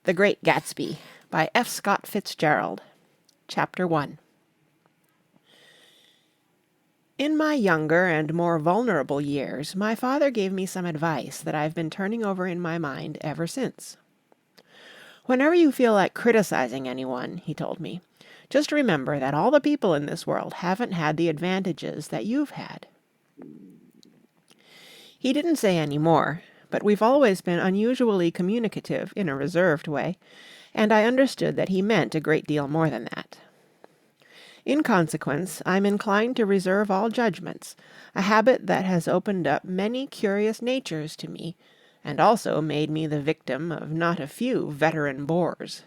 The Great Gatsby by F. Scott Fitzgerald. Chapter 1. In my younger and more vulnerable years, my father gave me some advice that I've been turning over in my mind ever since. Whenever you feel like criticizing anyone, he told me, just remember that all the people in this world haven't had the advantages that you've had. He didn't say any more, but we've always been unusually communicative in a reserved way, and I understood that he meant a great deal more than that. In consequence, I'm inclined to reserve all judgments, a habit that has opened up many curious natures to me, and also made me the victim of not a few veteran bores.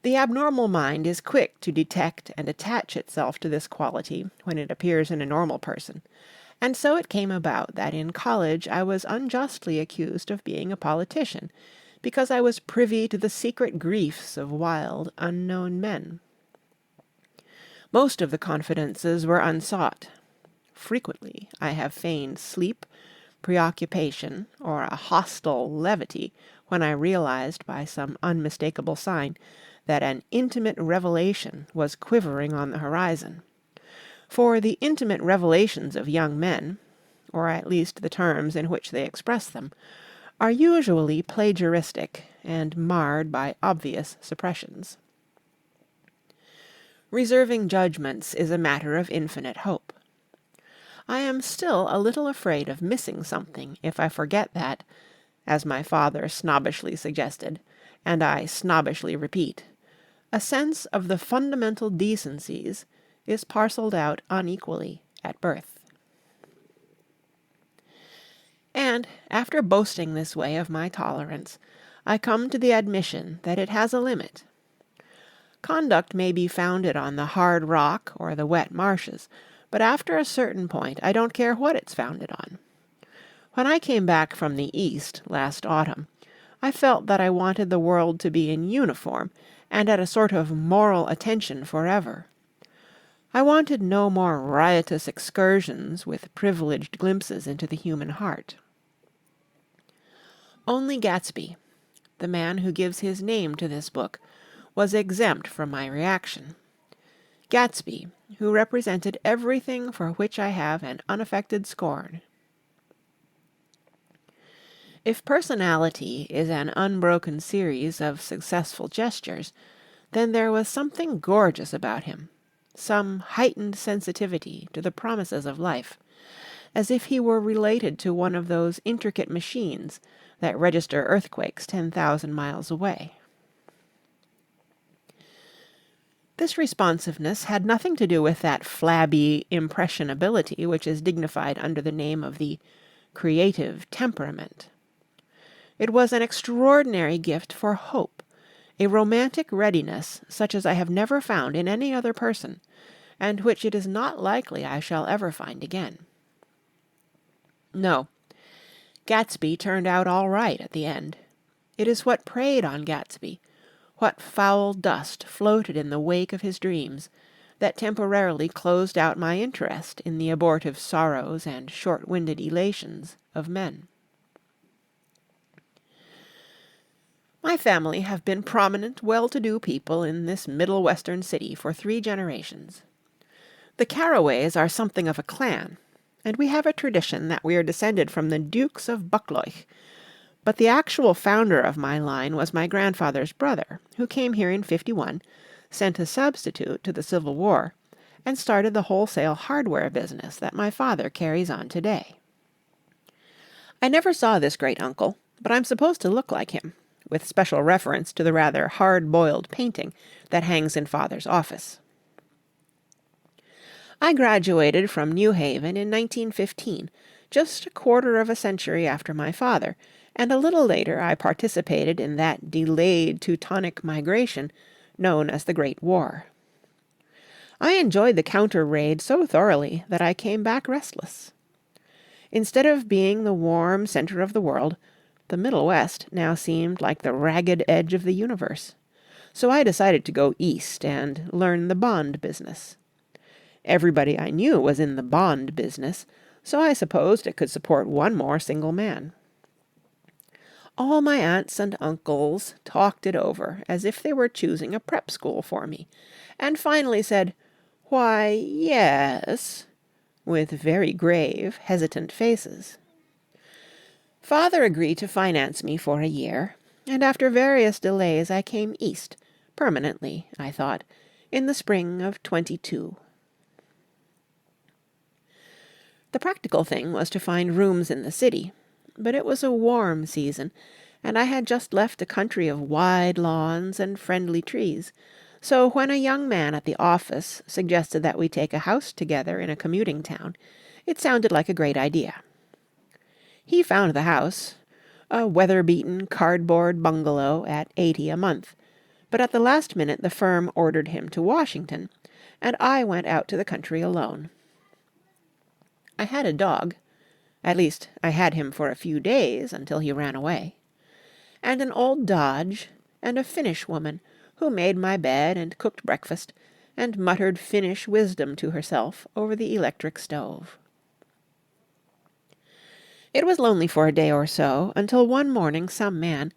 The abnormal mind is quick to detect and attach itself to this quality when it appears in a normal person, and so it came about that in college I was unjustly accused of being a politician, because I was privy to the secret griefs of wild, unknown men. Most of the confidences were unsought. Frequently I have feigned sleep, preoccupation, or a hostile levity when I realized by some unmistakable sign that an intimate revelation was quivering on the horizon. For the intimate revelations of young men, or at least the terms in which they express them, are usually plagiaristic and marred by obvious suppressions. Reserving judgments is a matter of infinite hope. I am still a little afraid of missing something if I forget that, as my father snobbishly suggested, and I snobbishly repeat, a sense of the fundamental decencies is parcelled out unequally at birth. And, after boasting this way of my tolerance, I come to the admission that it has a limit. Conduct may be founded on the hard rock or the wet marshes, but after a certain point I don't care what it's founded on. When I came back from the East last autumn, I felt that I wanted the world to be in uniform and at a sort of moral attention forever. I wanted no more riotous excursions with privileged glimpses into the human heart. Only Gatsby, the man who gives his name to this book, was exempt from my reaction. Gatsby, who represented everything for which I have an unaffected scorn. If personality is an unbroken series of successful gestures, then there was something gorgeous about him, some heightened sensitivity to the promises of life, as if he were related to one of those intricate machines that register earthquakes 10,000 miles away. This responsiveness had nothing to do with that flabby impressionability which is dignified under the name of the creative temperament. It was an extraordinary gift for hope, a romantic readiness such as I have never found in any other person, and which it is not likely I shall ever find again. No, Gatsby turned out all right at the end. It is what preyed on Gatsby, what foul dust floated in the wake of his dreams, that temporarily closed out my interest in the abortive sorrows and short-winded elations of men. My family have been prominent, well-to-do people in this middle western city for 3 generations. The Carraways are something of a clan, and we have a tradition that we are descended from the Dukes of Buccleuch, but the actual founder of my line was my grandfather's brother, who came here in '51, sent a substitute to the Civil War, and started the wholesale hardware business that my father carries on today. I never saw this great-uncle, but I'm supposed to look like him, with special reference to the rather hard-boiled painting that hangs in Father's office. I graduated from New Haven in 1915, just a quarter of a century after my father, and a little later I participated in that delayed Teutonic migration known as the Great War. I enjoyed the counter-raid so thoroughly that I came back restless. Instead of being the warm center of the world, the Middle West now seemed like the ragged edge of the universe. So I decided to go east and learn the bond business. Everybody I knew was in the bond business, so I supposed it could support one more single man. All my aunts and uncles talked it over as if they were choosing a prep school for me, and finally said, "Why, yes," with very grave, hesitant faces. Father agreed to finance me for a year, and after various delays I came east, permanently, I thought, in the spring of 22. The practical thing was to find rooms in the city, but it was a warm season, and I had just left a country of wide lawns and friendly trees, so when a young man at the office suggested that we take a house together in a commuting town, it sounded like a great idea. He found the house, a weather-beaten cardboard bungalow at $80 a month, but at the last minute the firm ordered him to Washington, and I went out to the country alone. I had a dog, at least I had him for a few days until he ran away, and an old Dodge, and a Finnish woman who made my bed and cooked breakfast, and muttered Finnish wisdom to herself over the electric stove. It was lonely for a day or so, until one morning some man,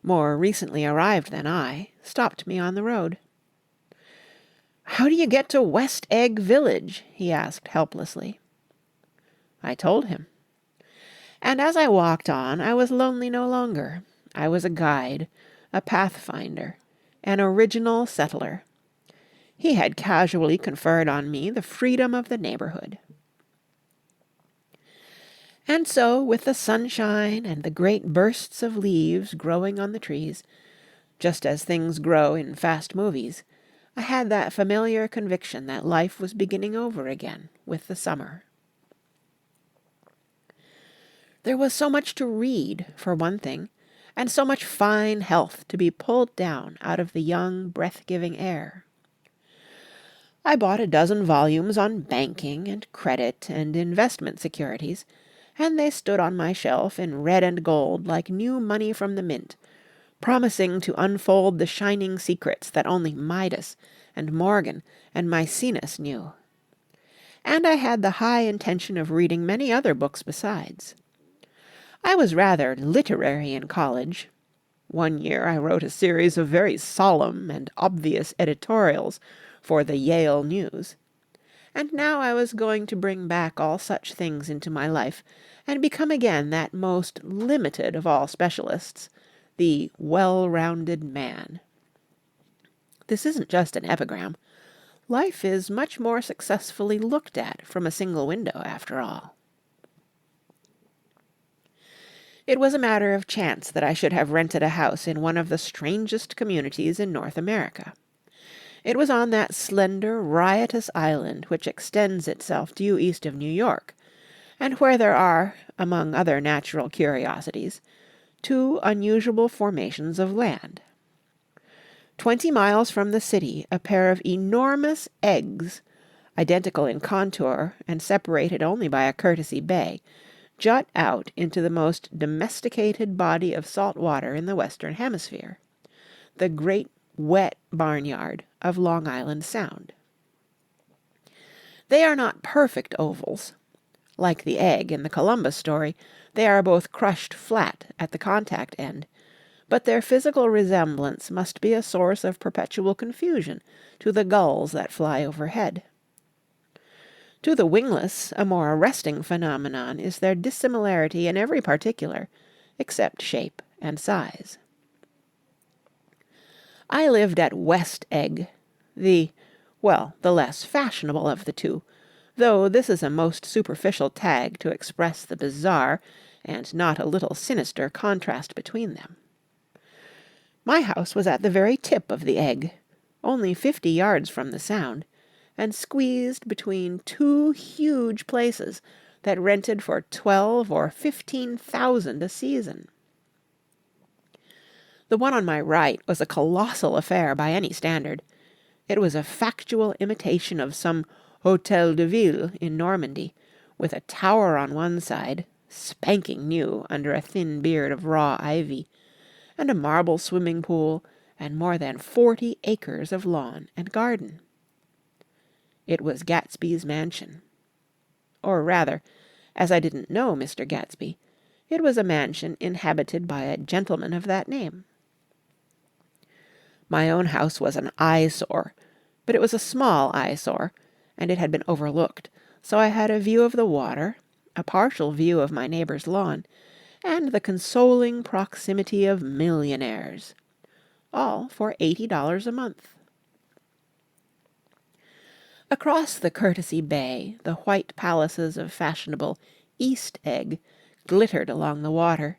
more recently arrived than I, stopped me on the road. "How do you get to West Egg Village?" he asked helplessly. I told him. And as I walked on, I was lonely no longer. I was a guide, a pathfinder, an original settler. He had casually conferred on me the freedom of the neighborhood. And so, with the sunshine and the great bursts of leaves growing on the trees, just as things grow in fast movies, I had that familiar conviction that life was beginning over again with the summer. There was so much to read, for one thing, and so much fine health to be pulled down out of the young, breath-giving air. I bought a dozen volumes on banking and credit and investment securities, and they stood on my shelf in red and gold like new money from the mint, promising to unfold the shining secrets that only Midas and Morgan and Maecenas knew. And I had the high intention of reading many other books besides. I was rather literary in college. One year I wrote a series of very solemn and obvious editorials for the Yale News. And now I was going to bring back all such things into my life and become again that most limited of all specialists, the well-rounded man. This isn't just an epigram. Life is much more successfully looked at from a single window, after all. It was a matter of chance that I should have rented a house in one of the strangest communities in North America. It was on that slender, riotous island which extends itself due east of New York, and where there are, among other natural curiosities, two unusual formations of land. 20 miles from the city, a pair of enormous eggs, identical in contour and separated only by a courtesy bay, jut out into the most domesticated body of salt water in the Western Hemisphere, the great wet barnyard of Long Island Sound. They are not perfect ovals. Like the egg in the Columbus story, they are both crushed flat at the contact end, but their physical resemblance must be a source of perpetual confusion to the gulls that fly overhead. To the wingless, a more arresting phenomenon is their dissimilarity in every particular, except shape and size. I lived at West Egg, the less fashionable of the two, though this is a most superficial tag to express the bizarre and not a little sinister contrast between them. My house was at the very tip of the egg, only 50 yards from the Sound, and squeezed between two huge places that rented for $12,000 or $15,000 a season. The one on my right was a colossal affair by any standard. It was a factual imitation of some Hôtel de Ville in Normandy, with a tower on one side, spanking new under a thin beard of raw ivy, and a marble swimming pool, and more than 40 acres of lawn and garden. It was Gatsby's mansion. Or rather, as I didn't know Mr. Gatsby, It was a mansion inhabited by a gentleman of that name. My own house was an eyesore, but it was a small eyesore, and it had been overlooked, so I had a view of the water, a partial view of my neighbour's lawn, and the consoling proximity of millionaires, all for $80 a month. Across the Courtesy Bay, the white palaces of fashionable East Egg glittered along the water,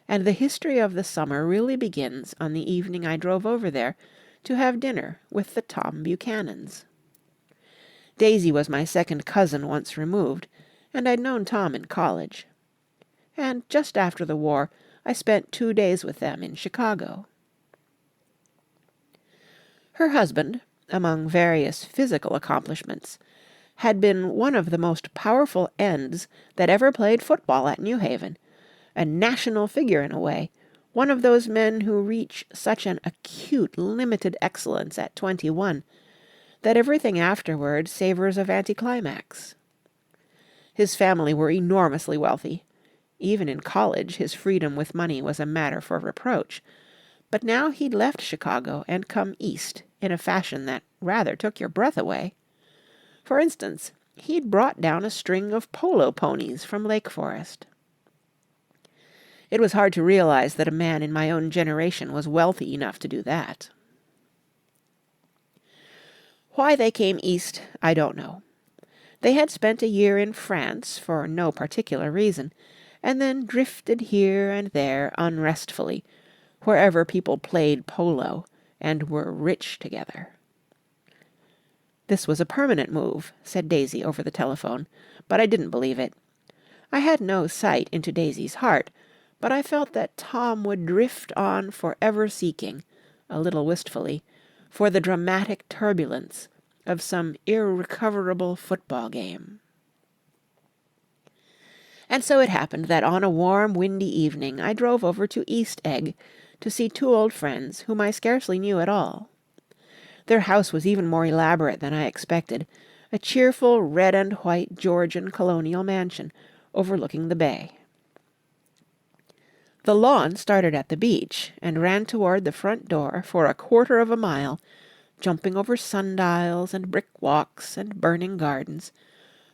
and the history of the summer really begins on the evening I drove over there to have dinner with the Tom Buchanans. Daisy was my second cousin once removed, and I'd known Tom in college. And just after the war, I spent 2 days with them in Chicago. Her husband, among various physical accomplishments, had been one of the most powerful ends that ever played football at New Haven, a national figure in a way, one of those men who reach such an acute limited excellence at 21 that everything afterward savours of anticlimax. His family were enormously wealthy. Even in college his freedom with money was a matter for reproach, but now he'd left Chicago and come east in a fashion that rather took your breath away. For instance, he'd brought down a string of polo ponies from Lake Forest. It was hard to realize that a man in my own generation was wealthy enough to do that. Why they came east, I don't know. They had spent a year in France for no particular reason, and then drifted here and there unrestfully, wherever people played polo and were rich together. This was a permanent move, said Daisy over the telephone, but I didn't believe it. I had no sight into Daisy's heart, but I felt that Tom would drift on forever seeking, a little wistfully, for the dramatic turbulence of some irrecoverable football game. And so it happened that on a warm, windy evening I drove over to East Egg to see 2 old friends whom I scarcely knew at all. Their house was even more elaborate than I expected, a cheerful red and white Georgian colonial mansion overlooking the bay. The lawn started at the beach and ran toward the front door for a quarter of a mile, jumping over sundials and brick walks and burning gardens,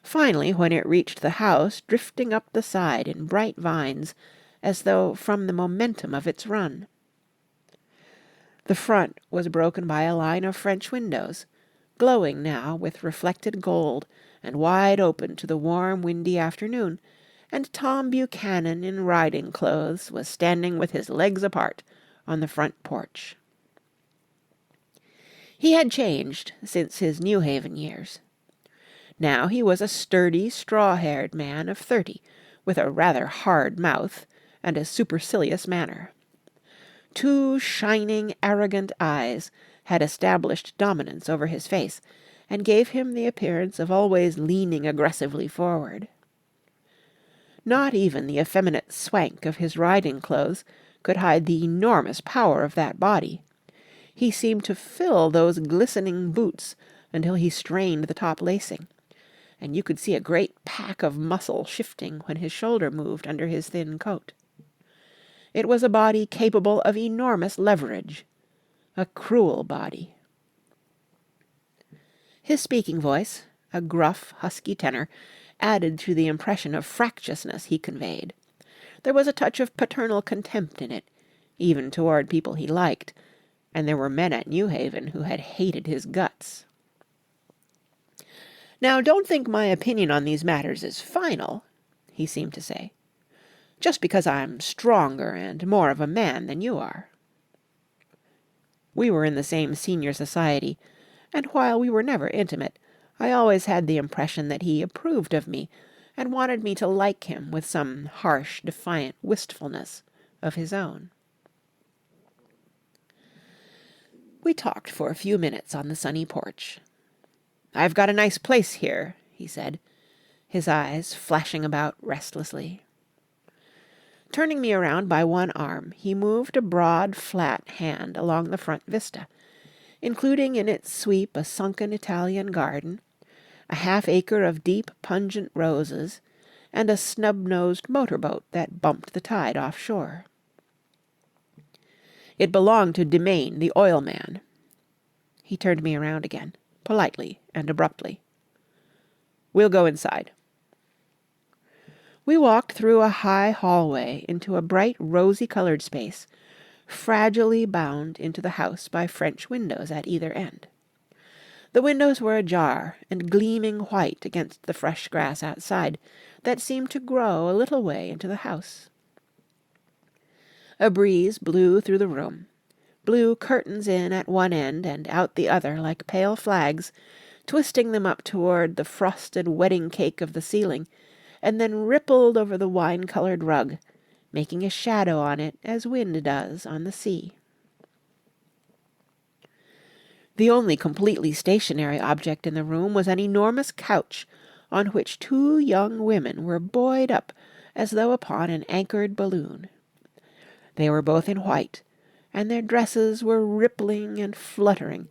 finally, when it reached the house, drifting up the side in bright vines, as though from the momentum of its run. The front was broken by a line of French windows, glowing now with reflected gold and wide open to the warm, windy afternoon, and Tom Buchanan in riding clothes was standing with his legs apart on the front porch. He had changed since his New Haven years. Now he was a sturdy, straw-haired man of 30, with a rather hard mouth and a supercilious manner. 2 shining, arrogant eyes had established dominance over his face, and gave him the appearance of always leaning aggressively forward. Not even the effeminate swank of his riding clothes could hide the enormous power of that body. He seemed to fill those glistening boots until he strained the top lacing, and you could see a great pack of muscle shifting when his shoulder moved under his thin coat. It was a body capable of enormous leverage, a cruel body. His speaking voice, a gruff, husky tenor, added to the impression of fractiousness he conveyed. There was a touch of paternal contempt in it, even toward people he liked, and there were men at New Haven who had hated his guts. "Now, don't think my opinion on these matters is final," he seemed to say, "just because I'm stronger and more of a man than you are." We were in the same senior society, and while we were never intimate, I always had the impression that he approved of me and wanted me to like him with some harsh, defiant wistfulness of his own. We talked for a few minutes on the sunny porch. "I've got a nice place here," he said, his eyes flashing about restlessly. Turning me around by one arm, he moved a broad, flat hand along the front vista, including in its sweep a sunken Italian garden, a half-acre of deep, pungent roses, and a snub-nosed motorboat that bumped the tide offshore. It belonged to Demain, the oil man. He turned me around again, politely and abruptly. "We'll go inside." We walked through a high hallway into a bright rosy-coloured space, fragilely bound into the house by French windows at either end. The windows were ajar and gleaming white against the fresh grass outside that seemed to grow a little way into the house. A breeze blew through the room, blew curtains in at one end and out the other like pale flags, twisting them up toward the frosted wedding cake of the ceiling, and then rippled over the wine-coloured rug, making a shadow on it as wind does on the sea. The only completely stationary object in the room was an enormous couch on which two young women were buoyed up as though upon an anchored balloon. They were both in white, and their dresses were rippling and fluttering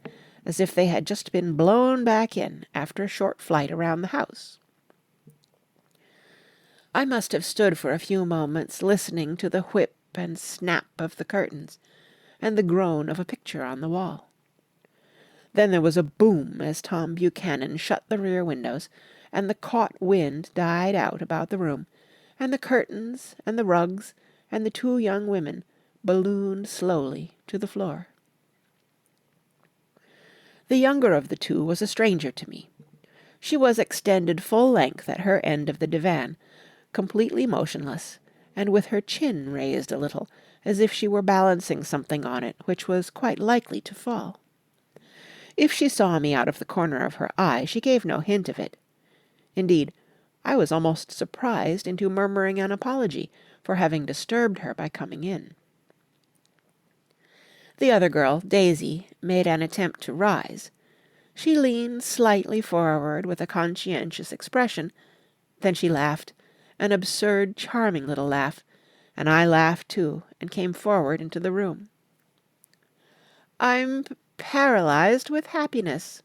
as if they had just been blown back in after a short flight around the house. I must have stood for a few moments listening to the whip and snap of the curtains and the groan of a picture on the wall. Then there was a boom as Tom Buchanan shut the rear windows, and the caught wind died out about the room, and the curtains and the rugs and the two young women ballooned slowly to the floor. The younger of the two was a stranger to me. She was extended full length at her end of the divan, completely motionless, and with her chin raised a little, as if she were balancing something on it which was quite likely to fall. If she saw me out of the corner of her eye, she gave no hint of it. Indeed, I was almost surprised into murmuring an apology for having disturbed her by coming in. The other girl, Daisy, made an attempt to rise. She leaned slightly forward with a conscientious expression. Then she laughed, an absurd, charming little laugh, and I laughed too, and came forward into the room. "I'm paralyzed with happiness."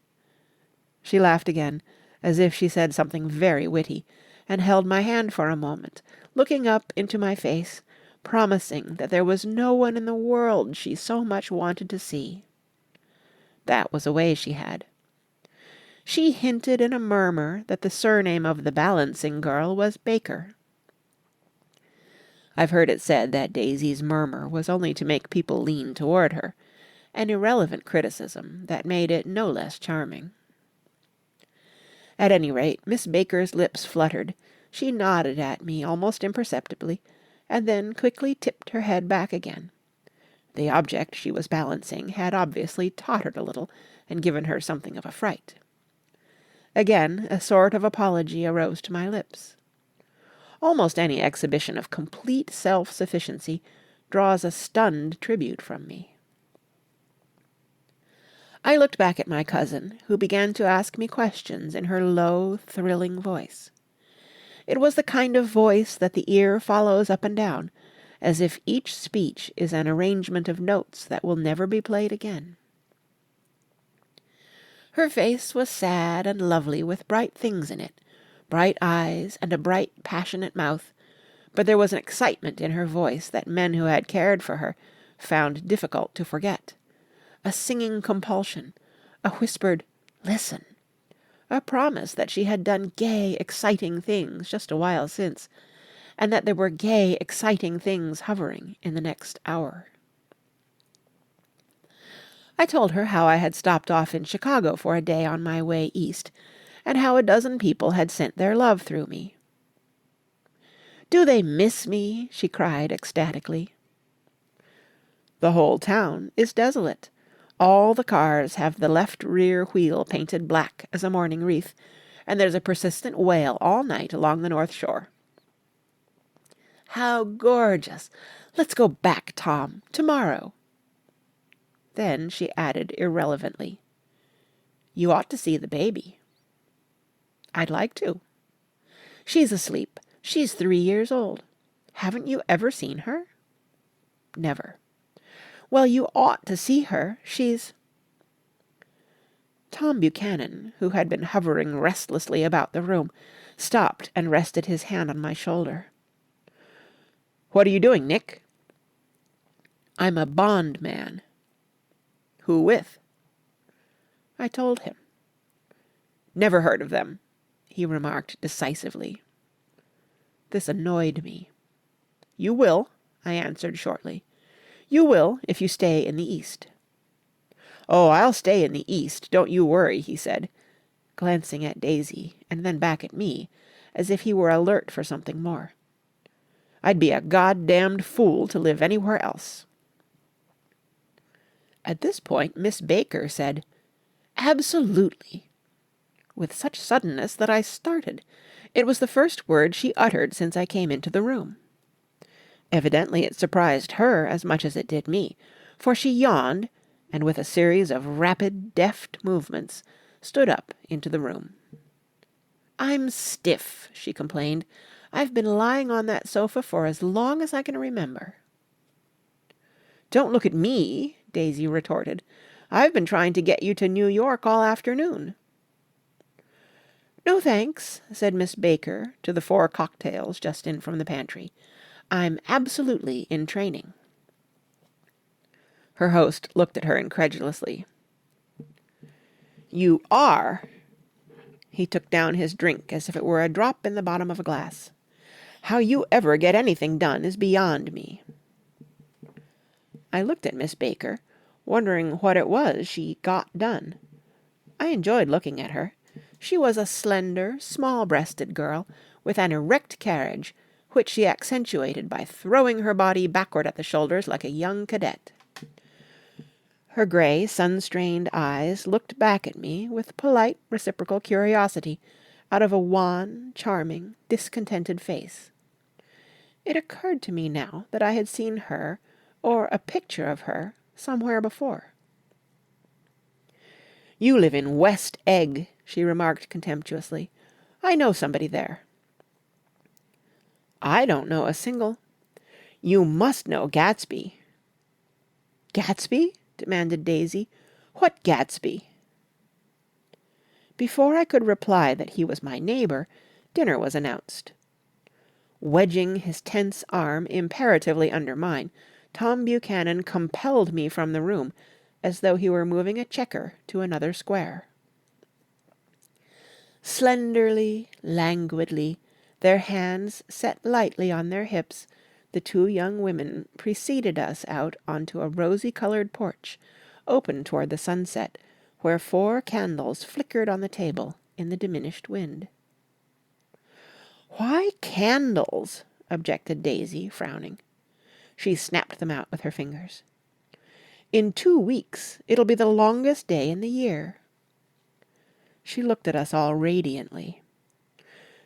She laughed again, as if she said something very witty, and held my hand for a moment, looking up into my face, promising that there was no one in the world she so much wanted to see. That was a way she had. She hinted in a murmur that the surname of the balancing girl was Baker. I've heard it said that Daisy's murmur was only to make people lean toward her, an irrelevant criticism that made it no less charming. At any rate, Miss Baker's lips fluttered. She nodded at me almost imperceptibly, and then quickly tipped her head back again. The object she was balancing had obviously tottered a little and given her something of a fright. Again a sort of apology arose to my lips. Almost any exhibition of complete self-sufficiency draws a stunned tribute from me. I looked back at my cousin, who began to ask me questions in her low, thrilling voice. It was the kind of voice that the ear follows up and down, as if each speech is an arrangement of notes that will never be played again. Her face was sad and lovely with bright things in it, bright eyes and a bright, passionate mouth, but there was an excitement in her voice that men who had cared for her found difficult to forget. A singing compulsion, a whispered "listen," a promise that she had done gay, exciting things just a while since, and that there were gay, exciting things hovering in the next hour. I told her how I had stopped off in Chicago for a day on my way east, and how a dozen people had sent their love through me. "Do they miss me?" she cried ecstatically. "The whole town is desolate. All the cars have the left rear wheel painted black as a mourning wreath, and there's a persistent wail all night along the North Shore." "How gorgeous! Let's go back, Tom, tomorrow." Then she added irrelevantly, "You ought to see the baby." "I'd like to." "She's asleep. She's 3 years old. Haven't you ever seen her?" "Never." "Well, you ought to see her. She's—" Tom Buchanan, who had been hovering restlessly about the room, stopped and rested his hand on my shoulder. "What are you doing, Nick?" "I'm a bondman." "Who with?" I told him. "Never heard of them," he remarked decisively. This annoyed me. "You will," I answered shortly. "You will if you stay in the East." "Oh, I'll stay in the East, don't you worry," he said, glancing at Daisy and then back at me, as if he were alert for something more. "I'd be a goddamned fool to live anywhere else." At this point Miss Baker said, "Absolutely," with such suddenness that I started. It was the first word she uttered since I came into the room. Evidently it surprised her as much as it did me, for she yawned, and with a series of rapid, deft movements, stood up into the room. "I'm stiff," she complained. "I've been lying on that sofa for as long as I can remember." "Don't look at me," Daisy retorted. "I've been trying to get you to New York all afternoon." "No, thanks," said Miss Baker to the 4 cocktails just in from the pantry. "I'm absolutely in training." Her host looked at her incredulously. "You are?" He took down his drink as if it were a drop in the bottom of a glass. "How you ever get anything done is beyond me." I looked at Miss Baker, wondering what it was she got done. I enjoyed looking at her. She was a slender, small-breasted girl, with an erect carriage, which she accentuated by throwing her body backward at the shoulders like a young cadet. Her grey, sun-strained eyes looked back at me with polite, reciprocal curiosity out of a wan, charming, discontented face. It occurred to me now that I had seen her, or a picture of her, somewhere before. "You live in West Egg," she remarked contemptuously. "I know somebody there." "I don't know a single—" "You must know Gatsby." "Gatsby?" demanded Daisy. "What Gatsby?" Before I could reply that he was my neighbour, dinner was announced. Wedging his tense arm imperatively under mine, Tom Buchanan compelled me from the room, as though he were moving a checker to another square. Slenderly, languidly, their hands set lightly on their hips, the 2 young women preceded us out onto a rosy-coloured porch, open toward the sunset, where 4 candles flickered on the table in the diminished wind. "Why candles?" objected Daisy, frowning. She snapped them out with her fingers. "In 2 weeks it'll be the longest day in the year." She looked at us all radiantly.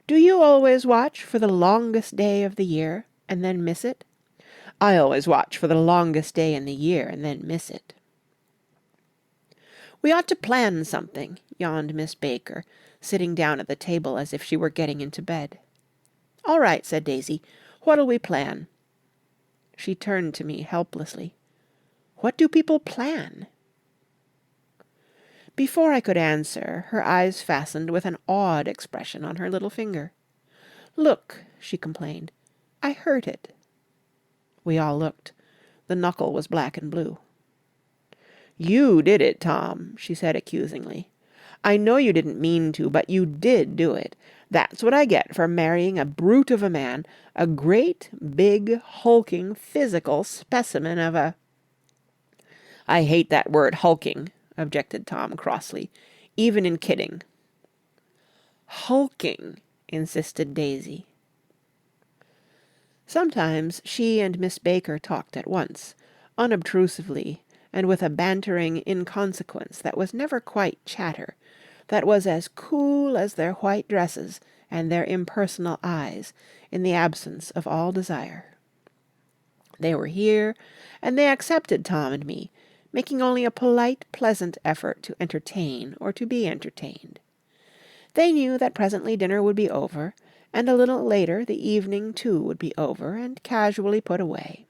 "Do you always watch for the longest day of the year and then miss it? I always watch for the longest day in the year and then miss it." "We ought to plan something," yawned Miss Baker, sitting down at the table as if she were getting into bed. "All right," said Daisy. "What'll we plan?" She turned to me helplessly. "What do people plan?" Before I could answer, her eyes fastened with an awed expression on her little finger. "Look," she complained. "I hurt it." We all looked. The knuckle was black and blue. "You did it, Tom," she said accusingly. "I know you didn't mean to, but you did do it. That's what I get for marrying a brute of a man, a great, big, hulking, physical specimen of a—" "I hate that word hulking," objected Tom crossly, "even in kidding." "Hulking," insisted Daisy. Sometimes she and Miss Baker talked at once, unobtrusively, and with a bantering inconsequence that was never quite chatter, that was as cool as their white dresses and their impersonal eyes in the absence of all desire. They were here, and they accepted Tom and me, making only a polite, pleasant effort to entertain or to be entertained. They knew that presently dinner would be over, and a little later the evening too would be over and casually put away.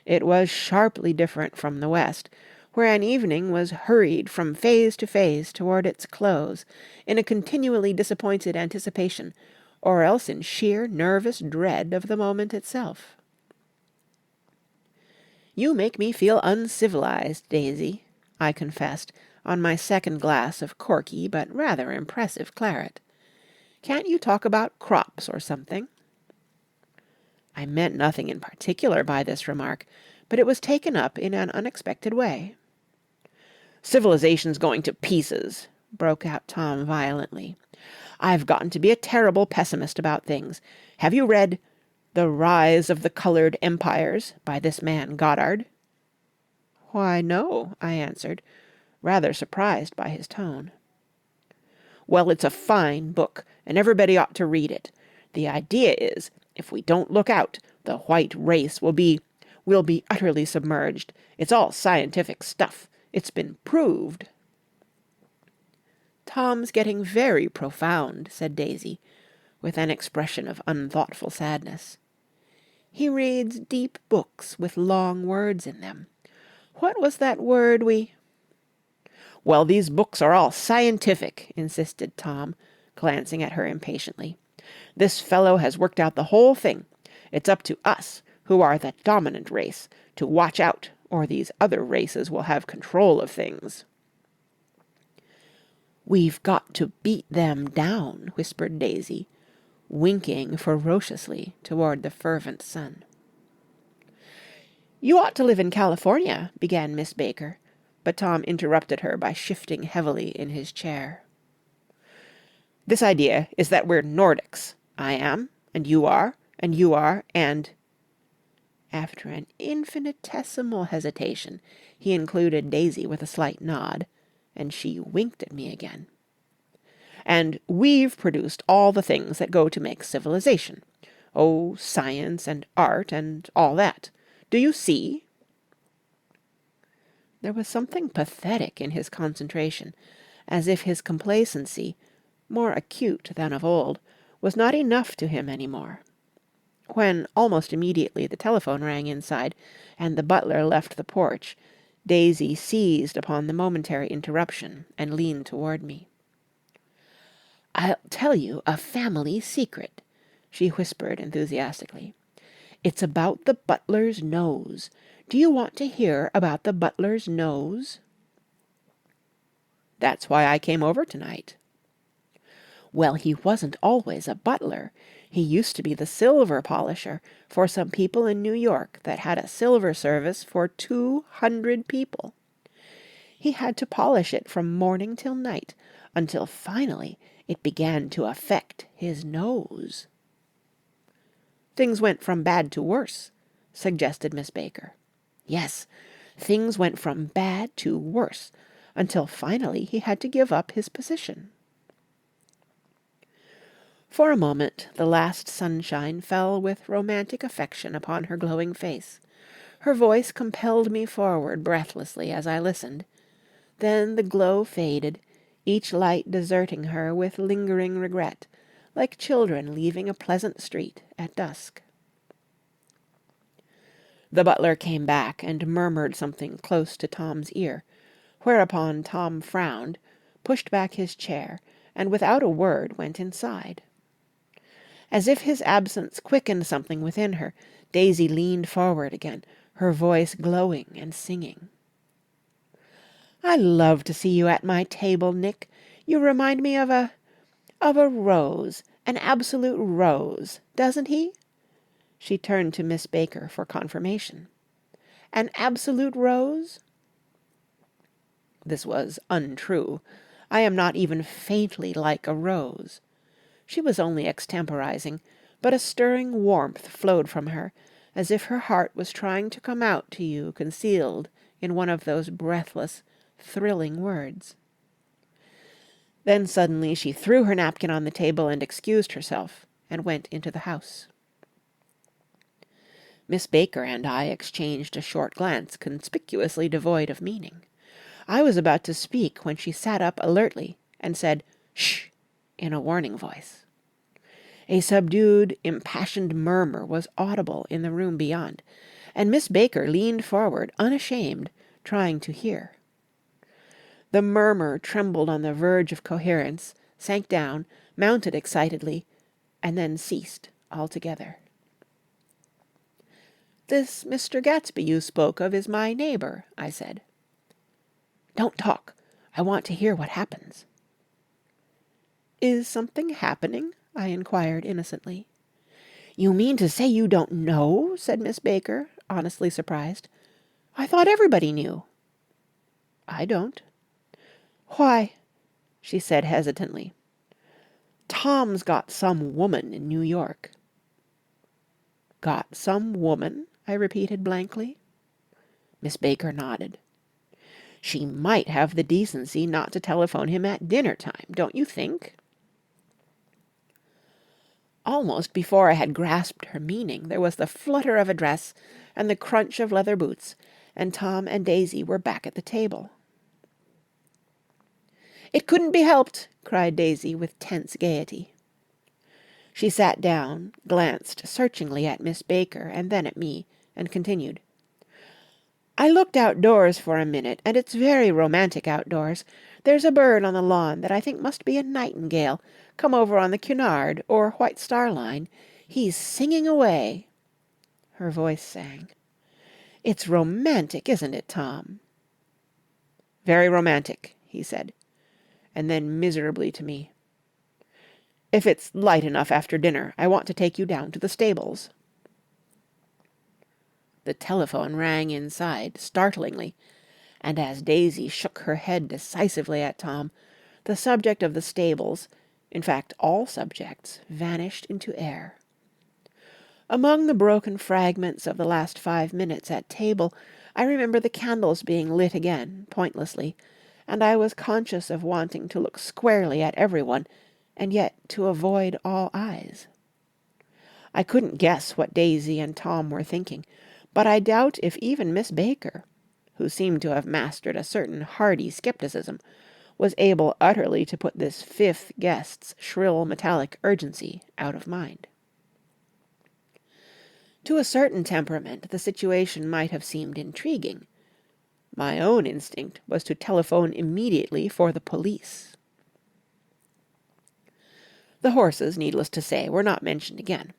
It was sharply different from the West, where an evening was hurried from phase to phase toward its close, in a continually disappointed anticipation, or else in sheer nervous dread of the moment itself. "You make me feel uncivilized, Daisy," I confessed, on my second glass of corky but rather impressive claret. "Can't you talk about crops or something?" I meant nothing in particular by this remark, but it was taken up in an unexpected way. "Civilization's going to pieces," broke out Tom violently. "I've gotten to be a terrible pessimist about things. Have you read The Rise of the Colored Empires by this man Goddard?" "Why, no," I answered, rather surprised by his tone. "Well, it's a fine book, and everybody ought to read it. The idea is, if we don't look out, the white race will be utterly submerged. It's all scientific stuff. It's been proved." "Tom's getting very profound," said Daisy, with an expression of unthoughtful sadness. "He reads deep books with long words in them. What was that word we—" "Well, these books are all scientific," insisted Tom, glancing at her impatiently. "This fellow has worked out the whole thing. It's up to us, who are the dominant race, to watch out, or these other races will have control of things." "We've got to beat them down," whispered Daisy, winking ferociously toward the fervent sun. "You ought to live in California," began Miss Baker, but Tom interrupted her by shifting heavily in his chair. "This idea is that we're Nordics. I am, and you are, and—" After an infinitesimal hesitation, he included Daisy with a slight nod, and she winked at me again. "And we've produced all the things that go to make civilization. Oh, science and art and all that. Do you see?" There was something pathetic in his concentration, as if his complacency, more acute than of old, was not enough to him any more. When, almost immediately, the telephone rang inside, and the butler left the porch, Daisy seized upon the momentary interruption and leaned toward me. "I'll tell you a family secret," she whispered enthusiastically. "It's about the butler's nose. Do you want to hear about the butler's nose?" "That's why I came over tonight." "Well, he wasn't always a butler. He used to be the silver polisher for some people in New York that had a silver service for 200 people. He had to polish it from morning till night, until finally it began to affect his nose." "Things went from bad to worse," suggested Miss Baker. "Yes, things went from bad to worse, until finally he had to give up his position." For a moment the last sunshine fell with romantic affection upon her glowing face. Her voice compelled me forward breathlessly as I listened. Then the glow faded, each light deserting her with lingering regret, like children leaving a pleasant street at dusk. The butler came back and murmured something close to Tom's ear, whereupon Tom frowned, pushed back his chair, and without a word went inside. As if his absence quickened something within her, Daisy leaned forward again, her voice glowing and singing. "I love to see you at my table, Nick. You remind me of a rose, an absolute rose, doesn't he?" She turned to Miss Baker for confirmation. "An absolute rose?" This was untrue. I am not even faintly like a rose. She was only extemporizing, but a stirring warmth flowed from her, as if her heart was trying to come out to you concealed in one of those breathless, thrilling words. Then suddenly she threw her napkin on the table and excused herself, and went into the house. Miss Baker and I exchanged a short glance conspicuously devoid of meaning. I was about to speak when she sat up alertly and said, "Shh!" in a warning voice. A subdued, impassioned murmur was audible in the room beyond, and Miss Baker leaned forward unashamed, trying to hear. The murmur trembled on the verge of coherence, sank down, mounted excitedly, and then ceased altogether. "This Mr. Gatsby you spoke of is my neighbor," I said. "Don't talk. I want to hear what happens." "Is something happening?" I inquired innocently. "You mean to say you don't know?" said Miss Baker, honestly surprised. "I thought everybody knew." "I don't." "Why," she said hesitantly, "Tom's got some woman in New York." "Got some woman?" I repeated blankly. Miss Baker nodded. "She might have the decency not to telephone him at dinner time, don't you think?" Almost before I had grasped her meaning, there was the flutter of a dress and the crunch of leather boots, and Tom and Daisy were back at the table. "It couldn't be helped!" cried Daisy with tense gaiety. She sat down, glanced searchingly at Miss Baker and then at me, and continued. "I looked outdoors for a minute, and it's very romantic outdoors. There's a bird on the lawn that I think must be a nightingale, come over on the Cunard or White Star Line. He's singing away." Her voice sang. "It's romantic, isn't it, Tom?" "Very romantic," he said, and then miserably to me, "If it's light enough after dinner, I want to take you down to the stables." The telephone rang inside, startlingly, and as Daisy shook her head decisively at Tom, the subject of the stables, in fact all subjects, vanished into air. Among the broken fragments of the last 5 minutes at table, I remember the candles being lit again, pointlessly, and I was conscious of wanting to look squarely at everyone, and yet to avoid all eyes. I couldn't guess what Daisy and Tom were thinking, but I doubt if even Miss Baker, who seemed to have mastered a certain hardy skepticism, was able utterly to put this fifth guest's shrill metallic urgency out of mind. To a certain temperament, the situation might have seemed intriguing. My own instinct was to telephone immediately for the police. The horses, needless to say, were not mentioned again.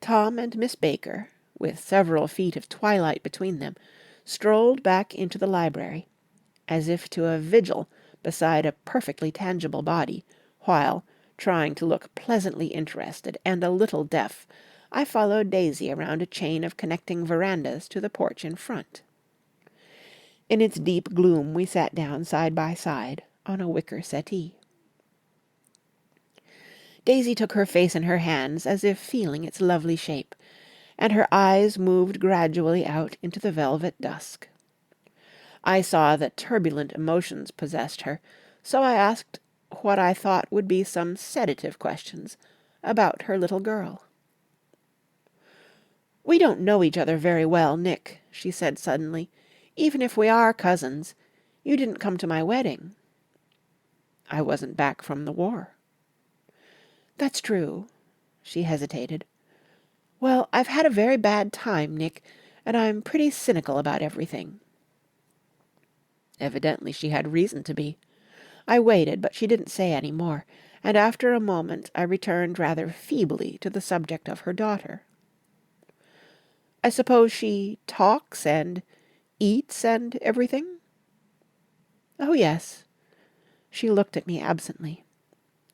Tom and Miss Baker, with several feet of twilight between them, strolled back into the library, as if to a vigil beside a perfectly tangible body, while, trying to look pleasantly interested and a little deaf, I followed Daisy around a chain of connecting verandas to the porch in front. In its deep gloom we sat down side by side on a wicker settee. Daisy took her face in her hands as if feeling its lovely shape, and her eyes moved gradually out into the velvet dusk. I saw that turbulent emotions possessed her, so I asked what I thought would be some sedative questions about her little girl. "We don't know each other very well, Nick," she said suddenly, "even if we are cousins. You didn't come to my wedding." "I wasn't back from the war." "That's true." She hesitated. "Well, I've had a very bad time, Nick, and I'm pretty cynical about everything." Evidently she had reason to be. I waited, but she didn't say any more, and after a moment I returned rather feebly to the subject of her daughter. "I suppose she talks and eats and everything?" "Oh, yes." She looked at me absently.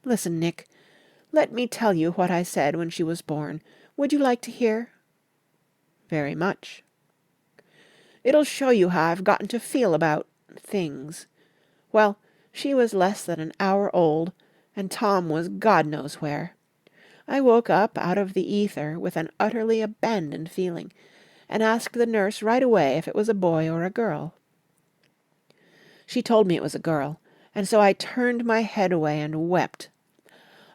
"Listen, Nick. Let me tell you what I said when she was born. Would you like to hear?" "Very much." "It'll show you how I've gotten to feel about things. Well, she was less than an hour old, and Tom was God knows where. I woke up out of the ether with an utterly abandoned feeling, and asked the nurse right away if it was a boy or a girl. She told me it was a girl, and so I turned my head away and wept.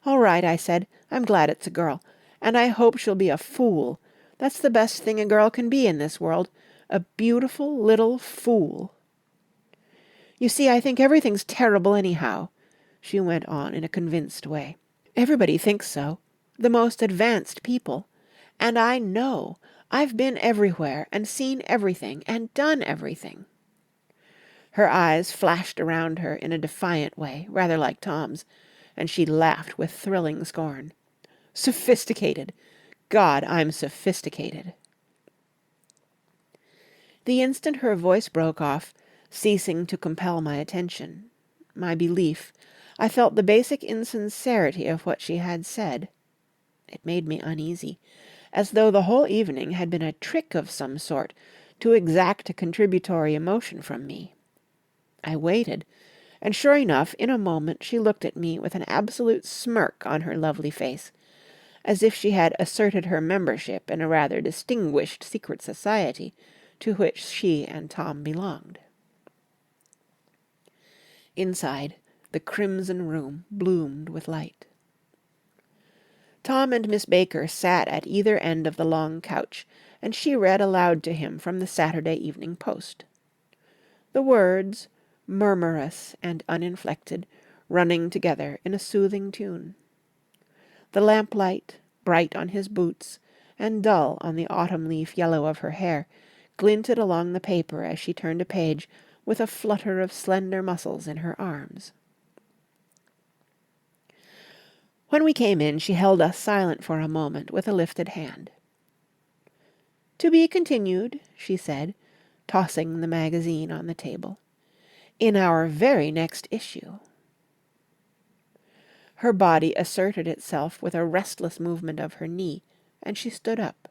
'All right,' I said, 'I'm glad it's a girl, and I hope she'll be a fool. That's the best thing a girl can be in this world, a beautiful little fool.' You see, I think everything's terrible anyhow," she went on in a convinced way. "Everybody thinks so, the most advanced people. And I know. I've been everywhere and seen everything and done everything. Her eyes flashed around her in a defiant way, rather like Tom's, and she laughed with thrilling scorn. Sophisticated! God, I'm sophisticated! The instant her voice broke off, ceasing to compel my attention, my belief, I felt the basic insincerity of what she had said. It made me uneasy, as though the whole evening had been a trick of some sort to exact a contributory emotion from me. I waited, and sure enough, in a moment she looked at me with an absolute smirk on her lovely face, as if she had asserted her membership in a rather distinguished secret society to which she and Tom belonged. Inside, the crimson room bloomed with light. Tom and Miss Baker sat at either end of the long couch, and she read aloud to him from the Saturday Evening Post. The words, murmurous and uninflected, running together in a soothing tune. The lamplight, bright on his boots, and dull on the autumn-leaf yellow of her hair, glinted along the paper as she turned a page with a flutter of slender muscles in her arms. When we came in, she held us silent for a moment with a lifted hand. "To be continued," she said, tossing the magazine on the table, "in our very next issue." Her body asserted itself with a restless movement of her knee, and she stood up.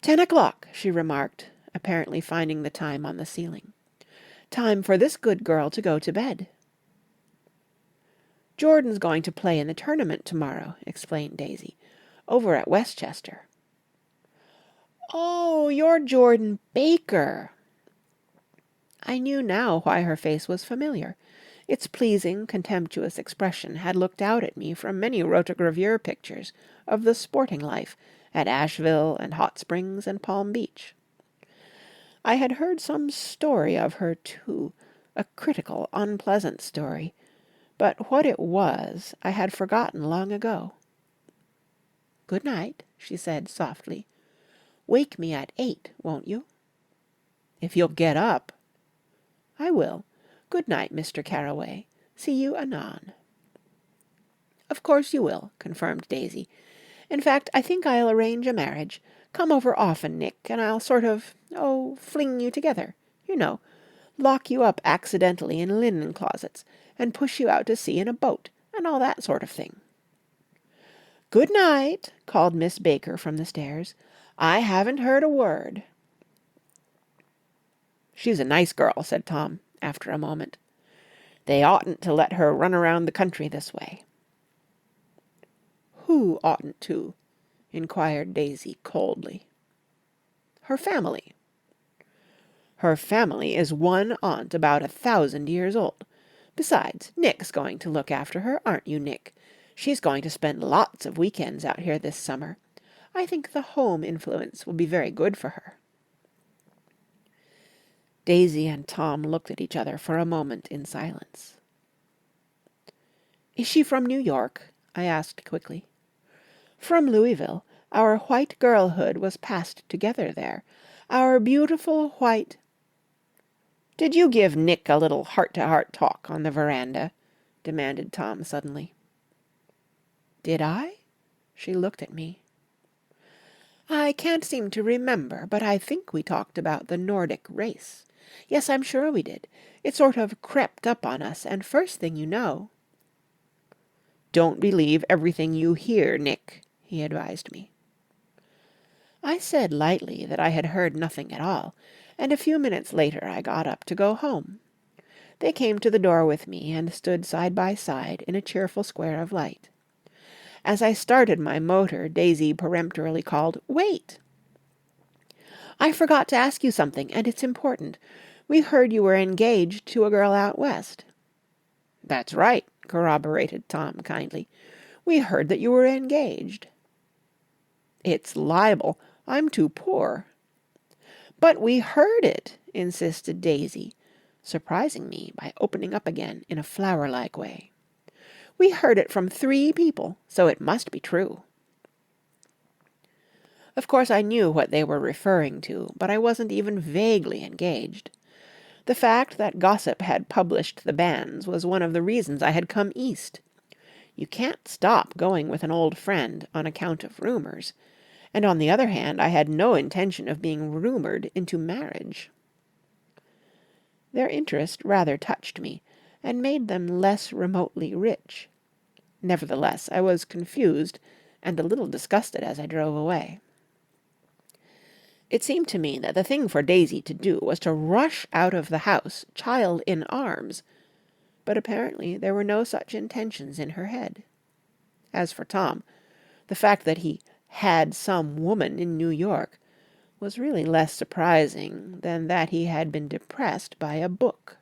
10 o'clock, she remarked, apparently finding the time on the ceiling. Time for this good girl to go to bed. "Jordan's going to play in the tournament tomorrow," explained Daisy, "over at Westchester." "Oh, you're Jordan Baker!" I knew now why her face was familiar. Its pleasing, contemptuous expression had looked out at me from many rotogravure pictures of the sporting life at Asheville and Hot Springs and Palm Beach. I had heard some story of her, too, a critical, unpleasant story, but what it was I had forgotten long ago. "Good night," she said softly. "Wake me at 8, won't you?" "If you'll get up." "I will. Good night, Mr. Carroway. See you anon." "Of course you will," confirmed Daisy. "In fact, I think I'll arrange a marriage. Come over often, Nick, and I'll sort of, fling you together. You know, lock you up accidentally in linen closets, and push you out to sea in a boat, and all that sort of thing." "Good night," called Miss Baker from the stairs. "I haven't heard a word." "She's a nice girl," said Tom, after a moment. "They oughtn't to let her run around the country this way." "Who oughtn't to?" inquired Daisy coldly. "Her family." "Her family is one aunt about 1,000 years old. Besides, Nick's going to look after her, aren't you, Nick? She's going to spend lots of weekends out here this summer. I think the home influence will be very good for her." Daisy and Tom looked at each other for a moment in silence. "Is she from New York?" I asked quickly. "From Louisville. Our white girlhood was passed together there. Our beautiful white—" "Did you give Nick a little heart-to-heart talk on the veranda?" demanded Tom suddenly. "Did I?" She looked at me. "I can't seem to remember, but I think we talked about the Nordic race. Yes, I'm sure we did. It sort of crept up on us, and first thing you know—" "Don't believe everything you hear, Nick," he advised me. I said lightly that I had heard nothing at all, and a few minutes later I got up to go home. They came to the door with me and stood side by side in a cheerful square of light. As I started my motor, Daisy peremptorily called, "Wait!" "I forgot to ask you something, and it's important. We heard you were engaged to a girl out west." "That's right," corroborated Tom kindly. "We heard that you were engaged." "It's libel. I'm too poor." "But we heard it," insisted Daisy, surprising me by opening up again in a flower-like way. "We heard it from 3 people, so it must be true." Of course I knew what they were referring to, but I wasn't even vaguely engaged. The fact that gossip had published the banns was one of the reasons I had come east. You can't stop going with an old friend on account of rumours, and on the other hand I had no intention of being rumoured into marriage. Their interest rather touched me, and made them less remotely rich. Nevertheless, I was confused and a little disgusted as I drove away. It seemed to me that the thing for Daisy to do was to rush out of the house, child in arms, but apparently there were no such intentions in her head. As for Tom, the fact that he had some woman in New York was really less surprising than that he had been depressed by a book.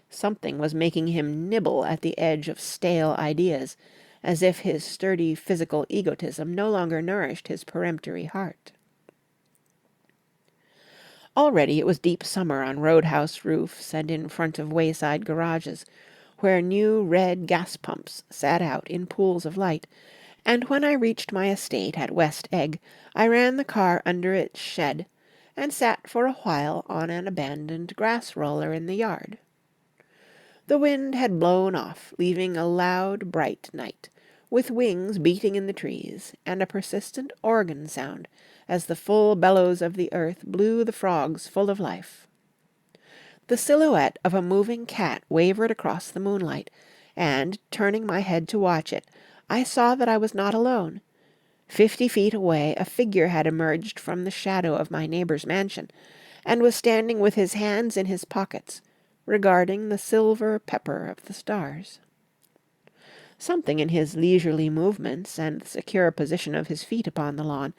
Something was making him nibble at the edge of stale ideas, as if his sturdy physical egotism no longer nourished his peremptory heart. Already it was deep summer on roadhouse roofs and in front of wayside garages, where new red gas pumps sat out in pools of light, and when I reached my estate at West Egg, I ran the car under its shed, and sat for a while on an abandoned grass-roller in the yard. The wind had blown off, leaving a loud, bright night, with wings beating in the trees, and a persistent organ sound as the full bellows of the earth blew the frogs full of life. The silhouette of a moving cat wavered across the moonlight, and, turning my head to watch it, I saw that I was not alone. 50 feet away a figure had emerged from the shadow of my neighbour's mansion, and was standing with his hands in his pockets, regarding the silver pepper of the stars. Something in his leisurely movements and the secure position of his feet upon the lawn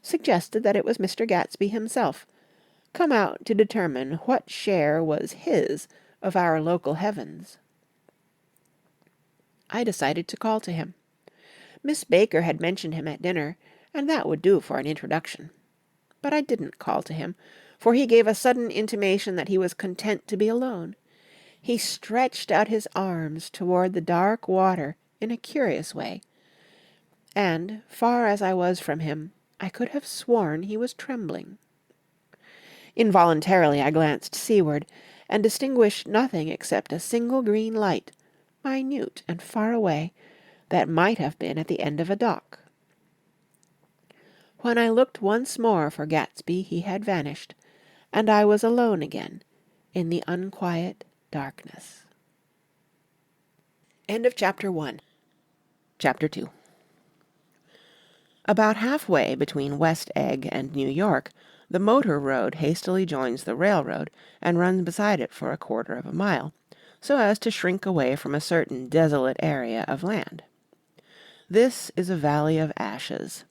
suggested that it was Mr. Gatsby himself, come out to determine what share was his of our local heavens. I decided to call to him. Miss Baker had mentioned him at dinner, and that would do for an introduction. But I didn't call to him, for he gave a sudden intimation that he was content to be alone. He stretched out his arms toward the dark water in a curious way, and, far as I was from him, I could have sworn he was trembling. Involuntarily I glanced seaward, and distinguished nothing except a single green light, minute and far away, that might have been at the end of a dock. When I looked once more for Gatsby, he had vanished, and I was alone again in the unquiet darkness. End of Chapter 1. Chapter 2. About halfway between West Egg and New York, the motor road hastily joins the railroad and runs beside it for 1/4 of a mile, so as to shrink away from a certain desolate area of land. This is a valley of ashes,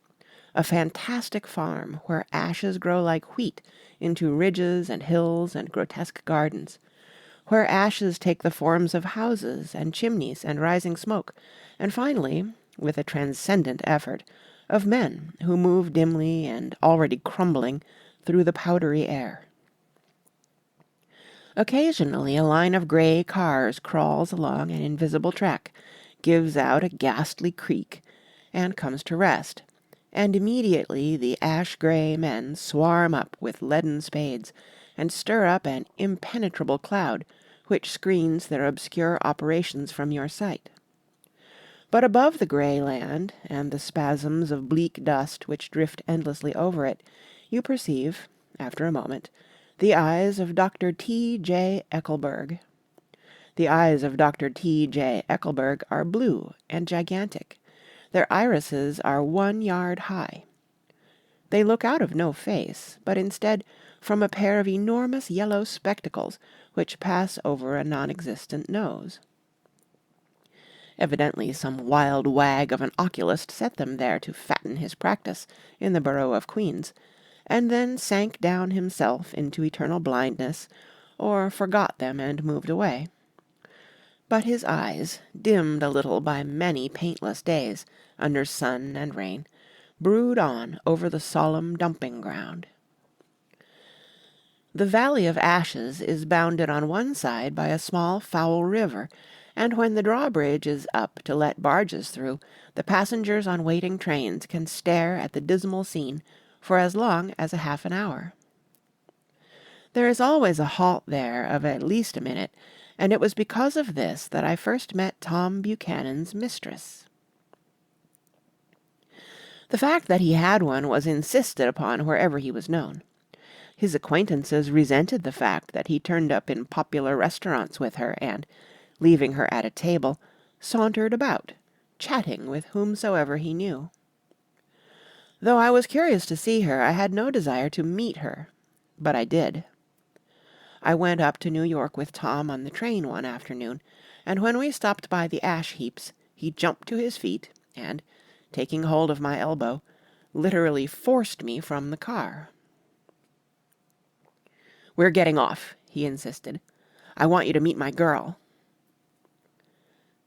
a fantastic farm where ashes grow like wheat into ridges and hills and grotesque gardens, where ashes take the forms of houses and chimneys and rising smoke, and finally, with a transcendent effort, of men who move dimly and already crumbling through the powdery air. Occasionally a line of grey cars crawls along an invisible track, gives out a ghastly creak, and comes to rest, and immediately the ash-grey men swarm up with leaden spades, and stir up an impenetrable cloud, which screens their obscure operations from your sight. But above the grey land, and the spasms of bleak dust which drift endlessly over it, you perceive, after a moment, the eyes of Dr. T. J. Eckelberg. The eyes of Dr. T. J. Eckelberg are blue and gigantic. Their irises are 1 yard high. They look out of no face, but instead from a pair of enormous yellow spectacles which pass over a non-existent nose. Evidently some wild wag of an oculist set them there to fatten his practice in the borough of Queens, and then sank down himself into eternal blindness, or forgot them and moved away. But his eyes, dimmed a little by many paintless days, under sun and rain, brood on over the solemn dumping-ground. The Valley of Ashes is bounded on one side by a small foul river, and when the drawbridge is up to let barges through, the passengers on waiting trains can stare at the dismal scene for as long as a half an hour. There is always a halt there of at least a minute, and it was because of this that I first met Tom Buchanan's mistress. The fact that he had one was insisted upon wherever he was known. His acquaintances resented the fact that he turned up in popular restaurants with her and, leaving her at a table, sauntered about, chatting with whomsoever he knew. Though I was curious to see her, I had no desire to meet her, but I did. I went up to New York with Tom on the train one afternoon, and when we stopped by the ash heaps, he jumped to his feet and, taking hold of my elbow, literally forced me from the car. "We're getting off," he insisted. "I want you to meet my girl."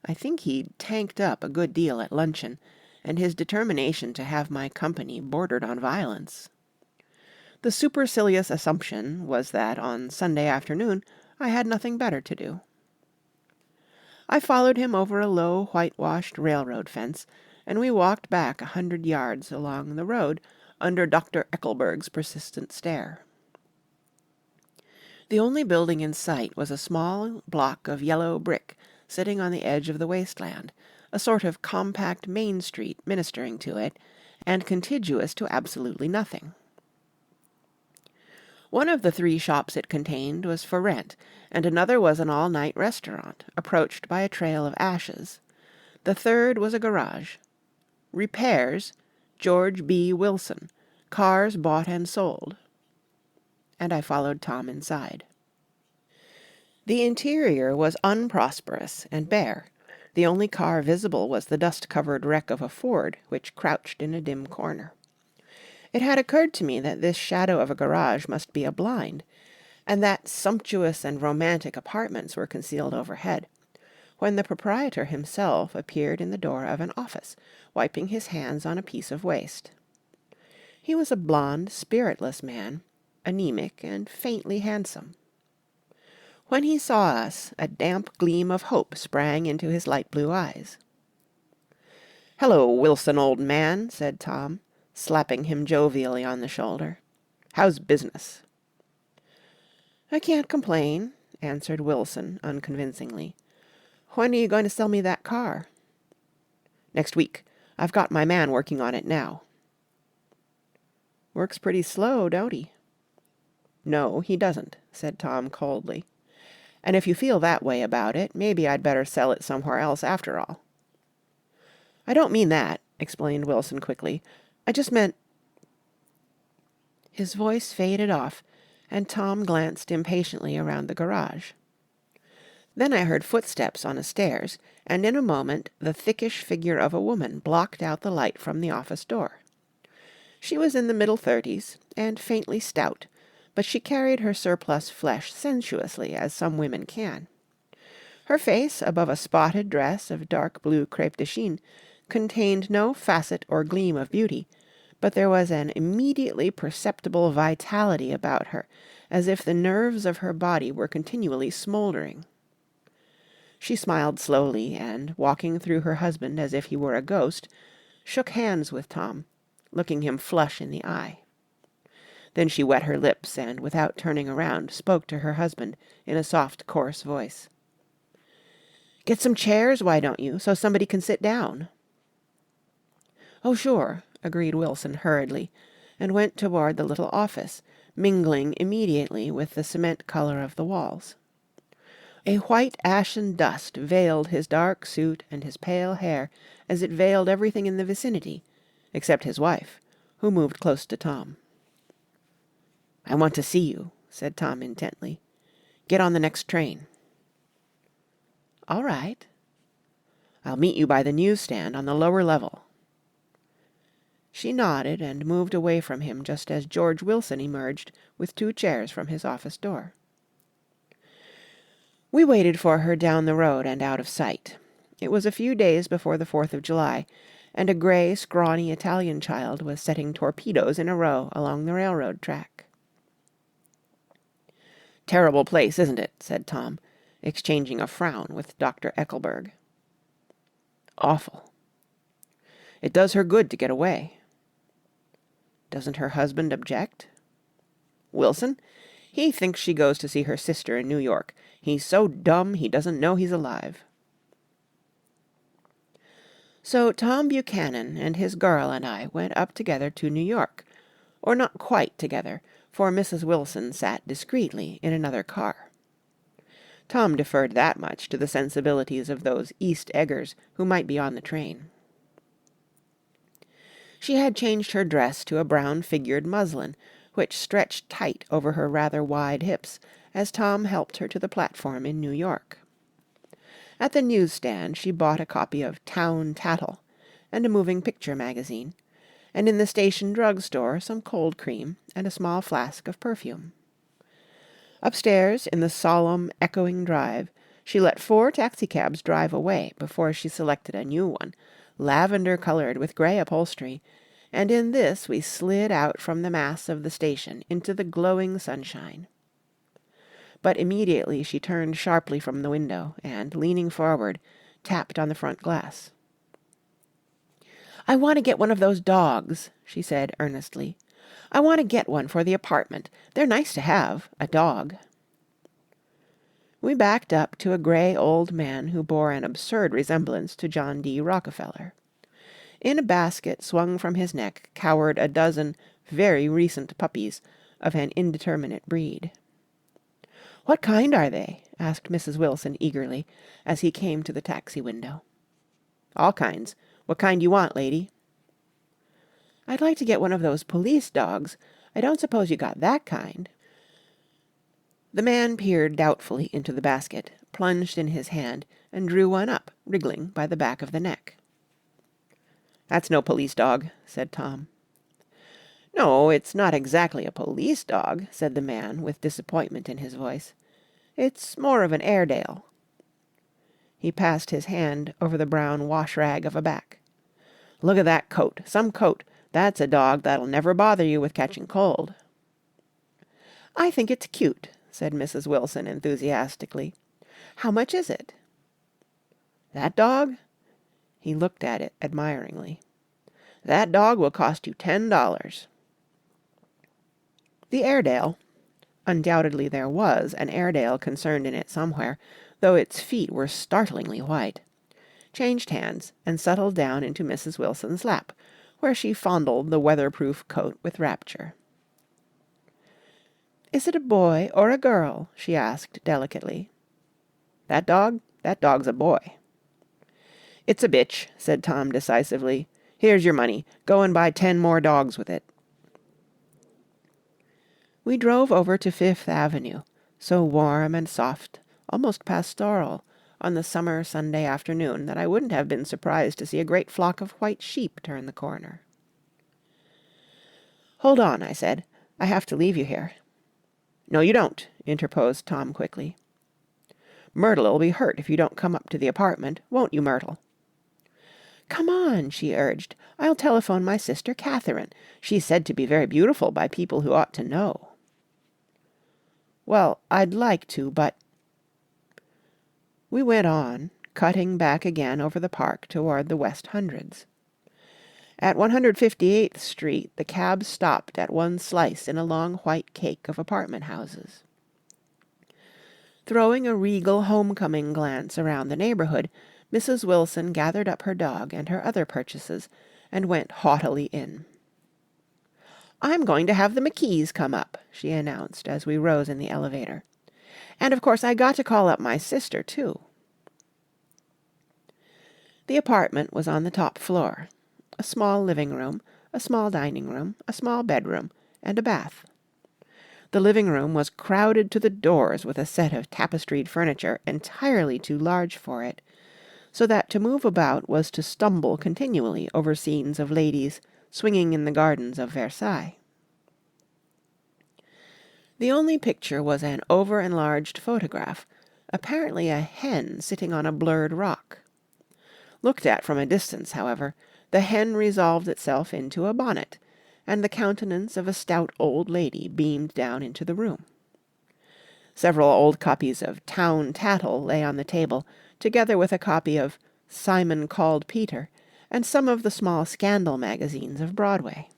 I think he'd tanked up a good deal at luncheon, and his determination to have my company bordered on violence. The supercilious assumption was that on Sunday afternoon I had nothing better to do. I followed him over a low whitewashed railroad fence, and we walked back 100 yards along the road under Dr. Eckelberg's persistent stare. The only building in sight was a small block of yellow brick sitting on the edge of the wasteland, a sort of compact Main Street ministering to it, and contiguous to absolutely nothing. One of the 3 shops it contained was for rent, and another was an all-night restaurant, approached by a trail of ashes. The third was a garage. Repairs, George B. Wilson, cars bought and sold. And I followed Tom inside. The interior was unprosperous and bare. The only car visible was the dust-covered wreck of a Ford, which crouched in a dim corner. It had occurred to me that this shadow of a garage must be a blind, and that sumptuous and romantic apartments were concealed overhead, when the proprietor himself appeared in the door of an office, wiping his hands on a piece of waste. He was a blond, spiritless man, anemic and faintly handsome. When he saw us, a damp gleam of hope sprang into his light blue eyes. "Hello, Wilson, old man," said Tom, slapping him jovially on the shoulder. "How's business?" "I can't complain," answered Wilson unconvincingly. "When are you going to sell me that car?" "Next week. I've got my man working on it now." "Works pretty slow, don't he?" "No, he doesn't," said Tom coldly. "And if you feel that way about it, maybe I'd better sell it somewhere else after all." "I don't mean that," explained Wilson quickly. "I just meant—" His voice faded off, and Tom glanced impatiently around the garage. Then I heard footsteps on the stairs, and in a moment the thickish figure of a woman blocked out the light from the office door. She was in the middle 30s, and faintly stout, but she carried her surplus flesh sensuously, as some women can. Her face, above a spotted dress of dark blue crêpe de chine, contained no facet or gleam of beauty, but there was an immediately perceptible vitality about her, as if the nerves of her body were continually smouldering. She smiled slowly, and, walking through her husband as if he were a ghost, shook hands with Tom, looking him flush in the eye. Then she wet her lips, and, without turning around, spoke to her husband in a soft, coarse voice. "Get some chairs, why don't you, so somebody can sit down?" "Oh, sure," agreed Wilson hurriedly, and went toward the little office, mingling immediately with the cement color of the walls. A white ashen dust veiled his dark suit and his pale hair as it veiled everything in the vicinity, except his wife, who moved close to Tom. "I want to see you," said Tom intently. "Get on the next train." "All right." "I'll meet you by the newsstand on the lower level." She nodded and moved away from him just as George Wilson emerged with 2 chairs from his office door. We waited for her down the road and out of sight. It was a few days before the 4th of July, and a gray, scrawny Italian child was setting torpedoes in a row along the railroad track. "Terrible place, isn't it?" said Tom, exchanging a frown with Dr. Eckelberg. "Awful." "It does her good to get away." "Doesn't her husband object?" "Wilson? He thinks she goes to see her sister in New York. He's so dumb he doesn't know he's alive." So Tom Buchanan and his girl and I went up together to New York, or not quite together, for Mrs. Wilson sat discreetly in another car. Tom deferred that much to the sensibilities of those East Eggers who might be on the train. She had changed her dress to a brown-figured muslin, which stretched tight over her rather wide hips as Tom helped her to the platform in New York. At the newsstand she bought a copy of Town Tattle and a moving picture magazine, and in the station drug-store some cold cream and a small flask of perfume. Upstairs, in the solemn, echoing drive, she let 4 taxicabs drive away before she selected a new one, lavender-coloured with grey upholstery, and in this we slid out from the mass of the station into the glowing sunshine. But immediately she turned sharply from the window and, leaning forward, tapped on the front glass. "I want to get one of those dogs," she said earnestly. "I want to get one for the apartment. They're nice to have, a dog." We backed up to a grey old man who bore an absurd resemblance to John D. Rockefeller. In a basket swung from his neck cowered a dozen very recent puppies of an indeterminate breed. "What kind are they?" asked Mrs. Wilson eagerly, as he came to the taxi window. "All kinds. What kind you want, lady?" "I'd like to get one of those police dogs. I don't suppose you got that kind." The man peered doubtfully into the basket, plunged in his hand, and drew one up, wriggling by the back of the neck. "That's no police dog," said Tom. "No, it's not exactly a police dog," said the man, with disappointment in his voice. "It's more of an Airedale." He passed his hand over the brown wash-rag of a back. "Look at that coat. Some coat. That's a dog that'll never bother you with catching cold." "I think it's cute," said Mrs. Wilson enthusiastically. "How much is it?" "That dog?" He looked at it admiringly. "That dog will cost you $10. The Airedale, undoubtedly there was an Airedale concerned in it somewhere, though its feet were startlingly white, changed hands and settled down into Mrs. Wilson's lap, where she fondled the weatherproof coat with rapture. "Is it a boy or a girl?" she asked delicately. "That dog? That dog's a boy." "It's a bitch," said Tom decisively. "Here's your money. Go and buy 10 more dogs with it." We drove over to Fifth Avenue, so warm and soft, almost pastoral, on the summer Sunday afternoon that I wouldn't have been surprised to see a great flock of white sheep turn the corner. "Hold on," I said. "I have to leave you here." "No, you don't," interposed Tom quickly. "Myrtle'll be hurt if you don't come up to the apartment, won't you, Myrtle?" "Come on," she urged. "I'll telephone my sister Catherine. She's said to be very beautiful by people who ought to know." "Well, I'd like to, but—" We went on, cutting back again over the park toward the West Hundreds. At 158th Street the cab stopped at one slice in a long white cake of apartment houses. Throwing a regal homecoming glance around the neighborhood, Mrs. Wilson gathered up her dog and her other purchases and went haughtily in. "I'm going to have the McKees come up," she announced as we rose in the elevator. "And of course I got to call up my sister, too." The apartment was on the top floor. A small living room, a small dining room, a small bedroom, and a bath. The living room was crowded to the doors with a set of tapestried furniture entirely too large for it, so that to move about was to stumble continually over scenes of ladies swinging in the gardens of Versailles. The only picture was an over-enlarged photograph, apparently a hen sitting on a blurred rock. Looked at from a distance, however, the hen resolved itself into a bonnet, and the countenance of a stout old lady beamed down into the room. Several old copies of Town Tattle lay on the table, together with a copy of Simon Called Peter, and some of the small scandal magazines of Broadway.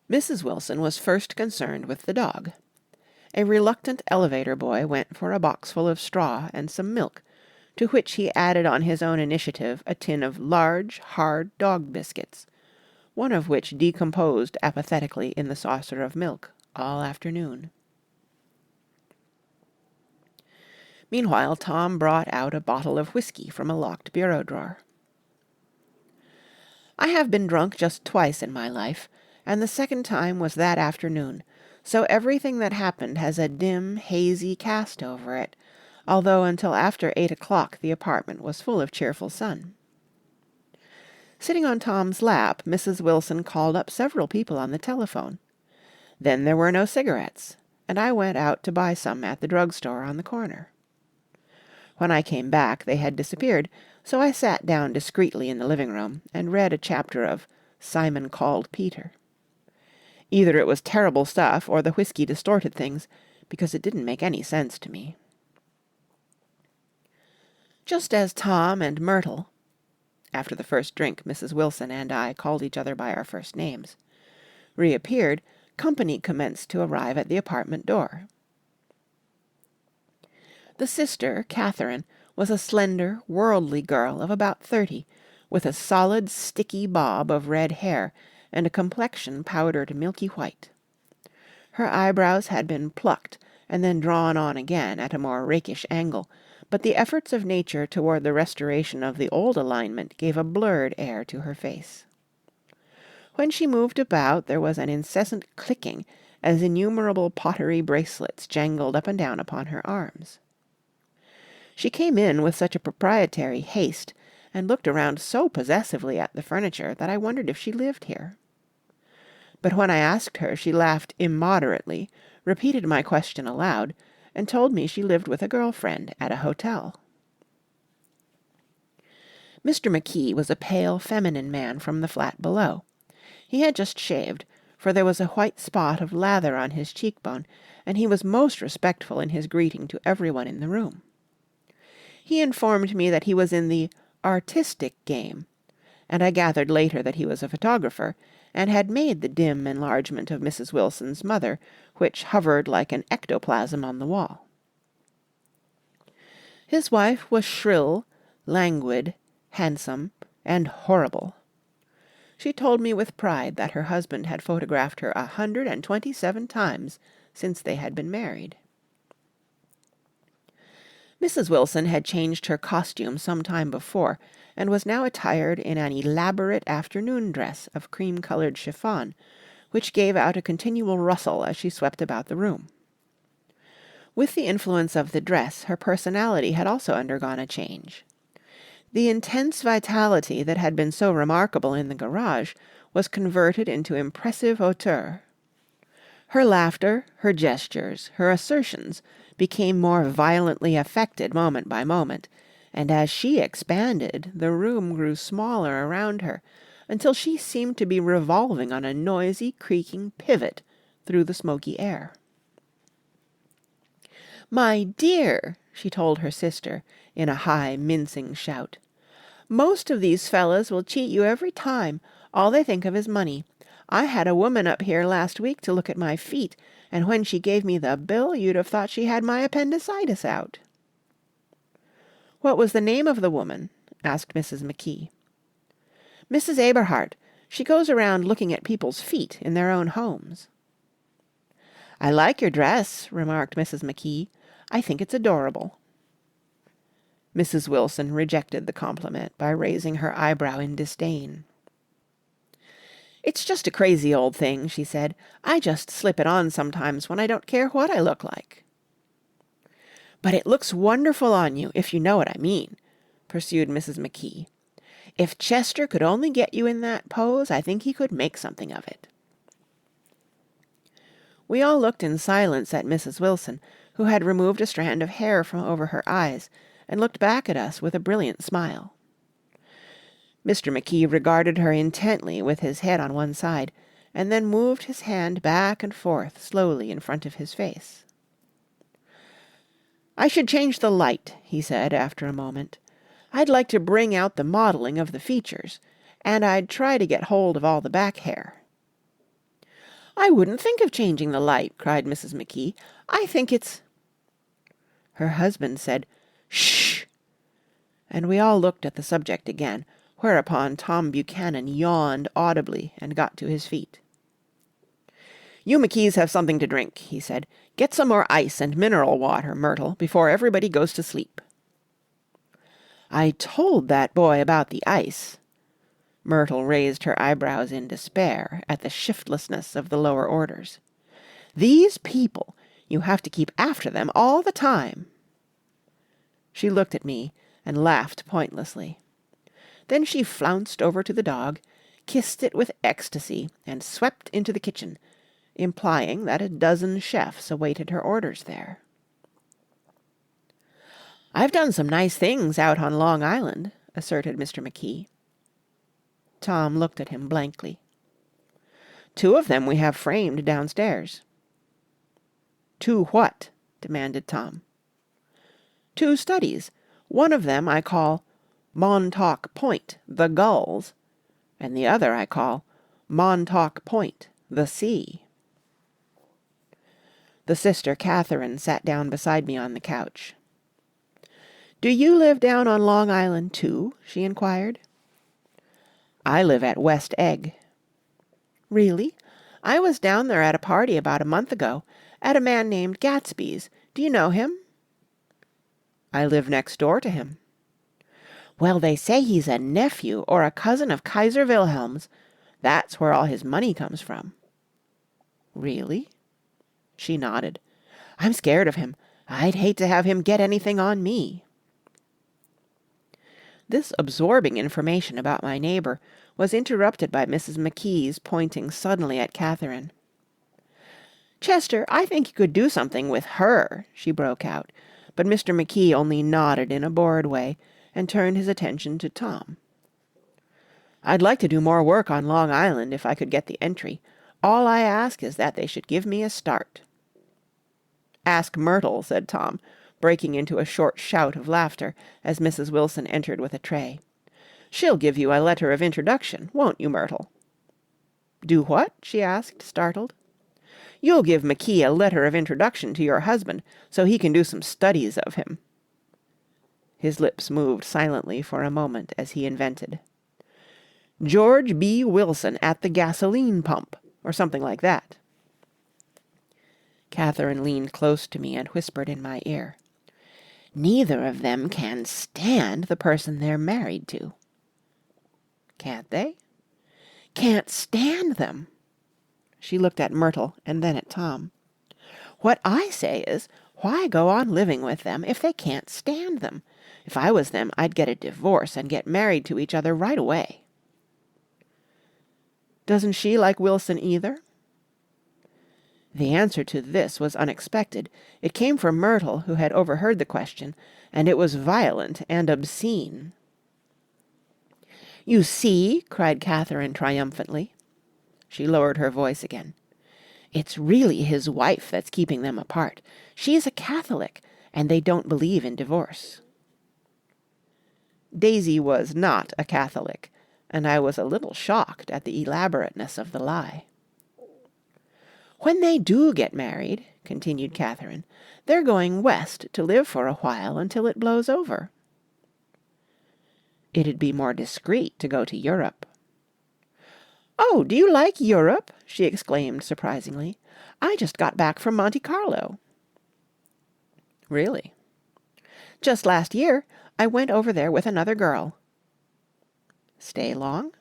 Mrs. Wilson was first concerned with the dog. A reluctant elevator boy went for a boxful of straw and some milk, to which he added on his own initiative a tin of large, hard dog biscuits, one of which decomposed apathetically in the saucer of milk all afternoon. Meanwhile, Tom brought out a bottle of whiskey from a locked bureau drawer. I have been drunk just twice in my life, and the second time was that afternoon, so everything that happened has a dim, hazy cast over it, although until after 8 o'clock the apartment was full of cheerful sun. Sitting on Tom's lap, Mrs. Wilson called up several people on the telephone. Then there were no cigarettes, and I went out to buy some at the drugstore on the corner. When I came back, they had disappeared, so I sat down discreetly in the living room and read a chapter of Simon Called Peter. Either it was terrible stuff or the whiskey distorted things, because it didn't make any sense to me. Just as Tom and Myrtle, after the first drink Mrs. Wilson and I called each other by our first names, reappeared, company commenced to arrive at the apartment door. The sister, Catherine, was a slender, worldly girl of about 30, with a solid, sticky bob of red hair and a complexion powdered milky white. Her eyebrows had been plucked and then drawn on again at a more rakish angle, but the efforts of nature toward the restoration of the old alignment gave a blurred air to her face. When she moved about, there was an incessant clicking as innumerable pottery bracelets jangled up and down upon her arms. She came in with such a proprietary haste and looked around so possessively at the furniture that I wondered if she lived here. But when I asked her, she laughed immoderately, repeated my question aloud, and told me she lived with a girl-friend at a hotel. Mr. McKee was a pale, feminine man from the flat below. He had just shaved, for there was a white spot of lather on his cheekbone, and he was most respectful in his greeting to everyone in the room. He informed me that he was in the artistic game, and I gathered later that he was a photographer, and had made the dim enlargement of Mrs. Wilson's mother, which hovered like an ectoplasm on the wall. His wife was shrill, languid, handsome, and horrible. She told me with pride that her husband had photographed her 127 times since they had been married. Mrs. Wilson had changed her costume some time before, and was now attired in an elaborate afternoon dress of cream-colored chiffon, which gave out a continual rustle as she swept about the room. With the influence of the dress, her personality had also undergone a change. The intense vitality that had been so remarkable in the garage was converted into impressive hauteur. Her laughter, her gestures, her assertions became more violently affected moment by moment, and as she expanded, the room grew smaller around her, until she seemed to be revolving on a noisy, creaking pivot through the smoky air. "My dear," she told her sister, in a high, mincing shout, "most of these fellas will cheat you every time. All they think of is money. I had a woman up here last week to look at my feet, and when she gave me the bill, you'd have thought she had my appendicitis out." "What was the name of the woman?" asked Mrs. McKee. "Mrs. Aberhart. She goes around looking at people's feet in their own homes." "I like your dress," remarked Mrs. McKee. "I think it's adorable." Mrs. Wilson rejected the compliment by raising her eyebrow in disdain. "It's just a crazy old thing," she said. "I just slip it on sometimes when I don't care what I look like." "But it looks wonderful on you, if you know what I mean," pursued Mrs. McKee. "If Chester could only get you in that pose, I think he could make something of it." We all looked in silence at Mrs. Wilson, who had removed a strand of hair from over her eyes, and looked back at us with a brilliant smile. Mr. McKee regarded her intently with his head on one side, and then moved his hand back and forth slowly in front of his face. "I should change the light," he said after a moment. "I'd like to bring out the modelling of the features, and I'd try to get hold of all the back hair." "I wouldn't think of changing the light," cried Mrs. McKee. "I think it's—" Her husband said, "Shh!" and we all looked at the subject again, whereupon Tom Buchanan yawned audibly and got to his feet. "You McKees have something to drink," he said. "Get some more ice and mineral water, Myrtle, before everybody goes to sleep." "I told that boy about the ice." Myrtle raised her eyebrows in despair at the shiftlessness of the lower orders. "These people, you have to keep after them all the time." She looked at me and laughed pointlessly. Then she flounced over to the dog, kissed it with ecstasy, and swept into the kitchen, implying that a dozen chefs awaited her orders there. "I've done some nice things out on Long Island," asserted Mr. McKee. Tom looked at him blankly. "Two of them we have framed downstairs." "Two what?" demanded Tom. "Two studies. One of them I call Montauk Point, the Gulls, and the other I call Montauk Point, the Sea." The sister Catherine sat down beside me on the couch. "Do you live down on Long Island, too?" she inquired. "I live at West Egg." "Really? I was down there at a party about a month ago, at a man named Gatsby's. Do you know him?" "I live next door to him." "Well, they say he's a nephew or a cousin of Kaiser Wilhelm's. That's where all his money comes from." "Really?" She nodded. "I'm scared of him. I'd hate to have him get anything on me." This absorbing information about my neighbor was interrupted by Mrs. McKee's pointing suddenly at Catherine. "Chester, I think you could do something with her," she broke out, but Mr. McKee only nodded in a bored way and turned his attention to Tom. "I'd like to do more work on Long Island if I could get the entry. All I ask is that they should give me a start." "Ask Myrtle," said Tom, breaking into a short shout of laughter as Mrs. Wilson entered with a tray. "She'll give you a letter of introduction, won't you, Myrtle?" "Do what?" she asked, startled. "You'll give McKee a letter of introduction to your husband, so he can do some studies of him." His lips moved silently for a moment as he invented. "George B. Wilson at the gasoline pump," or something like that. Catherine leaned close to me and whispered in my ear. "Neither of them can stand the person they're married to." "Can't they?" "Can't stand them." She looked at Myrtle and then at Tom. "What I say is, why go on living with them if they can't stand them? If I was them, I'd get a divorce and get married to each other right away." "Doesn't she like Wilson either?" The answer to this was unexpected. It came from Myrtle, who had overheard the question, and it was violent and obscene. "You see," cried Catherine triumphantly. She lowered her voice again. "It's really his wife that's keeping them apart. She's a Catholic, and they don't believe in divorce." Daisy was not a Catholic, and I was a little shocked at the elaborateness of the lie. "When they do get married," continued Catherine, "they're going west to live for a while until it blows over." "It'd be more discreet to go to Europe." "Oh, do you like Europe?" she exclaimed surprisingly. "I just got back from Monte Carlo." "Really?" "Just last year. I went over there with another girl." "Stay long?"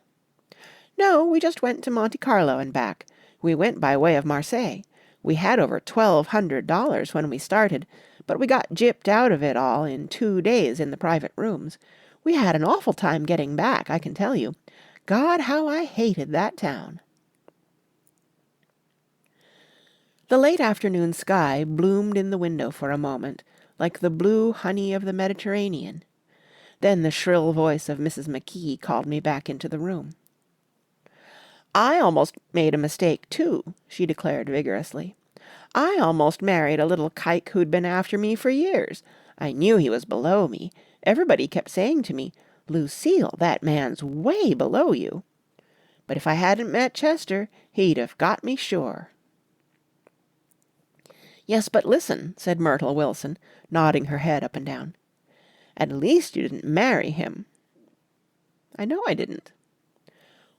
"No, we just went to Monte Carlo and back. We went by way of Marseille. We had over $1,200 when we started, but we got gypped out of it all in 2 days in the private rooms. We had an awful time getting back, I can tell you. God, how I hated that town." The late afternoon sky bloomed in the window for a moment, like the blue honey of the Mediterranean. Then the shrill voice of Mrs. McKee called me back into the room. "I almost made a mistake, too," she declared vigorously. "I almost married a little kike who'd been after me for years. I knew he was below me. Everybody kept saying to me, 'Lucille, that man's way below you.' But if I hadn't met Chester, He'd have got me sure." "Yes, but listen," said Myrtle Wilson, nodding her head up and down. "At least you didn't marry him." "I know I didn't."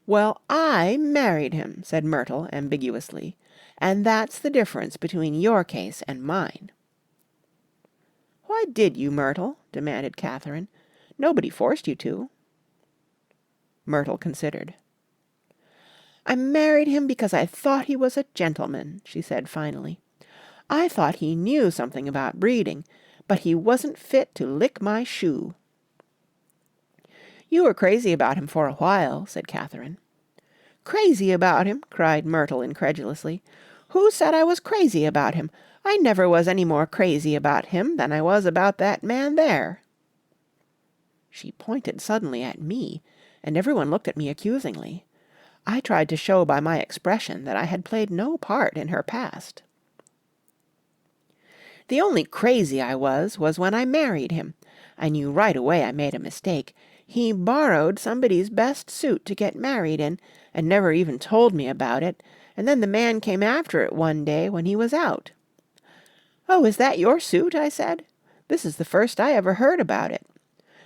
"Well, I married him," said Myrtle ambiguously, "and that's the difference between your case and mine." "Why did you, Myrtle?" demanded Catherine. "Nobody forced you to." Myrtle considered. "I married him because I thought he was a gentleman," she said finally. "I thought he knew something about breeding, but he wasn't fit to lick my shoe." "You were crazy about him for a while," said Catherine. "Crazy about him?" cried Myrtle incredulously. "Who said I was crazy about him? I never was any more crazy about him than I was about that man there." She pointed suddenly at me, and everyone looked at me accusingly. I tried to show by my expression that I had played no part in her past. "The only crazy I was when I married him. I knew right away I made a mistake. He borrowed somebody's best suit to get married in, and never even told me about it, and then the man came after it one day when he was out. 'Oh, is that your suit?' I said. 'This is the first I ever heard about it.'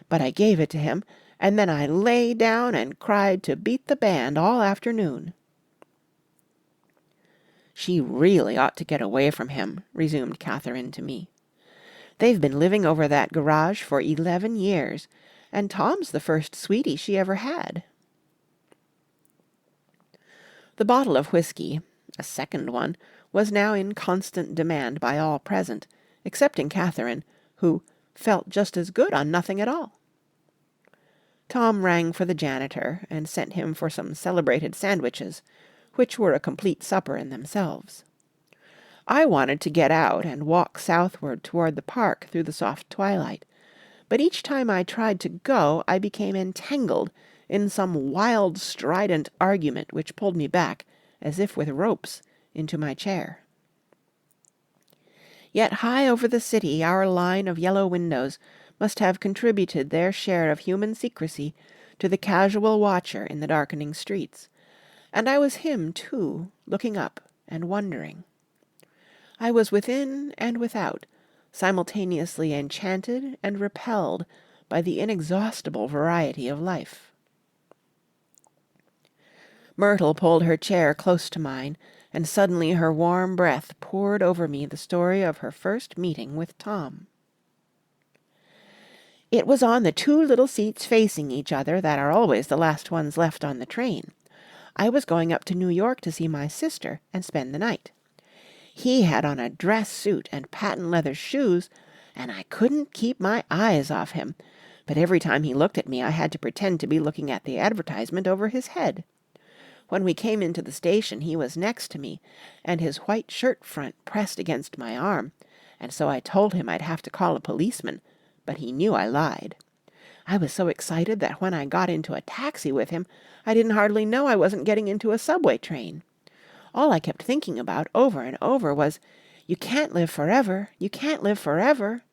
But I gave it to him, and then I lay down and cried to beat the band all afternoon." "She really ought to get away from him," resumed Catherine to me. "They've been living over that garage for 11 years, and Tom's the first sweetie she ever had." The bottle of whiskey, a second one, was now in constant demand by all present, excepting Catherine, who "felt just as good on nothing at all." Tom rang for the janitor, and sent him for some celebrated sandwiches, which were a complete supper in themselves. I wanted to get out and walk southward toward the park through the soft twilight, but each time I tried to go I became entangled in some wild strident argument which pulled me back, as if with ropes, into my chair. Yet high over the city our line of yellow windows must have contributed their share of human secrecy to the casual watcher in the darkening streets, and I was him too, looking up and wondering. I was within and without, simultaneously enchanted and repelled by the inexhaustible variety of life. Myrtle pulled her chair close to mine, and suddenly her warm breath poured over me the story of her first meeting with Tom. "It was on the two little seats facing each other that are always the last ones left on the train. I was going up to New York to see my sister and spend the night. He had on a dress suit and patent leather shoes, and I couldn't keep my eyes off him, but every time he looked at me I had to pretend to be looking at the advertisement over his head. When we came into the station he was next to me, and his white shirt front pressed against my arm, and so I told him I'd have to call a policeman, but he knew I lied. I was so excited that when I got into a taxi with him, I didn't hardly know I wasn't getting into a subway train. All I kept thinking about over and over was, 'You can't live forever, you can't live forever.'"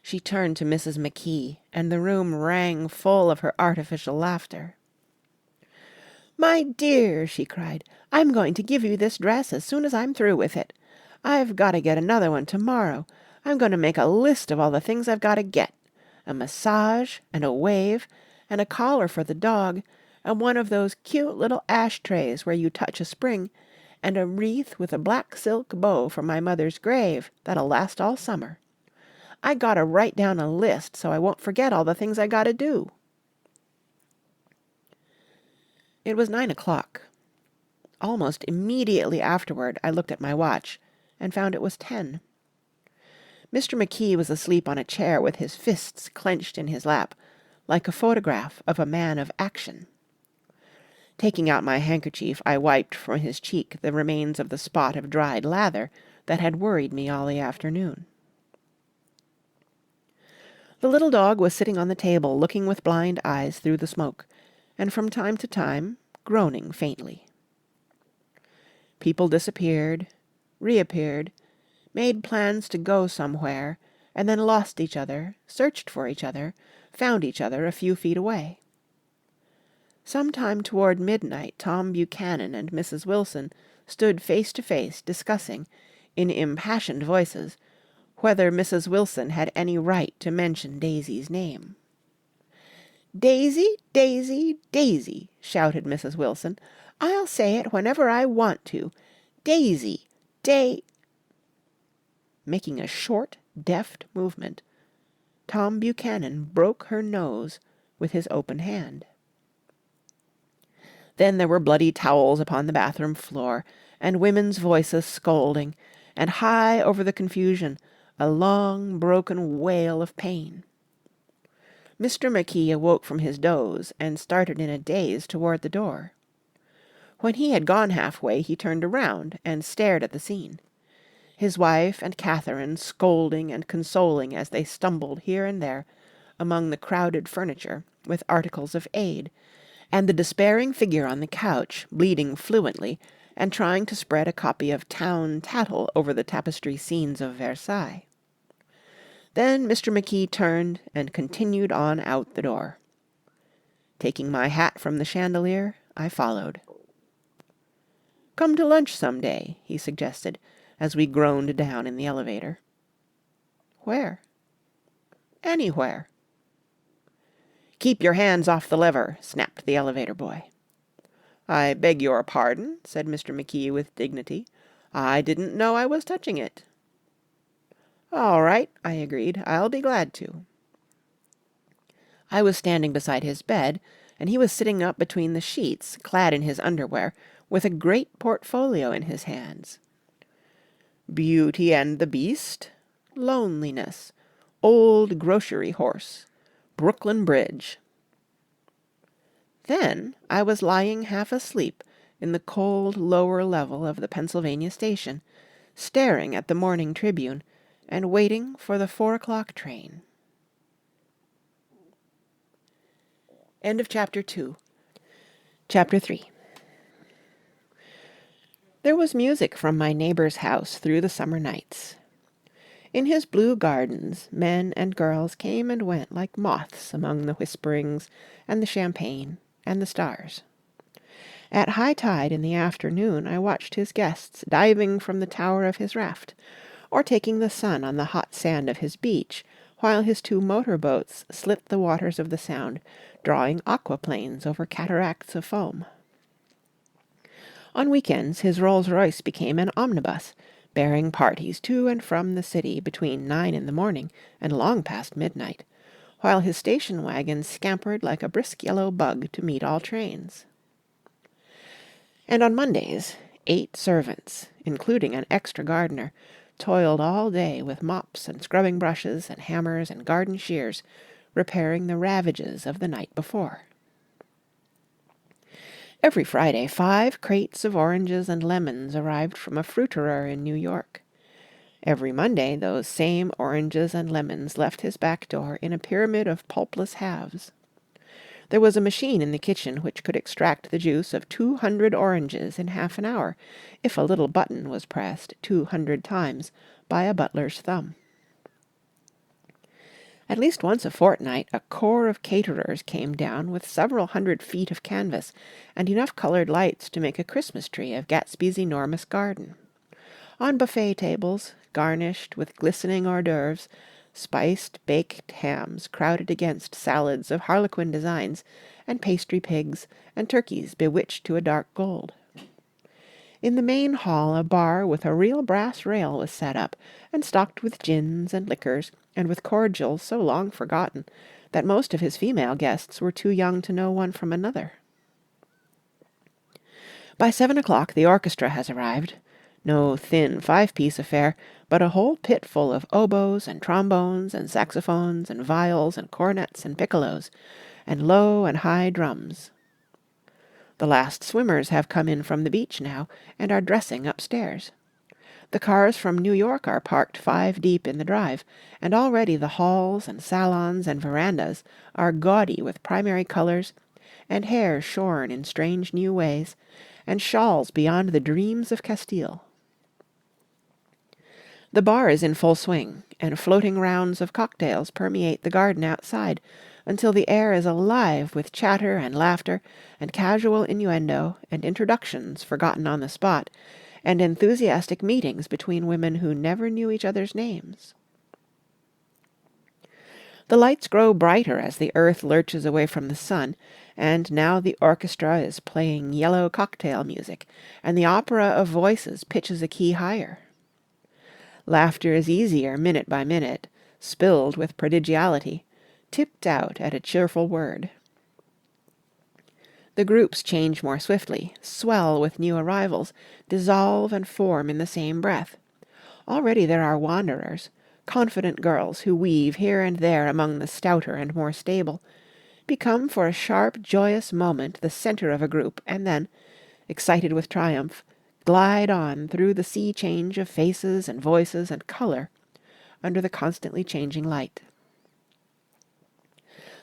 She turned to Mrs. McKee, and the room rang full of her artificial laughter. "My dear," she cried, "I'm going to give you this dress as soon as I'm through with it. I've got to get another one tomorrow. I'm going to make a list of all the things I've got to get. A massage, and a wave, and a collar for the dog, and one of those cute little ashtrays where you touch a spring, and a wreath with a black silk bow for my mother's grave that'll last all summer. I got to write down a list so I won't forget all the things I got to do." It was 9 o'clock. Almost immediately afterward I looked at my watch, and found it was 10. Mr. McKee was asleep on a chair with his fists clenched in his lap, like a photograph of a man of action. Taking out my handkerchief, I wiped from his cheek the remains of the spot of dried lather that had worried me all the afternoon. The little dog was sitting on the table looking with blind eyes through the smoke, and from time to time groaning faintly. People disappeared, reappeared, made plans to go somewhere, and then lost each other, searched for each other, found each other a few feet away. Sometime toward midnight Tom Buchanan and Mrs. Wilson stood face to face discussing, in impassioned voices, whether Mrs. Wilson had any right to mention Daisy's name. "Daisy, Daisy, Daisy," shouted Mrs. Wilson. "I'll say it whenever I want to. Daisy, Making a short, deft movement, Tom Buchanan broke her nose with his open hand. Then there were bloody towels upon the bathroom floor, and women's voices scolding, and high over the confusion a long, broken wail of pain. Mr. McKee awoke from his doze and started in a daze toward the door. When he had gone halfway, he turned around and stared at the scene. His wife and Catherine scolding and consoling as they stumbled here and there among the crowded furniture with articles of aid, and the despairing figure on the couch bleeding fluently and trying to spread a copy of Town Tattle over the tapestry scenes of Versailles. Then Mr. McKee turned and continued on out the door. Taking my hat from the chandelier, I followed. "Come to lunch some day," he suggested, as we groaned down in the elevator. "Where?" "Anywhere." "Keep your hands off the lever," snapped the elevator boy. "I beg your pardon," said Mr. McKee with dignity. "I didn't know I was touching it." "All right," I agreed. "I'll be glad to." I was standing beside his bed, and he was sitting up between the sheets, clad in his underwear, with a great portfolio in his hands. "Beauty and the Beast," "Loneliness," "Old Grocery Horse," "Brooklyn Bridge." Then I was lying half asleep in the cold lower level of the Pennsylvania station, staring at the Morning Tribune and waiting for the 4 o'clock train. End of Chapter 2. Chapter 3. There was music from my neighbor's house through the summer nights. In his blue gardens men and girls came and went like moths among the whisperings and the champagne and the stars. At high tide in the afternoon I watched his guests diving from the tower of his raft, or taking the sun on the hot sand of his beach, while his 2 motor boats slit the waters of the Sound, drawing aquaplanes over cataracts of foam. On weekends his Rolls-Royce became an omnibus, bearing parties to and from the city between 9 in the morning and long past midnight, while his station wagon scampered like a brisk yellow bug to meet all trains. And on Mondays 8 servants, including an extra gardener, toiled all day with mops and scrubbing brushes and hammers and garden shears, repairing the ravages of the night before. Every Friday 5 crates of oranges and lemons arrived from a fruiterer in New York. Every Monday those same oranges and lemons left his back door in a pyramid of pulpless halves. There was a machine in the kitchen which could extract the juice of 200 oranges in half an hour, if a little button was pressed 200 times by a butler's thumb. At least once a fortnight a corps of caterers came down with several hundred feet of canvas and enough colored lights to make a Christmas tree of Gatsby's enormous garden. On buffet tables, garnished with glistening hors d'oeuvres, spiced baked hams crowded against salads of harlequin designs, and pastry pigs, and turkeys bewitched to a dark gold. In the main hall a bar with a real brass rail was set up, and stocked with gins and liquors, and with cordials so long forgotten that most of his female guests were too young to know one from another. By 7 o'clock the orchestra has arrived. No thin 5-piece affair, but a whole pit full of oboes and trombones and saxophones and viols and cornets and piccolos, and low and high drums. The last swimmers have come in from the beach now, and are dressing upstairs. The cars from New York are parked 5 deep in the drive, and already the halls and salons and verandas are gaudy with primary colors, and hair shorn in strange new ways, and shawls beyond the dreams of Castile. The bar is in full swing, and floating rounds of cocktails permeate the garden outside, until the air is alive with chatter and laughter and casual innuendo and introductions forgotten on the spot, and enthusiastic meetings between women who never knew each other's names. The lights grow brighter as the earth lurches away from the sun, and now the orchestra is playing yellow cocktail music, and the opera of voices pitches a key higher. Laughter is easier minute by minute, spilled with prodigality, tipped out at a cheerful word. The groups change more swiftly, swell with new arrivals, dissolve and form in the same breath. Already there are wanderers, confident girls who weave here and there among the stouter and more stable, become for a sharp, joyous moment the centre of a group, and then, excited with triumph, glide on through the sea change of faces and voices and colour, under the constantly changing light.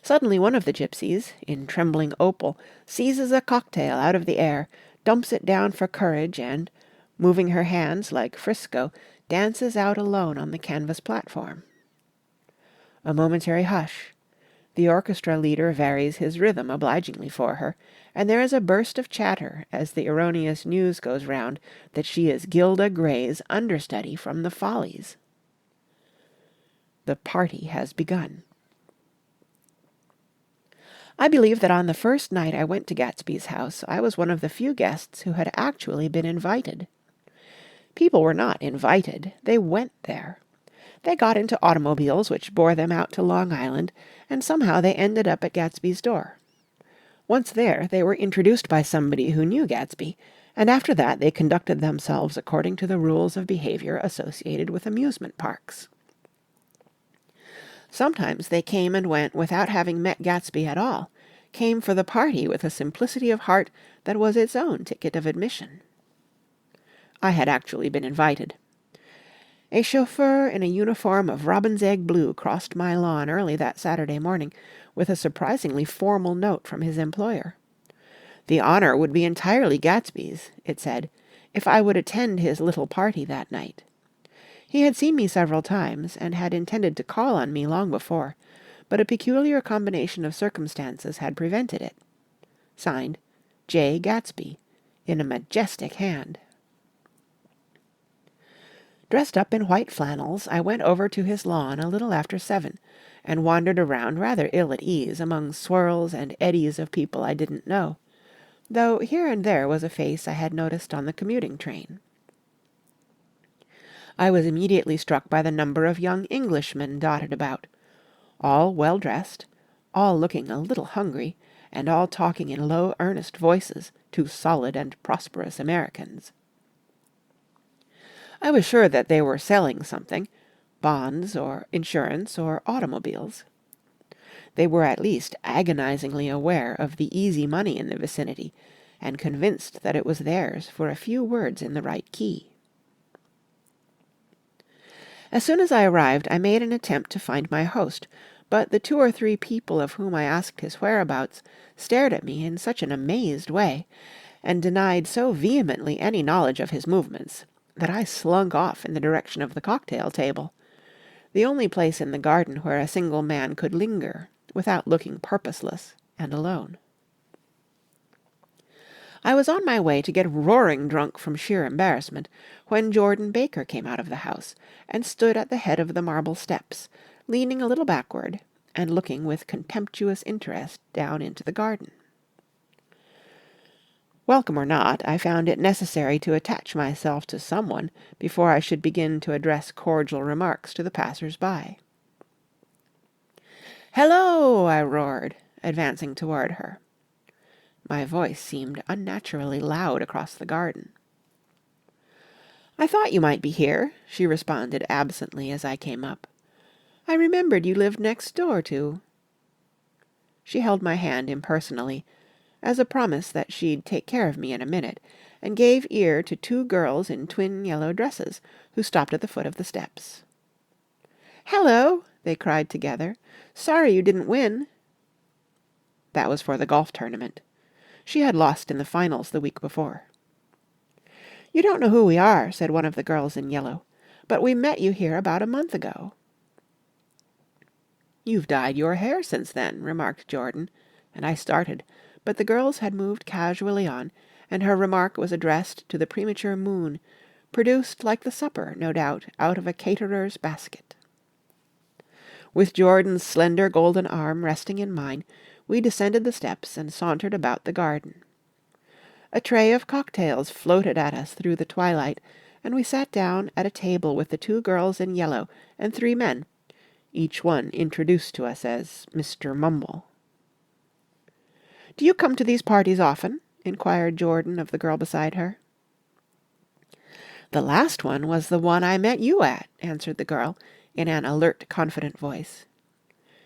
Suddenly one of the gypsies, in trembling opal, seizes a cocktail out of the air, dumps it down for courage, and, moving her hands like Frisco, dances out alone on the canvas platform. A momentary hush. The orchestra leader varies his rhythm obligingly for her, and there is a burst of chatter as the erroneous news goes round that she is Gilda Gray's understudy from the Follies. The party has begun. I believe that on the first night I went to Gatsby's house, I was one of the few guests who had actually been invited. People were not invited, they went there. They got into automobiles which bore them out to Long Island, and somehow they ended up at Gatsby's door. Once there, they were introduced by somebody who knew Gatsby, and after that they conducted themselves according to the rules of behavior associated with amusement parks. Sometimes they came and went without having met Gatsby at all, came for the party with a simplicity of heart that was its own ticket of admission. I had actually been invited. A chauffeur in a uniform of robin's egg blue crossed my lawn early that Saturday morning with a surprisingly formal note from his employer. The honour would be entirely Gatsby's, it said, if I would attend his little party that night. He had seen me several times, and had intended to call on me long before, but a peculiar combination of circumstances had prevented it. Signed, Jay Gatsby, in a majestic hand. Dressed up in white flannels, I went over to his lawn a little after 7, and wandered around rather ill at ease among swirls and eddies of people I didn't know, though here and there was a face I had noticed on the commuting train. I was immediately struck by the number of young Englishmen dotted about, all well-dressed, all looking a little hungry, and all talking in low, earnest voices to solid and prosperous Americans. I was sure that they were selling something, bonds or insurance or automobiles. They were at least agonizingly aware of the easy money in the vicinity, and convinced that it was theirs for a few words in the right key. As soon as I arrived, I made an attempt to find my host, but the 2 or 3 people of whom I asked his whereabouts stared at me in such an amazed way, and denied so vehemently any knowledge of his movements, that I slunk off in the direction of the cocktail table, the only place in the garden where a single man could linger without looking purposeless and alone. I was on my way to get roaring drunk from sheer embarrassment, when Jordan Baker came out of the house, and stood at the head of the marble steps, leaning a little backward, and looking with contemptuous interest down into the garden. Welcome or not, I found it necessary to attach myself to someone before I should begin to address cordial remarks to the passers-by. "Hello!" I roared, advancing toward her. My voice seemed unnaturally loud across the garden. "I thought you might be here," she responded absently as I came up. "I remembered you lived next door to—" She held my hand impersonally, as a promise that she'd take care of me in a minute, and gave ear to 2 girls in twin yellow dresses, who stopped at the foot of the steps. "Hello!" they cried together. "Sorry you didn't win." That was for the golf tournament. She had lost in the finals the week before. "You don't know who we are," said one of the girls in yellow, "but we met you here about a month ago." "You've dyed your hair since then," remarked Jordan, and I started, but the girls had moved casually on, and her remark was addressed to the premature moon, produced like the supper, no doubt, out of a caterer's basket. With Jordan's slender golden arm resting in mine, we descended the steps and sauntered about the garden. A tray of cocktails floated at us through the twilight, and we sat down at a table with the 2 girls in yellow and 3 men, each one introduced to us as Mr. Mumble. "Do you come to these parties often?" inquired Jordan of the girl beside her. "The last one was the one I met you at," answered the girl, in an alert, confident voice.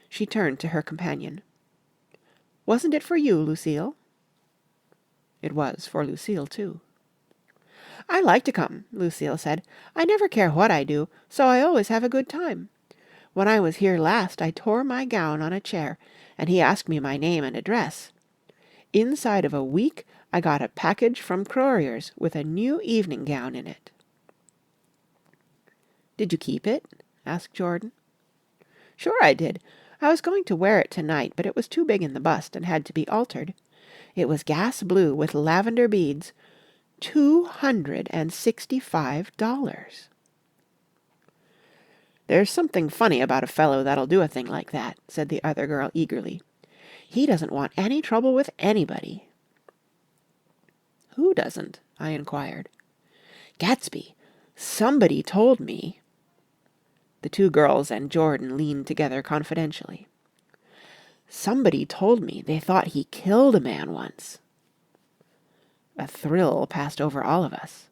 She turned to her companion. "Wasn't it for you, Lucille?" It was for Lucille, too. "I like to come," Lucille said. "I never care what I do, so I always have a good time. When I was here last I tore my gown on a chair, and he asked me my name and address. Inside of a week I got a package from Crorier's with a new evening gown in it." "Did you keep it?" asked Jordan. "Sure I did. I was going to wear it tonight, but it was too big in the bust and had to be altered. It was gas blue with lavender beads. $265. "There's something funny about a fellow that'll do a thing like that," said the other girl eagerly. "He doesn't want any trouble with anybody." "Who doesn't?" I inquired. "Gatsby. Somebody told me." The 2 girls and Jordan leaned together confidentially. "Somebody told me they thought he killed a man once." A thrill passed over all of us.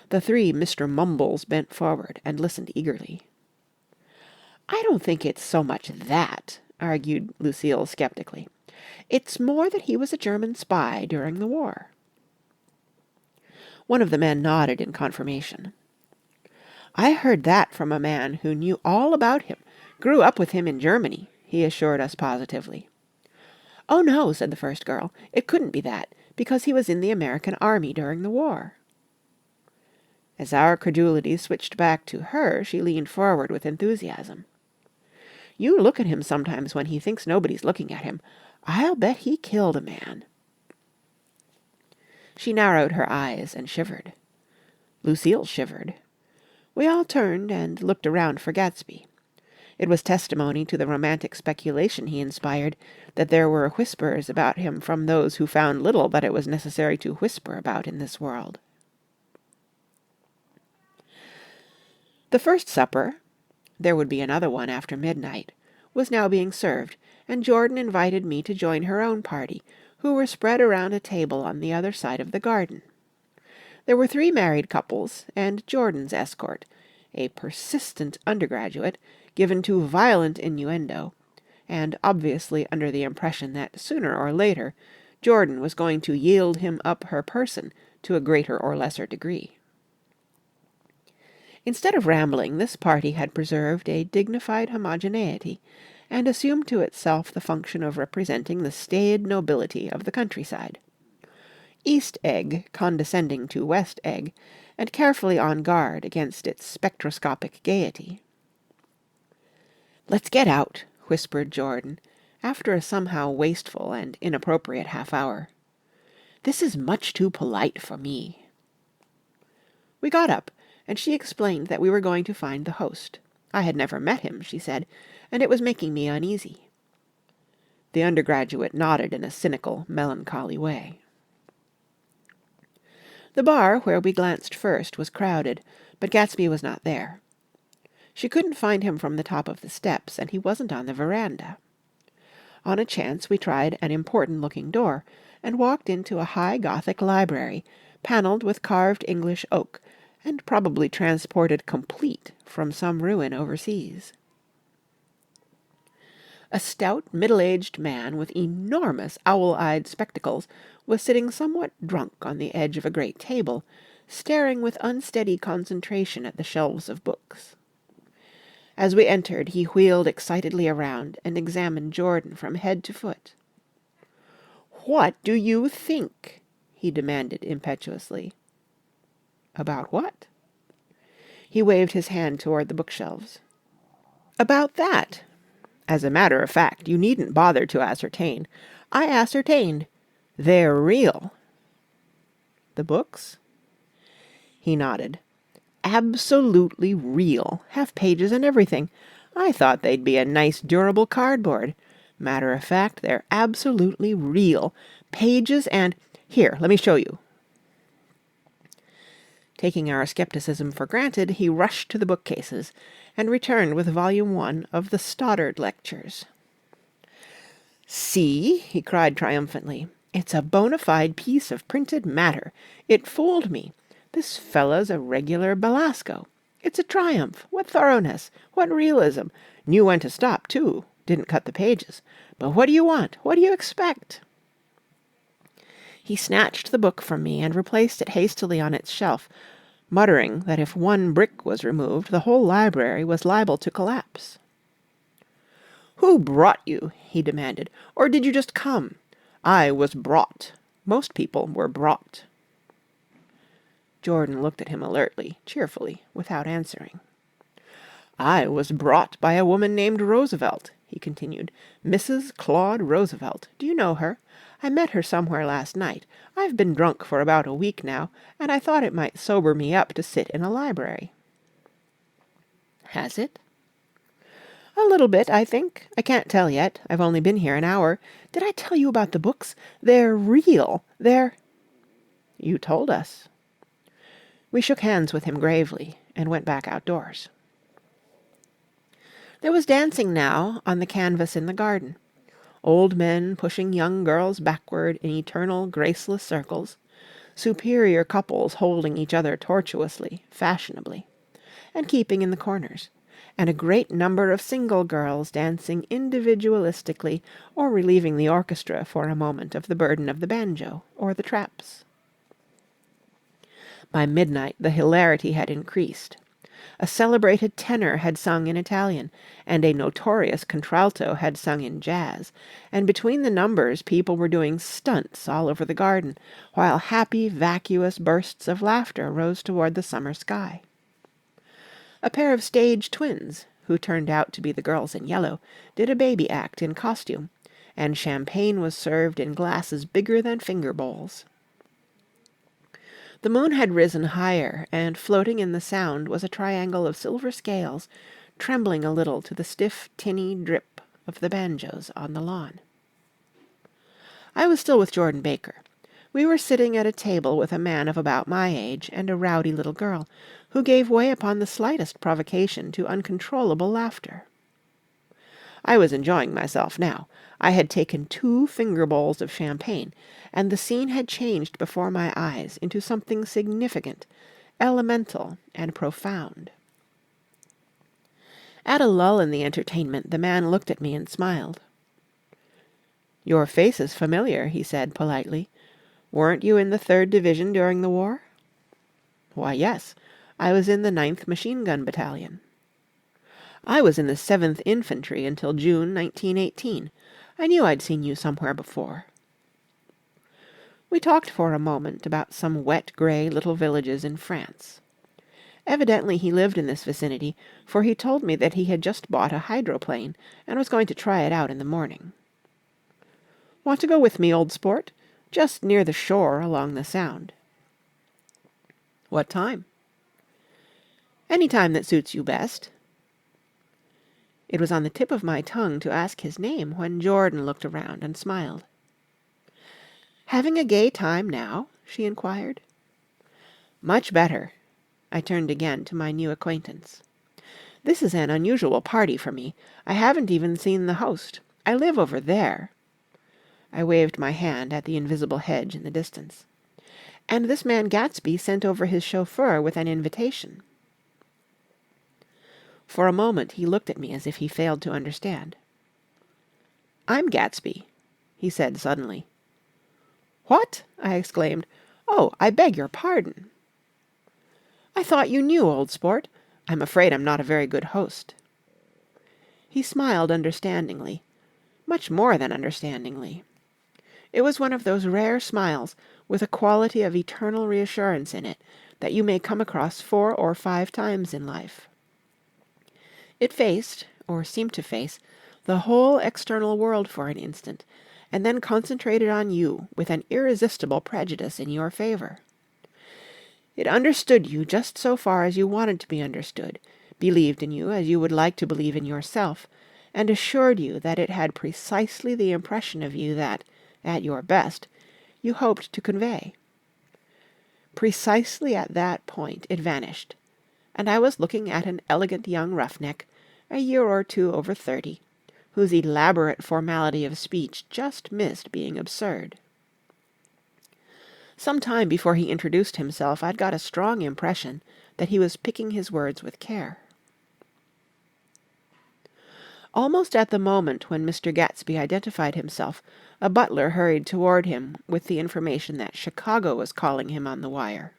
The 3 Mr. Mumbles bent forward and listened eagerly. "I don't think it's so much that," argued Lucille skeptically. "It's more that he was a German spy during the war." One of the men nodded in confirmation. "I heard that from a man who knew all about him, grew up with him in Germany," he assured us positively. "Oh, no," said the first girl. "It couldn't be that, because he was in the American army during the war." As our credulity switched back to her, she leaned forward with enthusiasm. "You look at him sometimes when he thinks nobody's looking at him. I'll bet he killed a man." She narrowed her eyes and shivered. Lucille shivered. We all turned and looked around for Gatsby. It was testimony to the romantic speculation he inspired that there were whispers about him from those who found little that it was necessary to whisper about in this world. The first supper, there would be another one after midnight, was now being served, and Jordan invited me to join her own party, who were spread around a table on the other side of the garden. There were 3 married couples, and Jordan's escort, a persistent undergraduate, given to violent innuendo, and obviously under the impression that sooner or later Jordan was going to yield him up her person to a greater or lesser degree. Instead of rambling, this party had preserved a dignified homogeneity, and assumed to itself the function of representing the staid nobility of the countryside. East Egg condescending to West Egg, and carefully on guard against its spectroscopic gaiety. "Let's get out," whispered Jordan, after a somehow wasteful and inappropriate half-hour. "This is much too polite for me." We got up, and she explained that we were going to find the host. I had never met him, she said, and it was making me uneasy. The undergraduate nodded in a cynical, melancholy way. The bar, where we glanced first, was crowded, but Gatsby was not there. She couldn't find him from the top of the steps, and he wasn't on the veranda. On a chance we tried an important-looking door, and walked into a high Gothic library, panelled with carved English oak, and probably transported complete from some ruin overseas. A stout, middle-aged man with enormous owl-eyed spectacles was sitting somewhat drunk on the edge of a great table, staring with unsteady concentration at the shelves of books. As we entered, he wheeled excitedly around and examined Jordan from head to foot. "What do you think?" he demanded impetuously. "About what?" He waved his hand toward the bookshelves. "About that." As a matter of fact, you needn't bother to ascertain. I ascertained. They're real." "The books?" He nodded. "Absolutely real. Have pages and everything. I thought they'd be a nice durable cardboard. Matter of fact, they're absolutely real. Pages and... Here, let me show you." Taking our skepticism for granted, he rushed to the bookcases, and returned with Volume 1 of the Stoddard Lectures. "See," he cried triumphantly, "it's a bona fide piece of printed matter. It fooled me. This fellow's a regular Belasco. It's a triumph. What thoroughness! What realism! Knew when to stop, too. Didn't cut the pages. But what do you want? What do you expect?" He snatched the book from me and replaced it hastily on its shelf, muttering that if one brick was removed, the whole library was liable to collapse. "Who brought you?" he demanded. "Or did you just come? I was brought. Most people were brought." Jordan looked at him alertly, cheerfully, without answering. "I was brought by a woman named Roosevelt," he continued. "Mrs. Claude Roosevelt. Do you know her? I met her somewhere last night. I've been drunk for about a week now, and I thought it might sober me up to sit in a library." "Has it?" "A little bit, I think. I can't tell yet. I've only been here an hour. Did I tell you about the books? They're real. They're—" "You told us." We shook hands with him gravely, and went back outdoors. There was dancing now on the canvas in the garden. Old men pushing young girls backward in eternal graceless circles, superior couples holding each other tortuously, fashionably, and keeping in the corners, and a great number of single girls dancing individualistically or relieving the orchestra for a moment of the burden of the banjo or the traps. By midnight the hilarity had increased. A celebrated tenor had sung in Italian, and a notorious contralto had sung in jazz, and between the numbers people were doing stunts all over the garden, while happy, vacuous bursts of laughter rose toward the summer sky. A pair of stage twins, who turned out to be the girls in yellow, did a baby act in costume, and champagne was served in glasses bigger than finger bowls. The moon had risen higher, and floating in the Sound was a triangle of silver scales, trembling a little to the stiff, tinny drip of the banjos on the lawn. I was still with Jordan Baker. We were sitting at a table with a man of about my age and a rowdy little girl, who gave way upon the slightest provocation to uncontrollable laughter. I was enjoying myself now. I had taken 2 finger bowls of champagne, and the scene had changed before my eyes into something significant, elemental, and profound. At a lull in the entertainment, the man looked at me and smiled. "Your face is familiar," he said politely. "Weren't you in the 3rd Division during the war?" "Why, yes. I was in the 9th Machine Gun Battalion." "I was in the 7th Infantry until June 1918. I knew I'd seen you somewhere before." We talked for a moment about some wet grey little villages in France. Evidently he lived in this vicinity, for he told me that he had just bought a hydroplane and was going to try it out in the morning. "Want to go with me, old sport? Just near the shore along the Sound." "What time?" "Any time that suits you best." It was on the tip of my tongue to ask his name when Jordan looked around and smiled. "Having a gay time now?" she inquired. "Much better." I turned again to my new acquaintance. "This is an unusual party for me. I haven't even seen the host. I live over there." I waved my hand at the invisible hedge in the distance. "And this man Gatsby sent over his chauffeur with an invitation." For a moment he looked at me as if he failed to understand. "I'm Gatsby," he said suddenly. "What?" I exclaimed. "Oh, I beg your pardon." "I thought you knew, old sport. I'm afraid I'm not a very good host." He smiled understandingly, much more than understandingly. It was one of those rare smiles with a quality of eternal reassurance in it that you may come across 4 or 5 times in life. It faced, or seemed to face, the whole external world for an instant, and then concentrated on you with an irresistible prejudice in your favor. It understood you just so far as you wanted to be understood, believed in you as you would like to believe in yourself, and assured you that it had precisely the impression of you that, at your best, you hoped to convey. Precisely at that point it vanished, and I was looking at an elegant young roughneck, a year or two over 30, whose elaborate formality of speech just missed being absurd. Some time before he introduced himself, I'd got a strong impression that he was picking his words with care. Almost at the moment when Mr. Gatsby identified himself, a butler hurried toward him with the information that Chicago was calling him on the wire.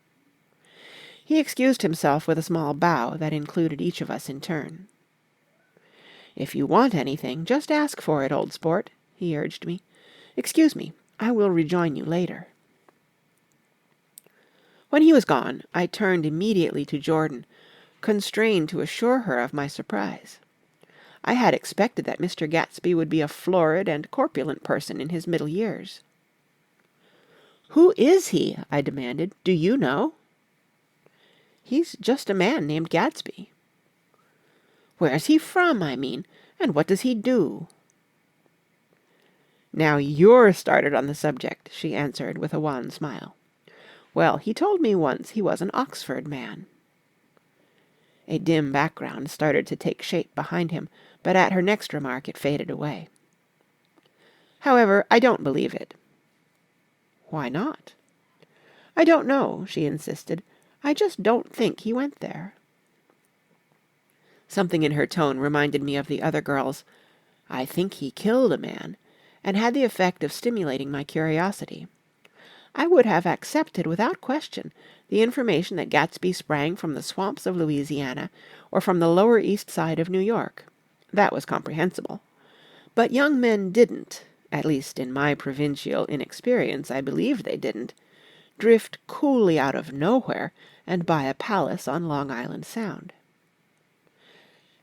He excused himself with a small bow that included each of us in turn. "If you want anything, just ask for it, old sport," he urged me. "Excuse me, I will rejoin you later." When he was gone, I turned immediately to Jordan, constrained to assure her of my surprise. I had expected that Mr. Gatsby would be a florid and corpulent person in his middle years. "Who is he?" I demanded. "Do you know?" "He's just a man named Gatsby." "Where's he from, I mean, and what does he do?" "Now you're started on the subject," she answered with a wan smile. "Well, he told me once he was an Oxford man." A dim background started to take shape behind him, but at her next remark it faded away. "However, I don't believe it." "Why not?" "I don't know," she insisted. "I just don't think he went there." Something in her tone reminded me of the other girl's "I think he killed a man," and had the effect of stimulating my curiosity. I would have accepted without question the information that Gatsby sprang from the swamps of Louisiana or from the Lower East Side of New York. That was comprehensible. But young men didn't, at least in my provincial inexperience I believed they didn't, drift coolly out of nowhere and buy a palace on Long Island Sound.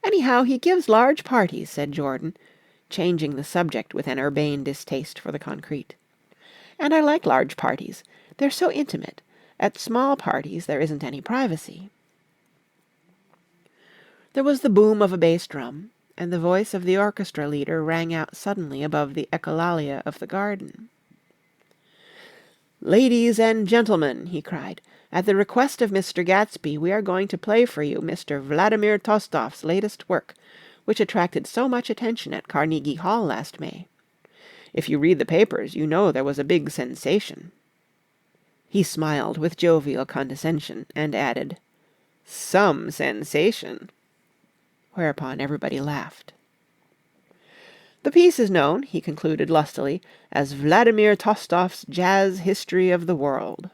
"Anyhow, he gives large parties," said Jordan, changing the subject with an urbane distaste for the concrete. "And I like large parties. They're so intimate. At small parties there isn't any privacy." There was the boom of a bass drum, and the voice of the orchestra leader rang out suddenly above the echolalia of the garden. "Ladies and gentlemen," he cried, "at the request of Mr. Gatsby, we are going to play for you Mr. Vladimir Tostof's latest work, which attracted so much attention at Carnegie Hall last May. If you read the papers, you know there was a big sensation." He smiled with jovial condescension, and added, "Some sensation," whereupon everybody laughed. "The piece is known," he concluded lustily, "as Vladimir Tostof's Jazz History of the World."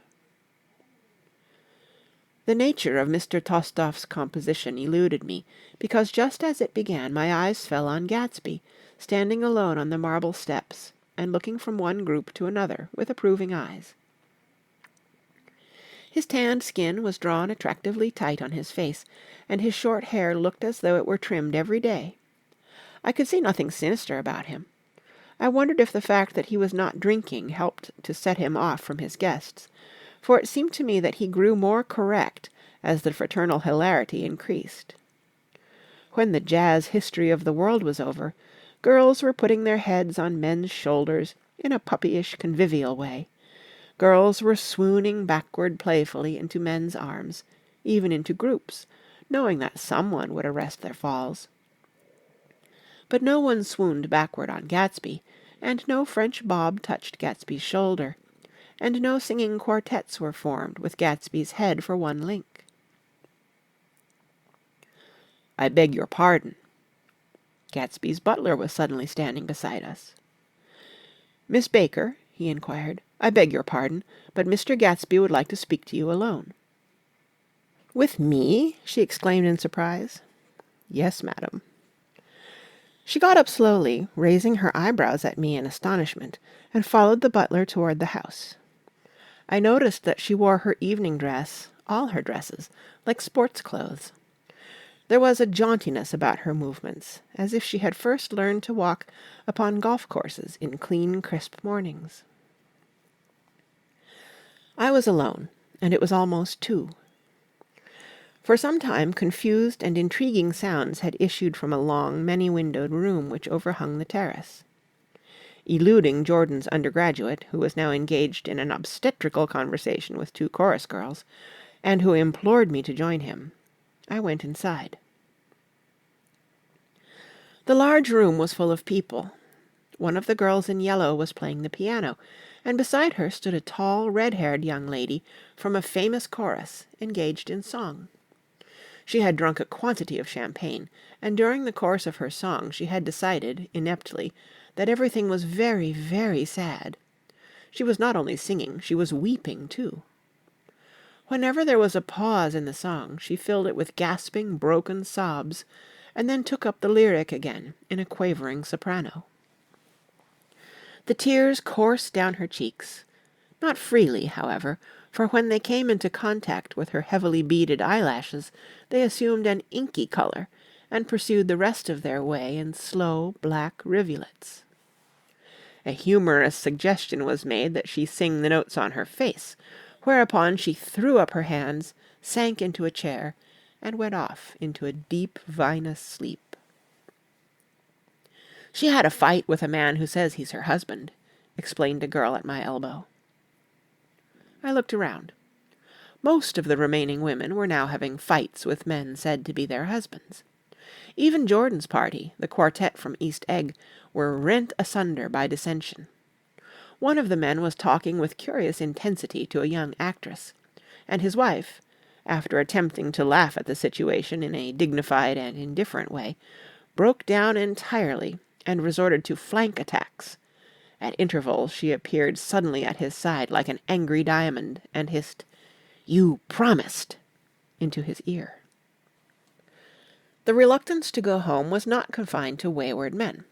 The nature of Mr. Tostof's composition eluded me, because just as it began my eyes fell on Gatsby, standing alone on the marble steps, and looking from one group to another with approving eyes. His tanned skin was drawn attractively tight on his face, and his short hair looked as though it were trimmed every day. I could see nothing sinister about him. I wondered if the fact that he was not drinking helped to set him off from his guests, for it seemed to me that he grew more correct as the fraternal hilarity increased. When the jazz history of the world was over, girls were putting their heads on men's shoulders in a puppyish convivial way. Girls were swooning backward playfully into men's arms, even into groups, knowing that someone would arrest their falls. But no one swooned backward on Gatsby, and no French bob touched Gatsby's shoulder, and no singing quartets were formed with Gatsby's head for one link. "I beg your pardon." Gatsby's butler was suddenly standing beside us. "Miss Baker," he inquired, "I beg your pardon, but Mr. Gatsby would like to speak to you alone." "With me?" she exclaimed in surprise. "Yes, madam." She got up slowly, raising her eyebrows at me in astonishment, and followed the butler toward the house. I noticed that she wore her evening dress, all her dresses, like sports clothes. There was a jauntiness about her movements, as if she had first learned to walk upon golf-courses in clean, crisp mornings. I was alone, and it was almost 2. For some time confused and intriguing sounds had issued from a long, many-windowed room which overhung the terrace. Eluding Jordan's undergraduate, who was now engaged in an obstetrical conversation with 2 chorus girls, and who implored me to join him, I went inside. The large room was full of people. One of the girls in yellow was playing the piano, and beside her stood a tall, red-haired young lady from a famous chorus, engaged in song. She had drunk a quantity of champagne, and during the course of her song she had decided, ineptly, that everything was very, very sad. She was not only singing, she was weeping too. Whenever there was a pause in the song, she filled it with gasping, broken sobs, and then took up the lyric again in a quavering soprano. The tears coursed down her cheeks, not freely, however, for when they came into contact with her heavily beaded eyelashes, they assumed an inky color, and pursued the rest of their way in slow, black rivulets. A humorous suggestion was made that she sing the notes on her face, whereupon she threw up her hands, sank into a chair, and went off into a deep, vinous sleep. "She had a fight with a man who says he's her husband," explained a girl at my elbow. I looked around. Most of the remaining women were now having fights with men said to be their husbands. Even Jordan's party, the quartet from East Egg, were rent asunder by dissension. One of the men was talking with curious intensity to a young actress, and his wife, after attempting to laugh at the situation in a dignified and indifferent way, broke down entirely and resorted to flank attacks. At intervals she appeared suddenly at his side like an angry diamond, and hissed, "You promised!" into his ear. The reluctance to go home was not confined to wayward men.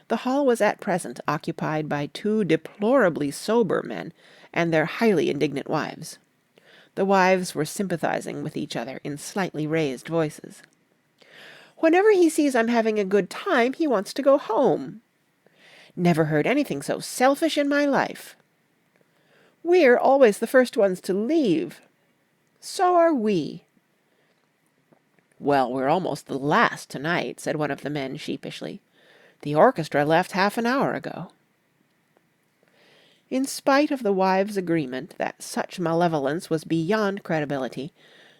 The hall was at present occupied by 2 deplorably sober men and their highly indignant wives. The wives were sympathizing with each other in slightly raised voices. "Whenever he sees I'm having a good time, he wants to go home." "Never heard anything so selfish in my life." "We're always the first ones to leave." "So are we." "Well, we're almost the last tonight," said one of the men sheepishly. "The orchestra left half an hour ago." In spite of the wives' agreement that such malevolence was beyond credibility,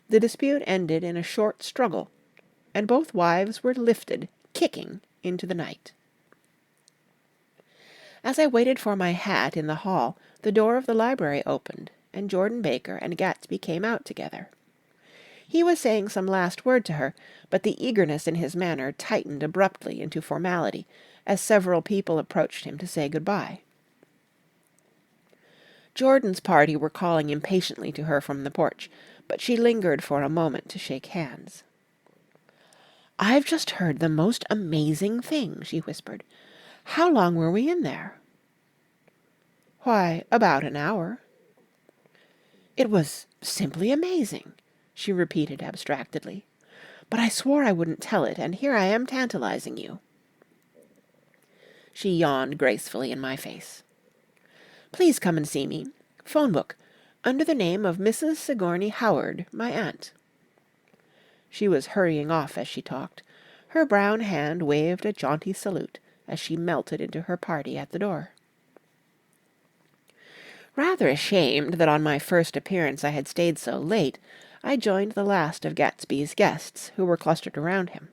the dispute ended in a short struggle, and both wives were lifted, kicking, into the night. As I waited for my hat in the hall, the door of the library opened, and Jordan Baker and Gatsby came out together. He was saying some last word to her, but the eagerness in his manner tightened abruptly into formality, as several people approached him to say good-bye. Jordan's party were calling impatiently to her from the porch, but she lingered for a moment to shake hands. "I've just heard the most amazing thing," she whispered. "How long were we in there?" "Why, about an hour." "It was simply amazing," she repeated abstractedly. "But I swore I wouldn't tell it, and here I am tantalizing you." She yawned gracefully in my face. "Please come and see me. Phone book. Under the name of Mrs. Sigourney Howard, my aunt." She was hurrying off as she talked. Her brown hand waved a jaunty salute as she melted into her party at the door. Rather ashamed that on my first appearance I had stayed so late, I joined the last of Gatsby's guests, who were clustered around him.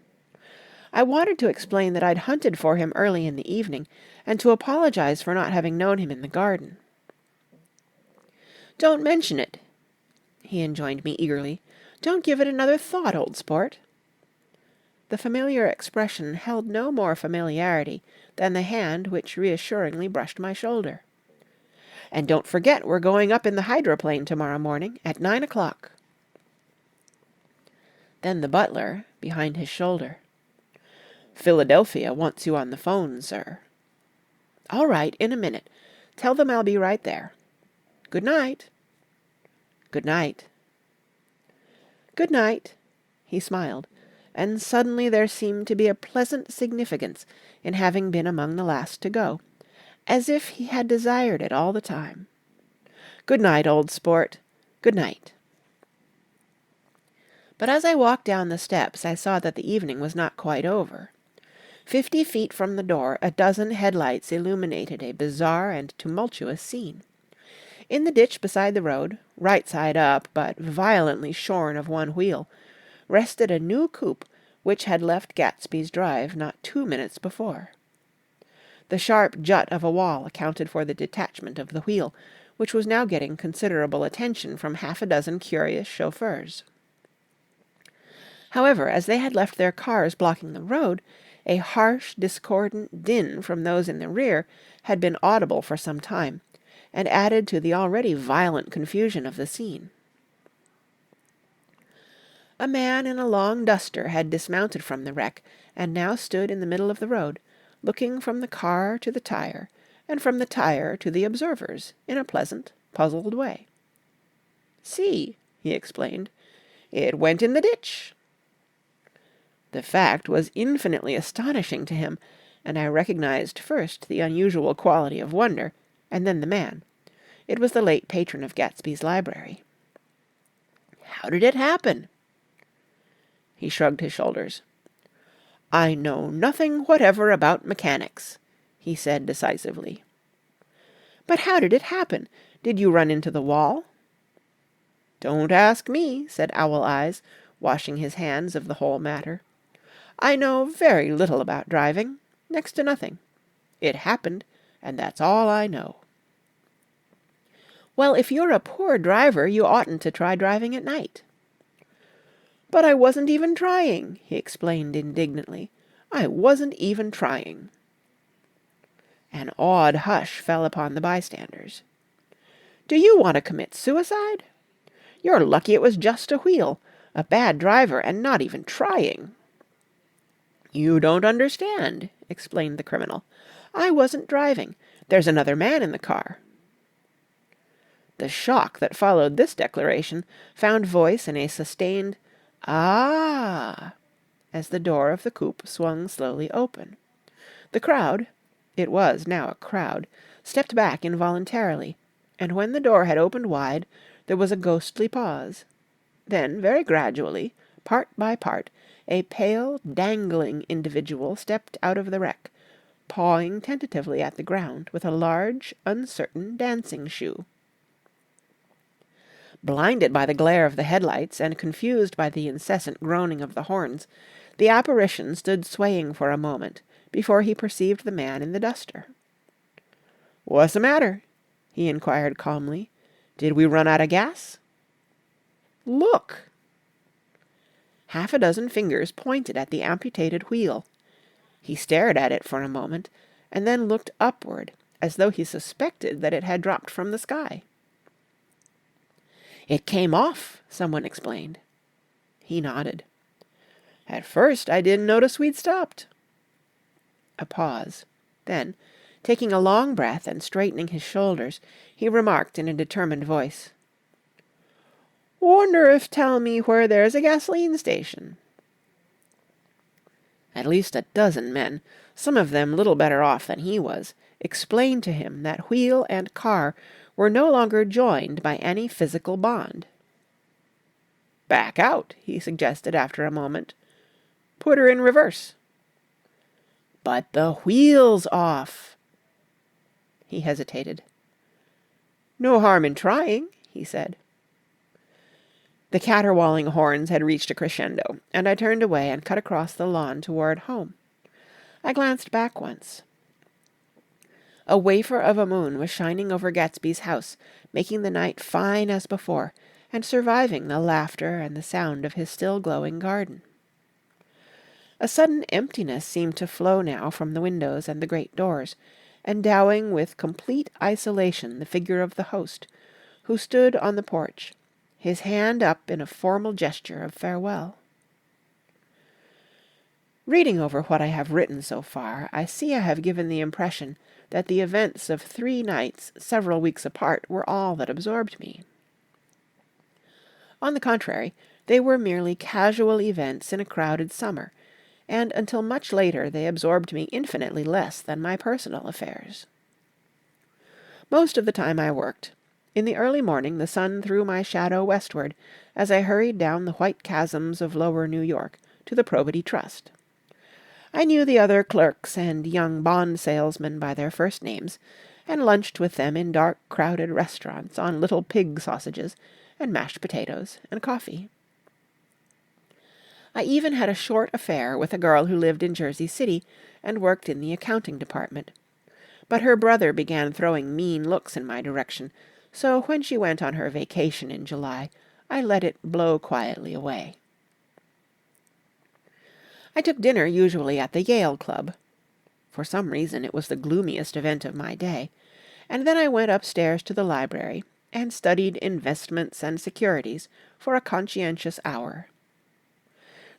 I wanted to explain that I'd hunted for him early in the evening, and to apologize for not having known him in the garden. "Don't mention it," he enjoined me eagerly. "Don't give it another thought, old sport." The familiar expression held no more familiarity than the hand which reassuringly brushed my shoulder. "And don't forget we're going up in the hydroplane tomorrow morning at 9 o'clock. Then the butler, behind his shoulder. "Philadelphia wants you on the phone, sir." "All right, in a minute. Tell them I'll be right there. Good night." "Good night." "Good night." He smiled, and suddenly there seemed to be a pleasant significance in having been among the last to go, as if he had desired it all the time. Good night, old sport. Good night. But as I walked down the steps I saw that the evening was not quite over. 50 feet from the door a dozen headlights illuminated a bizarre and tumultuous scene. In the ditch beside the road, right side up but violently shorn of one wheel, rested a new coupe which had left Gatsby's drive not 2 minutes before. The sharp jut of a wall accounted for the detachment of the wheel, which was now getting considerable attention from half a dozen curious chauffeurs. However, as they had left their cars blocking the road, a harsh, discordant din from those in the rear had been audible for some time, and added to the already violent confusion of the scene. A man in a long duster had dismounted from the wreck, and now stood in the middle of the road, looking from the car to the tire, and from the tire to the observers, in a pleasant, puzzled way. "See," he explained, "it went in the ditch." The fact was infinitely astonishing to him, and I recognized first the unusual quality of wonder, and then the man. It was the late patron of Gatsby's library. "How did it happen?" He shrugged his shoulders. "I know nothing whatever about mechanics," he said decisively. "But how did it happen? Did you run into the wall?" "Don't ask me," said Owl Eyes, washing his hands of the whole matter. "I know very little about driving, next to nothing. It happened, and that's all I know." "Well, if you're a poor driver, you oughtn't to try driving at night." "But I wasn't even trying," he explained indignantly. "I wasn't even trying." An awed hush fell upon the bystanders. "Do you want to commit suicide? You're lucky it was just a wheel, a bad driver, and not even trying." "You don't understand," explained the criminal. "I wasn't driving. There's another man in the car." The shock that followed this declaration found voice in a sustained "Ah!" as the door of the coupe swung slowly open. The crowd, it was now a crowd, stepped back involuntarily, and when the door had opened wide, there was a ghostly pause. Then, very gradually, part by part, a pale, dangling individual stepped out of the wreck, pawing tentatively at the ground with a large, uncertain dancing shoe. Blinded by the glare of the headlights and confused by the incessant groaning of the horns, the apparition stood swaying for a moment before he perceived the man in the duster. "What's the matter?" he inquired calmly. "Did we run out of gas?" "Look!" Half a dozen fingers pointed at the amputated wheel. He stared at it for a moment, and then looked upward, as though he suspected that it had dropped from the sky. "It came off," someone explained. He nodded. "At first I didn't notice we'd stopped." A pause. Then, taking a long breath and straightening his shoulders, he remarked in a determined voice, "Wonder if tell me where there's a gasoline station." At least a dozen men, some of them little better off than he was, explained to him that wheel and car were no longer joined by any physical bond. "Back out," he suggested after a moment. "Put her in reverse." "But the wheel's off." He hesitated. "No harm in trying," he said. The caterwauling horns had reached a crescendo, and I turned away and cut across the lawn toward home. I glanced back once. A wafer of a moon was shining over Gatsby's house, making the night fine as before, and surviving the laughter and the sound of his still glowing garden. A sudden emptiness seemed to flow now from the windows and the great doors, endowing with complete isolation the figure of the host, who stood on the porch, his hand up in a formal gesture of farewell. Reading over what I have written so far, I see I have given the impression that the events of 3 nights several weeks apart were all that absorbed me. On the contrary, They were merely casual events in a crowded summer, and until much later they absorbed me infinitely less than my personal affairs. Most of the time I worked. In the early morning the sun threw my shadow westward as I hurried down the white chasms of lower New York to the Probity Trust. I knew the other clerks and young bond salesmen by their first names, and lunched with them in dark, crowded restaurants on little pig sausages and mashed potatoes and coffee. I even had a short affair with a girl who lived in Jersey City and worked in the accounting department. But her brother began throwing mean looks in my direction, so when she went on her vacation in July, I let it blow quietly away. I took dinner usually at the Yale Club. For some reason it was the gloomiest event of my day, and then I went upstairs to the library and studied investments and securities for a conscientious hour.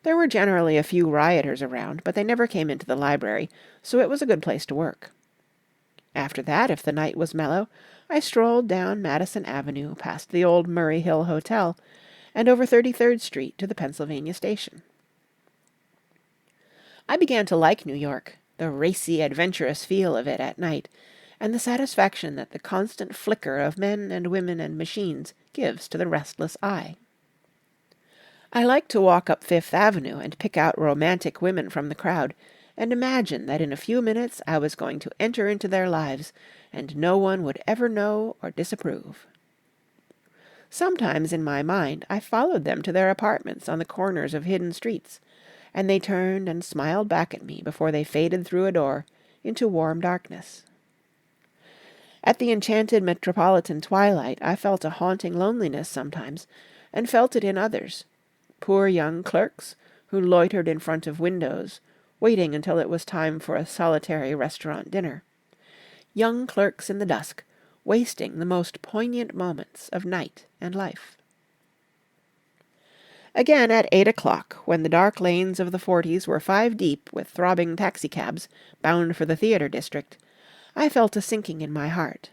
There were generally a few rioters around, but they never came into the library, so it was a good place to work. After that, if the night was mellow, I strolled down Madison Avenue past the old Murray Hill Hotel and over 33rd Street to the Pennsylvania Station. I began to like New York, the racy, adventurous feel of it at night, and the satisfaction that the constant flicker of men and women and machines gives to the restless eye. I liked to walk up Fifth Avenue and pick out romantic women from the crowd, and imagine that in a few minutes I was going to enter into their lives, and no one would ever know or disapprove. Sometimes in my mind I followed them to their apartments on the corners of hidden streets, and they turned and smiled back at me before they faded through a door into warm darkness. At the enchanted metropolitan twilight I felt a haunting loneliness sometimes, and felt it in others, poor young clerks who loitered in front of windows, waiting until it was time for a solitary restaurant dinner. Young clerks in the dusk, wasting the most poignant moments of night and life. Again at 8 o'clock, when the dark lanes of the 40s were 5 deep with throbbing taxicabs bound for the theatre district, I felt a sinking in my heart.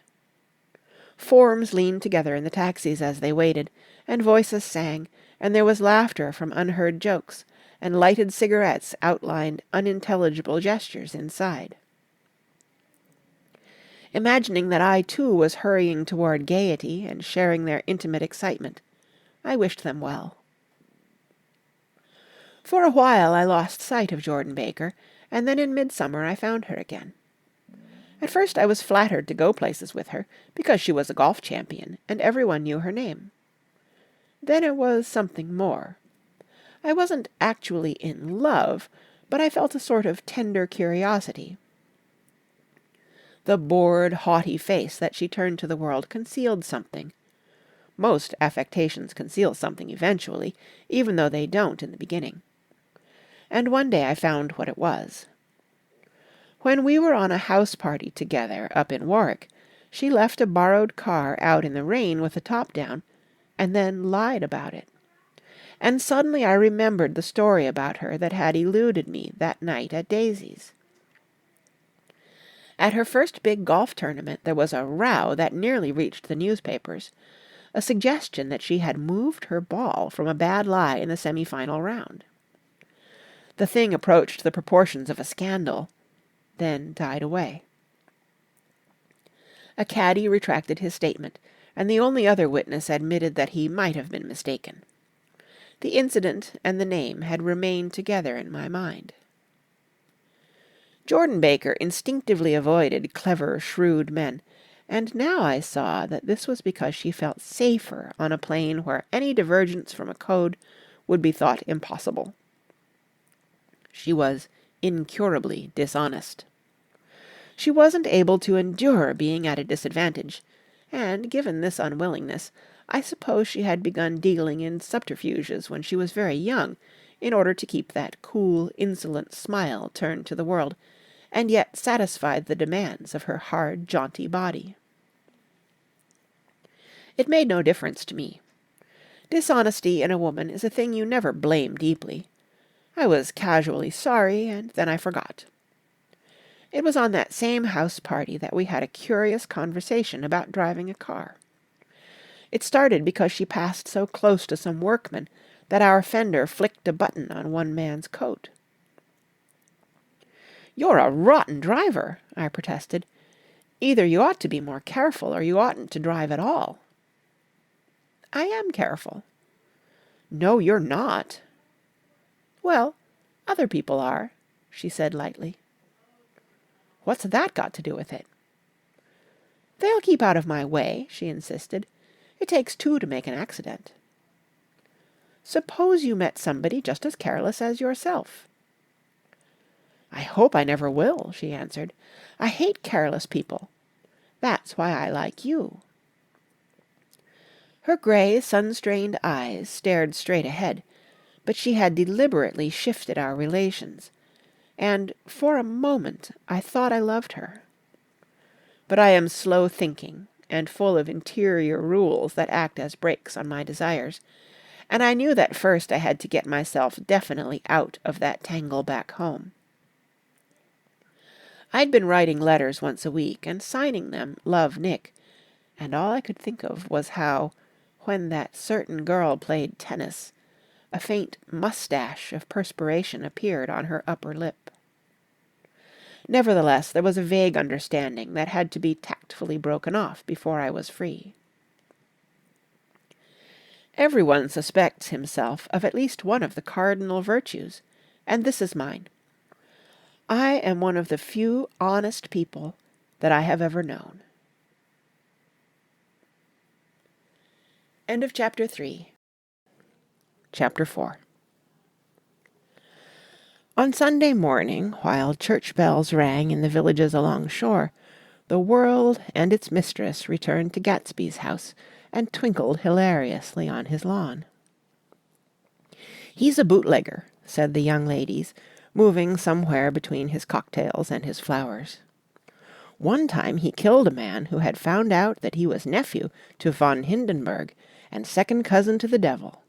Forms leaned together in the taxis as they waited, and voices sang, and there was laughter from unheard jokes, and lighted cigarettes outlined unintelligible gestures inside. Imagining that I too was hurrying toward gaiety and sharing their intimate excitement, I wished them well. For a while I lost sight of Jordan Baker, and then in midsummer I found her again. At first I was flattered to go places with her, because she was a golf champion, and everyone knew her name. Then it was something more. I wasn't actually in love, but I felt a sort of tender curiosity. The bored, haughty face that she turned to the world concealed something. Most affectations conceal something eventually, even though they don't in the beginning. And one day I found what it was. When we were on a house party together up in Warwick, she left a borrowed car out in the rain with the top down, and then lied about it. And suddenly I remembered the story about her that had eluded me that night at Daisy's. At her first big golf tournament there was a row that nearly reached the newspapers, a suggestion that she had moved her ball from a bad lie in the semi-final round. The thing approached the proportions of a scandal, then died away. A caddy retracted his statement, and the only other witness admitted that he might have been mistaken. The incident and the name had remained together in my mind. Jordan Baker instinctively avoided clever, shrewd men, and now I saw that this was because she felt safer on a plane where any divergence from a code would be thought impossible. She was incurably dishonest. She wasn't able to endure being at a disadvantage, and, given this unwillingness, I suppose she had begun dealing in subterfuges when she was very young, in order to keep that cool, insolent smile turned to the world, and yet satisfied the demands of her hard, jaunty body. It made no difference to me. Dishonesty in a woman is a thing you never blame deeply. I was casually sorry, and then I forgot. It was on that same house party that we had a curious conversation about driving a car. It started because she passed so close to some workmen that our fender flicked a button on one man's coat. "You're a rotten driver," I protested. "Either you ought to be more careful, or you oughtn't to drive at all." "I am careful." "No, you're not." "Well, other people are," she said lightly. "What's that got to do with it?" "They'll keep out of my way," she insisted. "It takes two to make an accident." "Suppose you met somebody just as careless as yourself." "I hope I never will," she answered. "I hate careless people. That's why I like you." Her grey, sun-strained eyes stared straight ahead, but she had deliberately shifted our relations, and for a moment I thought I loved her. But I am slow-thinking and full of interior rules that act as brakes on my desires, and I knew that first I had to get myself definitely out of that tangle back home. I'd been writing letters once a week and signing them "Love, Nick," and all I could think of was how, when that certain girl played tennis, a faint moustache of perspiration appeared on her upper lip. Nevertheless, there was a vague understanding that had to be tactfully broken off before I was free. Everyone suspects himself of at least one of the cardinal virtues, and this is mine. I am one of the few honest people that I have ever known. End of Chapter 3. Chapter 4. On Sunday morning, while church bells rang in the villages along shore, the world and its mistress returned to Gatsby's house and twinkled hilariously on his lawn. "He's a bootlegger," said the young ladies, moving somewhere between his cocktails and his flowers. "One time he killed a man who had found out that he was nephew to von Hindenburg and second cousin to the devil.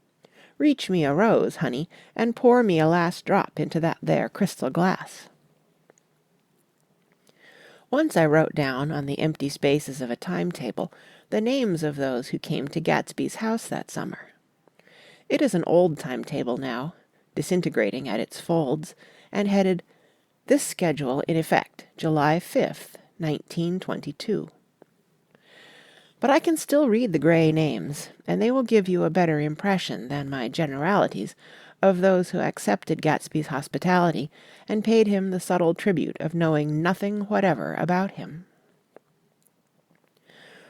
Reach me a rose, honey, and pour me a last drop into that there crystal glass." Once I wrote down on the empty spaces of a timetable the names of those who came to Gatsby's house that summer. It is an old timetable now, disintegrating at its folds, and headed, "This schedule in effect July 5th, 1922. But I can still read the grey names, and they will give you a better impression than my generalities of those who accepted Gatsby's hospitality and paid him the subtle tribute of knowing nothing whatever about him.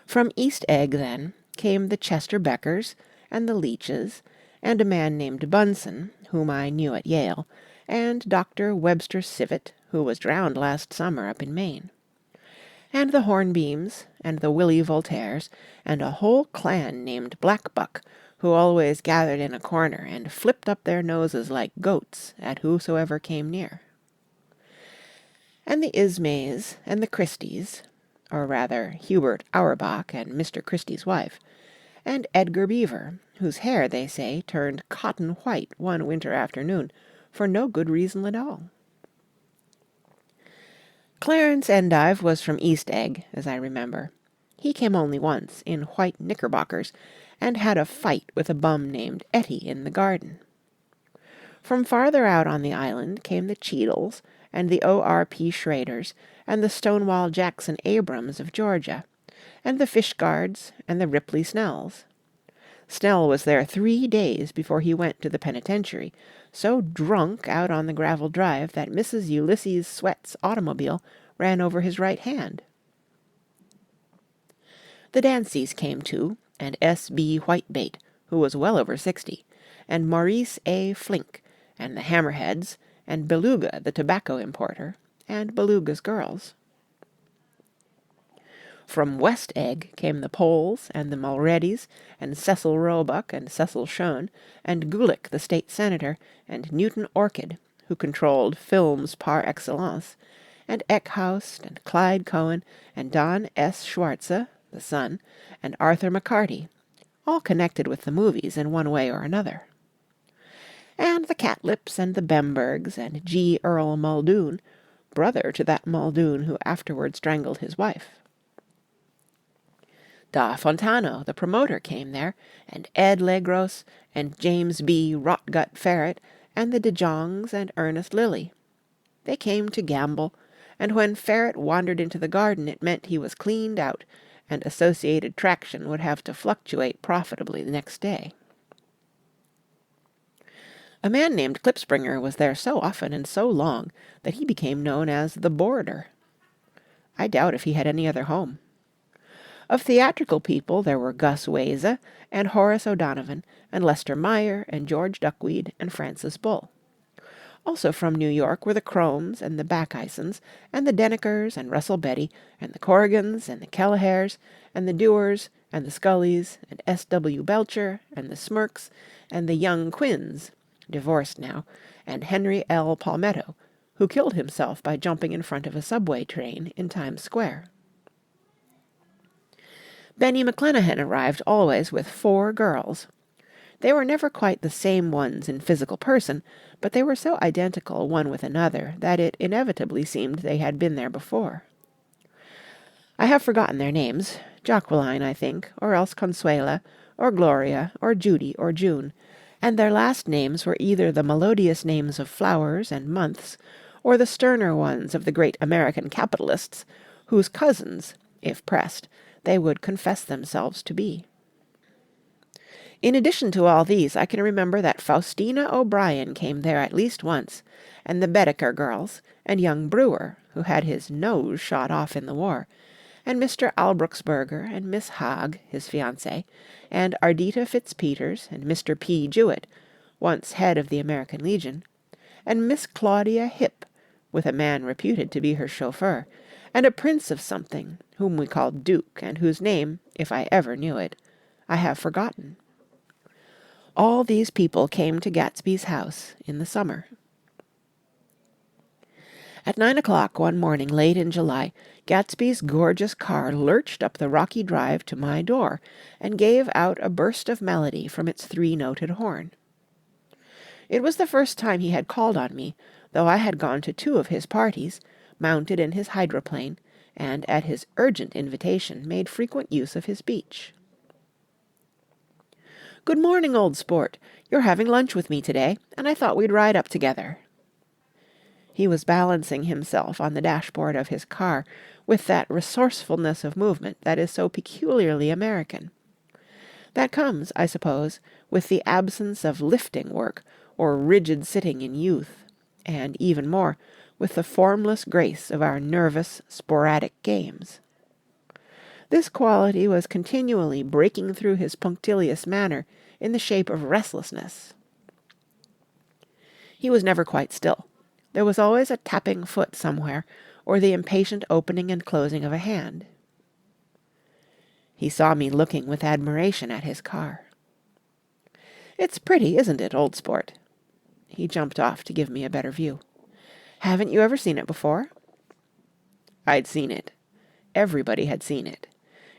From East Egg, then, came the Chester Beckers and the Leaches, and a man named Bunsen, whom I knew at Yale, and Dr. Webster Sivet, who was drowned last summer up in Maine, and the Hornbeams, and the Willie Voltaires, and a whole clan named Blackbuck, who always gathered in a corner and flipped up their noses like goats at whosoever came near. And the Ismays, and the Christies, or rather Hubert Auerbach and Mr. Christie's wife, and Edgar Beaver, whose hair, they say, turned cotton white one winter afternoon for no good reason at all. Clarence Endive was from East Egg, as I remember. He came only once, in white knickerbockers, and had a fight with a bum named Etty in the garden. From farther out on the island came the Cheadles, and the O.R.P. Schraders, and the Stonewall Jackson Abrams of Georgia, and the Fishguards, and the Ripley Snells. Snell was there 3 days before he went to the penitentiary, so drunk out on the gravel drive that Mrs. Ulysses Sweat's automobile ran over his right hand. The Danceys came too, and S.B. Whitebait, who was well over 60, and Maurice A. Flink, and the Hammerheads, and Beluga, the tobacco importer, and Beluga's girls. From West Egg came the Poles, and the Mulredys, and Cecil Roebuck, and Cecil Schoen, and Gulick, the state senator, and Newton Orchid, who controlled films par excellence, and Eckhouse, and Clyde Cohen, and Don S. Schwarze, the son, and Arthur McCarty, all connected with the movies in one way or another. And the Catlips, and the Bembergs, and G. Earl Muldoon, brother to that Muldoon who afterward strangled his wife. Da Fontano, the promoter, came there, and Ed Legros, and James B. Rotgut Ferret, and the De Jongs, and Ernest Lilly. They came to gamble, and when Ferret wandered into the garden it meant he was cleaned out, and Associated Traction would have to fluctuate profitably the next day. A man named Klipspringer was there so often and so long that he became known as the Boarder. I doubt if he had any other home. Of theatrical people there were Gus Weza, and Horace O'Donovan, and Lester Meyer, and George Duckweed, and Francis Bull. Also from New York were the Cromes, and the Backisons, and the Denekers, and Russell Betty, and the Corrigans, and the Kellehares, and the Dewars, and the Scullys, and S. W. Belcher, and the Smirks, and the young Quinns, divorced now, and Henry L. Palmetto, who killed himself by jumping in front of a subway train in Times Square. Benny McClenahan arrived always with 4 girls. They were never quite the same ones in physical person, but they were so identical one with another that it inevitably seemed they had been there before. I have forgotten their names, Jacqueline, I think, or else Consuela, or Gloria, or Judy, or June, and their last names were either the melodious names of flowers and months, or the sterner ones of the great American capitalists, whose cousins, if pressed, they would confess themselves to be. In addition to all these, I can remember that Faustina O'Brien came there at least once, and the Bedecker girls, and young Brewer, who had his nose shot off in the war, and Mr. Albruxberger, and Miss Haag, his fiancée, and Ardita Fitzpeters, and Mr. P. Jewett, once head of the American Legion, and Miss Claudia Hipp, with a man reputed to be her chauffeur, and a prince of something, whom we called Duke, and whose name, if I ever knew it, I have forgotten. All these people came to Gatsby's house in the summer. At 9 o'clock one morning late in July, Gatsby's gorgeous car lurched up the rocky drive to my door and gave out a burst of melody from its 3-noted horn. It was the first time he had called on me, though I had gone to 2 of his parties, mounted in his hydroplane, and at his urgent invitation made frequent use of his beach. "Good morning, old sport. You're having lunch with me today, and I thought we'd ride up together." He was balancing himself on the dashboard of his car with that resourcefulness of movement that is so peculiarly American. That comes, I suppose, with the absence of lifting work or rigid sitting in youth, and, even more, with the formless grace of our nervous, sporadic games. This quality was continually breaking through his punctilious manner in the shape of restlessness. He was never quite still. There was always a tapping foot somewhere, or the impatient opening and closing of a hand. He saw me looking with admiration at his car. "It's pretty, isn't it, old sport?" He jumped off to give me a better view. "Haven't you ever seen it before?" I'd seen it. Everybody had seen it.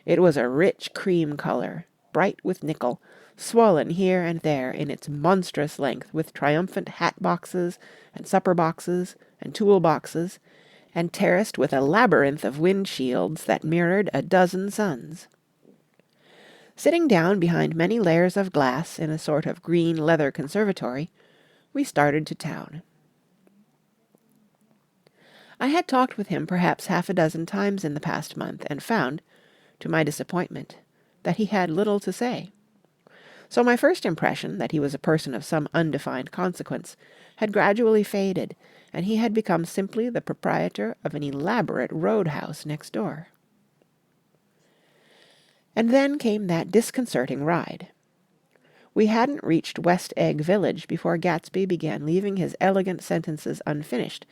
It was a rich cream color, bright with nickel, swollen here and there in its monstrous length with triumphant hat boxes and supper boxes and tool boxes, and terraced with a labyrinth of windshields that mirrored a dozen suns. Sitting down behind many layers of glass in a sort of green leather conservatory, we started to town. I had talked with him perhaps 6 times in the past month, and found, to my disappointment, that he had little to say. So my first impression, that he was a person of some undefined consequence, had gradually faded, and he had become simply the proprietor of an elaborate roadhouse next door. And then came that disconcerting ride. We hadn't reached West Egg Village before Gatsby began leaving his elegant sentences unfinished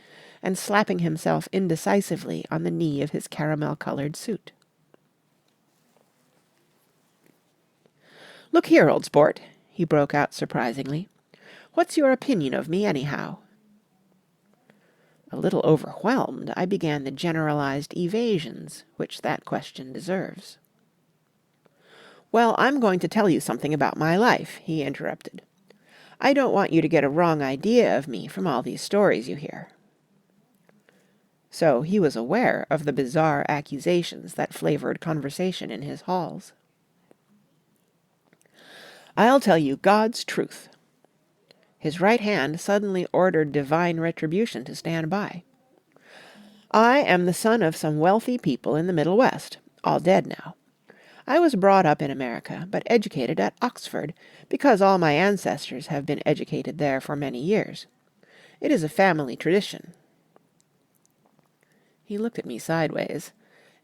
and slapping himself indecisively on the knee of his caramel-colored suit. "Look here, old sport," he broke out surprisingly. "What's your opinion of me, anyhow?" A little overwhelmed, I began the generalized evasions which that question deserves. "Well, I'm going to tell you something about my life," he interrupted. "I don't want you to get a wrong idea of me from all these stories you hear." So he was aware of the bizarre accusations that flavored conversation in his halls. "I'll tell you God's truth." His right hand suddenly ordered divine retribution to stand by. "I am the son of some wealthy people in the Middle West, all dead now. I was brought up in America, but educated at Oxford, because all my ancestors have been educated there for many years. It is a family tradition." He looked at me sideways,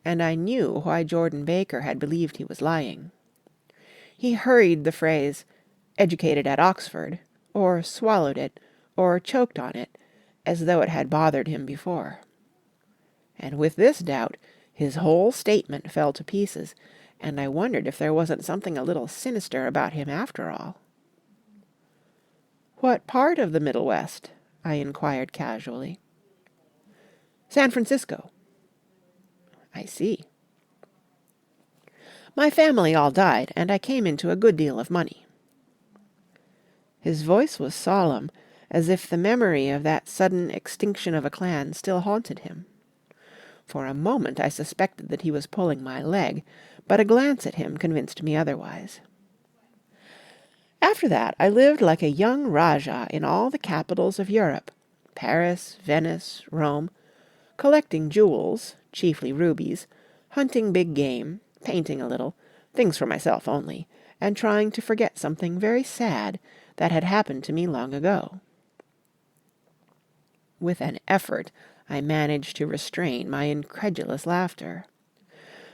and I knew why Jordan Baker had believed he was lying. He hurried the phrase, "educated at Oxford," or swallowed it, or choked on it, as though it had bothered him before. And with this doubt, his whole statement fell to pieces, and I wondered if there wasn't something a little sinister about him after all. "What part of the Middle West?" I inquired casually. "San Francisco." "I see." "My family all died, and I came into a good deal of money." His voice was solemn, as if the memory of that sudden extinction of a clan still haunted him. For a moment I suspected that he was pulling my leg, but a glance at him convinced me otherwise. "After that I lived like a young Rajah in all the capitals of Europe, Paris, Venice, Rome, collecting jewels, chiefly rubies, hunting big game, painting a little, things for myself only, and trying to forget something very sad that had happened to me long ago." With an effort, I managed to restrain my incredulous laughter.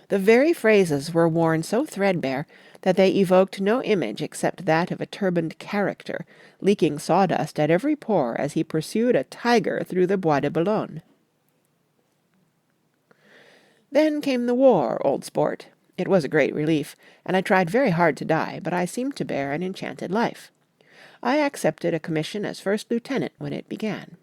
The very phrases were worn so threadbare that they evoked no image except that of a turbaned character, leaking sawdust at every pore as he pursued a tiger through the Bois de Boulogne. "Then came the war, old sport. It was a great relief, and I tried very hard to die, but I seemed to bear an enchanted life. I accepted a commission as first lieutenant when it began.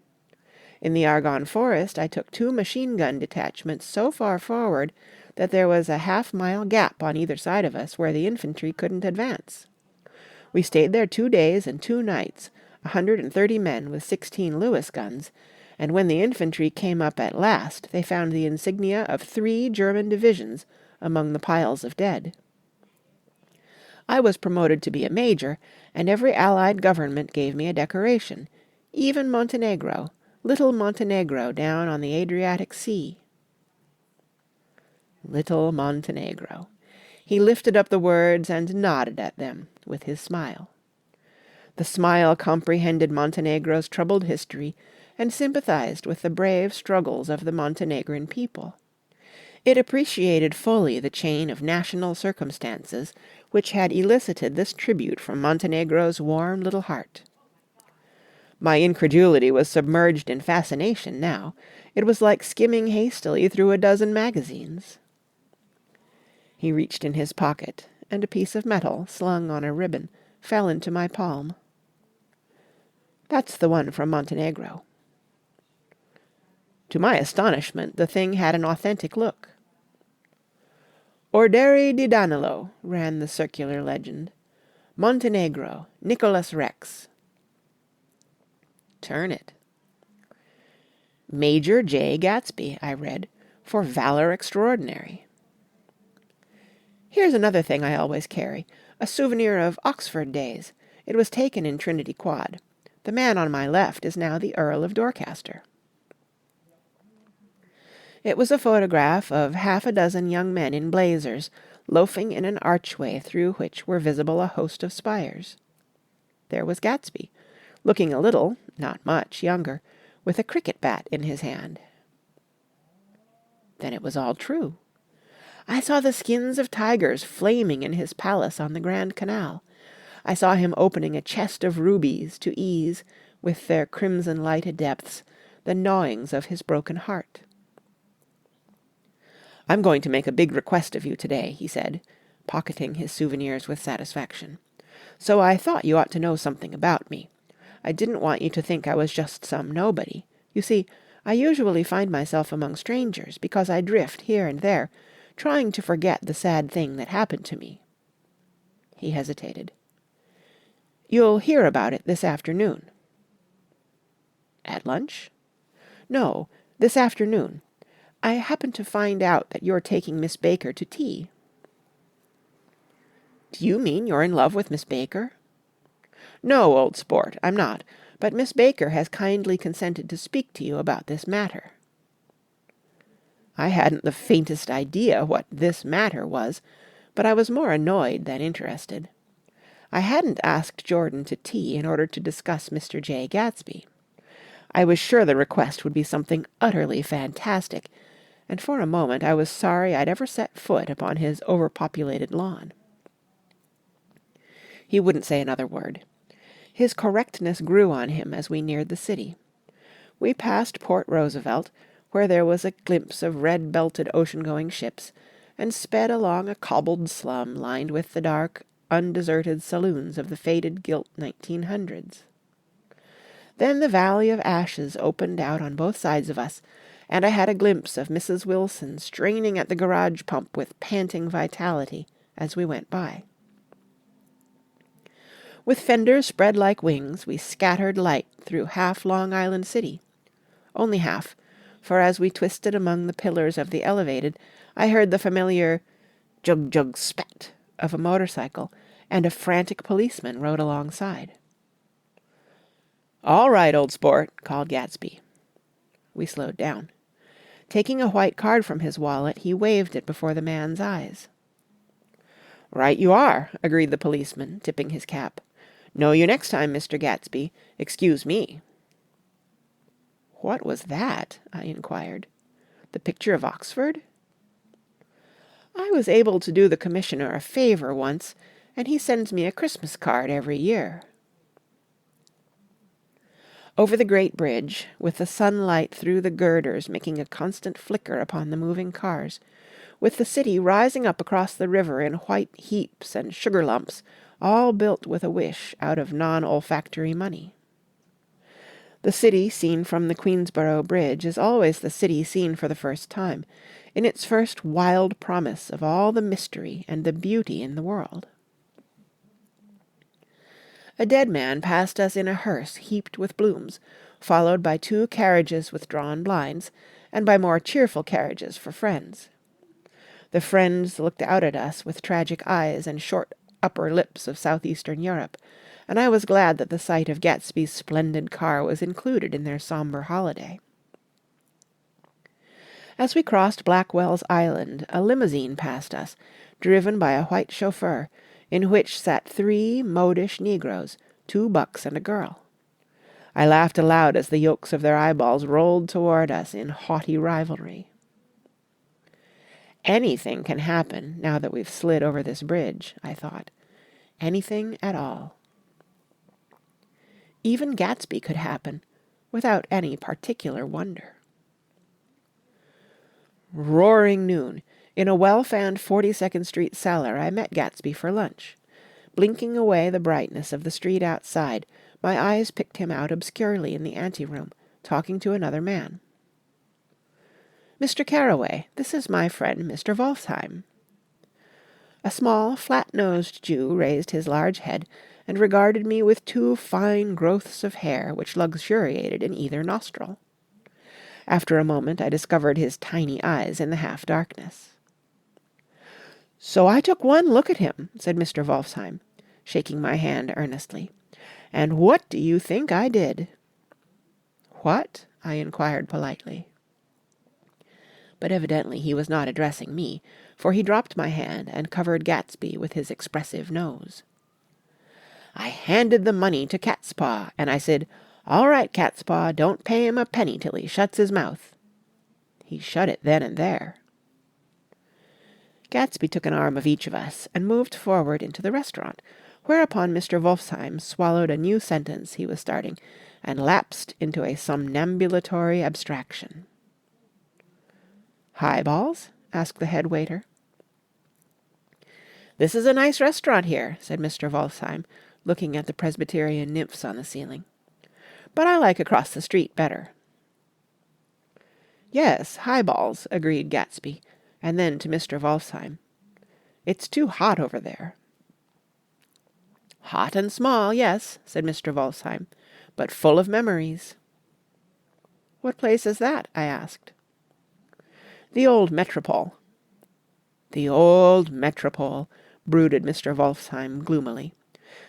In the Argonne Forest I took 2 machine-gun detachments so far forward that there was a half-mile gap on either side of us where the infantry couldn't advance. We stayed there 2 days and 2 nights, 130 men with 16 Lewis guns, and when the infantry came up at last they found the insignia of 3 German divisions among the piles of dead. I was promoted to be a major, and every Allied government gave me a decoration, even Montenegro, little Montenegro down on the Adriatic Sea." Little Montenegro. He lifted up the words and nodded at them with his smile. The smile comprehended Montenegro's troubled history and sympathized with the brave struggles of the Montenegrin people. It appreciated fully the chain of national circumstances which had elicited this tribute from Montenegro's warm little heart. My incredulity was submerged in fascination now. It was like skimming hastily through a dozen magazines. He reached in his pocket, and a piece of metal, slung on a ribbon, fell into my palm. "That's the one from Montenegro." To my astonishment, the thing had an authentic look. "Orderi di Danilo," ran the circular legend. "Montenegro, Nicholas Rex." "Turn it." "Major Jay Gatsby," I read, "for valor extraordinary." "Here's another thing I always carry, a souvenir of Oxford days. It was taken in Trinity Quad. The man on my left is now the Earl of Dorchester." It was a photograph of half a dozen young men in blazers, loafing in an archway through which were visible a host of spires. There was Gatsby, looking a little, not much, younger, with a cricket bat in his hand. Then it was all true. I saw the skins of tigers flaming in his palace on the Grand Canal. I saw him opening a chest of rubies to ease, with their crimson-lighted depths, the gnawings of his broken heart. "I'm going to make a big request of you today," he said, pocketing his souvenirs with satisfaction. "So I thought you ought to know something about me. I didn't want you to think I was just some nobody. You see, I usually find myself among strangers because I drift here and there, trying to forget the sad thing that happened to me." He hesitated. "You'll hear about it this afternoon." "At lunch?" "No, this afternoon. I happened to find out that you're taking Miss Baker to tea." "Do you mean you're in love with Miss Baker?" "No, old sport, I'm not, but Miss Baker has kindly consented to speak to you about this matter." I hadn't the faintest idea what "this matter" was, but I was more annoyed than interested. I hadn't asked Jordan to tea in order to discuss Mr. Jay Gatsby. I was sure the request would be something utterly fantastic, and for a moment I was sorry I'd ever set foot upon his overpopulated lawn. He wouldn't say another word. His correctness grew on him as we neared the city. We passed Port Roosevelt, where there was a glimpse of red-belted ocean-going ships, and sped along a cobbled slum lined with the dark, undeserted saloons of the faded gilt 1900s. Then the Valley of Ashes opened out on both sides of us, and I had a glimpse of Mrs. Wilson straining at the garage pump with panting vitality as we went by. With fenders spread like wings, we scattered light through half Long Island City. Only half, for as we twisted among the pillars of the elevated, I heard the familiar jug-jug spat of a motorcycle, and a frantic policeman rode alongside. "All right, old sport," called Gatsby. We slowed down. Taking a white card from his wallet, he waved it before the man's eyes. "Right you are," agreed the policeman, tipping his cap. "Know you next time, Mr. Gatsby. Excuse me." "What was that?" I inquired. "The picture of Oxford?" "I was able to do the commissioner a favour once, and he sends me a Christmas card every year." Over the great bridge, with the sunlight through the girders making a constant flicker upon the moving cars, with the city rising up across the river in white heaps and sugar lumps, all built with a wish out of non-olfactory money. The city seen from the Queensborough Bridge is always the city seen for the first time, in its first wild promise of all the mystery and the beauty in the world. A dead man passed us in a hearse heaped with blooms, followed by 2 carriages with drawn blinds, and by more cheerful carriages for friends. The friends looked out at us with tragic eyes and short upper lips of southeastern Europe, and I was glad that the sight of Gatsby's splendid car was included in their sombre holiday. As we crossed Blackwell's Island, a limousine passed us, driven by a white chauffeur, in which sat 3 modish negroes, 2 bucks and a girl. I laughed aloud as the yolks of their eyeballs rolled toward us in haughty rivalry. Anything can happen now that we've slid over this bridge, I thought. Anything at all. Even Gatsby could happen, without any particular wonder. Roaring noon. In a well-fanned 42nd Street cellar I met Gatsby for lunch. Blinking away the brightness of the street outside, my eyes picked him out obscurely in the anteroom, talking to another man. "Mr. Carroway, this is my friend Mr. Wolfsheim." A small, flat-nosed Jew raised his large head and regarded me with 2 fine growths of hair which luxuriated in either nostril. After a moment I discovered his tiny eyes in the half-darkness. "So I took one look at him," said Mr. Wolfsheim, shaking my hand earnestly. "And what do you think I did?" "What?" I inquired politely. But evidently he was not addressing me, for he dropped my hand and covered Gatsby with his expressive nose. "I handed the money to Catspaw, and I said, 'All right, Catspaw, don't pay him a penny till he shuts his mouth.' He shut it then and there." Gatsby took an arm of each of us and moved forward into the restaurant, whereupon Mr. Wolfsheim swallowed a new sentence he was starting and lapsed into a somnambulatory abstraction. "Highballs?" asked the head waiter. "This is a nice restaurant here," said Mr. Wolfsheim, looking at the Presbyterian nymphs on the ceiling. "But I like across the street better." "Yes, highballs," agreed Gatsby, and then to Mr. Wolfsheim, "It's too hot over there." "Hot and small, yes," said Mr. Wolfsheim, "but full of memories." "What place is that?" I asked. The old metropole." "The old metropole," brooded Mr. Wolfsheim gloomily.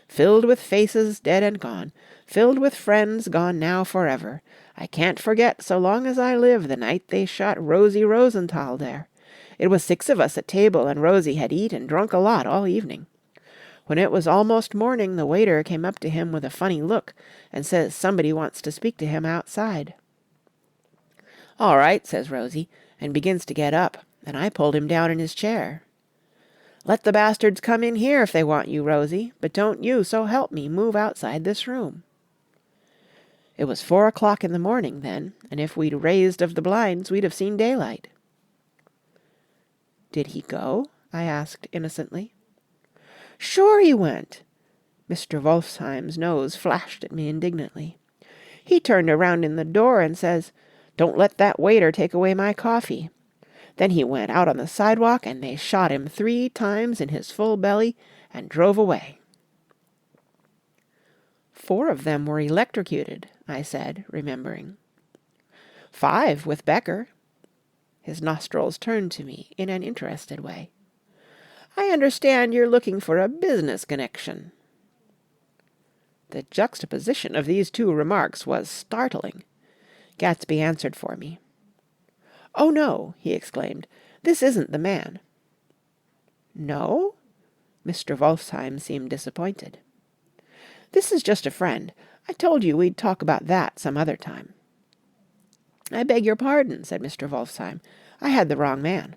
"Filled with faces dead and gone, filled with friends gone now forever. I can't forget so long as I live the night they shot Rosie Rosenthal there. It was 6 of us at table, and Rosie had eat and drunk a lot all evening. When it was almost morning, the waiter came up to him with a funny look and says somebody wants to speak to him outside. 'All right,' says Rosie, and begins to get up, and I pulled him down in his chair. 'Let the bastards come in here if they want you, Rosie, but don't you, so help me, move outside this room.' It was 4 o'clock in the morning then, and if we'd raised of the blinds we'd have seen daylight." "Did he go?" I asked innocently. "Sure he went." Mr. Wolfsheim's nose flashed at me indignantly. "He turned around in the door and says, 'Don't let that waiter take away my coffee.' Then he went out on the sidewalk and they shot him 3 times in his full belly and drove away." "4 of them were electrocuted," I said, remembering. "5 with Becker." His nostrils turned to me in an interested way. "I understand you're looking for a business connection." The juxtaposition of these 2 remarks was startling. Gatsby answered for me. "Oh, no," he exclaimed. "This isn't the man." "No?" Mr. Wolfsheim seemed disappointed. "This is just a friend. I told you we'd talk about that some other time." "I beg your pardon," said Mr. Wolfsheim. "I had the wrong man."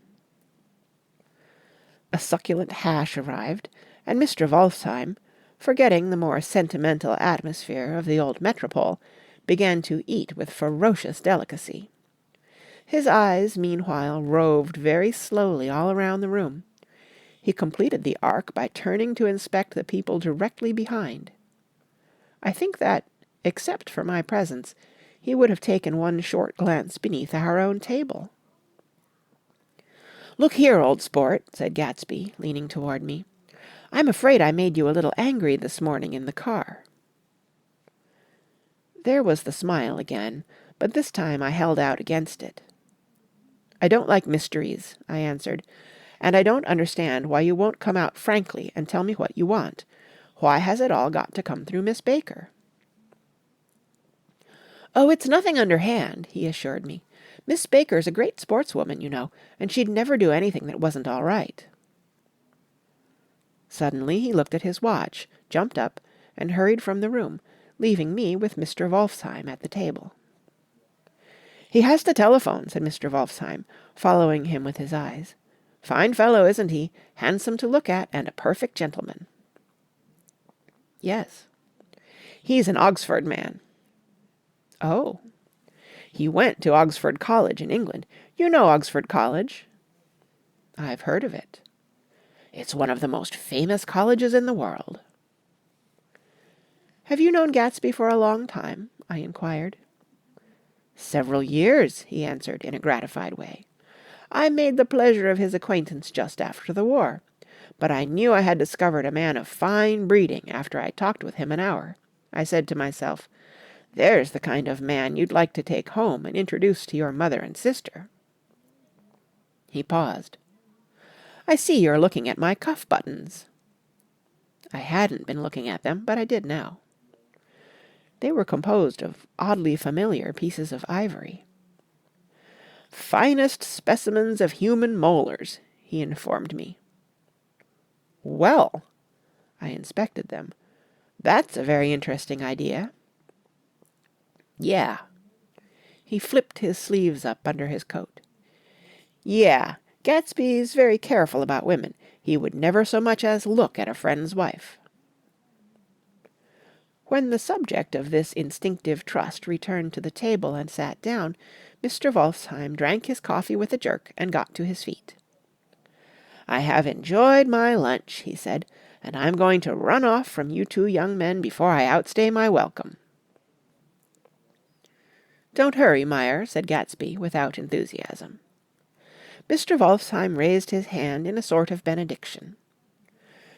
A succulent hash arrived, and Mr. Wolfsheim, forgetting the more sentimental atmosphere of the old metropole, began to eat with ferocious delicacy. His eyes, meanwhile, roved very slowly all around the room. He completed the arc by turning to inspect the people directly behind. I think that, except for my presence, he would have taken one short glance beneath our own table. "Look here, old sport," said Gatsby, leaning toward me. "I'm afraid I made you a little angry this morning in the car." There was the smile again, but this time I held out against it. "I don't like mysteries," I answered, "and I don't understand why you won't come out frankly and tell me what you want. Why has it all got to come through Miss Baker?" "Oh, it's nothing underhand," he assured me. "Miss Baker's a great sportswoman, you know, and she'd never do anything that wasn't all right." Suddenly he looked at his watch, jumped up, and hurried from the room, leaving me with Mr. Wolfsheim at the table. "He has to telephone," said Mr. Wolfsheim, following him with his eyes. "Fine fellow, isn't he? Handsome to look at, and a perfect gentleman." "Yes." "He's an Oxford man." "Oh." "He went to Oxford College in England. You know Oxford College?" "I've heard of it." "It's one of the most famous colleges in the world." "Have you known Gatsby for a long time?" I inquired. "Several years," he answered in a gratified way. "I made the pleasure of his acquaintance just after the war, but I knew I had discovered a man of fine breeding after I talked with him an hour. I said to myself, 'There's the kind of man you'd like to take home and introduce to your mother and sister.'" He paused. "I see you're looking at my cuff buttons." I hadn't been looking at them, but I did now. They were composed of oddly familiar pieces of ivory. "Finest specimens of human molars," he informed me. "Well," I inspected them. "That's a very interesting idea." "Yeah." He flipped his sleeves up under his coat. "Yeah, Gatsby's very careful about women. He would never so much as look at a friend's wife." When the subject of this instinctive trust returned to the table and sat down, Mr. Wolfsheim drank his coffee with a jerk and got to his feet. "I have enjoyed my lunch," he said, "and I'm going to run off from you 2 young men before I outstay my welcome." "Don't hurry, Meyer," said Gatsby without enthusiasm. Mr. Wolfsheim raised his hand in a sort of benediction.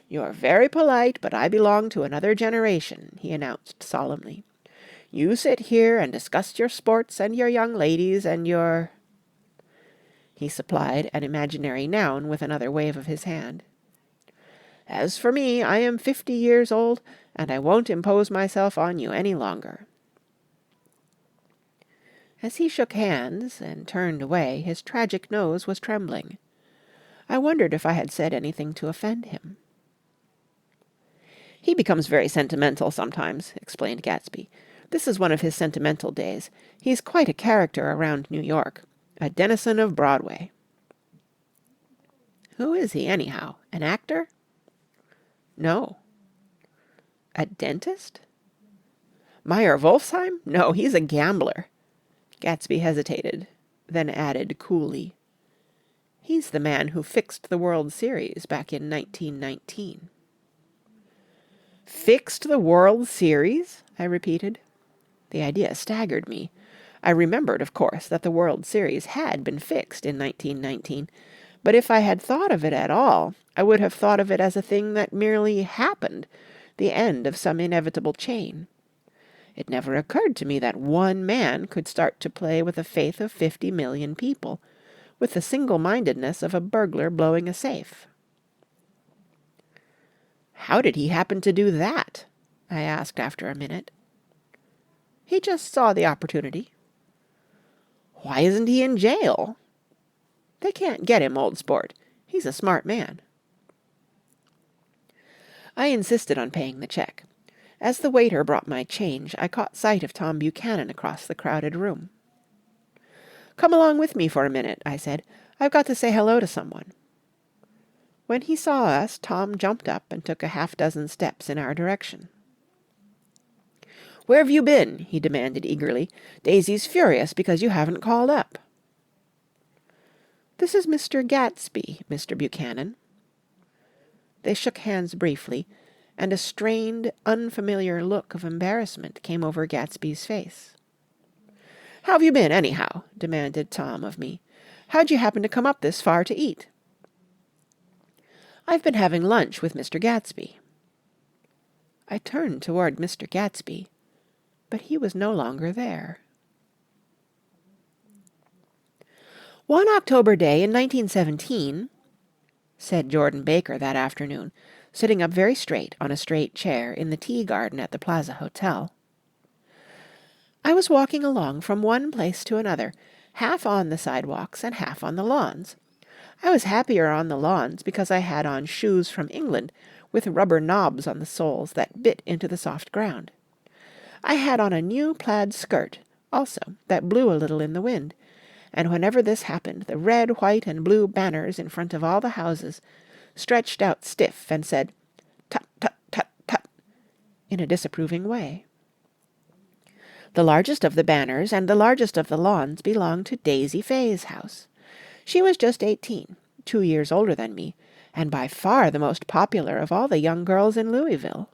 "You're very polite, but I belong to another generation," he announced solemnly. "You sit here and discuss your sports and your young ladies and your—" He supplied an imaginary noun with another wave of his hand. As for me, I am 50 years old, and I won't impose myself on you any longer. As he shook hands and turned away, his tragic nose was trembling. I wondered if I had said anything to offend him. He becomes very sentimental sometimes, explained Gatsby. This is one of his sentimental days. He's quite a character around New York, a denizen of Broadway. Who is he, anyhow? An actor? No. A dentist? Meyer Wolfsheim? No, he's a gambler. Gatsby hesitated, then added coolly, he's the man who fixed the World Series back in 1919. Fixed the World Series? I repeated. The idea staggered me. I remembered, of course, that the World Series had been fixed in 1919, but if I had thought of it at all, I would have thought of it as a thing that merely happened, the end of some inevitable chain. It never occurred to me that one man could start to play with the faith of 50 million people, with the single-mindedness of a burglar blowing a safe. How did he happen to do that? I asked after a minute. He just saw the opportunity. Why isn't he in jail? They can't get him, old sport. He's a smart man. I insisted on paying the check. As the waiter brought my change, I caught sight of Tom Buchanan across the crowded room. Come along with me for a minute, I said. I've got to say hello to someone. When he saw us, Tom jumped up and took a half-dozen steps in our direction. Where have you been? He demanded eagerly. Daisy's furious because you haven't called up. This is Mr. Gatsby, Mr. Buchanan. They shook hands briefly, and a strained, unfamiliar look of embarrassment came over Gatsby's face. How have you been, anyhow? Demanded Tom of me. How'd you happen to come up this far to eat? I've been having lunch with Mr. Gatsby. I turned toward Mr. Gatsby, but he was no longer there. One October day in 1917, said Jordan Baker that afternoon, sitting up very straight on a straight chair in the tea garden at the Plaza Hotel, I was walking along from one place to another, half on the sidewalks and half on the lawns. I was happier on the lawns because I had on shoes from England with rubber knobs on the soles that bit into the soft ground. I had on a new plaid skirt, also, that blew a little in the wind, and whenever this happened, the red, white, and blue banners in front of all the houses stretched out stiff and said, "Tut, tut, tut, tut," in a disapproving way. The largest of the banners and the largest of the lawns belonged to Daisy Fay's house. She was just 18, 2 years older than me, and by far the most popular of all the young girls in Louisville.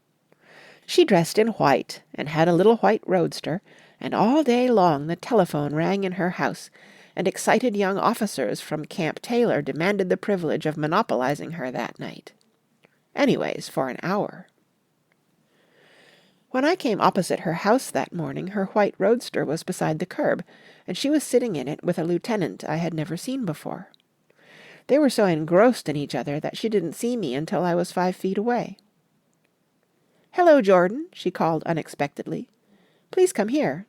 She dressed in white and had a little white roadster, and all day long the telephone rang in her house, and excited young officers from Camp Taylor demanded the privilege of monopolizing her that night. Anyways, for an hour. When I came opposite her house that morning, her white roadster was beside the curb, and she was sitting in it with a lieutenant I had never seen before. They were so engrossed in each other that she didn't see me until I was 5 feet away. "Hello, Jordan," she called unexpectedly. "Please come here."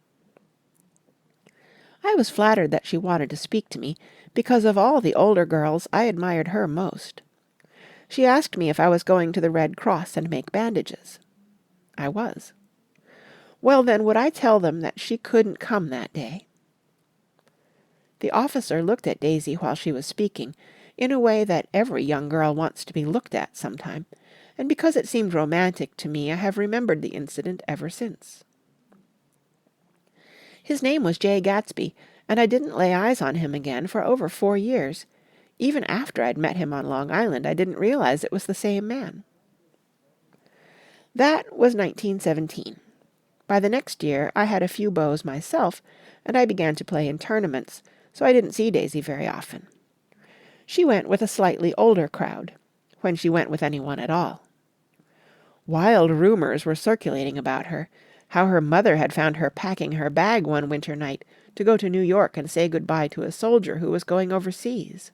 I was flattered that she wanted to speak to me, because of all the older girls I admired her most. She asked me if I was going to the Red Cross and make bandages. I was. Well, then, would I tell them that she couldn't come that day? The officer looked at Daisy while she was speaking, in a way that every young girl wants to be looked at sometime, and because it seemed romantic to me, I have remembered the incident ever since. His name was Jay Gatsby, and I didn't lay eyes on him again for over 4 years. Even after I'd met him on Long Island, I didn't realize it was the same man. That was 1917. By the next year, I had a few beaux myself, and I began to play in tournaments, so I didn't see Daisy very often. She went with a slightly older crowd, when she went with anyone at all. Wild rumors were circulating about her, how her mother had found her packing her bag one winter night to go to New York and say goodbye to a soldier who was going overseas.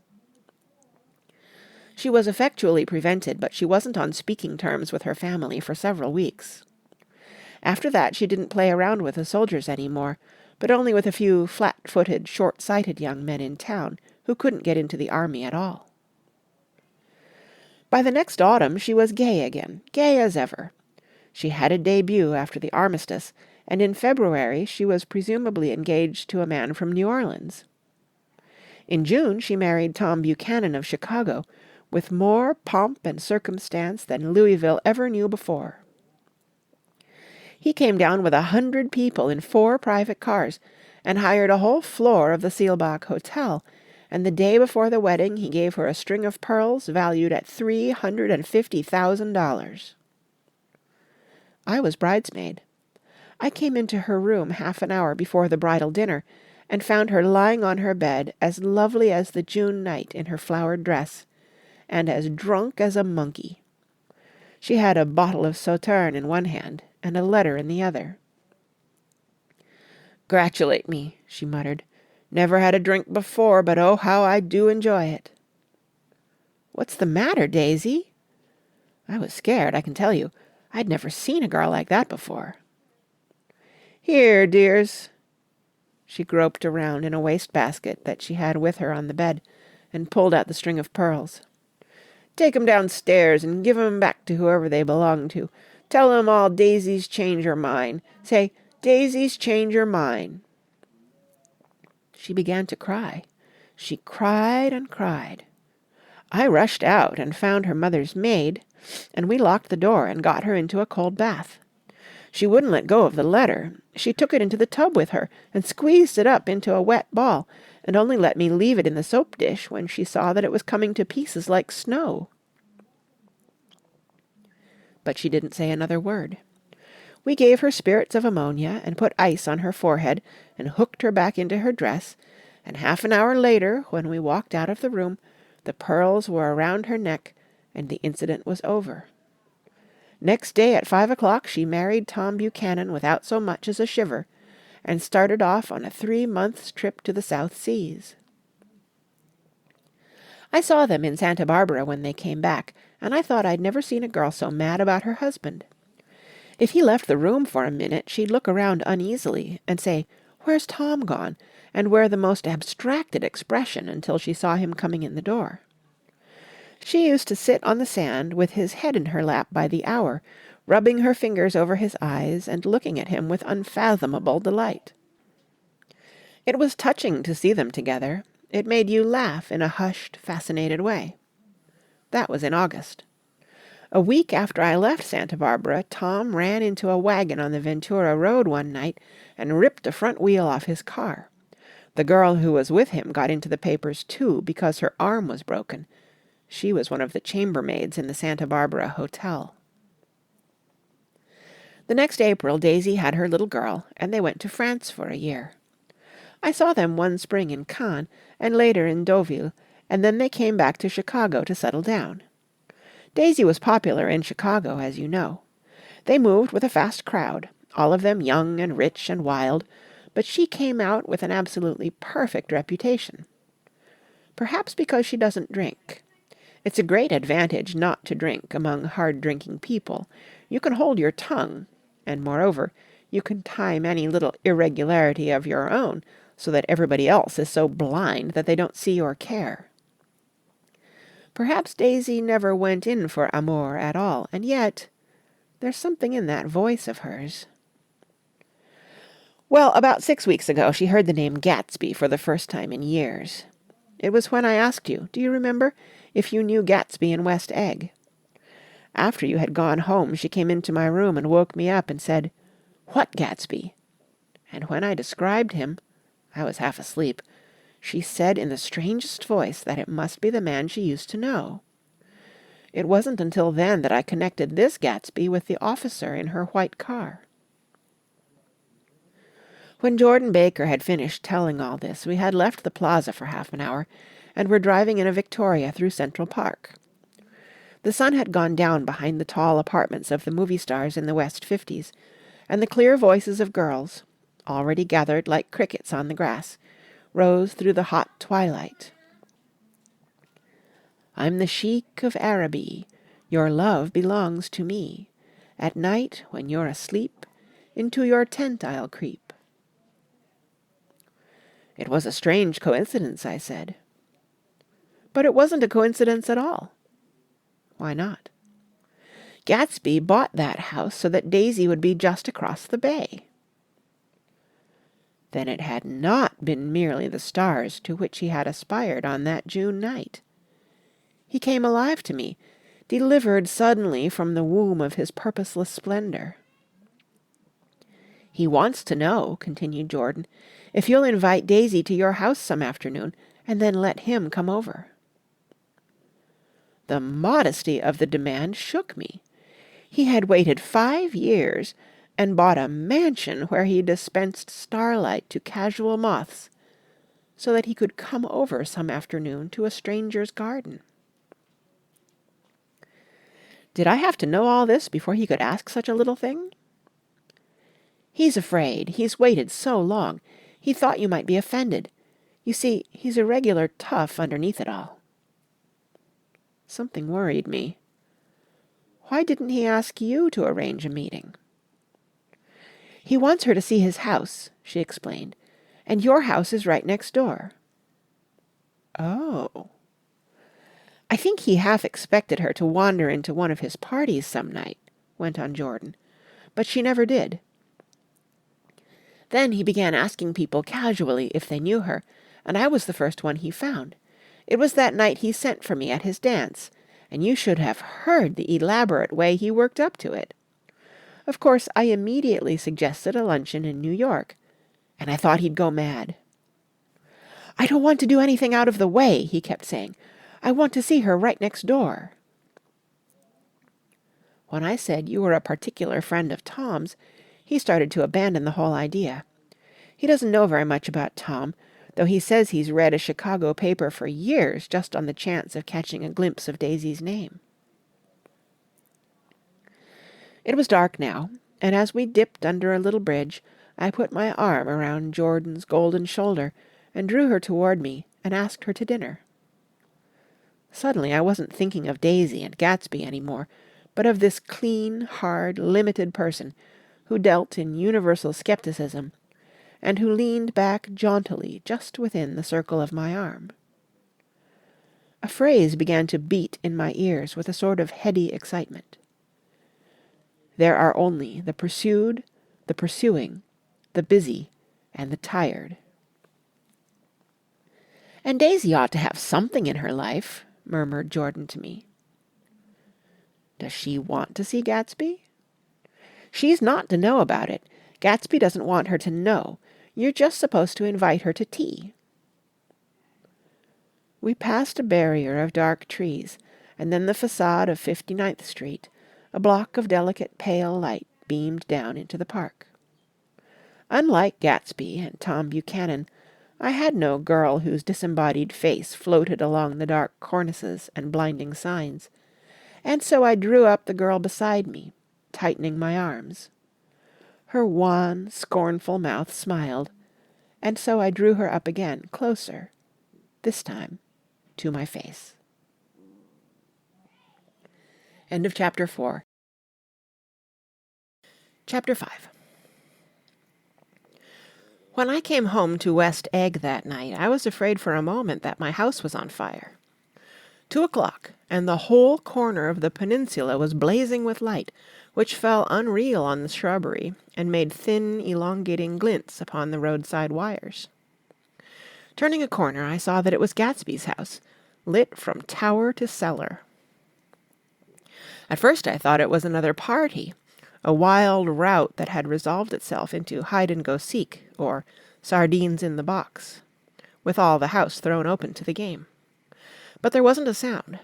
She was effectually prevented, but she wasn't on speaking terms with her family for several weeks. After that she didn't play around with the soldiers any more, but only with a few flat-footed, short-sighted young men in town who couldn't get into the army at all. By the next autumn she was gay again, gay as ever. She had a debut after the armistice, and in February she was presumably engaged to a man from New Orleans. In June she married Tom Buchanan of Chicago, with more pomp and circumstance than Louisville ever knew before. He came down with 100 people in 4 private cars, and hired a whole floor of the Seelbach Hotel, and the day before the wedding he gave her a string of pearls valued at $350,000. I was bridesmaid. I came into her room half an hour before the bridal dinner, and found her lying on her bed as lovely as the June night in her flowered dress, and as drunk as a monkey. She had a bottle of Sauterne in one hand and a letter in the other. "Gratulate me," she muttered. "Never had a drink before, but oh, how I do enjoy it." "What's the matter, Daisy?" I was scared, I can tell you. I'd never seen a girl like that before. "Here, dears." She groped around in a wastebasket that she had with her on the bed, and pulled out the string of pearls. "Take 'em downstairs and give 'em back to whoever they belong to. Tell 'em all Daisy's change her mind. Say, Daisy's change her mind." She began to cry. She cried and cried. I rushed out and found her mother's maid, and we locked the door and got her into a cold bath. She wouldn't let go of the letter. She took it into the tub with her and squeezed it up into a wet ball, and only let me leave it in the soap dish when she saw that it was coming to pieces like snow. But she didn't say another word. We gave her spirits of ammonia and put ice on her forehead and hooked her back into her dress, and half an hour later, when we walked out of the room, the pearls were around her neck and the incident was over. Next day at 5 o'clock she married Tom Buchanan without so much as a shiver, and started off on a 3 months' trip to the South Seas. I saw them in Santa Barbara when they came back, and I thought I'd never seen a girl so mad about her husband. If he left the room for a minute, she'd look around uneasily and say, "Where's Tom gone?" and wear the most abstracted expression until she saw him coming in the door. She used to sit on the sand with his head in her lap by the hour, rubbing her fingers over his eyes and looking at him with unfathomable delight. It was touching to see them together. It made you laugh in a hushed, fascinated way. That was in August. A week after I left Santa Barbara, Tom ran into a wagon on the Ventura Road one night and ripped a front wheel off his car. The girl who was with him got into the papers too because her arm was broken. She was one of the chambermaids in the Santa Barbara Hotel. The next April Daisy had her little girl, and they went to France for a year. I saw them one spring in Cannes, and later in Deauville, and then they came back to Chicago to settle down. Daisy was popular in Chicago, as you know. They moved with a fast crowd, all of them young and rich and wild, but she came out with an absolutely perfect reputation. Perhaps because she doesn't drink. It's a great advantage not to drink among hard-drinking people. You can hold your tongue, and moreover, you can time any little irregularity of your own so that everybody else is so blind that they don't see or care. Perhaps Daisy never went in for amour at all, and yet there's something in that voice of hers. Well, about 6 weeks ago she heard the name Gatsby for the first time in years. It was when I asked you, do you remember, if you knew Gatsby in West Egg. After you had gone home she came into my room and woke me up and said, "What Gatsby?" And when I described him, I was half asleep, she said in the strangest voice that it must be the man she used to know. It wasn't until then that I connected this Gatsby with the officer in her white car. When Jordan Baker had finished telling all this, we had left the plaza for half an hour, and were driving in a Victoria through Central Park. The sun had gone down behind the tall apartments of the movie stars in the West 50s, and the clear voices of girls, already gathered like crickets on the grass, rose through the hot twilight. I'm the Sheik of Araby, your love belongs to me. At night, when you're asleep, into your tent I'll creep. It was a strange coincidence, I said. But it wasn't a coincidence at all. Why not? Gatsby bought that house so that Daisy would be just across the bay. Then it had not been merely the stars to which he had aspired on that June night. He came alive to me, delivered suddenly from the womb of his purposeless splendor. He wants to know, continued Jordan, if you'll invite Daisy to your house some afternoon, and then let him come over. The modesty of the demand shook me. He had waited 5 years and bought a mansion where he dispensed starlight to casual moths, so that he could come over some afternoon to a stranger's garden. Did I have to know all this before he could ask such a little thing? He's afraid. He's waited so long. He thought you might be offended. You see, he's a regular tough underneath it all. Something worried me. Why didn't he ask you to arrange a meeting? He wants her to see his house, she explained, and your house is right next door. Oh. I think he half expected her to wander into one of his parties some night, went on Jordan, but she never did. Then he began asking people casually if they knew her, and I was the first one he found. It was that night he sent for me at his dance, and you should have heard the elaborate way he worked up to it. Of course, I immediately suggested a luncheon in New York, and I thought he'd go mad. I don't want to do anything out of the way, he kept saying. I want to see her right next door. When I said you were a particular friend of Tom's, he started to abandon the whole idea. He doesn't know very much about Tom, though he says he's read a Chicago paper for years just on the chance of catching a glimpse of Daisy's name. It was dark now, and as we dipped under a little bridge, I put my arm around Jordan's golden shoulder and drew her toward me and asked her to dinner. Suddenly I wasn't thinking of Daisy and Gatsby any more, but of this clean, hard, limited person who dealt in universal skepticism and who leaned back jauntily just within the circle of my arm. A phrase began to beat in my ears with a sort of heady excitement. There are only the pursued, the pursuing, the busy, and the tired. And Daisy ought to have something in her life, murmured Jordan to me. Does she want to see Gatsby? She's not to know about it. Gatsby doesn't want her to know. You're just supposed to invite her to tea. We passed a barrier of dark trees, and then the facade of 59th Street. A block of delicate pale light beamed down into the park. Unlike Gatsby and Tom Buchanan, I had no girl whose disembodied face floated along the dark cornices and blinding signs, and so I drew up the girl beside me, tightening my arms. Her wan, scornful mouth smiled, and so I drew her up again, closer, this time to my face. End of Chapter 4. Chapter 5. When I came home to West Egg that night, I was afraid for a moment that my house was on fire. 2 o'clock, and the whole corner of the peninsula was blazing with light, which fell unreal on the shrubbery and made thin, elongating glints upon the roadside wires. Turning a corner, I saw that it was Gatsby's house, lit from tower to cellar. At first I thought it was another party, a wild rout that had resolved itself into hide-and-go-seek, or sardines in the box, with all the house thrown open to the game. But there wasn't a sound,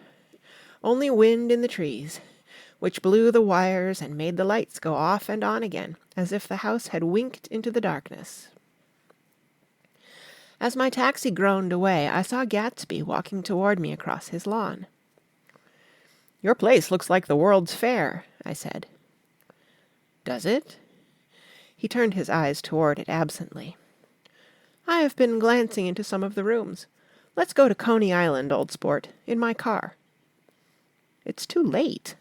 only wind in the trees, which blew the wires and made the lights go off and on again, as if the house had winked into the darkness. As my taxi groaned away, I saw Gatsby walking toward me across his lawn. "Your place looks like the World's Fair," I said. "Does it?" He turned his eyes toward it absently. "I have been glancing into some of the rooms. Let's go to Coney Island, old sport, in my car." "It's too late."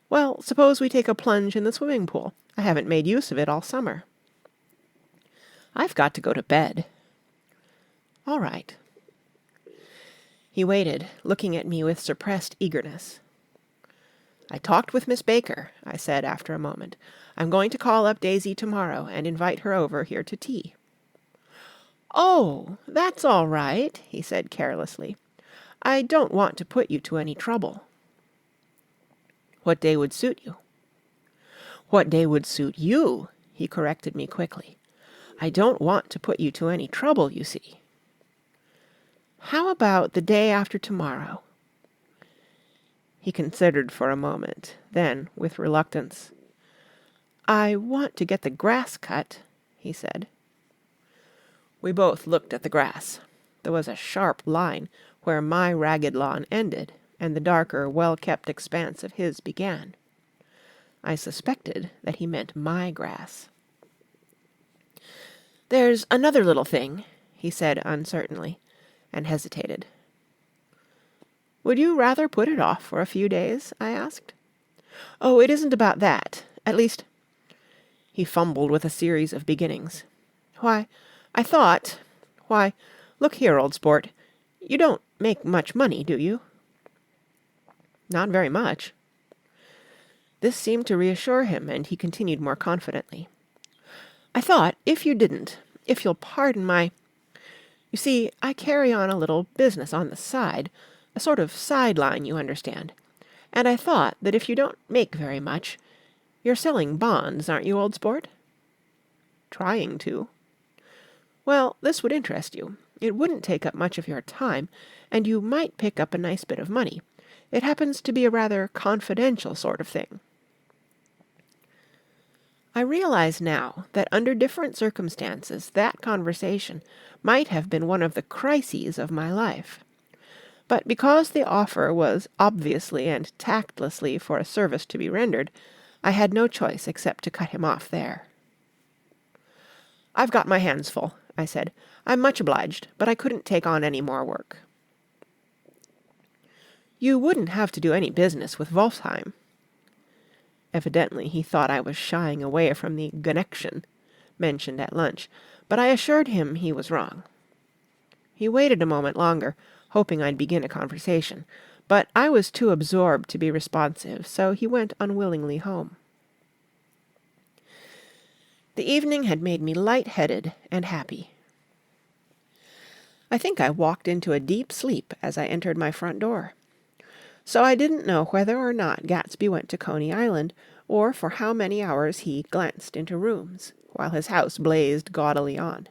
"Well, suppose we take a plunge in the swimming pool. I haven't made use of it all summer." "I've got to go to bed." "All right." He waited, looking at me with suppressed eagerness. "I talked with Miss Baker," I said after a moment. "I'm going to call up Daisy tomorrow and invite her over here to tea." "Oh, that's all right," he said carelessly. "I don't want to put you to any trouble." "What day would suit you?" "What day would suit you," he corrected me quickly. "I don't want to put you to any trouble, you see." "How about the day after tomorrow?" He considered for a moment. Then, with reluctance, "I want to get the grass cut," he said. We both looked at the grass. There was a sharp line where my ragged lawn ended and the darker, well-kept expanse of his began. I suspected that he meant my grass. "There's another little thing," he said uncertainly, and hesitated. "Would you rather put it off for a few days?" I asked. "Oh, it isn't about that. At least—" He fumbled with a series of beginnings. "Why, I thought— Why, look here, old sport. You don't make much money, do you?" "Not very much." This seemed to reassure him, and he continued more confidently. "I thought, if you didn't, if you'll pardon my— You see, I carry on a little business on the side, a sort of sideline, you understand. And I thought that if you don't make very much— You're selling bonds, aren't you, old sport?" "Trying to." "Well, this would interest you. It wouldn't take up much of your time, and you might pick up a nice bit of money. It happens to be a rather confidential sort of thing." I realize now that under different circumstances that conversation might have been one of the crises of my life. But because the offer was obviously and tactlessly for a service to be rendered, I had no choice except to cut him off there. "I've got my hands full," I said. "I'm much obliged, but I couldn't take on any more work." "You wouldn't have to do any business with Wolfsheim." Evidently he thought I was shying away from the connection mentioned at lunch, but I assured him he was wrong. He waited a moment longer, hoping I'd begin a conversation, but I was too absorbed to be responsive, so he went unwillingly home. The evening had made me light-headed and happy. I think I walked into a deep sleep as I entered my front door. So I didn't know whether or not Gatsby went to Coney Island, or for how many hours he glanced into rooms, while his house blazed gaudily on.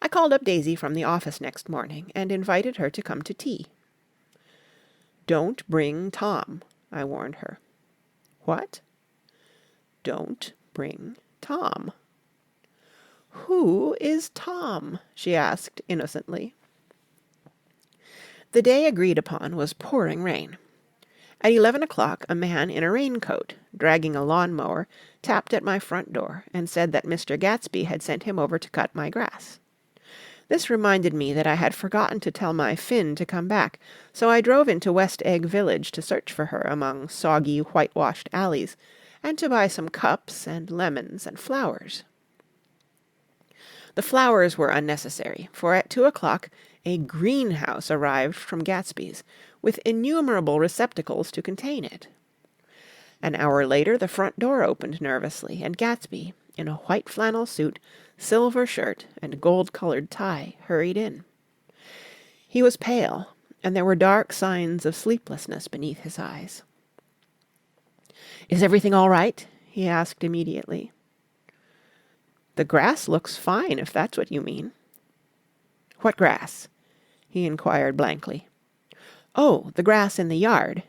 I called up Daisy from the office next morning, and invited her to come to tea. "Don't bring Tom," I warned her. "What?" "Don't bring Tom." "Who is Tom?" she asked innocently. The day agreed upon was pouring rain. At 11 o'clock a man in a raincoat, dragging a lawn-mower, tapped at my front door and said that Mr. Gatsby had sent him over to cut my grass. This reminded me that I had forgotten to tell my Finn to come back, so I drove into West Egg Village to search for her among soggy, whitewashed alleys, and to buy some cups and lemons and flowers. The flowers were unnecessary, for at 2 o'clock a greenhouse arrived from Gatsby's, with innumerable receptacles to contain it. An hour later the front door opened nervously, and Gatsby, in a white flannel suit, silver shirt, and gold-colored tie, hurried in. He was pale, and there were dark signs of sleeplessness beneath his eyes. "Is everything all right?" he asked immediately. "The grass looks fine, if that's what you mean." "What grass?" he inquired blankly. "Oh, the grass in the yard."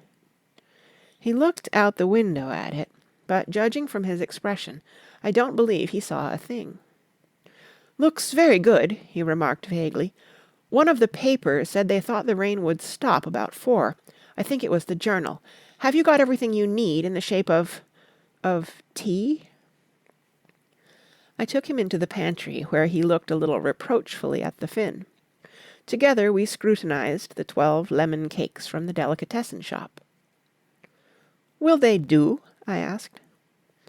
He looked out the window at it, but judging from his expression, I don't believe he saw a thing. "Looks very good," he remarked vaguely. "One of the papers said they thought the rain would stop about 4. I think it was the Journal. Have you got everything you need in the shape of tea?" I took him into the pantry, where he looked a little reproachfully at the Finn. Together we scrutinized the 12 lemon cakes from the delicatessen shop. "Will they do?" I asked.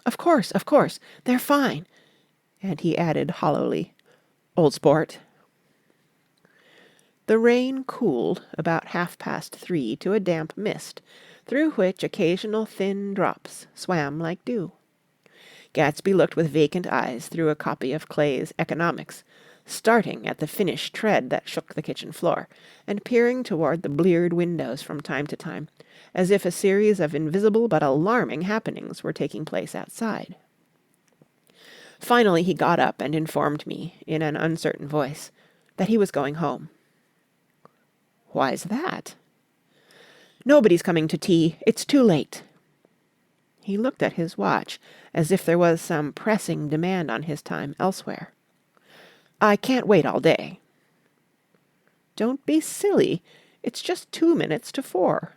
Of course. They're fine." And he added hollowly, "Old sport." The rain cooled about 3:30 to a damp mist, through which occasional thin drops swam like dew. Gatsby looked with vacant eyes through a copy of Clay's Economics, starting at the Finnish tread that shook the kitchen floor, and peering toward the bleared windows from time to time, as if a series of invisible but alarming happenings were taking place outside. Finally he got up and informed me, in an uncertain voice, that he was going home. "Why's that?" "Nobody's coming to tea. It's too late." He looked at his watch, as if there was some pressing demand on his time elsewhere. "I can't wait all day." "Don't be silly. It's just 2 minutes to 4.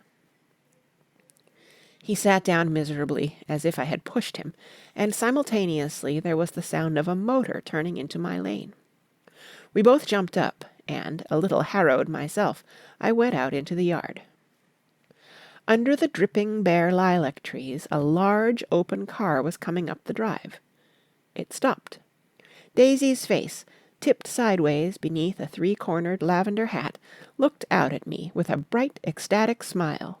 He sat down miserably, as if I had pushed him, and simultaneously there was the sound of a motor turning into my lane. We both jumped up, and, a little harrowed myself, I went out into the yard. Under the dripping bare lilac trees, a large open car was coming up the drive. It stopped. Daisy's face, tipped sideways beneath a 3-cornered lavender hat, looked out at me with a bright, ecstatic smile.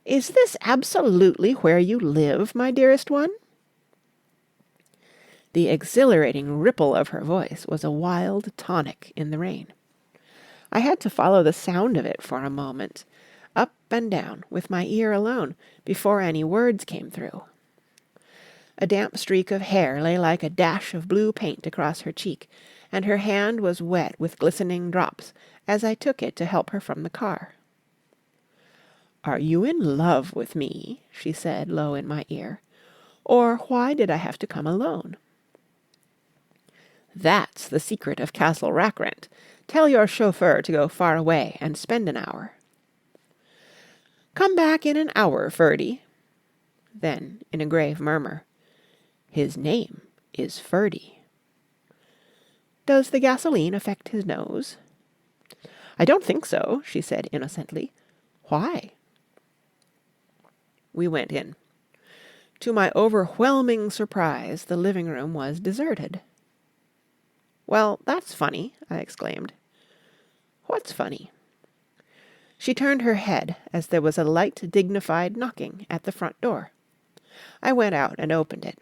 "Is this absolutely where you live, my dearest one?" The exhilarating ripple of her voice was a wild tonic in the rain. I had to follow the sound of it for a moment, up and down, with my ear alone, before any words came through. A damp streak of hair lay like a dash of blue paint across her cheek, and her hand was wet with glistening drops as I took it to help her from the car. "Are you in love with me?" she said low in my ear. "Or why did I have to come alone?" "That's the secret of Castle Rackrent. Tell your chauffeur to go far away and spend an hour." "Come back in an hour, Ferdy." Then, in a grave murmur, "His name is Ferdy." "Does the gasoline affect his nose?" "I don't think so," she said innocently. "Why?" We went in. To my overwhelming surprise, the living room was deserted. "Well, that's funny," I exclaimed. "What's funny?" She turned her head as there was a light, dignified knocking at the front door. I went out and opened it.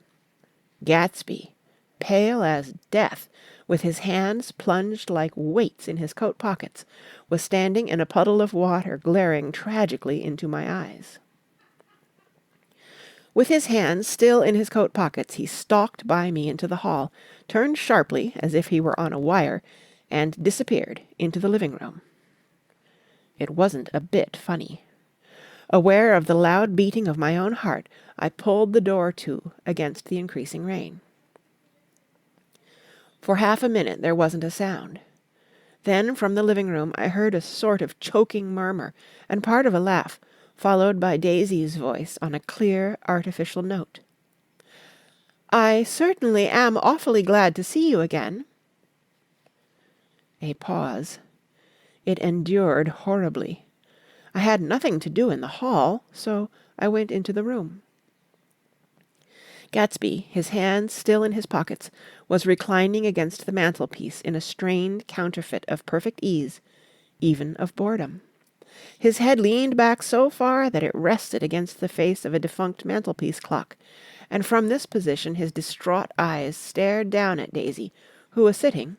Gatsby, pale as death, with his hands plunged like weights in his coat pockets, was standing in a puddle of water, glaring tragically into my eyes. With his hands still in his coat pockets, he stalked by me into the hall, turned sharply as if he were on a wire, and disappeared into the living room. It wasn't a bit funny. Aware of the loud beating of my own heart, I pulled the door to against the increasing rain. For half a minute there wasn't a sound. Then from the living room I heard a sort of choking murmur, and part of a laugh, followed by Daisy's voice on a clear, artificial note. "I certainly am awfully glad to see you again." A pause. It endured horribly. I had nothing to do in the hall, so I went into the room. Gatsby, his hands still in his pockets, was reclining against the mantelpiece in a strained counterfeit of perfect ease, even of boredom. His head leaned back so far that it rested against the face of a defunct mantelpiece clock, and from this position his distraught eyes stared down at Daisy, who was sitting,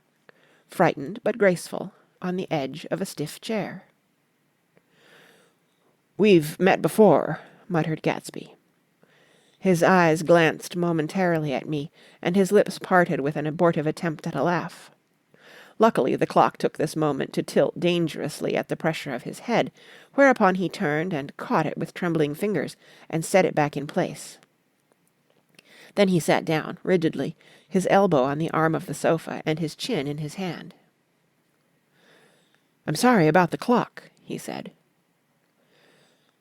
frightened but graceful, on the edge of a stiff chair. "We've met before," muttered Gatsby. His eyes glanced momentarily at me, and his lips parted with an abortive attempt at a laugh. Luckily the clock took this moment to tilt dangerously at the pressure of his head, whereupon he turned and caught it with trembling fingers and set it back in place. Then he sat down, rigidly, his elbow on the arm of the sofa and his chin in his hand. "I'm sorry about the clock," he said.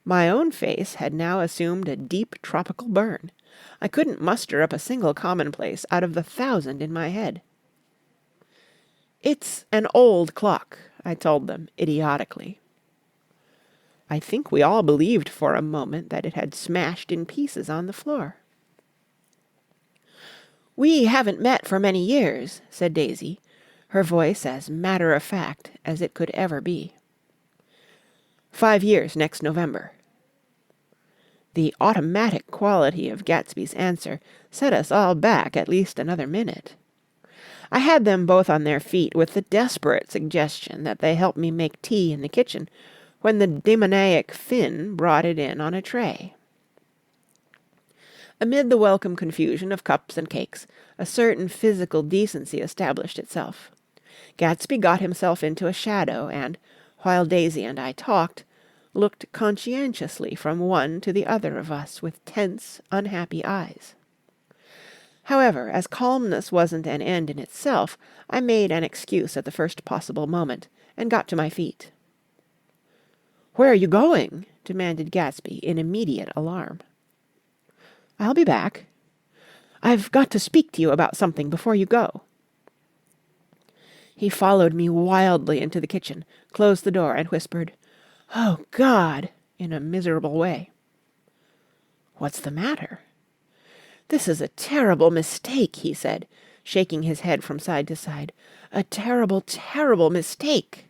My own face had now assumed a deep tropical burn. I couldn't muster up a single commonplace out of the 1,000 in my head. "It's an old clock," I told them idiotically. I think we all believed for a moment that it had smashed in pieces on the floor. "We haven't met for many years," said Daisy, her voice as matter-of-fact as it could ever be. 5 years next November." The automatic quality of Gatsby's answer set us all back at least another minute. I had them both on their feet with the desperate suggestion that they help me make tea in the kitchen when the demoniac Finn brought it in on a tray. Amid the welcome confusion of cups and cakes, a certain physical decency established itself. Gatsby got himself into a shadow and, while Daisy and I talked, looked conscientiously from one to the other of us with tense, unhappy eyes. However, as calmness wasn't an end in itself, I made an excuse at the first possible moment, and got to my feet. "Where are you going?" demanded Gatsby in immediate alarm. "I'll be back." "I've got to speak to you about something before you go." He followed me wildly into the kitchen, closed the door, and whispered, "Oh, God!" in a miserable way. "What's the matter?" "This is a terrible mistake," he said, shaking his head from side to side. "A terrible, terrible mistake."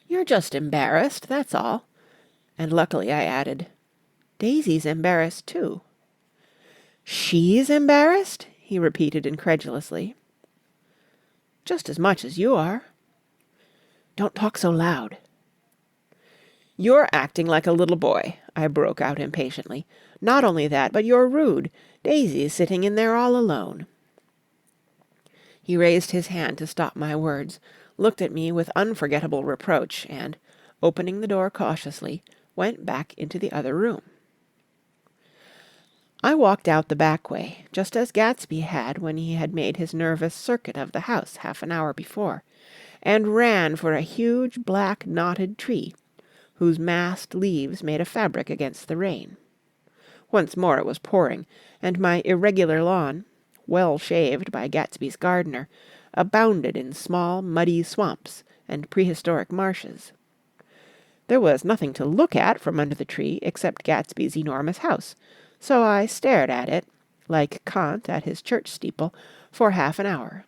"You're just embarrassed, that's all." And luckily I added, "Daisy's embarrassed too." "She's embarrassed?" he repeated incredulously. "Just as much as you are." "Don't talk so loud." "You're acting like a little boy," I broke out impatiently. "Not only that, but you're rude. Daisy's sitting in there all alone." He raised his hand to stop my words, looked at me with unforgettable reproach, and, opening the door cautiously, went back into the other room. I walked out the back way, just as Gatsby had when he had made his nervous circuit of the house half an hour before, and ran for a huge black knotted tree, whose massed leaves made a fabric against the rain. Once more it was pouring, and my irregular lawn, well shaved by Gatsby's gardener, abounded in small muddy swamps and prehistoric marshes. There was nothing to look at from under the tree except Gatsby's enormous house, so I stared at it, like Kant at his church steeple, for half an hour.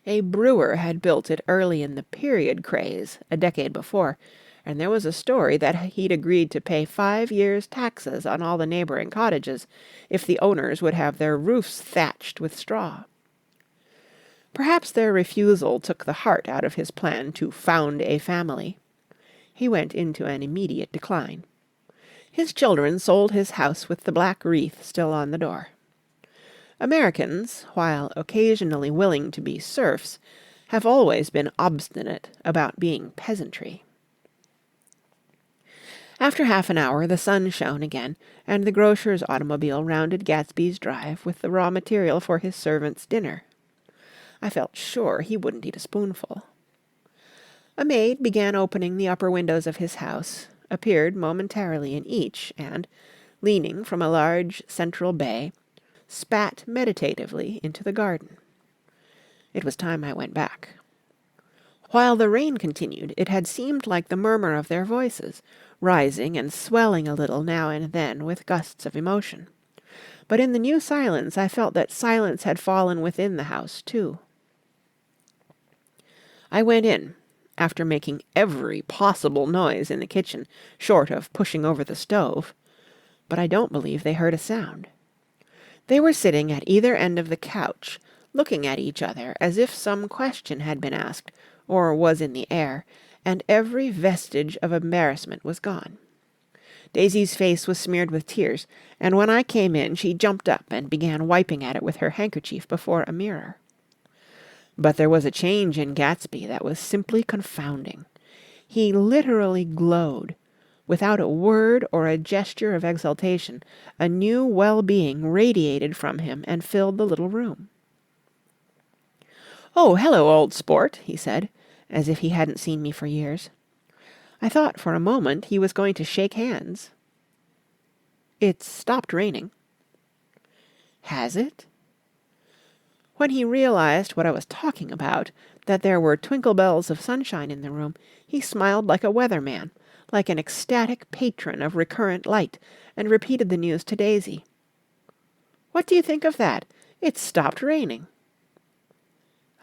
A brewer had built it early in the period craze, a decade before, and there was a story that he'd agreed to pay 5 years' taxes on all the neighbouring cottages if the owners would have their roofs thatched with straw. Perhaps their refusal took the heart out of his plan to found a family. He went into an immediate decline. His children sold his house with the black wreath still on the door. Americans, while occasionally willing to be serfs, have always been obstinate about being peasantry. After half an hour the sun shone again, and the grocer's automobile rounded Gatsby's drive with the raw material for his servant's dinner. I felt sure he wouldn't eat a spoonful. A maid began opening the upper windows of his house, appeared momentarily in each, and, leaning from a large central bay, spat meditatively into the garden. It was time I went back. While the rain continued, it had seemed like the murmur of their voices, rising and swelling a little now and then with gusts of emotion. But in the new silence I felt that silence had fallen within the house too. I went in, after making every possible noise in the kitchen, short of pushing over the stove, but I don't believe they heard a sound. They were sitting at either end of the couch, looking at each other as if some question had been asked, or was in the air, and every vestige of embarrassment was gone. Daisy's face was smeared with tears, and when I came in she jumped up and began wiping at it with her handkerchief before a mirror. But there was a change in Gatsby that was simply confounding. He literally glowed. Without a word or a gesture of exultation, a new well-being radiated from him and filled the little room. "Oh, hello, old sport," he said, as if he hadn't seen me for years. I thought for a moment he was going to shake hands. "It's stopped raining." "Has it?" When he realized what I was talking about, that there were twinkle bells of sunshine in the room, he smiled like a weatherman, like an ecstatic patron of recurrent light, and repeated the news to Daisy. "What do you think of that? It's stopped raining."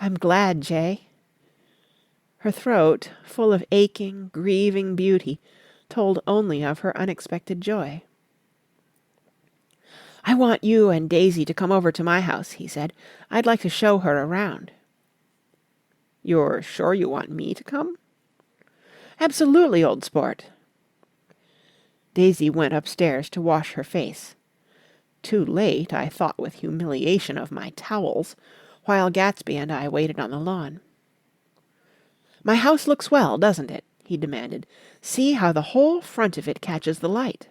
"I'm glad, Jay." Her throat, full of aching, grieving beauty, told only of her unexpected joy. "I want you and Daisy to come over to my house," he said. "I'd like to show her around." "You're sure you want me to come?" "Absolutely, old sport." Daisy went upstairs to wash her face. Too late, I thought with humiliation of my towels, while Gatsby and I waited on the lawn. "My house looks well, doesn't it?" he demanded. "See how the whole front of it catches the light."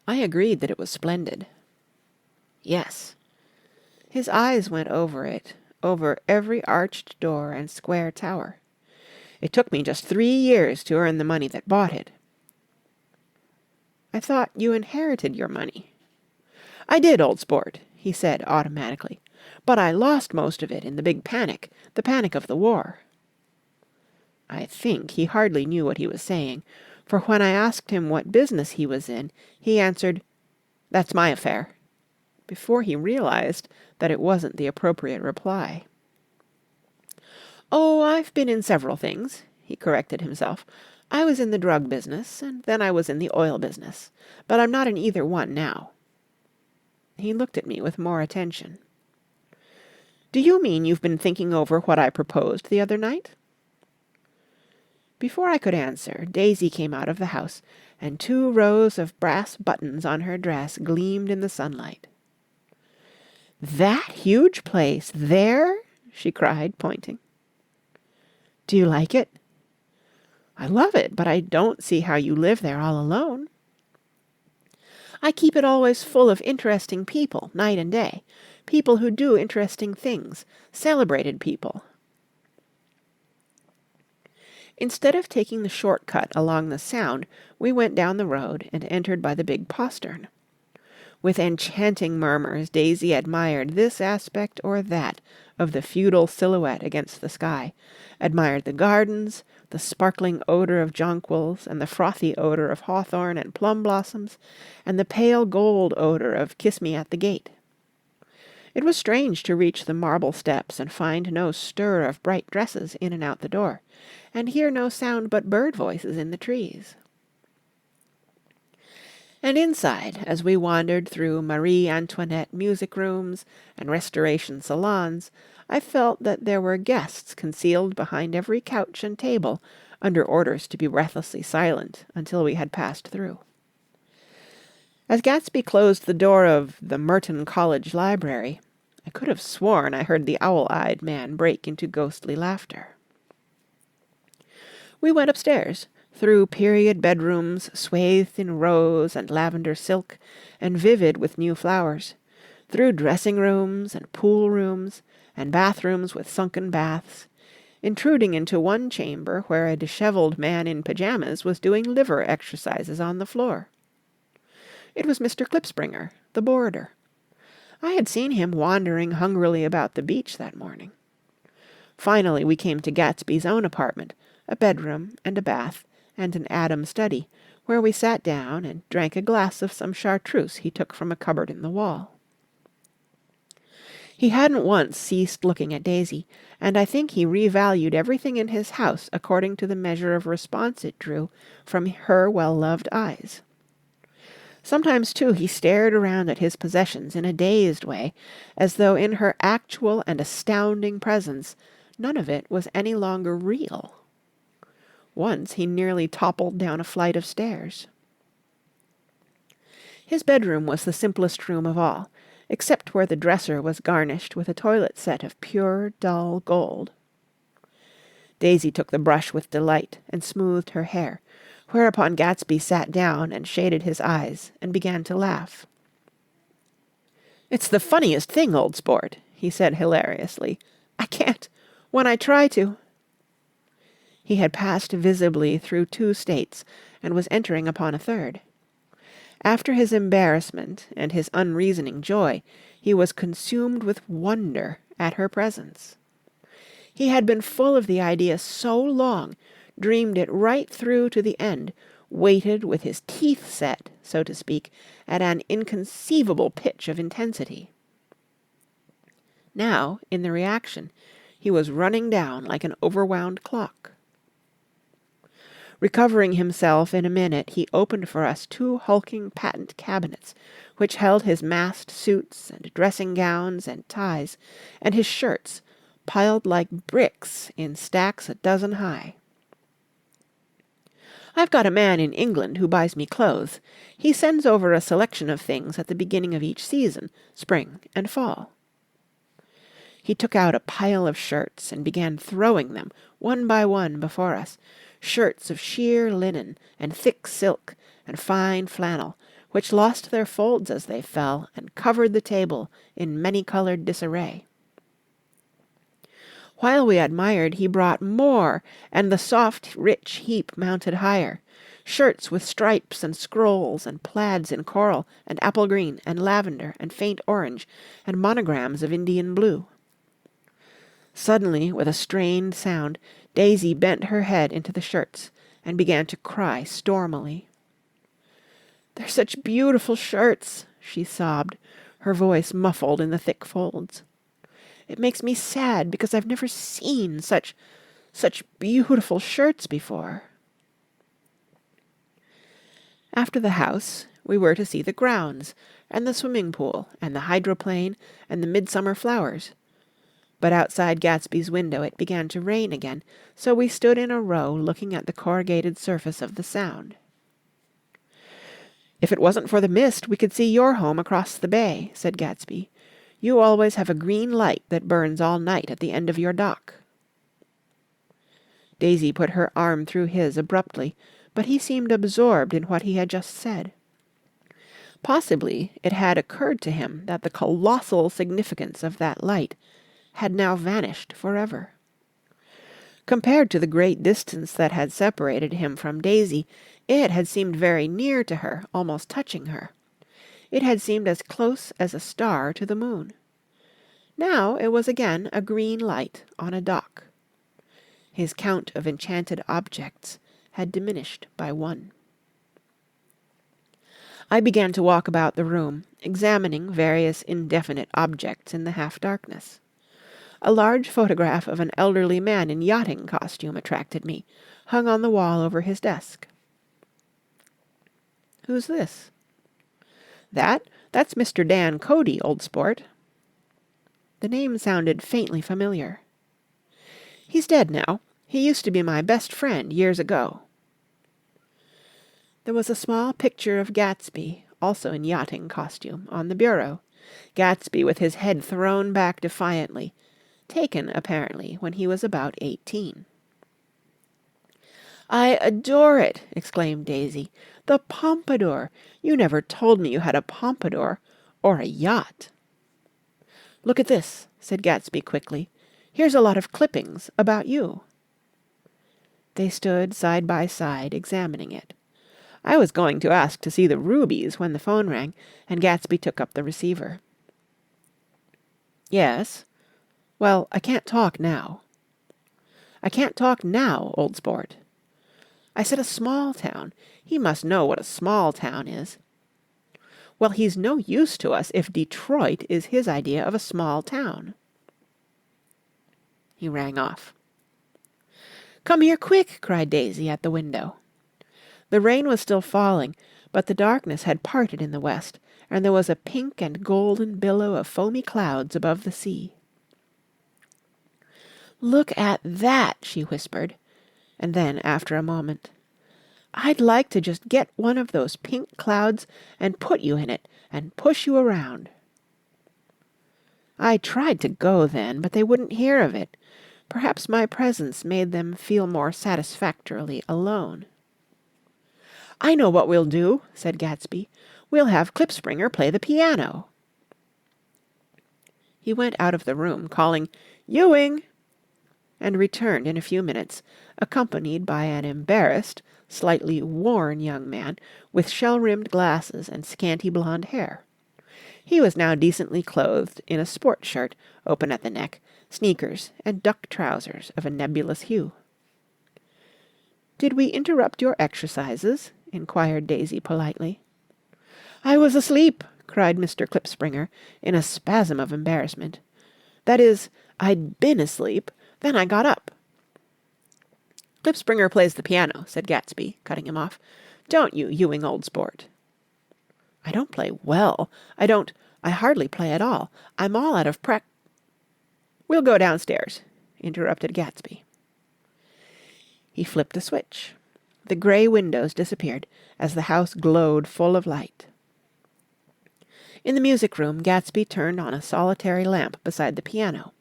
I agreed that it was splendid. "Yes." His eyes went over it, over every arched door and square tower. "It took me just 3 years to earn the money that bought it." "I thought you inherited your money." "I did, old sport," he said automatically. "But I lost most of it in the big panic, the panic of the war." I think he hardly knew what he was saying, for when I asked him what business he was in, he answered, "That's my affair," before he realized that it wasn't the appropriate reply. "Oh, I've been in several things," he corrected himself. "I was in the drug business, and then I was in the oil business. But I'm not in either one now." He looked at me with more attention. "Do you mean you've been thinking over what I proposed the other night?" Before I could answer, Daisy came out of the house, and 2 rows of brass buttons on her dress gleamed in the sunlight. "That huge place there?" she cried, pointing. "Do you like it?" "I love it, but I don't see how you live there all alone." "I keep it always full of interesting people, night and day. People who do interesting things. Celebrated people." Instead of taking the short cut along the Sound, we went down the road and entered by the big postern. With enchanting murmurs, Daisy admired this aspect or that of the feudal silhouette against the sky, admired the gardens, the sparkling odour of jonquils, and the frothy odour of hawthorn and plum blossoms, and the pale gold odour of kiss-me-at-the-gate. It was strange to reach the marble steps and find no stir of bright dresses in and out the door, and hear no sound but bird voices in the trees. And inside, as we wandered through Marie Antoinette music rooms and Restoration salons, I felt that there were guests concealed behind every couch and table, under orders to be breathlessly silent until we had passed through. As Gatsby closed the door of the Merton College Library, I could have sworn I heard the owl-eyed man break into ghostly laughter. We went upstairs, through period bedrooms swathed in rose and lavender silk and vivid with new flowers, through dressing rooms and pool rooms and bathrooms with sunken baths, intruding into one chamber where a dishevelled man in pyjamas was doing liver exercises on the floor. It was Mr. Klipspringer, the boarder. I had seen him wandering hungrily about the beach that morning. Finally we came to Gatsby's own apartment, a bedroom and a bath and an Adam study, where we sat down and drank a glass of some chartreuse he took from a cupboard in the wall. He hadn't once ceased looking at Daisy, and I think he revalued everything in his house according to the measure of response it drew from her well-loved eyes. Sometimes, too, he stared around at his possessions in a dazed way, as though in her actual and astounding presence none of it was any longer real. Once he nearly toppled down a flight of stairs. His bedroom was the simplest room of all, except where the dresser was garnished with a toilet set of pure, dull gold. Daisy took the brush with delight and smoothed her hair, whereupon Gatsby sat down and shaded his eyes and began to laugh. "It's the funniest thing, old sport," he said hilariously. "I can't. When I try to—" He had passed visibly through 2 states and was entering upon a third. After his embarrassment and his unreasoning joy, he was consumed with wonder at her presence. He had been full of the idea so long, dreamed it right through to the end, waited with his teeth set, so to speak, at an inconceivable pitch of intensity. Now, in the reaction, he was running down like an overwound clock. Recovering himself in a minute, he opened for us 2 hulking patent cabinets, which held his massed suits and dressing-gowns and ties, and his shirts, piled like bricks in stacks a dozen high. "I've got a man in England who buys me clothes. He sends over a selection of things at the beginning of each season, spring and fall." He took out a pile of shirts and began throwing them, one by one, before us, shirts of sheer linen and thick silk and fine flannel, which lost their folds as they fell and covered the table in many-coloured disarray. While we admired, he brought more, and the soft, rich heap mounted higher, shirts with stripes and scrolls and plaids in coral and apple green and lavender and faint orange and monograms of Indian blue. Suddenly, with a strained sound, Daisy bent her head into the shirts and began to cry stormily. "They're such beautiful shirts," she sobbed, her voice muffled in the thick folds. "It makes me sad because I've never seen such beautiful shirts before." After the house, we were to see the grounds, and the swimming pool, and the hydroplane, and the midsummer flowers. But outside Gatsby's window it began to rain again, so we stood in a row looking at the corrugated surface of the Sound. "If it wasn't for the mist, we could see your home across the bay," said Gatsby. "You always have a green light that burns all night at the end of your dock." Daisy put her arm through his abruptly, but he seemed absorbed in what he had just said. Possibly it had occurred to him that the colossal significance of that light had now vanished forever. Compared to the great distance that had separated him from Daisy, it had seemed very near to her, almost touching her. It had seemed as close as a star to the moon. Now it was again a green light on a dock. His count of enchanted objects had diminished by 1. I began to walk about the room, examining various indefinite objects in the half-darkness. A large photograph of an elderly man in yachting costume attracted me, hung on the wall over his desk. "Who's this?" That's Mr. Dan Cody, old sport." The name sounded faintly familiar. "He's dead now. He used to be my best friend years ago." There was a small picture of Gatsby, also in yachting costume, on the bureau. Gatsby with his head thrown back defiantly, taken, apparently, when he was about 18. "I adore it!" exclaimed Daisy. "The pompadour! You never told me you had a pompadour, or a yacht." "Look at this," said Gatsby quickly. "Here's a lot of clippings about you." They stood side by side, examining it. I was going to ask to see the rubies when the phone rang, and Gatsby took up the receiver. "Yes? Well, I can't talk now." "I can't talk now, old sport." "I said a small town. He must know what a small town is." "Well, he's no use to us if Detroit is his idea of a small town." He rang off. "Come here quick!" cried Daisy at the window. The rain was still falling, but the darkness had parted in the west, and there was a pink and golden billow of foamy clouds above the sea. "Look at that!" she whispered, and then, after a moment, "I'd like to just get one of those pink clouds and put you in it and push you around." I tried to go then, but they wouldn't hear of it. Perhaps my presence made them feel more satisfactorily alone. "I know what we'll do," said Gatsby. "We'll have Klipspringer play the piano." He went out of the room, calling, "Ewing!" and returned in a few minutes, accompanied by an embarrassed, slightly worn young man with shell-rimmed glasses and scanty blonde hair. He was now decently clothed in a sport shirt, open at the neck, sneakers, and duck trousers of a nebulous hue. "Did we interrupt your exercises?" inquired Daisy politely. "I was asleep," cried Mr. Klipspringer, in a spasm of embarrassment. "That is, I'd been asleep, then I got up." "Klipspringer plays the piano," said Gatsby, cutting him off. "Don't you, Ewing, old sport?" "I don't play well. I hardly play at all. I'm all out of "We'll go downstairs," interrupted Gatsby. He flipped a switch. The grey windows disappeared as the house glowed full of light. In the music room, Gatsby turned on a solitary lamp beside the piano.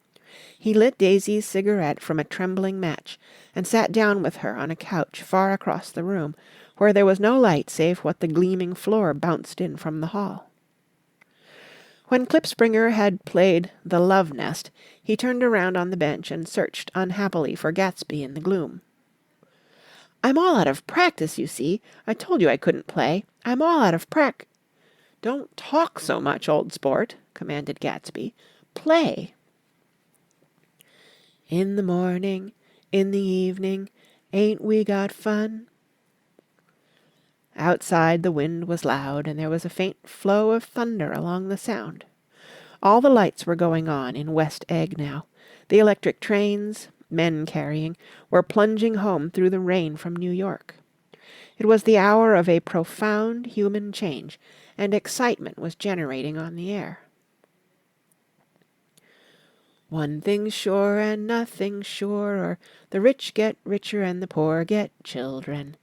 He lit Daisy's cigarette from a trembling match, and sat down with her on a couch far across the room, where there was no light save what the gleaming floor bounced in from the hall. When Klipspringer had played The Love Nest, he turned around on the bench and searched unhappily for Gatsby in the gloom. "I'm all out of practice, you see. I told you I couldn't play. I'm all out of "Don't talk so much, old sport," commanded Gatsby. "Play." "In the morning, in the evening, ain't we got fun?" Outside the wind was loud, and there was a faint flow of thunder along the sound. All the lights were going on in West Egg now. The electric trains, men carrying, were plunging home through the rain from New York. It was the hour of a profound human change, and excitement was generating on the air. "One thing's sure and nothing's surer, the rich get richer and the poor get children.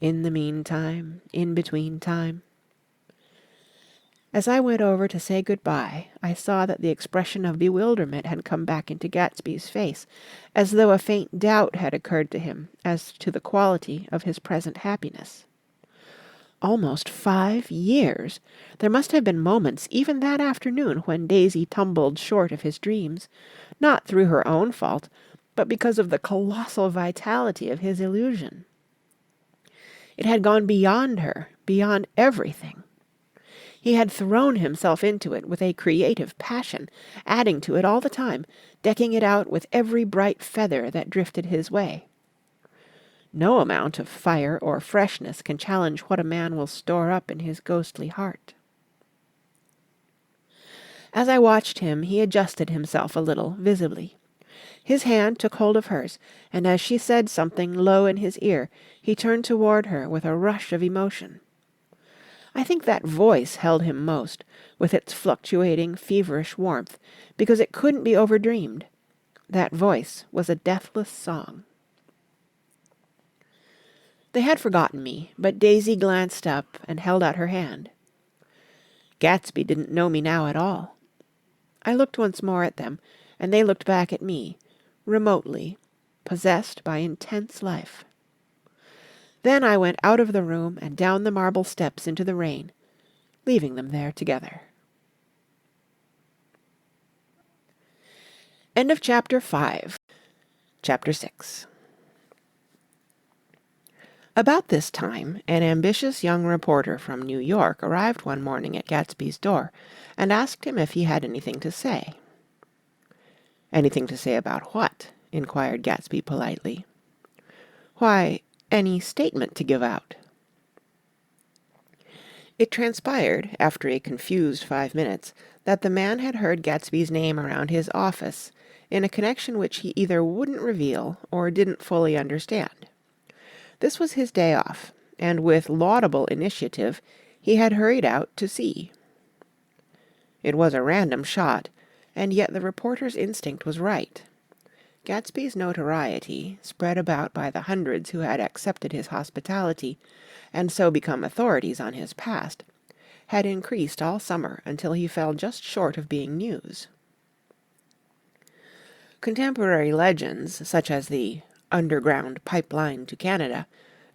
In the meantime, in between time." As I went over to say good-bye, I saw that the expression of bewilderment had come back into Gatsby's face, as though a faint doubt had occurred to him as to the quality of his present happiness. Almost 5 years! There must have been moments even that afternoon when Daisy tumbled short of his dreams, not through her own fault, but because of the colossal vitality of his illusion. It had gone beyond her, beyond everything. He had thrown himself into it with a creative passion, adding to it all the time, decking it out with every bright feather that drifted his way. No amount of fire or freshness can challenge what a man will store up in his ghostly heart. As I watched him, he adjusted himself a little, visibly. His hand took hold of hers, and as she said something low in his ear, he turned toward her with a rush of emotion. I think that voice held him most, with its fluctuating, feverish warmth, because it couldn't be overdreamed. That voice was a deathless song. They had forgotten me, but Daisy glanced up and held out her hand. Gatsby didn't know me now at all. I looked once more at them, and they looked back at me, remotely, possessed by intense life. Then I went out of the room and down the marble steps into the rain, leaving them there together. End of Chapter 5. Chapter 6. About this time, an ambitious young reporter from New York arrived one morning at Gatsby's door, and asked him if he had anything to say. "Anything to say about what?" inquired Gatsby politely. "Why, any statement to give out." It transpired, after a confused 5 minutes, that the man had heard Gatsby's name around his office in a connection which he either wouldn't reveal or didn't fully understand. This was his day off, and with laudable initiative he had hurried out to see. It was a random shot, and yet the reporter's instinct was right. Gatsby's notoriety, spread about by the hundreds who had accepted his hospitality, and so become authorities on his past, had increased all summer until he fell just short of being news. Contemporary legends, such as the underground pipeline to Canada,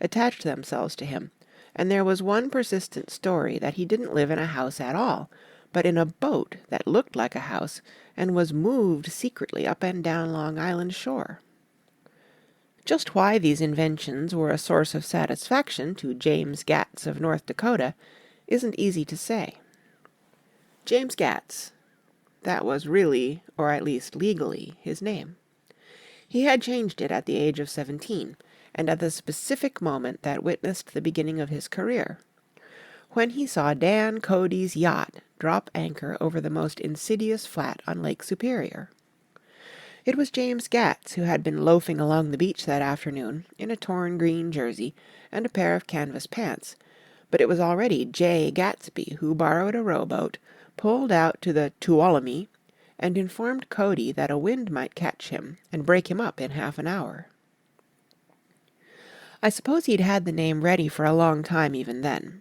attached themselves to him, and there was one persistent story that he didn't live in a house at all, but in a boat that looked like a house and was moved secretly up and down Long Island shore. Just why these inventions were a source of satisfaction to James Gatz of North Dakota isn't easy to say. James Gatz, that was really, or at least legally, his name. He had changed it at the age of 17, and at the specific moment that witnessed the beginning of his career, when he saw Dan Cody's yacht drop anchor over the most insidious flat on Lake Superior. It was James Gatz who had been loafing along the beach that afternoon in a torn green jersey and a pair of canvas pants, but it was already Jay Gatsby who borrowed a rowboat, pulled out to the Tuolumne, and informed Cody that a wind might catch him and break him up in half an hour. I suppose he'd had the name ready for a long time even then.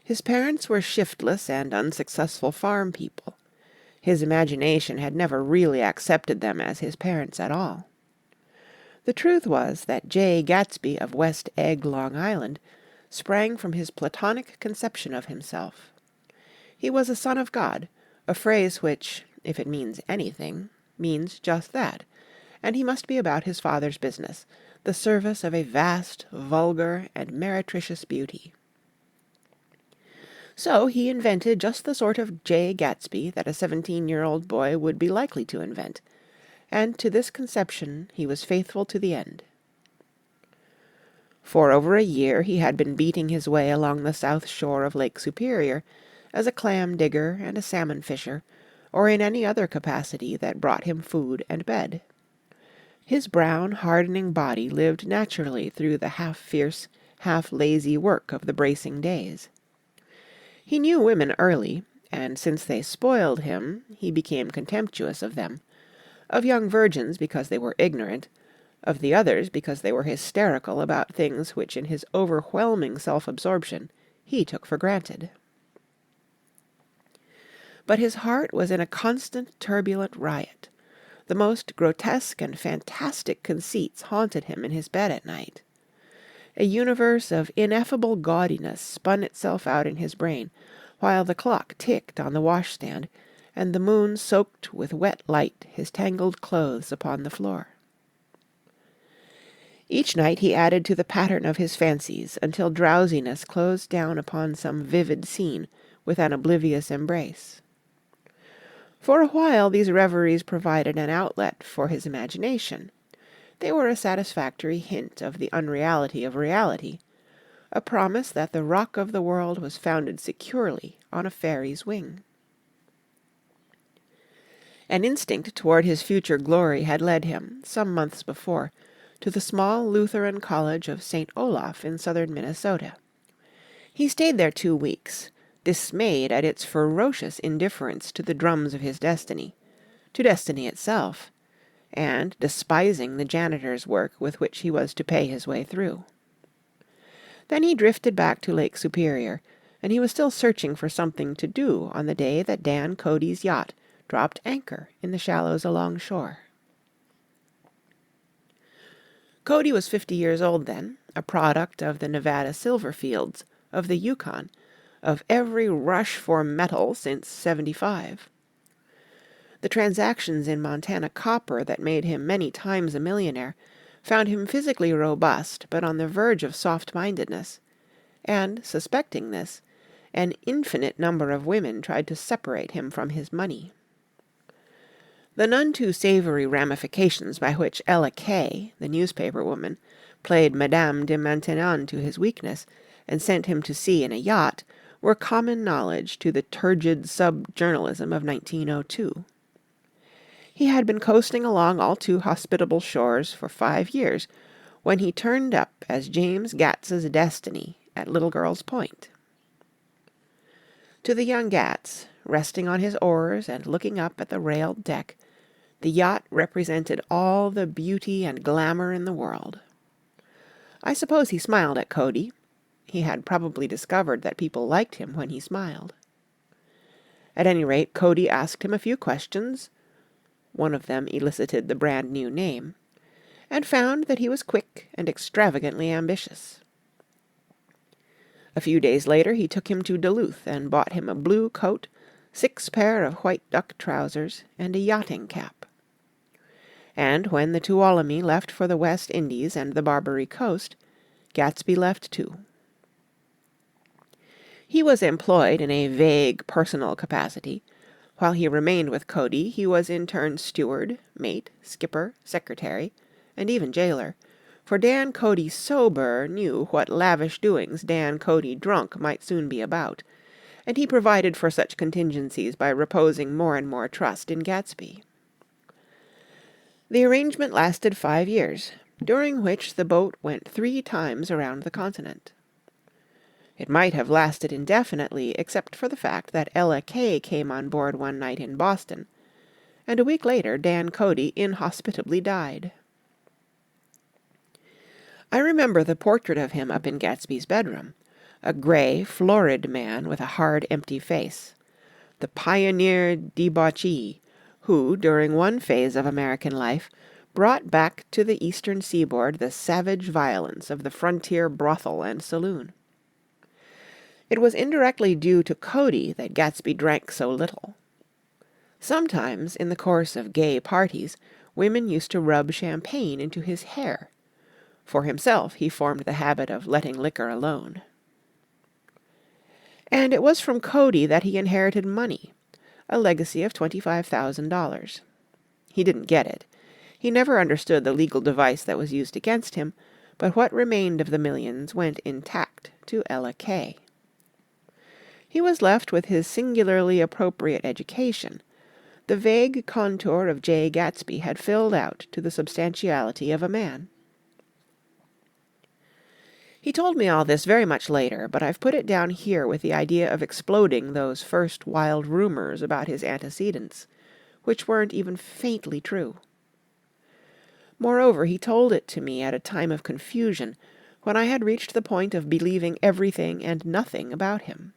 His parents were shiftless and unsuccessful farm people. His imagination had never really accepted them as his parents at all. The truth was that Jay Gatsby of West Egg, Long Island, sprang from his platonic conception of himself. He was a son of God, a phrase which, if it means anything, means just that, and he must be about his father's business, the service of a vast, vulgar, and meretricious beauty. So he invented just the sort of Jay Gatsby that a 17-year-old boy would be likely to invent, and to this conception he was faithful to the end. For over a year he had been beating his way along the south shore of Lake Superior as a clam digger and a salmon fisher, or in any other capacity that brought him food and bed. His brown, hardening body lived naturally through the half-fierce, half-lazy work of the bracing days. He knew women early, and since they spoiled him, he became contemptuous of them, of young virgins because they were ignorant, of the others because they were hysterical about things which in his overwhelming self-absorption he took for granted. But his heart was in a constant turbulent riot. The most grotesque and fantastic conceits haunted him in his bed at night. A universe of ineffable gaudiness spun itself out in his brain, while the clock ticked on the washstand, and the moon soaked with wet light his tangled clothes upon the floor. Each night he added to the pattern of his fancies until drowsiness closed down upon some vivid scene with an oblivious embrace. For a while these reveries provided an outlet for his imagination. They were a satisfactory hint of the unreality of reality, a promise that the rock of the world was founded securely on a fairy's wing. An instinct toward his future glory had led him, some months before, to the small Lutheran college of St. Olaf in southern Minnesota. He stayed there 2 weeks, dismayed at its ferocious indifference to the drums of his destiny, to destiny itself, and despising the janitor's work with which he was to pay his way through. Then he drifted back to Lake Superior, and he was still searching for something to do on the day that Dan Cody's yacht dropped anchor in the shallows alongshore. Cody was 50 years old then, a product of the Nevada silver fields, of the Yukon, of every rush for metal since '75. The transactions in Montana copper that made him many times a millionaire found him physically robust but on the verge of soft-mindedness, and, suspecting this, an infinite number of women tried to separate him from his money. The none too savory ramifications by which Ella Kay, the newspaper woman, played Madame de Maintenon to his weakness and sent him to sea in a yacht were common knowledge to the turgid sub-journalism of 1902. He had been coasting along all too hospitable shores for 5 years when he turned up as James Gats's destiny at Little Girl's Point. To the young Gatz, resting on his oars and looking up at the railed deck, the yacht represented all the beauty and glamour in the world. I suppose he smiled at Cody. He had probably discovered that people liked him when he smiled. At any rate, Cody asked him a few questions, one of them elicited the brand new name, and found that he was quick and extravagantly ambitious. A few days later he took him to Duluth and bought him a blue coat, 6 pair of white duck trousers, and a yachting cap. and when the Tuolumne left for the West Indies and the Barbary Coast, Gatsby left too. He was employed in a vague personal capacity. While he remained with Cody, he was in turn steward, mate, skipper, secretary, and even jailer, for Dan Cody sober knew what lavish doings Dan Cody drunk might soon be about, and he provided for such contingencies by reposing more and more trust in Gatsby. The arrangement lasted 5 years, during which the boat went 3 times around the continent. It might have lasted indefinitely except for the fact that Ella Kay came on board one night in Boston, and a week later Dan Cody inhospitably died. I remember the portrait of him up in Gatsby's bedroom, a gray, florid man with a hard, empty face, the pioneer debauchee who, during one phase of American life, brought back to the eastern seaboard the savage violence of the frontier brothel and saloon. It was indirectly due to Cody that Gatsby drank so little. Sometimes, in the course of gay parties, women used to rub champagne into his hair. For himself, he formed the habit of letting liquor alone. And it was from Cody that he inherited money, a legacy of $25,000. He didn't get it. He never understood the legal device that was used against him, but what remained of the millions went intact to Ella Kay. He was left with his singularly appropriate education. The vague contour of Jay Gatsby had filled out to the substantiality of a man. He told me all this very much later, but I've put it down here with the idea of exploding those first wild rumors about his antecedents, which weren't even faintly true. Moreover, he told it to me at a time of confusion, when I had reached the point of believing everything and nothing about him.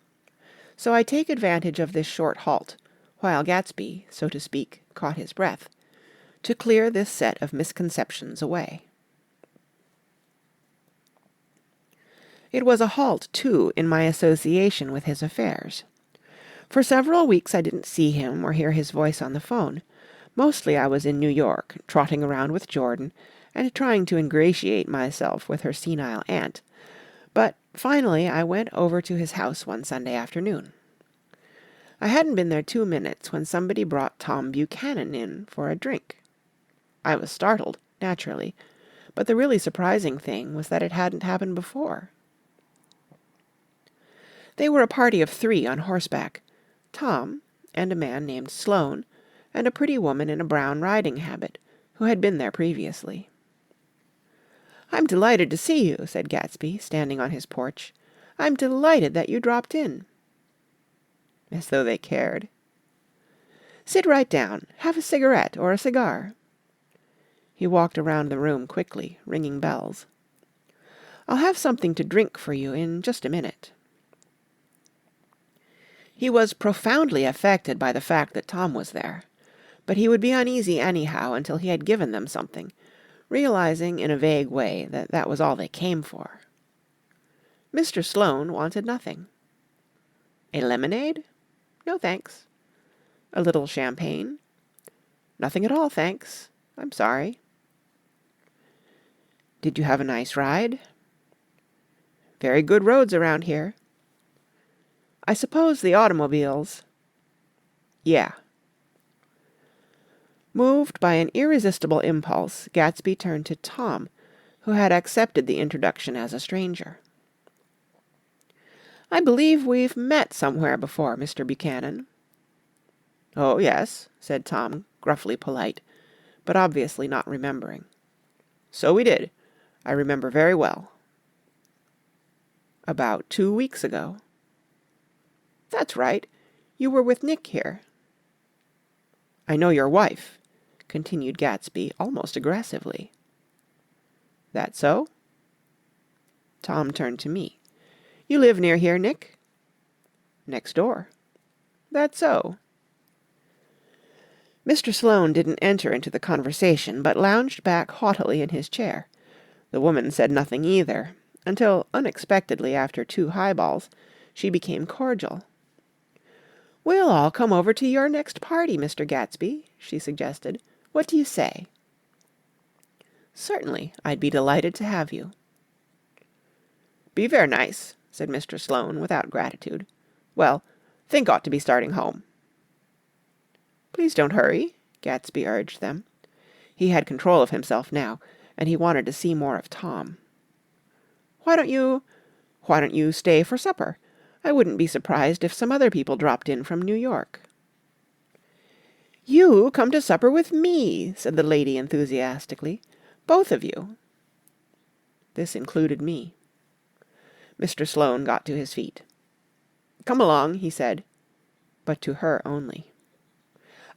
So I take advantage of this short halt, while Gatsby, so to speak, caught his breath, to clear this set of misconceptions away. It was a halt, too, in my association with his affairs. For several weeks I didn't see him or hear his voice on the phone. Mostly I was in New York, trotting around with Jordan, and trying to ingratiate myself with her senile aunt. But finally I went over to his house one Sunday afternoon. I hadn't been there 2 minutes when somebody brought Tom Buchanan in for a drink. I was startled, naturally, but the really surprising thing was that it hadn't happened before. They were a party of 3 on horseback, Tom, and a man named Sloane, and a pretty woman in a brown riding habit, who had been there previously. "I'm delighted to see you," said Gatsby, standing on his porch. "I'm delighted that you dropped in." As though they cared. "Sit right down. Have a cigarette or a cigar." He walked around the room quickly, ringing bells. "I'll have something to drink for you in just a minute." He was profoundly affected by the fact that Tom was there, but he would be uneasy anyhow until he had given them something, realizing in a vague way that that was all they came for. Mr. Sloane wanted nothing. A lemonade? No, thanks. A little champagne? Nothing at all, thanks. I'm sorry. Did you have a nice ride? Very good roads around here. I suppose the automobiles... Yeah. Moved by an irresistible impulse, Gatsby turned to Tom, who had accepted the introduction as a stranger. "I believe we've met somewhere before, Mr. Buchanan." "Oh, yes," said Tom, gruffly polite, but obviously not remembering. "So we did. I remember very well." "About 2 weeks ago." "That's right. You were with Nick here." "I know your wife," continued Gatsby almost aggressively. "That so?" Tom turned to me. "You live near here, Nick?" "Next door." "That so?" Mr. Sloane didn't enter into the conversation, but lounged back haughtily in his chair. The woman said nothing either, until, unexpectedly after 2 highballs, she became cordial. "We'll all come over to your next party, Mr. Gatsby," she suggested. "What do you say?" "Certainly, I'd be delighted to have you." "Be ver' nice," said Mr. Sloane without gratitude. "Well, think ought to be starting home." "Please don't hurry," Gatsby urged them. He had control of himself now, and he wanted to see more of Tom. "Why don't you stay for supper? I wouldn't be surprised if some other people dropped in from New York." "You come to supper with me," said the lady enthusiastically. "Both of you." This included me. Mr. Sloane got to his feet. "Come along," he said, but to her only.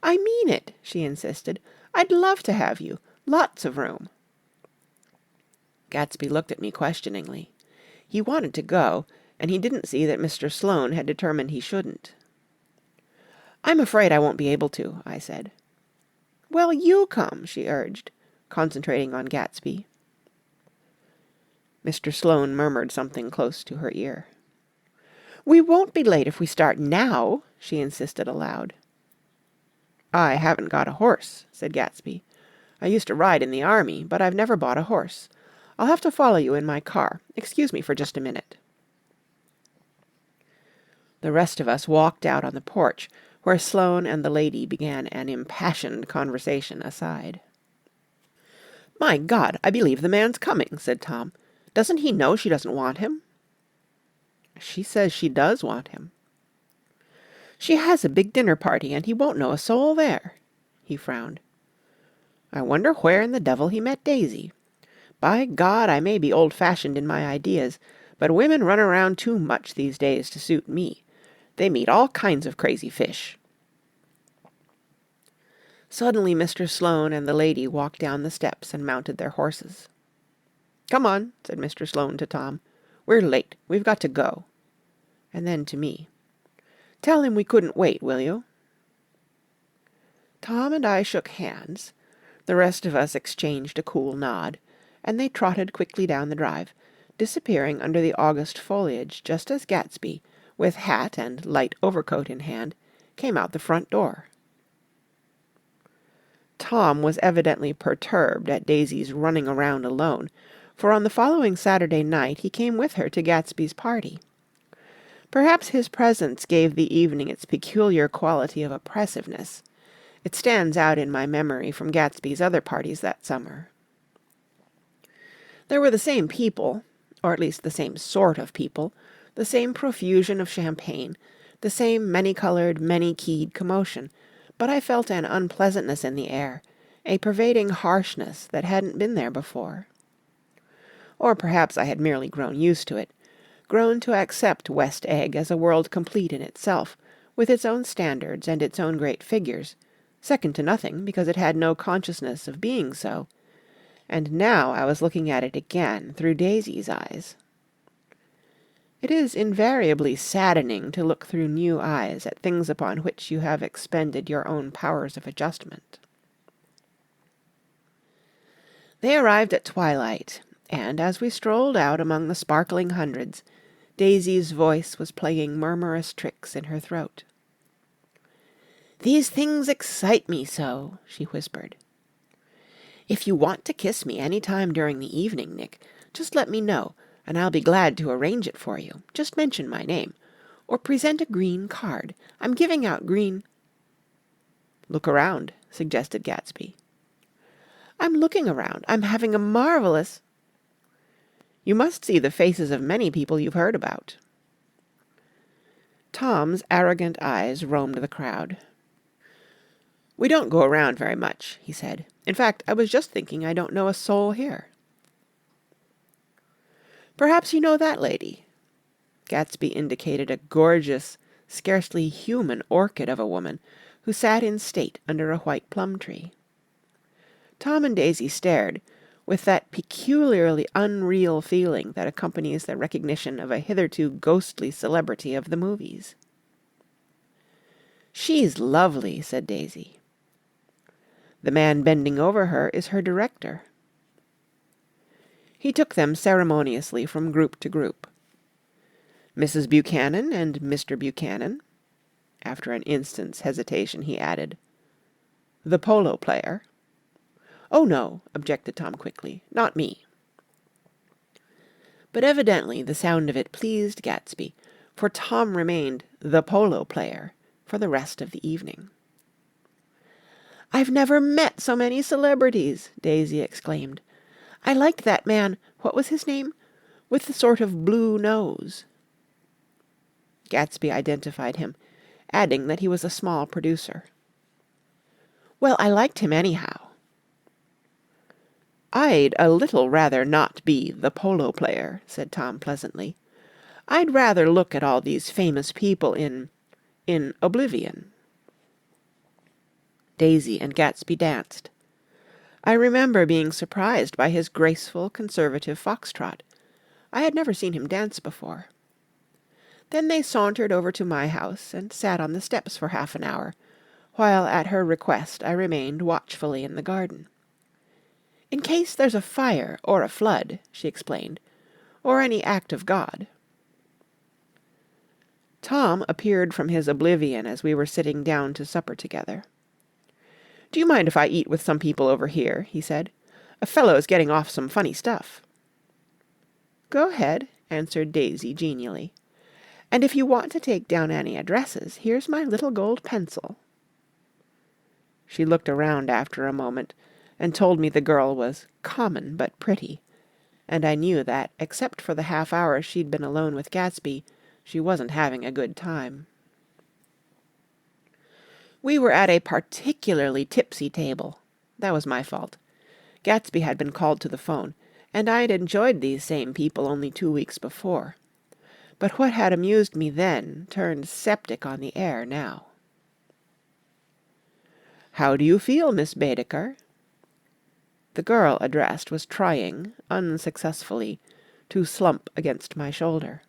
"I mean it," she insisted. "I'd love to have you. Lots of room." Gatsby looked at me questioningly. He wanted to go, and he didn't see that Mr. Sloane had determined he shouldn't. "I'm afraid I won't be able to," I said. "Well, you come," she urged, concentrating on Gatsby. Mr. Sloane murmured something close to her ear. "We won't be late if we start now," she insisted aloud. "I haven't got a horse," said Gatsby. "I used to ride in the army, but I've never bought a horse. I'll have to follow you in my car. Excuse me for just a minute." The rest of us walked out on the porch, where Sloane and the lady began an impassioned conversation aside. "My God, I believe the man's coming," said Tom. "Doesn't he know she doesn't want him?" "She says she does want him." "She has a big dinner party, and he won't know a soul there." He frowned. "I wonder where in the devil he met Daisy. By God, I may be old-fashioned in my ideas, but women run around too much these days to suit me. They meet all kinds of crazy fish." Suddenly Mr. Sloane and the lady walked down the steps and mounted their horses. "Come on," said Mr. Sloane to Tom. "We're late. We've got to go." And then to me. "Tell him we couldn't wait, will you?" Tom and I shook hands. The rest of us exchanged a cool nod, and they trotted quickly down the drive, disappearing under the August foliage just as Gatsby, with hat and light overcoat in hand, came out the front door. Tom was evidently perturbed at Daisy's running around alone, for on the following Saturday night he came with her to Gatsby's party. Perhaps his presence gave the evening its peculiar quality of oppressiveness. It stands out in my memory from Gatsby's other parties that summer. There were the same people, or at least the same sort of people, the same profusion of champagne, the same many-coloured, many-keyed commotion, but I felt an unpleasantness in the air, a pervading harshness that hadn't been there before. Or perhaps I had merely grown used to it, grown to accept West Egg as a world complete in itself, with its own standards and its own great figures, second to nothing because it had no consciousness of being so, and now I was looking at it again through Daisy's eyes. It is invariably saddening to look through new eyes at things upon which you have expended your own powers of adjustment. They arrived at twilight, and as we strolled out among the sparkling hundreds, Daisy's voice was playing murmurous tricks in her throat. "These things excite me so," she whispered. "If you want to kiss me any time during the evening, Nick, just let me know, and I'll be glad to arrange it for you. Just mention my name. Or present a green card. I'm giving out green—" "Look around," suggested Gatsby. "I'm looking around. I'm having a marvelous—" "You must see the faces of many people you've heard about." Tom's arrogant eyes roamed the crowd. "We don't go around very much," he said. "In fact, I was just thinking I don't know a soul here." "Perhaps you know that lady." Gatsby indicated a gorgeous, scarcely human orchid of a woman who sat in state under a white plum tree. Tom and Daisy stared, with that peculiarly unreal feeling that accompanies the recognition of a hitherto ghostly celebrity of the movies. "She's lovely," said Daisy. "The man bending over her is her director." He took them ceremoniously from group to group. "Mrs. Buchanan and Mr. Buchanan." After an instant's hesitation he added, "The polo player." "Oh, no," objected Tom quickly. "Not me." But evidently the sound of it pleased Gatsby, for Tom remained the polo player for the rest of the evening. "I've never met so many celebrities," Daisy exclaimed. "I liked that man, what was his name? With the sort of blue nose." Gatsby identified him, adding that he was a small producer. "Well, I liked him anyhow." "I'd a little rather not be the polo player," said Tom pleasantly. "I'd rather look at all these famous people in oblivion." Daisy and Gatsby danced. I remember being surprised by his graceful, conservative foxtrot. I had never seen him dance before. Then they sauntered over to my house and sat on the steps for half an hour, while at her request I remained watchfully in the garden. "In case there's a fire or a flood," she explained, "or any act of God." Tom appeared from his oblivion as we were sitting down to supper together. "Do you mind if I eat with some people over here?" he said. "A fellow's getting off some funny stuff." "Go ahead," answered Daisy genially. "And if you want to take down any addresses, here's my little gold pencil." She looked around after a moment and told me the girl was common but pretty, and I knew that, except for the half hour she'd been alone with Gatsby, she wasn't having a good time. We were at a particularly tipsy table. That was my fault. Gatsby had been called to the phone, and I'd enjoyed these same people only 2 weeks before. But what had amused me then turned septic on the air now. "How do you feel, Miss Baedeker?" The girl addressed was trying, unsuccessfully, to slump against my shoulder.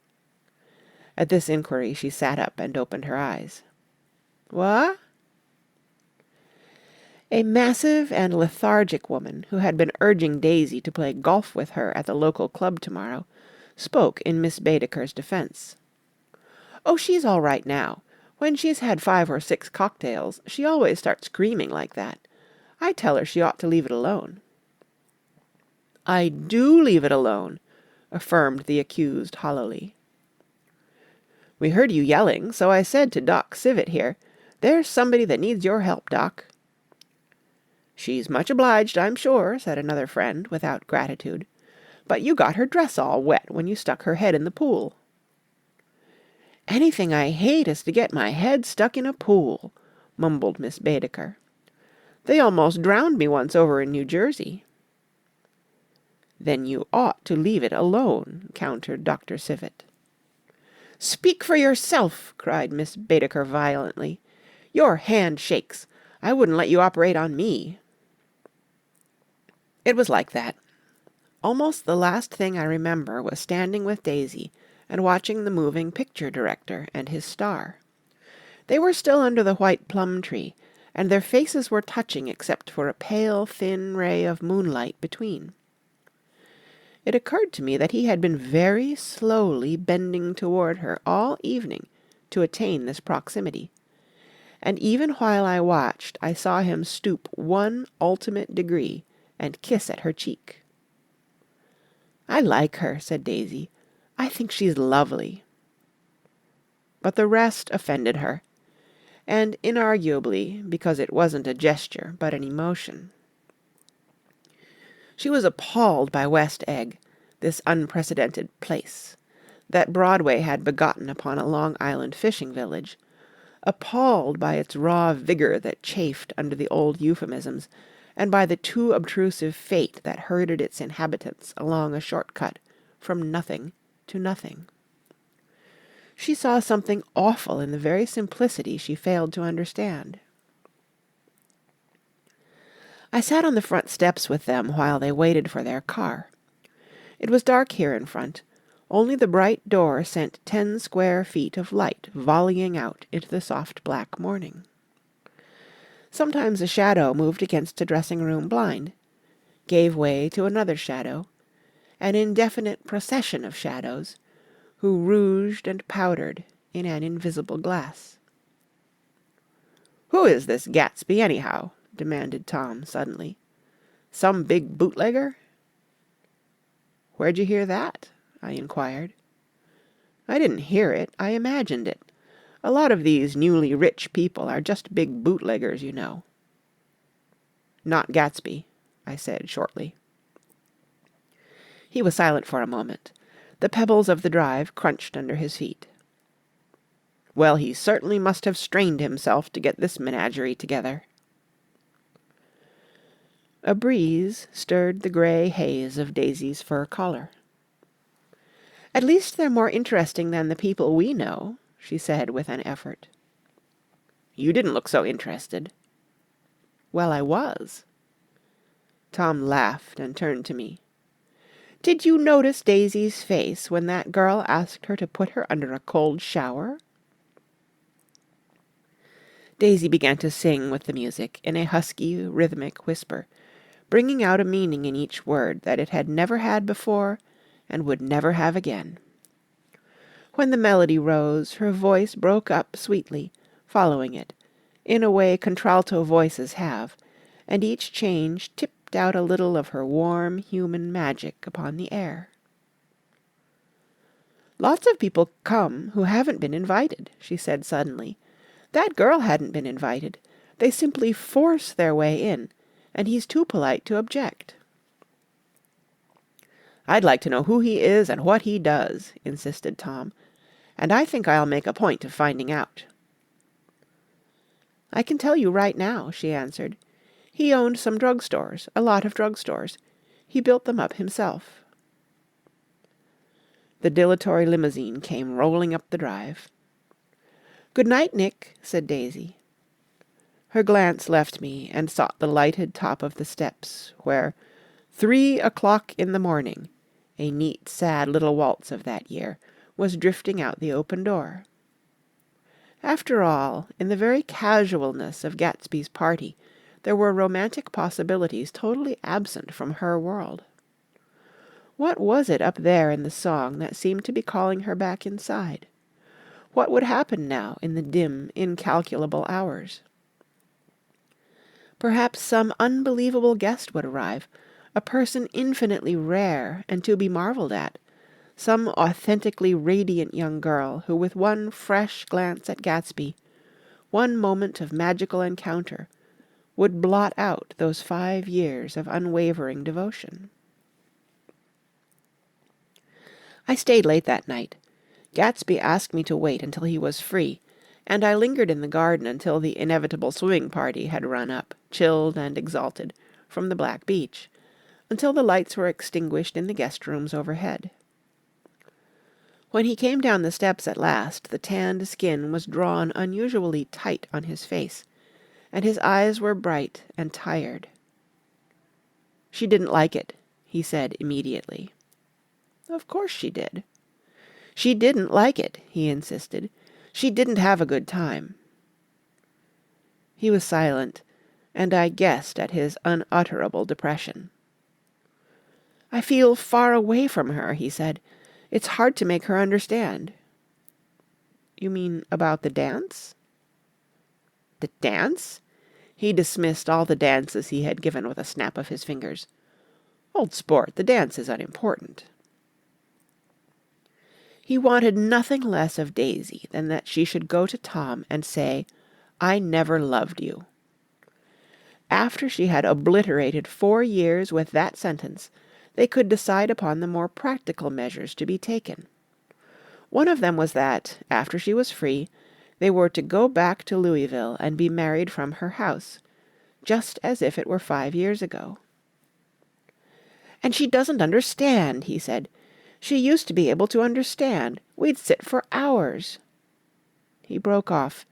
At this inquiry she sat up and opened her eyes. "What?" A massive and lethargic woman, who had been urging Daisy to play golf with her at the local club tomorrow, spoke in Miss Baedeker's defense. "Oh, she's all right now. When she's had 5 or 6 cocktails, she always starts screaming like that. I tell her she ought to leave it alone." "I do leave it alone," affirmed the accused hollowly. "We heard you yelling, so I said to Doc Civet here, 'There's somebody that needs your help, Doc.'" "She's much obliged, I'm sure," said another friend, without gratitude. "But you got her dress all wet when you stuck her head in the pool." "Anything I hate is to get my head stuck in a pool," mumbled Miss Baedeker. "They almost drowned me once over in New Jersey." "Then you ought to leave it alone," countered Dr. Civet. "Speak for yourself," cried Miss Baedeker violently. "Your hand shakes. I wouldn't let you operate on me." It was like that. Almost the last thing I remember was standing with Daisy and watching the moving picture director and his star. They were still under the white plum tree, and their faces were touching except for a pale, thin ray of moonlight between. It occurred to me that he had been very slowly bending toward her all evening to attain this proximity, and even while I watched I saw him stoop one ultimate degree and kiss at her cheek. "I like her," said Daisy. "I think she's lovely." But the rest offended her, and inarguably because it wasn't a gesture but an emotion. She was appalled by West Egg, this unprecedented place, that Broadway had begotten upon a Long Island fishing village, appalled by its raw vigor that chafed under the old euphemisms, and by the too obtrusive fate that herded its inhabitants along a short cut from nothing to nothing. She saw something awful in the very simplicity she failed to understand. I sat on the front steps with them while they waited for their car. It was dark here in front. Only the bright door sent 10 square feet of light volleying out into the soft black morning. Sometimes a shadow moved against a dressing-room blind, gave way to another shadow, an indefinite procession of shadows, who rouged and powdered in an invisible glass. "Who is this Gatsby, anyhow?" demanded Tom suddenly. Some big bootlegger?" "Where'd you hear that?" I inquired. "I didn't hear it. I imagined it. A lot of these newly rich people are just big bootleggers, you know." "Not Gatsby," I said shortly. He was silent for a moment. The pebbles of the drive crunched under his feet. "Well, he certainly must have strained himself to get this menagerie together." A breeze stirred the grey haze of Daisy's fur collar. "At least they're more interesting than the people we know," she said with an effort. "You didn't look so interested." "Well, I was." Tom laughed and turned to me. "Did you notice Daisy's face when that girl asked her to put her under a cold shower?" Daisy began to sing with the music in a husky, rhythmic whisper, bringing out a meaning in each word that it had never had before and would never have again. When the melody rose, her voice broke up sweetly, following it, in a way contralto voices have, and each change tipped out a little of her warm human magic upon the air. "Lots of people come who haven't been invited," she said suddenly. "That girl hadn't been invited. They simply force their way in, and he's too polite to object." "I'd like to know who he is and what he does," insisted Tom, "and I think I'll make a point of finding out." "I can tell you right now," she answered. "He owned some drugstores, a lot of drugstores. He built them up himself." The dilatory limousine came rolling up the drive. "Good night, Nick," said Daisy. Her glance left me and sought the lighted top of the steps, where 3 o'clock in the morning, a neat, sad little waltz of that year, was drifting out the open door. After all, in the very casualness of Gatsby's party, there were romantic possibilities totally absent from her world. What was it up there in the song that seemed to be calling her back inside? What would happen now in the dim, incalculable hours? Perhaps some unbelievable guest would arrive, a person infinitely rare and to be marvelled at, some authentically radiant young girl who with one fresh glance at Gatsby, one moment of magical encounter, would blot out those 5 years of unwavering devotion. I stayed late that night. Gatsby asked me to wait until he was free, and I lingered in the garden until the inevitable swimming party had run up, chilled and exalted, from the black beach, until the lights were extinguished in the guest rooms overhead. When he came down the steps at last, the tanned skin was drawn unusually tight on his face, and his eyes were bright and tired. "She didn't like it," he said immediately. Of course she did. "She didn't like it," he insisted. "She didn't have a good time." He was silent, and I guessed at his unutterable depression. "I feel far away from her," he said. "It's hard to make her understand." "You mean about the dance?" "The dance?" He dismissed all the dances he had given with a snap of his fingers. "Old sport, the dance is unimportant." He wanted nothing less of Daisy than that she should go to Tom and say, "I never loved you." After she had obliterated 4 years with that sentence, they could decide upon the more practical measures to be taken. One of them was that, after she was free, they were to go back to Louisville and be married from her house, just as if it were 5 years ago. "And she doesn't understand," he said. "She used to be able to understand. We'd sit for hours." He broke off,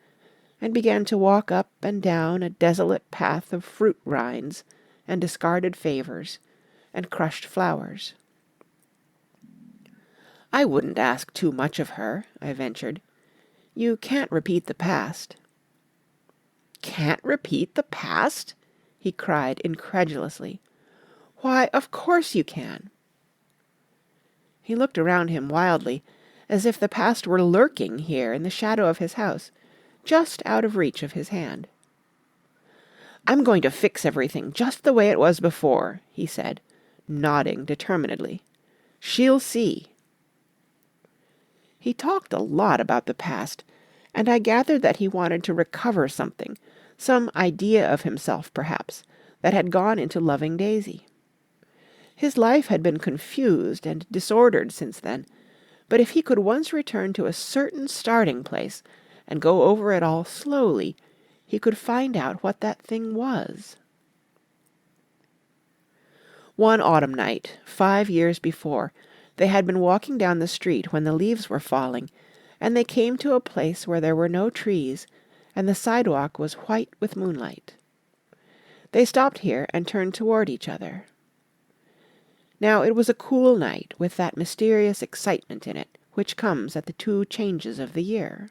and began to walk up and down a desolate path of fruit rinds and discarded favours and crushed flowers. "I wouldn't ask too much of her," I ventured. "You can't repeat the past." "Can't repeat the past?" he cried incredulously. "Why, of course you can." He looked around him wildly, as if the past were lurking here in the shadow of his house, just out of reach of his hand. I'm going to fix everything just the way it was before, he said, nodding determinedly. She'll see. He talked a lot about the past, and I gathered that he wanted to recover something, some idea of himself, perhaps, that had gone into loving Daisy. His life had been confused and disordered since then, but if he could once return to a certain starting place and go over it all slowly, he could find out what that thing was. One autumn night, 5 years before, they had been walking down the street when the leaves were falling, and they came to a place where there were no trees, and the sidewalk was white with moonlight. They stopped here and turned toward each other. Now it was a cool night, with that mysterious excitement in it, which comes at the 2 changes of the year.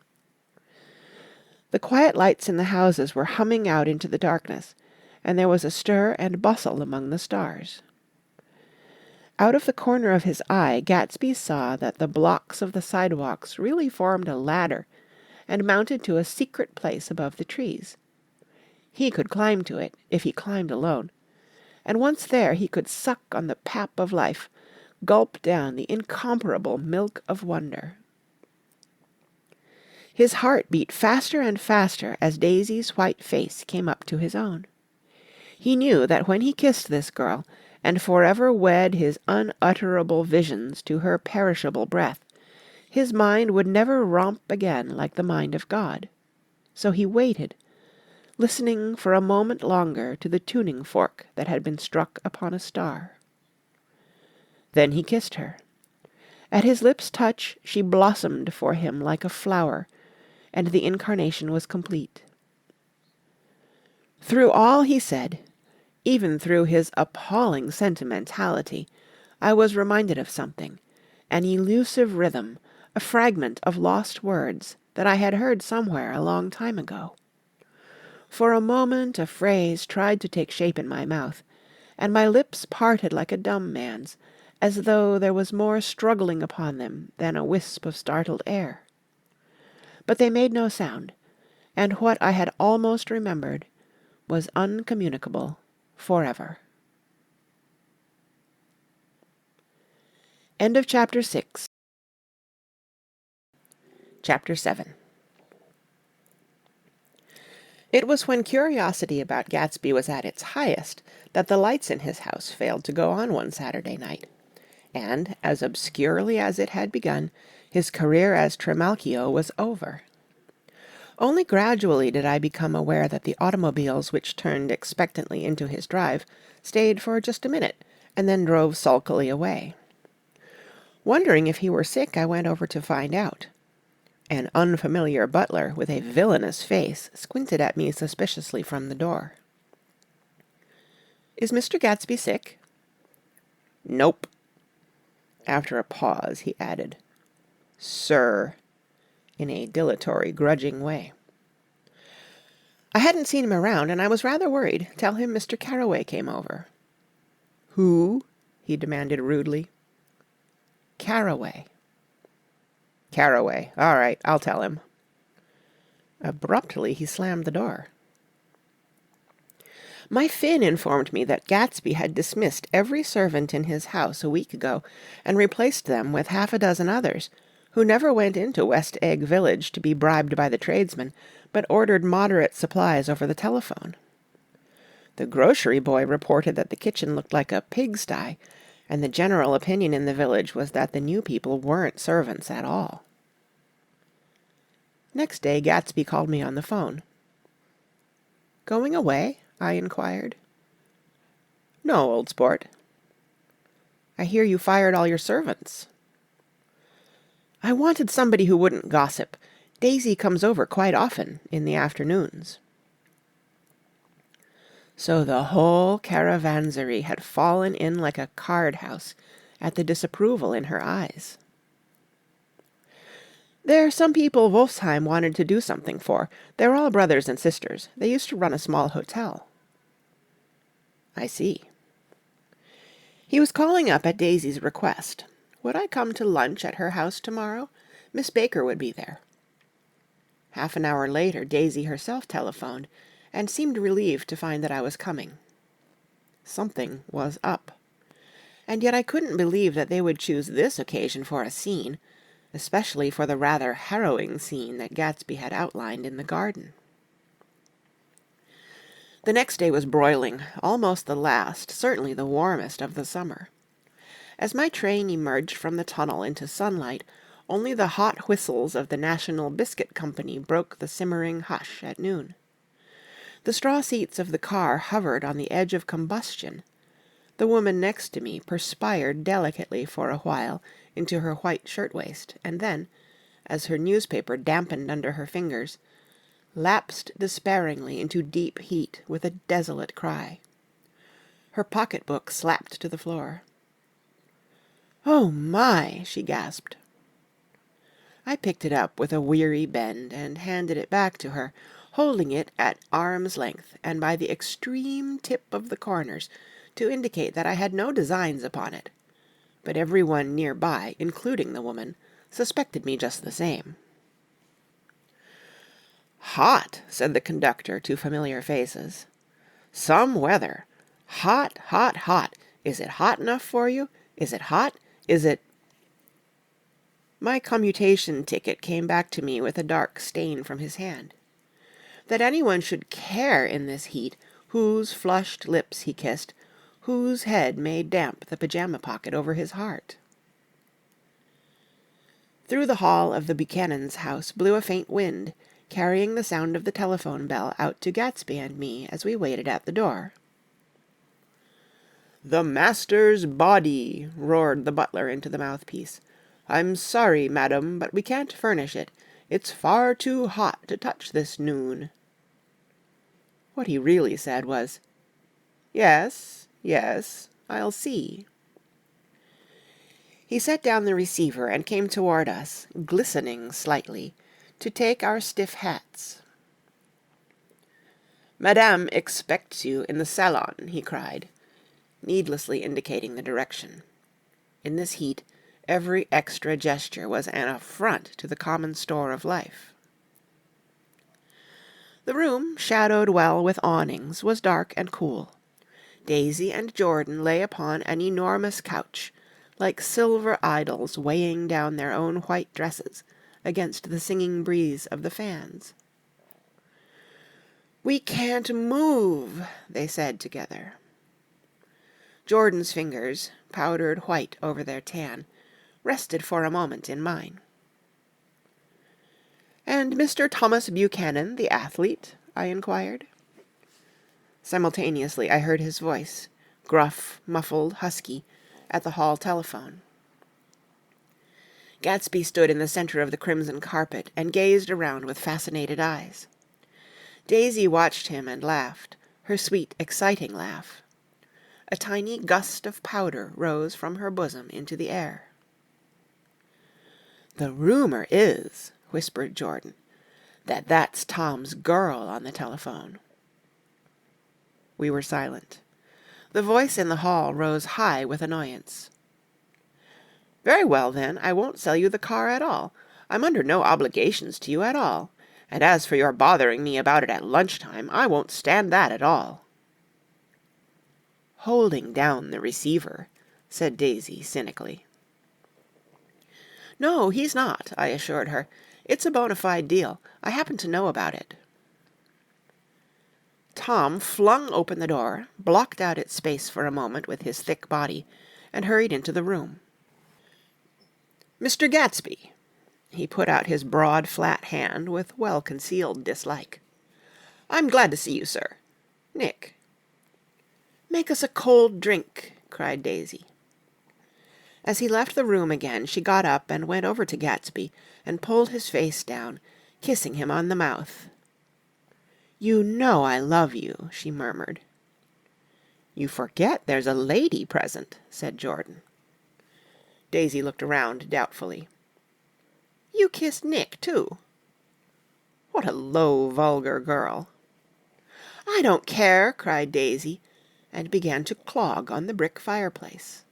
The quiet lights in the houses were humming out into the darkness, and there was a stir and bustle among the stars. Out of the corner of his eye, Gatsby saw that the blocks of the sidewalks really formed a ladder, and mounted to a secret place above the trees. He could climb to it, if he climbed alone, and once there he could suck on the pap of life, gulp down the incomparable milk of wonder. His heart beat faster and faster as Daisy's white face came up to his own. He knew that when he kissed this girl, and forever wed his unutterable visions to her perishable breath, his mind would never romp again like the mind of God. So he waited, listening for a moment longer to the tuning fork that had been struck upon a star. Then he kissed her. At his lips' touch she blossomed for him like a flower, and the incarnation was complete. Through all he said, even through his appalling sentimentality, I was reminded of something, an elusive rhythm, a fragment of lost words that I had heard somewhere a long time ago. For a moment a phrase tried to take shape in my mouth, and my lips parted like a dumb man's, as though there was more struggling upon them than a wisp of startled air. But they made no sound, and what I had almost remembered was uncommunicable forever. End of Chapter 6. Chapter 7. It was when curiosity about Gatsby was at its highest that the lights in his house failed to go on one Saturday night, and, as obscurely as it had begun, his career as Trimalchio was over. Only gradually did I become aware that the automobiles which turned expectantly into his drive stayed for just a minute, and then drove sulkily away. Wondering if he were sick, I went over to find out. An unfamiliar butler with a villainous face squinted at me suspiciously from the door. "Is Mr. Gatsby sick?" "Nope." After a pause, he added, "Sir," in a dilatory, grudging way. I hadn't seen him around, and I was rather worried. Tell him Mr. Carroway came over. "Who?" he demanded rudely. "Carroway." "Carroway. All right, I'll tell him." Abruptly, he slammed the door. My Finn informed me that Gatsby had dismissed every servant in his house a week ago, and replaced them with 6 others, who never went into West Egg Village to be bribed by the tradesmen, but ordered moderate supplies over the telephone. The grocery boy reported that the kitchen looked like a pigsty, and the general opinion in the village was that the new people weren't servants at all. Next day Gatsby called me on the phone. "Going away?" I inquired. "No, old sport." "I hear you fired all your servants." "I wanted somebody who wouldn't gossip. Daisy comes over quite often in the afternoons." So the whole caravanserai had fallen in like a card-house at the disapproval in her eyes. "There's some people Wolfsheim wanted to do something for. They're all brothers and sisters. They used to run a small hotel." "I see." He was calling up at Daisy's request. Would I come to lunch at her house tomorrow? Miss Baker would be there. Half an hour later Daisy herself telephoned, and seemed relieved to find that I was coming. Something was up. And yet I couldn't believe that they would choose this occasion for a scene, especially for the rather harrowing scene that Gatsby had outlined in the garden. The next day was broiling, almost the last, certainly the warmest of the summer. As my train emerged from the tunnel into sunlight, only the hot whistles of the National Biscuit Company broke the simmering hush at noon. The straw seats of the car hovered on the edge of combustion. The woman next to me perspired delicately for a while into her white shirtwaist, and then, as her newspaper dampened under her fingers, lapsed despairingly into deep heat with a desolate cry. Her pocketbook slapped to the floor. "Oh, my!" she gasped. I picked it up with a weary bend and handed it back to her, holding it at arm's length and by the extreme tip of the corners to indicate that I had no designs upon it. But every one near by, including the woman, suspected me just the same. "Hot," said the conductor to familiar faces. "Some weather. Hot, hot, hot. Is it hot enough for you? Is it hot? Is it—" My commutation ticket came back to me with a dark stain from his hand. That anyone should care in this heat whose flushed lips he kissed, whose head made damp the pajama pocket over his heart. Through the hall of the Buchanan's house blew a faint wind, carrying the sound of the telephone bell out to Gatsby and me as we waited at the door. "The master's body," roared the butler into the mouthpiece. "I'm sorry, madam, but we can't furnish it. It's far too hot to touch this noon." What he really said was, "Yes, yes, I'll see." He set down the receiver and came toward us, glistening slightly, to take our stiff hats. "Madame expects you in the salon," he cried, needlessly indicating the direction. In this heat, every extra gesture was an affront to the common store of life. The room, shadowed well with awnings, was dark and cool. Daisy and Jordan lay upon an enormous couch, like silver idols weighing down their own white dresses against the singing breeze of the fans. "We can't move," they said together. Jordan's fingers, powdered white over their tan, rested for a moment in mine. "And Mr. Thomas Buchanan, the athlete?" I inquired. Simultaneously I heard his voice, gruff, muffled, husky, at the hall telephone. Gatsby stood in the center of the crimson carpet and gazed around with fascinated eyes. Daisy watched him and laughed, her sweet, exciting laugh. A tiny gust of powder rose from her bosom into the air. "The rumor is," whispered Jordan, "that that's Tom's girl on the telephone." We were silent. The voice in the hall rose high with annoyance. "Very well, then, I won't sell you the car at all. I'm under no obligations to you at all. And as for your bothering me about it at lunchtime, I won't stand that at all." "Holding down the receiver," said Daisy cynically. "No, he's not," I assured her. "It's a bona fide deal. I happen to know about it." Tom flung open the door, blocked out its space for a moment with his thick body, and hurried into the room. "Mr. Gatsby." He put out his broad, flat hand with well-concealed dislike. "I'm glad to see you, sir. Nick." "Make us a cold drink," cried Daisy. As he left the room again, she got up and went over to Gatsby and pulled his face down, kissing him on the mouth. "You know I love you," she murmured. "You forget there's a lady present," said Jordan. Daisy looked around doubtfully. "You kissed Nick, too." What a low, vulgar girl. "I don't care," cried Daisy, and began to clog on the brick fireplace.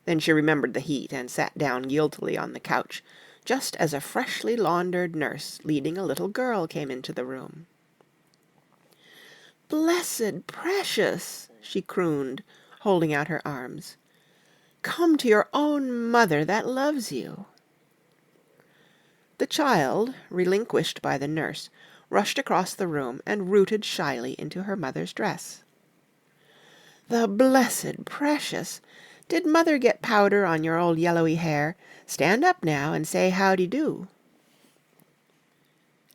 Then she remembered the heat and sat down guiltily on the couch, just as a freshly laundered nurse leading a little girl came into the room. blessed precious!" she crooned, holding out her arms. "Come to your own mother that loves you." The child, relinquished by the nurse, rushed across the room and rooted shyly into her mother's dress. "The blessed precious! Did mother get powder on your old yellowy hair? Stand up now and say howdy-do."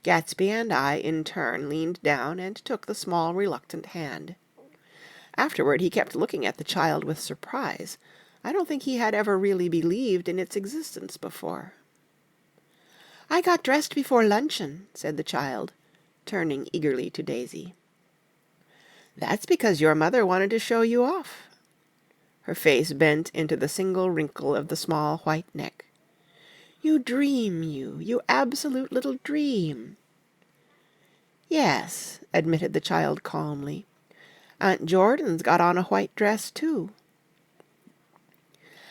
Gatsby and I in turn leaned down and took the small reluctant hand. Afterward he kept looking at the child with surprise. I don't think he had ever really believed in its existence before. "I got dressed before luncheon," said the child, turning eagerly to Daisy. "That's because your mother wanted to show you off." Her face bent into the single wrinkle of the small white neck. "You dream, you absolute little dream." "Yes," admitted the child calmly. "Aunt Jordan's got on a white dress, too."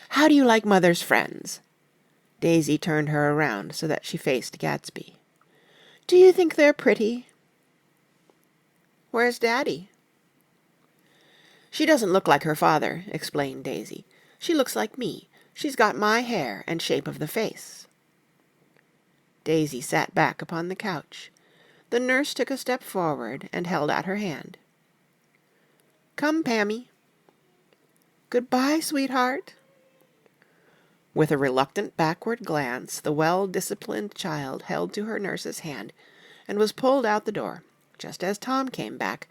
"How do you like mother's friends?" Daisy turned her around so that she faced Gatsby. "Do you think they're pretty?" "Where's Daddy?" "She doesn't look like her father," explained Daisy. "She looks like me. She's got my hair and shape of the face." Daisy sat back upon the couch. The nurse took a step forward and held out her hand. "Come, Pammy." "Good-bye, sweetheart." With a reluctant backward glance, the well-disciplined child held to her nurse's hand and was pulled out the door, just as Tom came back,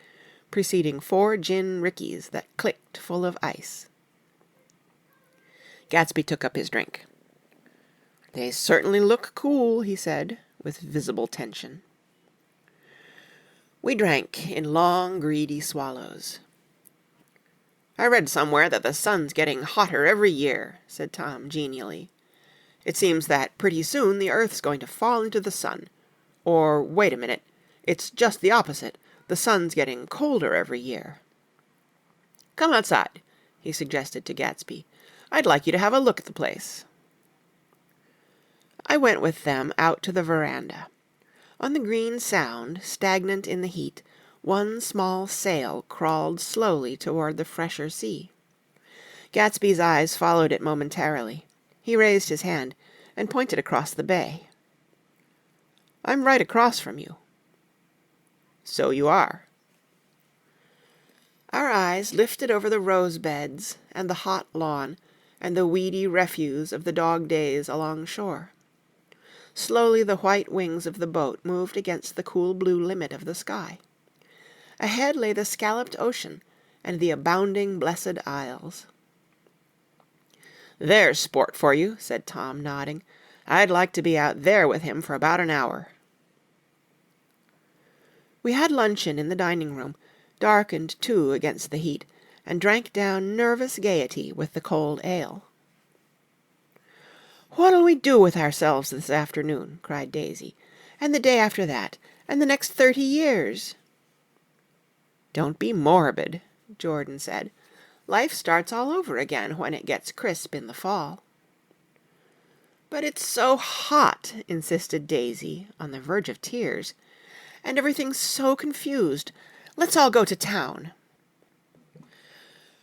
preceding 4 gin rickeys that clicked full of ice. Gatsby took up his drink. "They certainly look cool," he said, with visible tension. We drank in long, greedy swallows. "I read somewhere that the sun's getting hotter every year," said Tom genially. "It seems that pretty soon the Earth's going to fall into the sun. Or wait a minute, it's just the opposite. The sun's getting colder every year." "Come outside," he suggested to Gatsby. "I'd like you to have a look at the place." I went with them out to the veranda. On the green Sound, stagnant in the heat, one small sail crawled slowly toward the fresher sea. Gatsby's eyes followed it momentarily. He raised his hand and pointed across the bay. "I'm right across from you." "So you are." Our eyes lifted over the rose beds and the hot lawn and the weedy refuse of the dog days along shore. Slowly the white wings of the boat moved against the cool blue limit of the sky. Ahead lay the scalloped ocean and the abounding Blessed Isles. "There's sport for you," said Tom, nodding. "I'd like to be out there with him for about an hour." We had luncheon in the dining-room, darkened too against the heat, and drank down nervous gaiety with the cold ale. "What'll we do with ourselves this afternoon?" cried Daisy. "And the day after that? And the next 30 years?" "Don't be morbid," Jordan said. "Life starts all over again when it gets crisp in the fall." "But it's so hot," insisted Daisy, on the verge of tears. "And everything's so confused. Let's all go to town."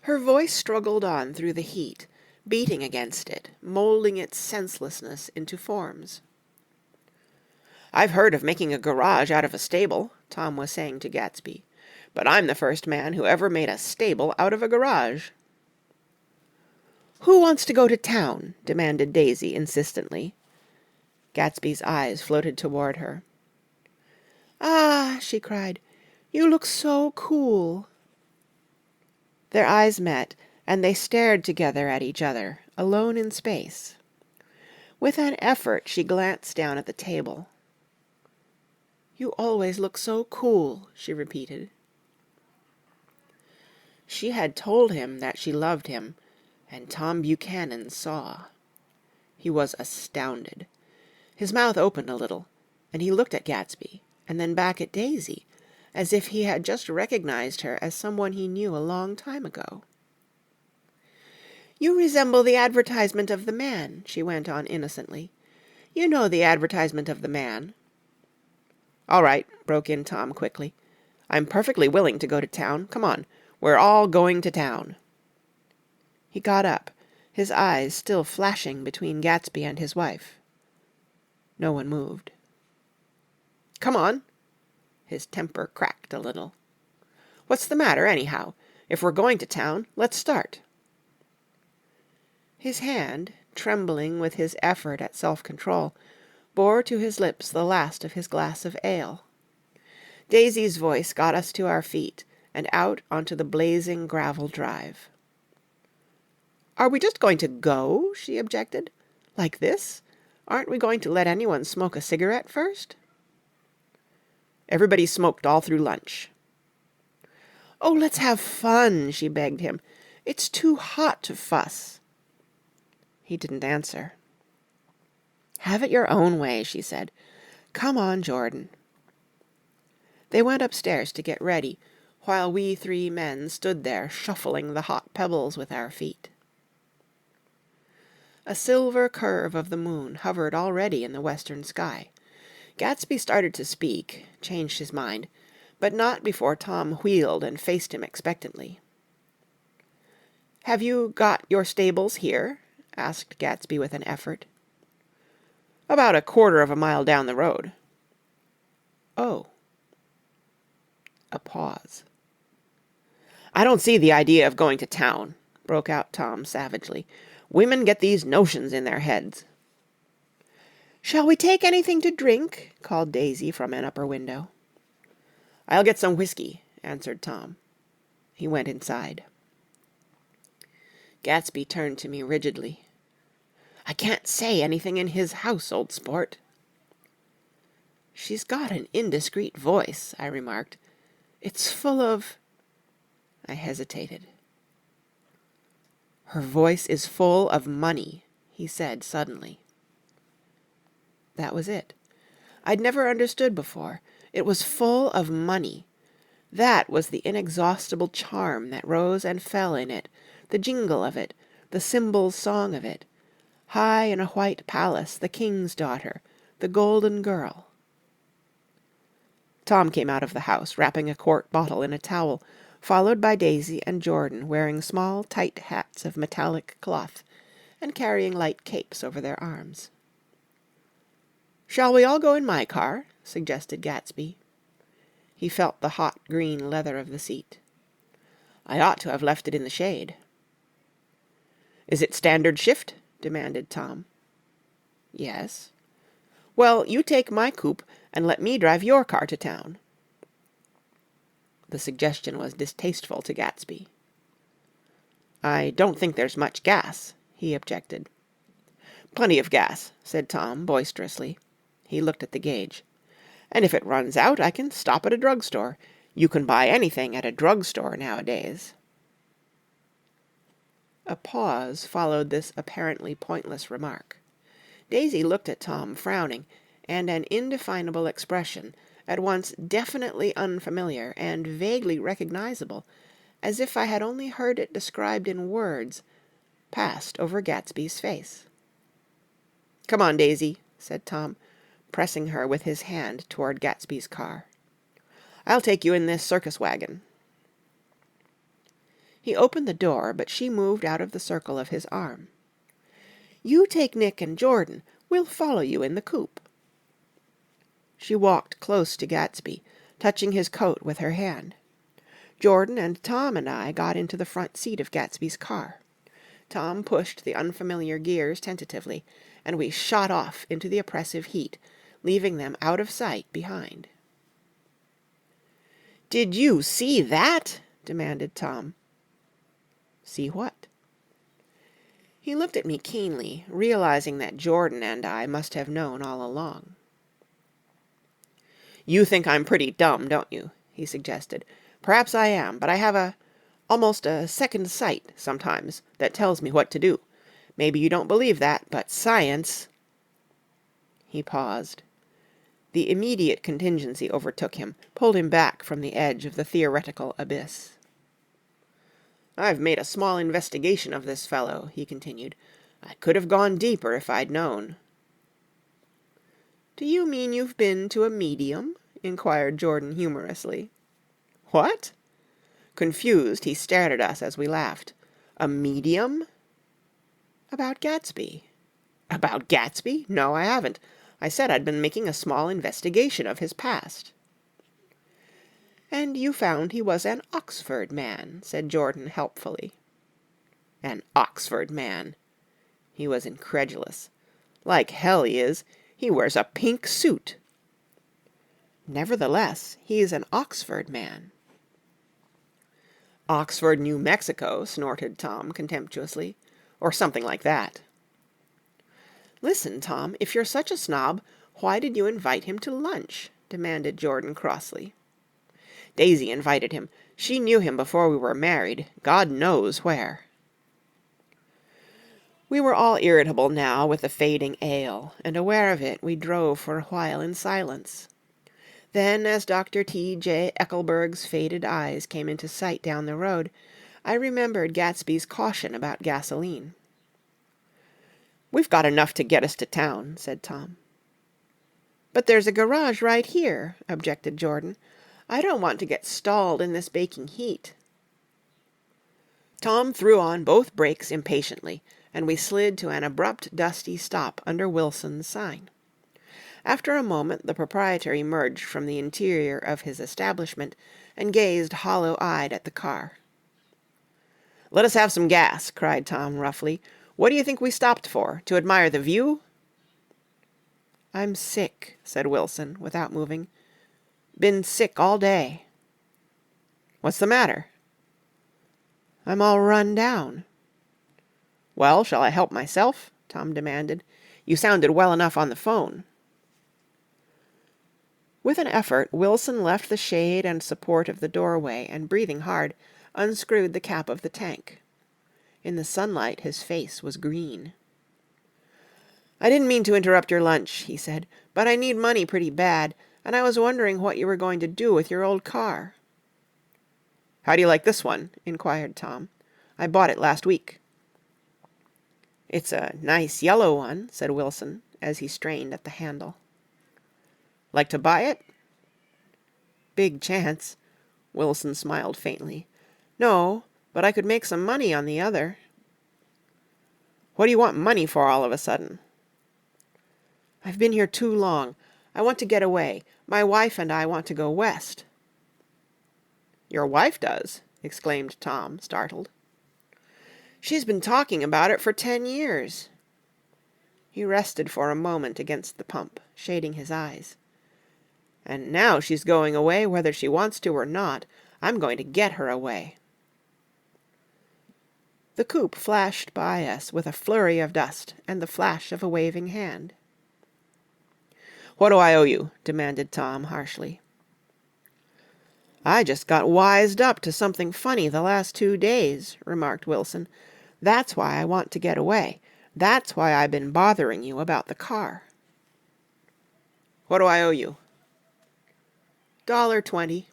Her voice struggled on through the heat, beating against it, molding its senselessness into forms. "I've heard of making a garage out of a stable," Tom was saying to Gatsby. "But I'm the first man who ever made a stable out of a garage." "Who wants to go to town?" demanded Daisy insistently. Gatsby's eyes floated toward her. "Ah," she cried, "you look so cool." Their eyes met, and they stared together at each other, alone in space. With an effort she glanced down at the table. "You always look so cool," she repeated. She had told him that she loved him, and Tom Buchanan saw. He was astounded. His mouth opened a little, and he looked at Gatsby, and then back at Daisy, as if he had just recognized her as someone he knew a long time ago. "You resemble the advertisement of the Man," she went on innocently. "You know the advertisement of the Man." "All right," broke in Tom quickly. I'm perfectly willing to go to town. Come on, we're all going to town." He got up, his eyes still flashing between Gatsby and his wife. No one moved. "Come on." His temper cracked a little. "What's the matter, anyhow? If we're going to town, let's start." His hand, trembling with his effort at self-control, bore to his lips the last of his glass of ale. Daisy's voice got us to our feet and out onto the blazing gravel drive. "Are we just going to go?" she objected. "Like this? Aren't we going to let anyone smoke a cigarette first?" "Everybody smoked all through lunch." "Oh, let's have fun," she begged him. "It's too hot to fuss." He didn't answer. "Have it your own way," she said. "Come on, Jordan." They went upstairs to get ready, while we three men stood there shuffling the hot pebbles with our feet. A silver curve of the moon hovered already in the western sky. Gatsby started to speak, changed his mind, but not before Tom wheeled and faced him expectantly. "Have you got your stables here?" asked Gatsby with an effort. "About a quarter of a mile down the road." "Oh." A pause. "I don't see the idea of going to town," broke out Tom savagely. "Women get these notions in their heads." "Shall we take anything to drink?" called Daisy from an upper window. "I'll get some whiskey," answered Tom. He went inside. Gatsby turned to me rigidly. "I can't say anything in his house, old sport." "She's got an indiscreet voice," I remarked. "It's full of—" I hesitated. "Her voice is full of money," he said suddenly. That was it. I'd never understood before. It was full of money. That was the inexhaustible charm that rose and fell in it, the jingle of it, the cymbal's song of it. High in a white palace, the king's daughter, the golden girl. Tom came out of the house, wrapping a quart bottle in a towel, followed by Daisy and Jordan wearing small, tight hats of metallic cloth, and carrying light capes over their arms. "Shall we all go in my car?" suggested Gatsby. He felt the hot green leather of the seat. "I ought to have left it in the shade." "Is it standard shift?" demanded Tom. "Yes." "Well, you take my coupe and let me drive your car to town." The suggestion was distasteful to Gatsby. "I don't think there's much gas," he objected. "Plenty of gas," said Tom boisterously. He looked at the gauge. "And if it runs out, I can stop at a drugstore. You can buy anything at a drugstore nowadays." A pause followed this apparently pointless remark. Daisy looked at Tom frowning, and an indefinable expression, at once definitely unfamiliar and vaguely recognizable, as if I had only heard it described in words, passed over Gatsby's face. "Come on, Daisy," said Tom, pressing her with his hand toward Gatsby's car. "I'll take you in this circus wagon." He opened the door, but she moved out of the circle of his arm. "You take Nick and Jordan. We'll follow you in the coupe." She walked close to Gatsby, touching his coat with her hand. Jordan and Tom and I got into the front seat of Gatsby's car. Tom pushed the unfamiliar gears tentatively, and we shot off into the oppressive heat, leaving them out of sight behind. "Did you see that?" demanded Tom. "See what?" He looked at me keenly, realizing that Jordan and I must have known all along. "You think I'm pretty dumb, don't you?" he suggested. "Perhaps I am, but I have almost a second sight, sometimes, that tells me what to do. Maybe you don't believe that, but science—" He paused. The immediate contingency overtook him, pulled him back from the edge of the theoretical abyss. "I've made a small investigation of this fellow," he continued. "I could have gone deeper if I'd known." "Do you mean you've been to a medium?" inquired Jordan humorously. What? Confused, he stared at us as we laughed. A medium? About Gatsby. About Gatsby? No, I haven't. I said I'd been making a small investigation of his past. And you found he was an Oxford man, said Jordan helpfully. An Oxford man. He was incredulous. Like hell he is. He wears a pink suit. Nevertheless, he's an Oxford man. Oxford, New Mexico, snorted Tom contemptuously. Or something like that. Listen, Tom, if you're such a snob, why did you invite him to lunch? Demanded Jordan crossly. Daisy invited him. She knew him before we were married, God knows where. We were all irritable now with the fading ale, and aware of it, we drove for a while in silence. Then, as Dr. T.J. Eckelberg's faded eyes came into sight down the road, I remembered Gatsby's caution about gasoline. We've got enough to get us to town, said Tom. But there's a garage right here, objected Jordan. I don't want to get stalled in this baking heat. Tom threw on both brakes impatiently, and we slid to an abrupt, dusty stop under Wilson's sign. After a moment the proprietor emerged from the interior of his establishment and gazed hollow-eyed at the car. Let us have some gas, cried Tom roughly. What do you think we stopped for? To admire the view? I'm sick, said Wilson, without moving. Been sick all day. What's the matter? I'm all run down. Well, shall I help myself? Tom demanded. You sounded well enough on the phone. With an effort, Wilson left the shade and support of the doorway and, breathing hard, unscrewed the cap of the tank. In the sunlight his face was green. I didn't mean to interrupt your lunch, he said, but I need money pretty bad, and I was wondering what you were going to do with your old car. How do you like this one? Inquired Tom. I bought it last week. It's a nice yellow one, said Wilson, as he strained at the handle. Like to buy it? Big chance. Wilson smiled faintly. No, but I could make some money on the other. What do you want money for all of a sudden? I've been here too long. I want to get away. My wife and I want to go west. Your wife does? Exclaimed Tom, startled. She's been talking about it for 10 years. He rested for a moment against the pump, shading his eyes. And now she's going away whether she wants to or not. I'm going to get her away. The coupe flashed by us with a flurry of dust and the flash of a waving hand. What do I owe you? Demanded Tom harshly. I just got wised up to something funny the last 2 days, remarked Wilson. That's why I want to get away. That's why I've been bothering you about the car. What do I owe you? $1.20.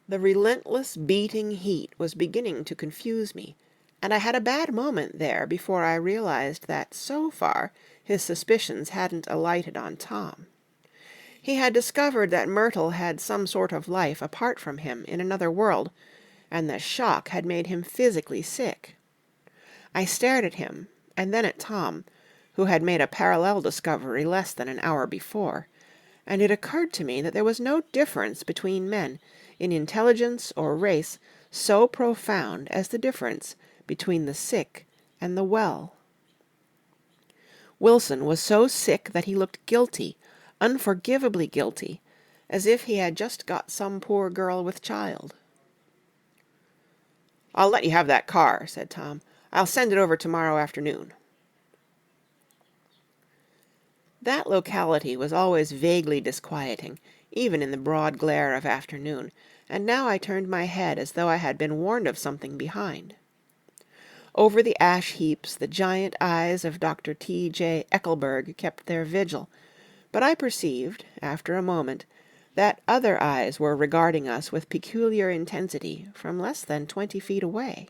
The relentless beating heat was beginning to confuse me, and I had a bad moment there before I realized that, so far, his suspicions hadn't alighted on Tom. He had discovered that Myrtle had some sort of life apart from him in another world, and the shock had made him physically sick. I stared at him, and then at Tom, who had made a parallel discovery less than an hour before, and it occurred to me that there was no difference between men in intelligence or race so profound as the difference between the sick and the well. Wilson was so sick that he looked guilty, unforgivably guilty, as if he had just got some poor girl with child. I'll let you have that car, said Tom. I'll send it over tomorrow afternoon. That locality was always vaguely disquieting, even in the broad glare of afternoon, and now I turned my head as though I had been warned of something behind. Over the ash heaps the giant eyes of Dr. T.J. Eckelberg kept their vigil, but I perceived, after a moment, that other eyes were regarding us with peculiar intensity from less than 20 feet away.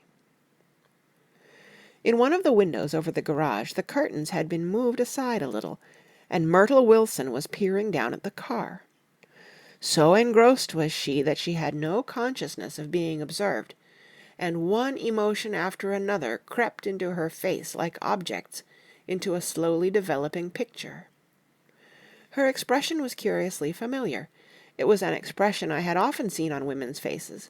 In one of the windows over the garage the curtains had been moved aside a little, and Myrtle Wilson was peering down at the car. So engrossed was she that she had no consciousness of being observed, and one emotion after another crept into her face like objects into a slowly developing picture. Her expression was curiously familiar. It was an expression I had often seen on women's faces,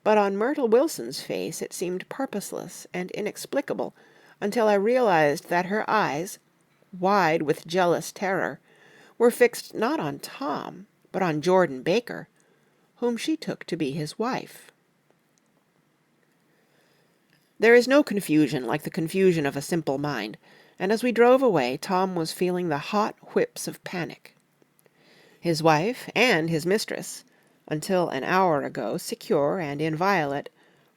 but on Myrtle Wilson's face it seemed purposeless and inexplicable until I realized that her eyes, wide with jealous terror, were fixed not on Tom, but on Jordan Baker, whom she took to be his wife. There is no confusion like the confusion of a simple mind, and as we drove away Tom was feeling the hot whips of panic. His wife and his mistress, until an hour ago secure and inviolate,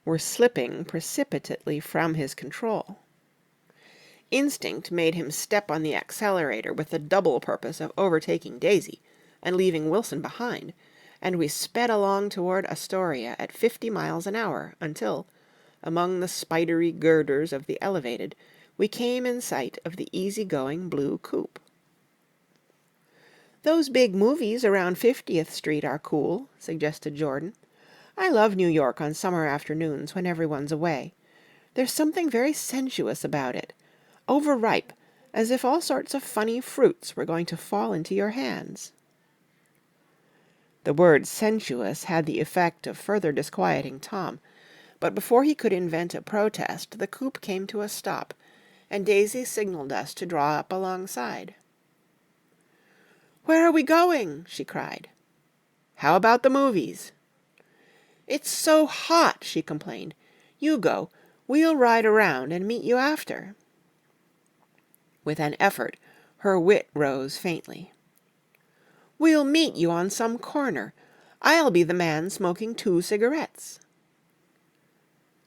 were slipping precipitately from his control. Instinct made him step on the accelerator with the double purpose of overtaking Daisy and leaving Wilson behind, and we sped along toward Astoria at 50 miles an hour until, among the spidery girders of the elevated, we came in sight of the easy-going blue coupe. "Those big movies around 50th Street are cool," suggested Jordan. "I love New York on summer afternoons when everyone's away. There's something very sensuous about it. Overripe, as if all sorts of funny fruits were going to fall into your hands." The word sensuous had the effect of further disquieting Tom, but before he could invent a protest the coupe came to a stop, and Daisy signaled us to draw up alongside. "Where are we going?" she cried. "How about the movies?" "It's so hot," she complained. "You go. We'll ride around and meet you after." With an effort, her wit rose faintly. "We'll meet you on some corner. I'll be the man smoking 2 cigarettes."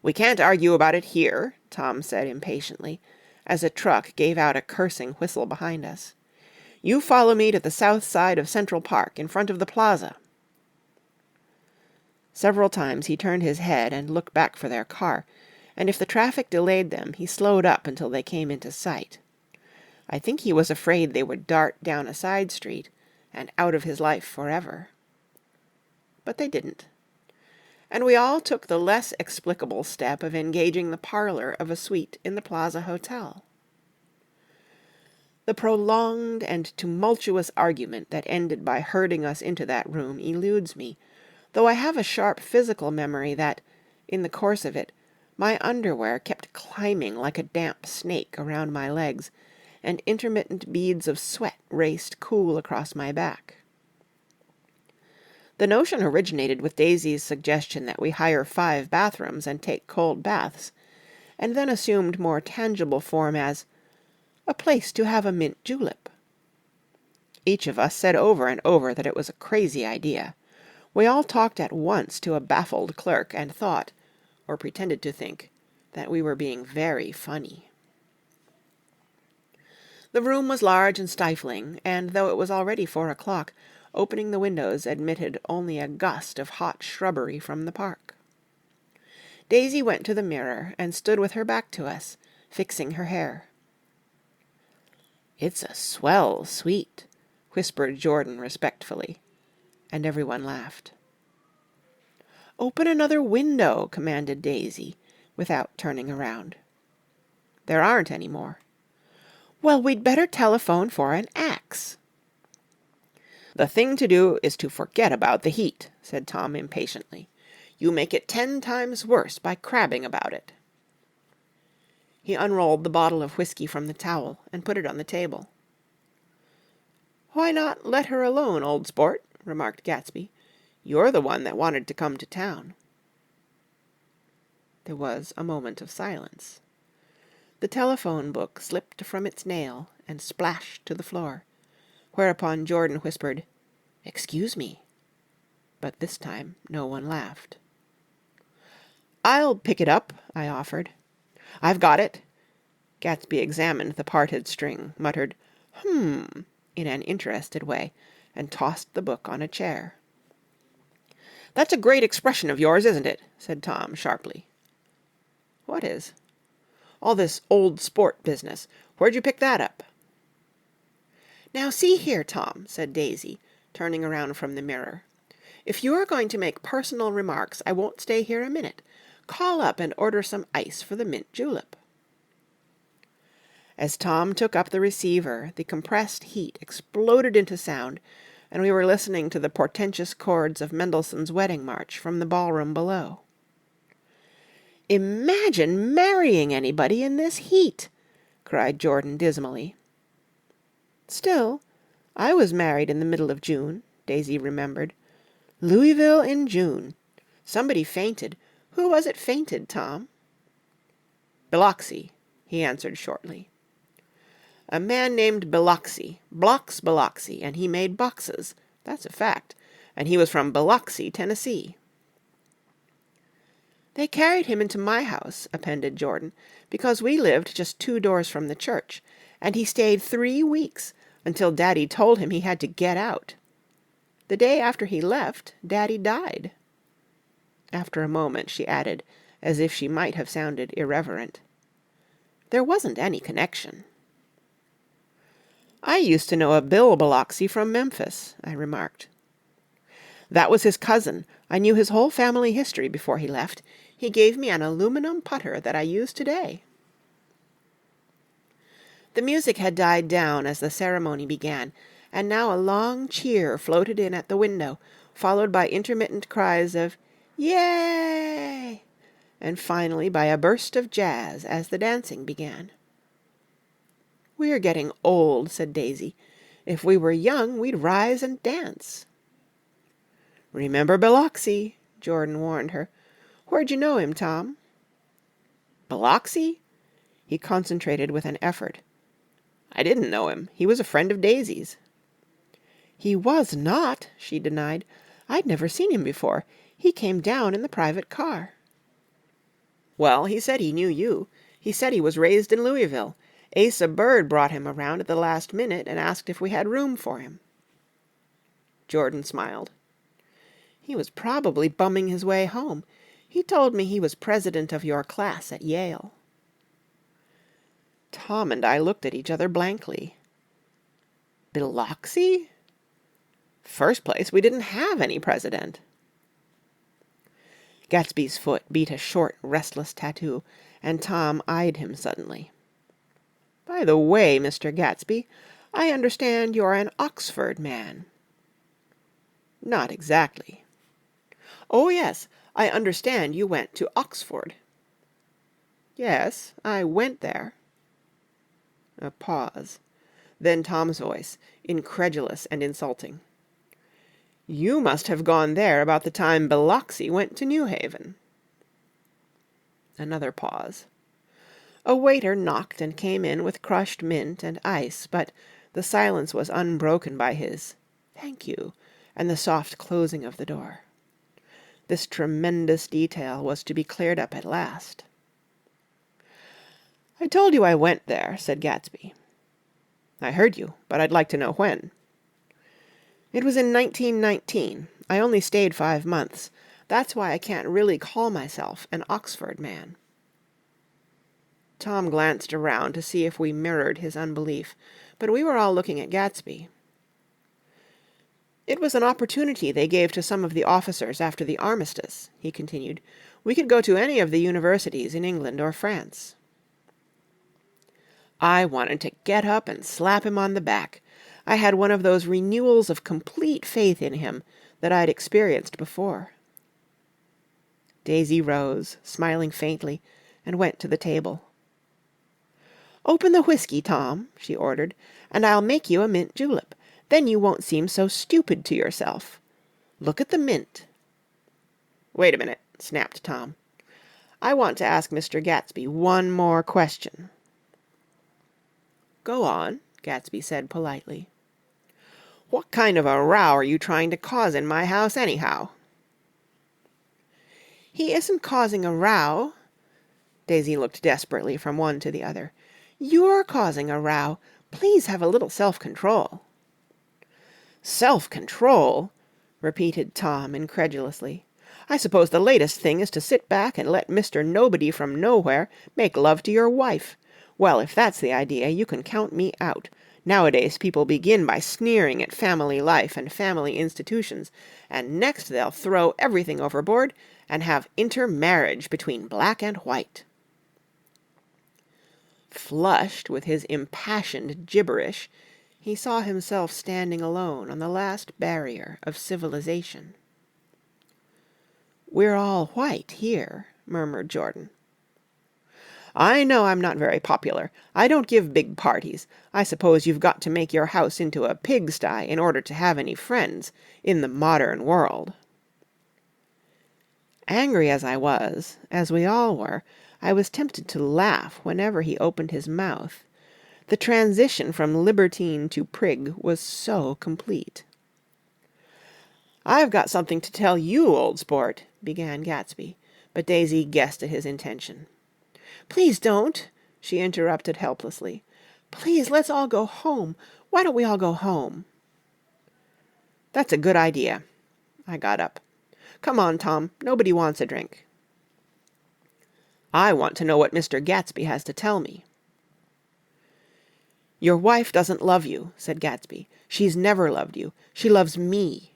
"We can't argue about it here," Tom said impatiently, as a truck gave out a cursing whistle behind us. "You follow me to the south side of Central Park, in front of the plaza." Several times he turned his head and looked back for their car, and if the traffic delayed them, he slowed up until they came into sight. I think he was afraid they would dart down a side street and out of his life forever. But they didn't. And we all took the less explicable step of engaging the parlor of a suite in the Plaza Hotel. The prolonged and tumultuous argument that ended by herding us into that room eludes me, though I have a sharp physical memory that, in the course of it, my underwear kept climbing like a damp snake around my legs, and intermittent beads of sweat raced cool across my back. The notion originated with Daisy's suggestion that we hire 5 bathrooms and take cold baths, and then assumed more tangible form as a place to have a mint julep. Each of us said over and over that it was a crazy idea. We all talked at once to a baffled clerk and thought, or pretended to think, that we were being very funny. The room was large and stifling, and though it was already 4 o'clock, opening the windows admitted only a gust of hot shrubbery from the park. Daisy went to the mirror and stood with her back to us, fixing her hair. "It's a swell suite," whispered Jordan respectfully, and everyone laughed. "Open another window," commanded Daisy, without turning around. "There aren't any more." "Well, we'd better telephone for an axe." "The thing to do is to forget about the heat," said Tom impatiently. "You make it 10 times worse by crabbing about it." He unrolled the bottle of whiskey from the towel and put it on the table. "Why not let her alone, old sport?" remarked Gatsby. "You're the one that wanted to come to town." There was a moment of silence. The telephone book slipped from its nail and splashed to the floor, whereupon Jordan whispered, "Excuse me," but this time no one laughed. "I'll pick it up," I offered. "I've got it." Gatsby examined the parted string, muttered in an interested way, and tossed the book on a chair. "That's a great expression of yours, isn't it?" said Tom sharply. "What is?" "All this old sport business. Where'd you pick that up?" "Now see here, Tom," said Daisy, turning around from the mirror. If you are going to make personal remarks, I won't stay here a minute. Call up and order some ice for the mint julep." As Tom took up the receiver, the compressed heat exploded into sound, and we were listening to the portentous chords of Mendelssohn's Wedding March from the ballroom below. "Imagine marrying anybody in this heat!" cried Jordan dismally. "Still, I was married in the middle of June," Daisy remembered. "Louisville in June. Somebody fainted. Who was it fainted, Tom?" "Biloxi," he answered shortly. "A man named Biloxi, Blocks Biloxi, and he made boxes. That's a fact. And he was from Biloxi, Tennessee." "They carried him into my house," appended Jordan, "because we lived just 2 doors from the church, and he stayed 3 weeks, until Daddy told him he had to get out. The day after he left, Daddy died." After a moment she added, as if she might have sounded irreverent, "There wasn't any connection." "I used to know a Bill Biloxi from Memphis," I remarked. "That was his cousin. I knew his whole family history before he left. He gave me an aluminum putter that I use today." The music had died down as the ceremony began, and now a long cheer floated in at the window, followed by intermittent cries of "Yay!" and finally by a burst of jazz as the dancing began. "We're getting old," said Daisy. "If we were young, we'd rise and dance." "Remember Biloxi," Jordan warned her. "Where'd you know him, Tom?" "Biloxi?" He concentrated with an effort. "I didn't know him. He was a friend of Daisy's." "He was not," she denied. "I'd never seen him before. He came down in the private car." "Well, he said he knew you. He said he was raised in Louisville. Asa Bird brought him around at the last minute and asked if we had room for him." Jordan smiled. "He was probably bumming his way home. He told me he was president of your class at Yale." Tom and I looked at each other blankly. "Biloxi? First place, we didn't have any president." Gatsby's foot beat a short, restless tattoo, and Tom eyed him suddenly. "By the way, Mr. Gatsby, I understand you're an Oxford man." "Not exactly." "Oh, yes, I understand you went to Oxford." "Yes, I went there." A pause. Then Tom's voice, incredulous and insulting. "You must have gone there about the time Biloxi went to New Haven." Another pause. A waiter knocked and came in with crushed mint and ice, but the silence was unbroken by his "Thank you," and the soft closing of the door. This tremendous detail was to be cleared up at last. "I told you I went there," said Gatsby. "I heard you, but I'd like to know when." "It was in 1919. I only stayed 5 months. That's why I can't really call myself an Oxford man." Tom glanced around to see if we mirrored his unbelief, but we were all looking at Gatsby. "It was an opportunity they gave to some of the officers after the armistice," he continued. "We could go to any of the universities in England or France." I wanted to get up and slap him on the back. I had one of those renewals of complete faith in him that I'd experienced before. Daisy rose, smiling faintly, and went to the table. "Open the whiskey, Tom," she ordered, "and I'll make you a mint julep. Then you won't seem so stupid to yourself. Look at the mint." "Wait a minute," snapped Tom. "I want to ask Mr. Gatsby one more question." "Go on," Gatsby said politely. "What kind of a row are you trying to cause in my house anyhow?" "He isn't causing a row." Daisy looked desperately from one to the other. "You're causing a row. Please have a little self-control." "Self-control!" repeated Tom incredulously. "I suppose the latest thing is to sit back and let Mr. Nobody from Nowhere make love to your wife. Well, if that's the idea, you can count me out. Nowadays people begin by sneering at family life and family institutions, and next they'll throw everything overboard and have intermarriage between black and white." Flushed with his impassioned gibberish, he saw himself standing alone on the last barrier of civilization. "We're all white here," murmured Jordan. "I know I'm not very popular. I don't give big parties. I suppose you've got to make your house into a pigsty in order to have any friends in the modern world." Angry as I was, as we all were, I was tempted to laugh whenever he opened his mouth. The transition from libertine to prig was so complete. "I've got something to tell you, old sport," began Gatsby, but Daisy guessed at his intention. "Please don't," she interrupted helplessly. "Please, let's all go home. Why don't we all go home?" "That's a good idea." I got up. "Come on, Tom. Nobody wants a drink." "I want to know what Mr. Gatsby has to tell me." "Your wife doesn't love you," said Gatsby. "She's never loved you. She loves me."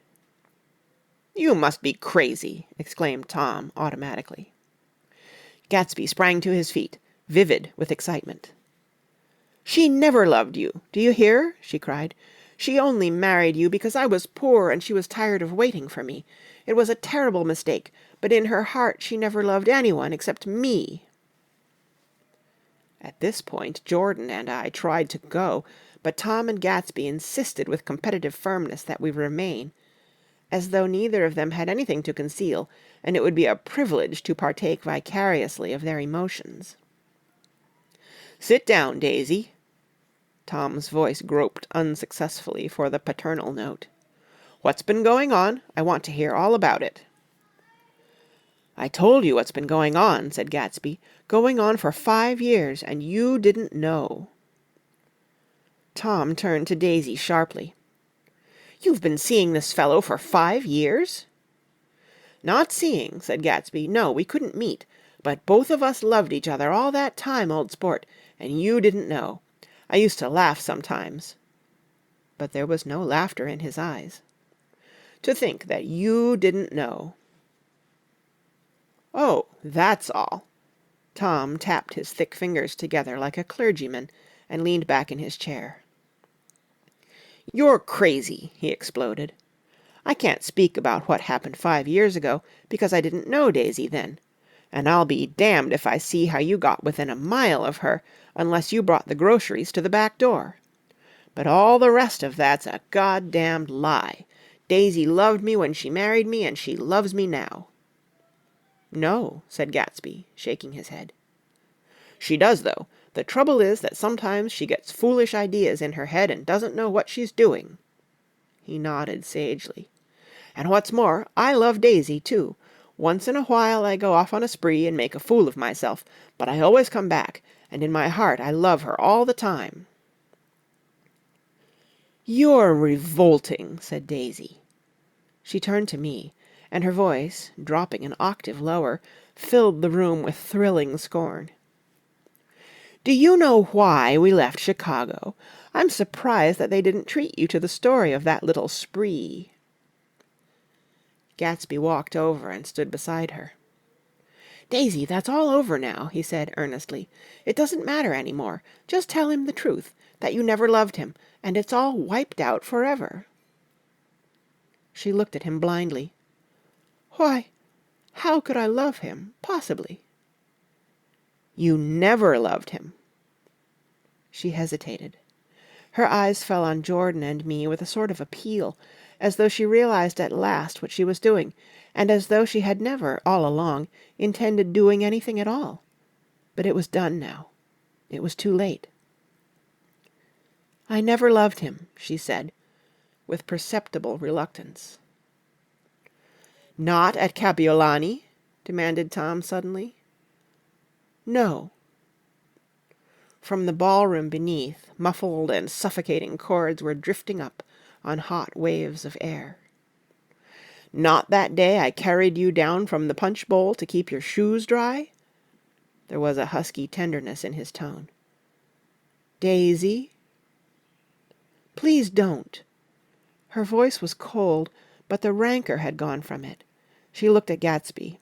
"You must be crazy," exclaimed Tom automatically. Gatsby sprang to his feet, vivid with excitement. "She never loved you. Do you hear?" she cried. "She only married you because I was poor and she was tired of waiting for me. It was a terrible mistake, but in her heart she never loved anyone except me." At this point Jordan and I tried to go, but Tom and Gatsby insisted with competitive firmness that we remain, as though neither of them had anything to conceal, and it would be a privilege to partake vicariously of their emotions. "Sit down, Daisy." Tom's voice groped unsuccessfully for the paternal note. "What's been going on? I want to hear all about it." "I told you what's been going on," said Gatsby. "Going on for 5 years, and you didn't know." Tom turned to Daisy sharply. "You've been seeing this fellow for 5 years?" "Not seeing," said Gatsby. "No, we couldn't meet. But both of us loved each other all that time, old sport, and you didn't know. I used to laugh sometimes." But there was no laughter in his eyes. "To think that you didn't know." "Oh, that's all." Tom tapped his thick fingers together like a clergyman and leaned back in his chair. "You're crazy," he exploded. "I can't speak about what happened 5 years ago, because I didn't know Daisy then. And I'll be damned if I see how you got within a mile of her, unless you brought the groceries to the back door. But all the rest of that's a goddamned lie. Daisy loved me when she married me, and she loves me now." "No," said Gatsby, shaking his head. "She does, though. The trouble is that sometimes she gets foolish ideas in her head and doesn't know what she's doing." He nodded sagely. "And what's more, I love Daisy, too. Once in a while I go off on a spree and make a fool of myself, but I always come back, and in my heart I love her all the time." "You're revolting," said Daisy. She turned to me, and her voice, dropping an octave lower, filled the room with thrilling scorn. "Do you know why we left Chicago? I'm surprised that they didn't treat you to the story of that little spree." Gatsby walked over and stood beside her. "Daisy, that's all over now," he said earnestly. "It doesn't matter any more. Just tell him the truth, that you never loved him, and it's all wiped out forever." She looked at him blindly. "Why, how could I love him, possibly?" "You never loved him." She hesitated. Her eyes fell on Jordan and me with a sort of appeal, as though she realized at last what she was doing, and as though she had never, all along, intended doing anything at all. But it was done now. It was too late. "I never loved him," she said, with perceptible reluctance. "Not at Kapiolani?" demanded Tom suddenly. "No." From the ballroom beneath, muffled and suffocating chords were drifting up on hot waves of air. "Not that day I carried you down from the punch-bowl to keep your shoes dry?" There was a husky tenderness in his tone. Daisy? Please don't." Her voice was cold, but the rancor had gone from it. She looked at Gatsby.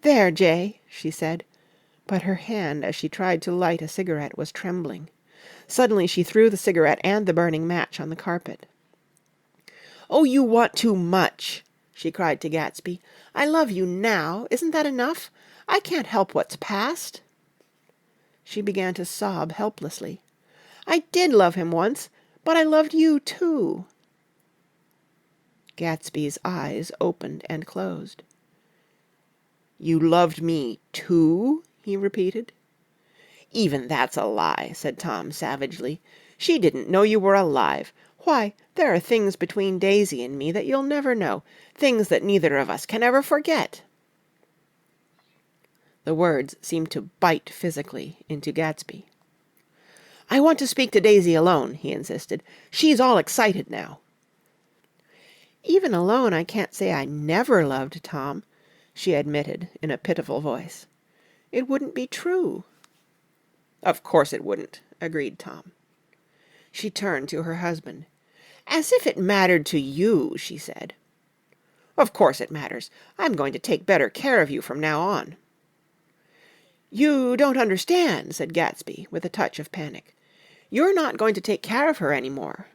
"There, Jay," she said, but her hand as she tried to light a cigarette was trembling. Suddenly she threw the cigarette and the burning match on the carpet. "Oh, you want too much," she cried to Gatsby. "I love you now. Isn't that enough? I can't help what's past." She began to sob helplessly. "I did love him once, but I loved you too." Gatsby's eyes opened and closed. "You loved me too?" he repeated. "Even that's a lie," said Tom savagely. "She didn't know you were alive. Why, there are things between Daisy and me that you'll never know, things that neither of us can ever forget." The words seemed to bite physically into Gatsby. "I want to speak to Daisy alone," he insisted. "She's all excited now." "Even alone I can't say I never loved Tom," she admitted in a pitiful voice. "It wouldn't be true." "Of course it wouldn't," agreed Tom. She turned to her husband. "As if it mattered to you," she said. "Of course it matters. I'm going to take better care of you from now on." "You don't understand," said Gatsby, with a touch of panic. "You're not going to take care of her any more."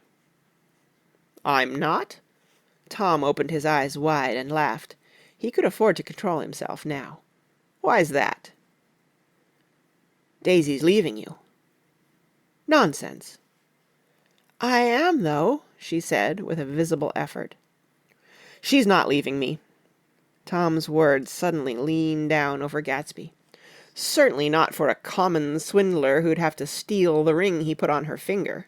"I'm not?" Tom opened his eyes wide and laughed. He could afford to control himself now. "Why's that?" "Daisy's leaving you." "Nonsense." "I am, though," she said, with a visible effort. "She's not leaving me." Tom's words suddenly leaned down over Gatsby. "Certainly not for a common swindler who'd have to steal the ring he put on her finger."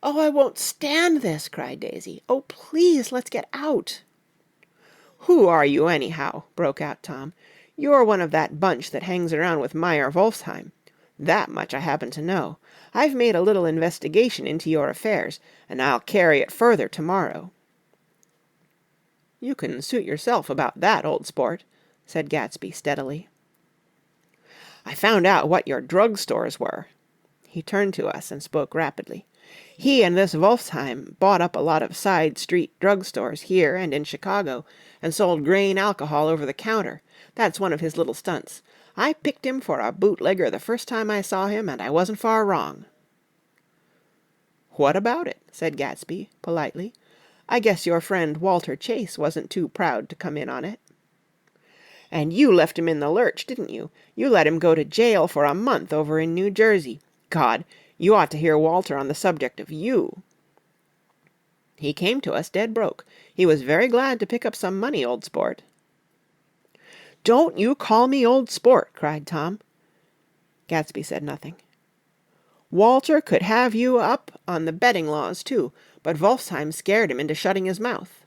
"Oh, I won't stand this," cried Daisy. "Oh, please, let's get out." "Who are you, anyhow?" broke out Tom. "You're one of that bunch that hangs around with Meyer Wolfsheim. That much I happen to know. I've made a little investigation into your affairs, and I'll carry it further tomorrow." "You can suit yourself about that, old sport," said Gatsby steadily. "I found out what your drug stores were." He turned to us and spoke rapidly. "He and this Wolfsheim bought up a lot of side street drug stores here and in Chicago and sold grain alcohol over the counter. That's one of his little stunts. I picked him for a bootlegger the first time I saw him, and I wasn't far wrong." "What about it?" said Gatsby, politely. "I guess your friend Walter Chase wasn't too proud to come in on it." "And you left him in the lurch, didn't you? You let him go to jail for a month over in New Jersey. God, you ought to hear Walter on the subject of you." "He came to us dead broke. He was very glad to pick up some money, old sport." "Don't you call me old sport," cried Tom. Gatsby said nothing. "Walter could have you up on the betting laws, too, but Wolfsheim scared him into shutting his mouth."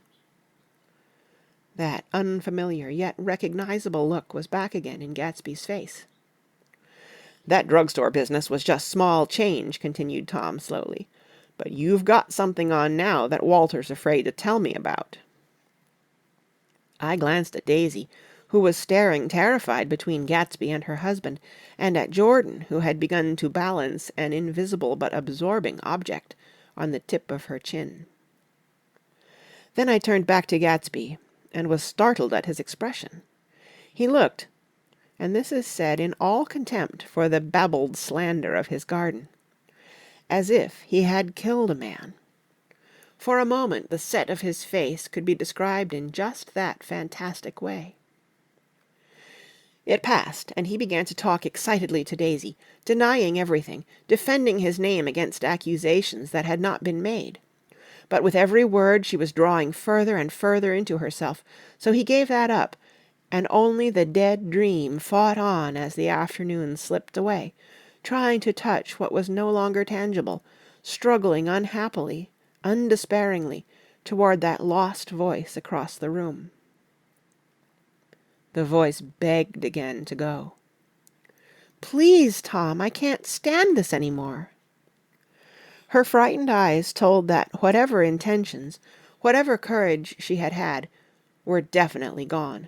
That unfamiliar yet recognizable look was back again in Gatsby's face. "That drugstore business was just small change," continued Tom slowly. "But you've got something on now that Walter's afraid to tell me about." I glanced at Daisy, who was staring terrified between Gatsby and her husband, and at Jordan, who had begun to balance an invisible but absorbing object on the tip of her chin. Then I turned back to Gatsby, and was startled at his expression. He looked, and this is said in all contempt for the babbled slander of his garden, as if he had killed a man. For a moment the set of his face could be described in just that fantastic way. It passed, and he began to talk excitedly to Daisy, denying everything, defending his name against accusations that had not been made. But with every word she was drawing further and further into herself, so he gave that up, and only the dead dream fought on as the afternoon slipped away, trying to touch what was no longer tangible, struggling unhappily, undespairingly, toward that lost voice across the room. The voice begged again to go. "Please, Tom, I can't stand this any more." Her frightened eyes told that whatever intentions, whatever courage she had had, were definitely gone.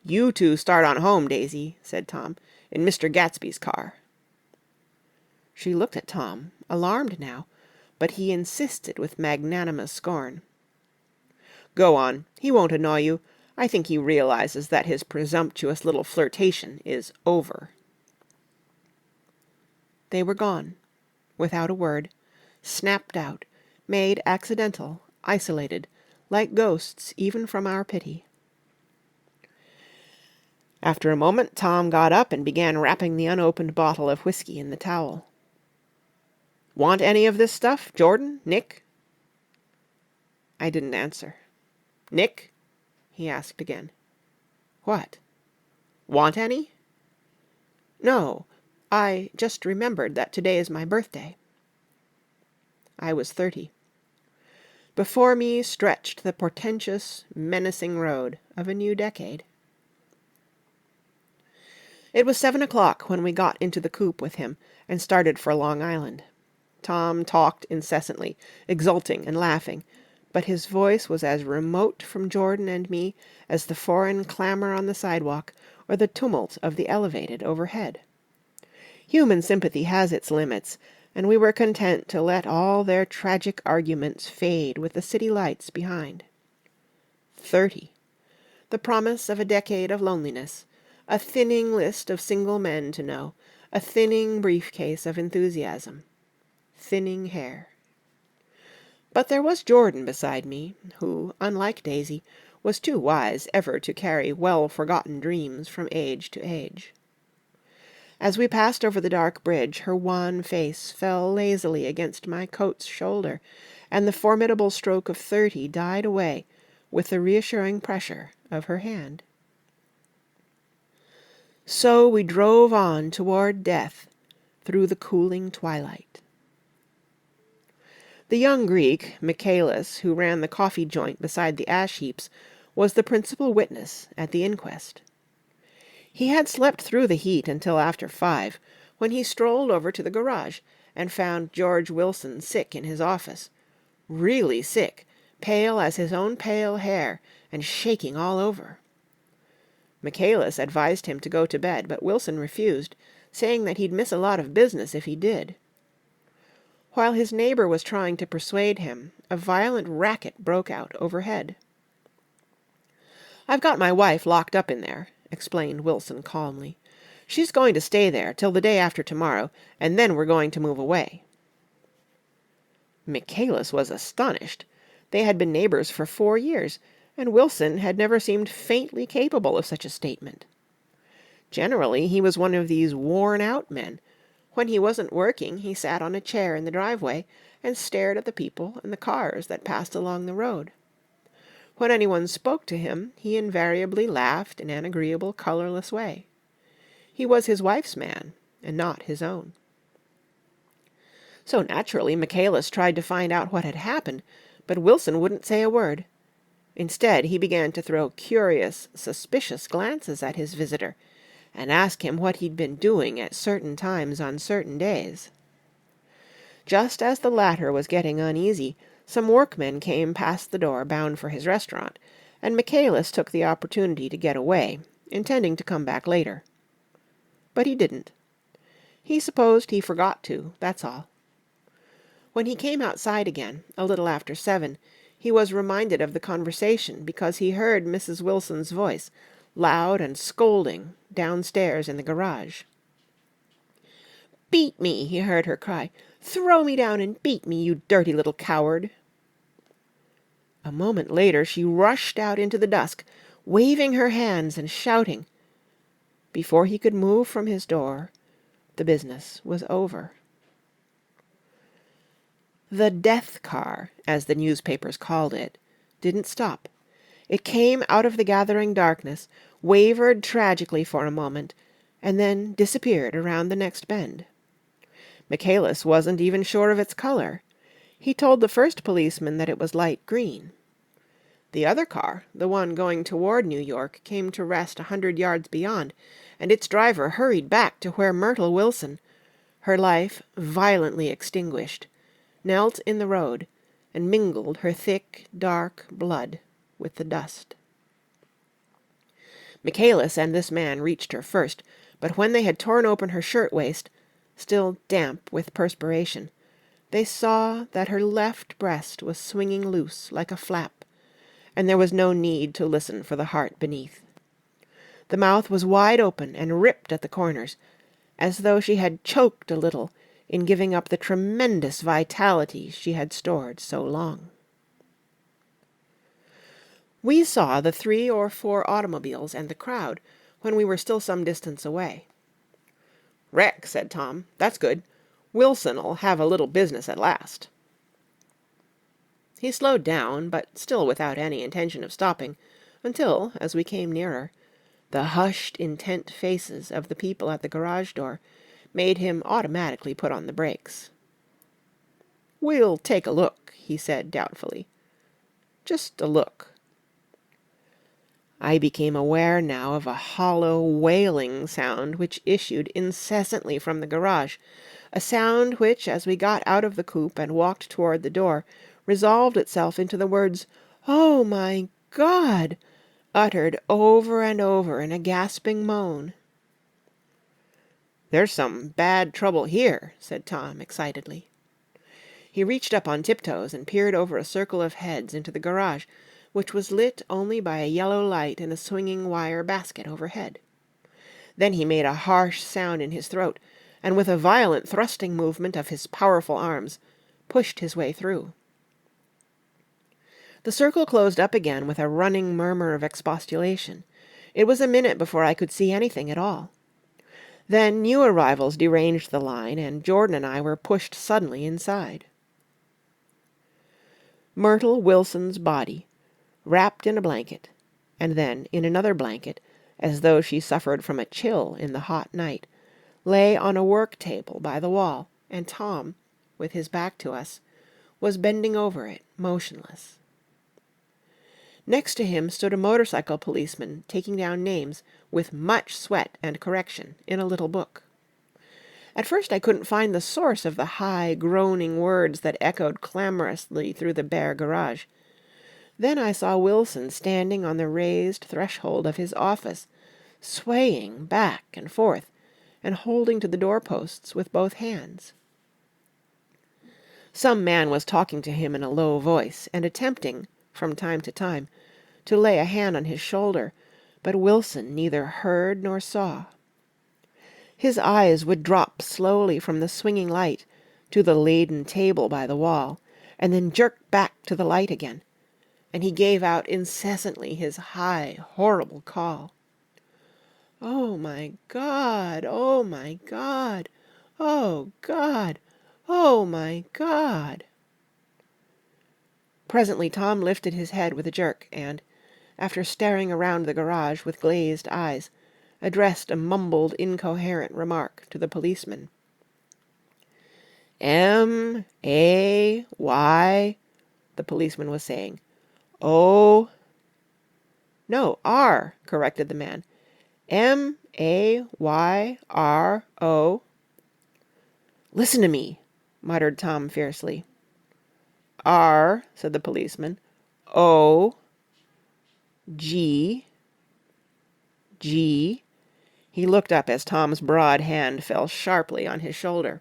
"You two start on home, Daisy," said Tom, "in Mr. Gatsby's car." She looked at Tom, alarmed now, but he insisted with magnanimous scorn. "Go on. He won't annoy you. I think he realizes that his presumptuous little flirtation is over." They were gone, without a word, snapped out, made accidental, isolated, like ghosts even from our pity. After a moment Tom got up and began wrapping the unopened bottle of whiskey in the towel. "Want any of this stuff, Jordan? Nick?" I didn't answer. "Nick?" he asked again. "What?" "Want any?" "No. I just remembered that today is my birthday." I was 30. Before me stretched the portentous, menacing road of a new decade. It was 7 o'clock when we got into the coupe with him and started for Long Island. Tom talked incessantly, exulting and laughing, but his voice was as remote from Jordan and me as the foreign clamor on the sidewalk or the tumult of the elevated overhead. Human sympathy has its limits, and we were content to let all their tragic arguments fade with the city lights behind. 30. The promise of a decade of loneliness, a thinning list of single men to know, a thinning briefcase of enthusiasm, thinning hair. But there was Jordan beside me, who, unlike Daisy, was too wise ever to carry well-forgotten dreams from age to age. As we passed over the dark bridge, her wan face fell lazily against my coat's shoulder, and the formidable stroke of 30 died away with the reassuring pressure of her hand. So we drove on toward death through the cooling twilight. The young Greek, Michaelis, who ran the coffee joint beside the ash heaps, was the principal witness at the inquest. He had slept through the heat until after 5, when he strolled over to the garage and found George Wilson sick in his office. Really sick, pale as his own pale hair, and shaking all over. Michaelis advised him to go to bed, but Wilson refused, saying that he'd miss a lot of business if he did. While his neighbor was trying to persuade him, a violent racket broke out overhead. "I've got my wife locked up in there," explained Wilson calmly. "She's going to stay there till the day after tomorrow, and then we're going to move away." Michaelis was astonished. They had been neighbors for 4 years, and Wilson had never seemed faintly capable of such a statement. Generally, he was one of these worn-out men. When he wasn't working, he sat on a chair in the driveway and stared at the people and the cars that passed along the road. When anyone spoke to him, he invariably laughed in an agreeable, colorless way. He was his wife's man, and not his own. So naturally, Michaelis tried to find out what had happened, but Wilson wouldn't say a word. Instead, he began to throw curious, suspicious glances at his visitor, and ask him what he'd been doing at certain times on certain days. Just as the latter was getting uneasy, some workmen came past the door bound for his restaurant, and Michaelis took the opportunity to get away, intending to come back later. But he didn't. He supposed he forgot to, that's all. When he came outside again, a little after 7, he was reminded of the conversation because he heard Mrs. Wilson's voice, loud and scolding, downstairs in the garage. "Beat me," he heard her cry. "Throw me down and beat me, you dirty little coward." A moment later she rushed out into the dusk, waving her hands and shouting. Before he could move from his door, the business was over. The death car, as the newspapers called it, didn't stop. It came out of the gathering darkness, wavered tragically for a moment, and then disappeared around the next bend. Michaelis wasn't even sure of its color. He told the first policeman that it was light green. The other car, the one going toward New York, came to rest 100 yards beyond, and its driver hurried back to where Myrtle Wilson, her life violently extinguished, knelt in the road and mingled her thick, dark blood with the dust. Michaelis and this man reached her first, but when they had torn open her shirtwaist, still damp with perspiration, they saw that her left breast was swinging loose like a flap, and there was no need to listen for the heart beneath. The mouth was wide open and ripped at the corners, as though she had choked a little in giving up the tremendous vitality she had stored so long. We saw the 3 or 4 automobiles and the crowd when we were still some distance away. "Wreck," said Tom. "That's good. Wilson'll have a little business at last." He slowed down, but still without any intention of stopping, until, as we came nearer, the hushed, intent faces of the people at the garage door made him automatically put on the brakes. "We'll take a look," he said doubtfully. "Just a look." I became aware now of a hollow, wailing sound which issued incessantly from the garage, a sound which, as we got out of the coupe and walked toward the door, resolved itself into the words, "Oh, my God!" uttered over and over in a gasping moan. "There's some bad trouble here," said Tom excitedly. He reached up on tiptoes and peered over a circle of heads into the garage, which was lit only by a yellow light in a swinging wire basket overhead. Then he made a harsh sound in his throat, and with a violent thrusting movement of his powerful arms, pushed his way through. The circle closed up again with a running murmur of expostulation. It was a minute before I could see anything at all. Then new arrivals deranged the line, and Jordan and I were pushed suddenly inside. Myrtle Wilson's body, wrapped in a blanket, and then in another blanket, as though she suffered from a chill in the hot night, lay on a work table by the wall, and Tom, with his back to us, was bending over it, motionless. Next to him stood a motorcycle policeman taking down names, with much sweat and correction, in a little book. At first I couldn't find the source of the high, groaning words that echoed clamorously through the bare garage. Then I saw Wilson standing on the raised threshold of his office, swaying back and forth, and holding to the doorposts with both hands. Some man was talking to him in a low voice, and attempting, from time to time, to lay a hand on his shoulder, but Wilson neither heard nor saw. His eyes would drop slowly from the swinging light to the laden table by the wall, and then jerk back to the light again, and he gave out incessantly his high, horrible call. "Oh, my God! Oh, my God! Oh, God! Oh, my God!" Presently Tom lifted his head with a jerk, and, after staring around the garage with glazed eyes, addressed a mumbled, incoherent remark to the policeman. "M-A-Y," the policeman was saying. "O—" "No, R," corrected the man. "M-A-Y-R-O." "Listen to me," muttered Tom fiercely. "R," said the policeman. "O. G. G." He looked up as Tom's broad hand fell sharply on his shoulder.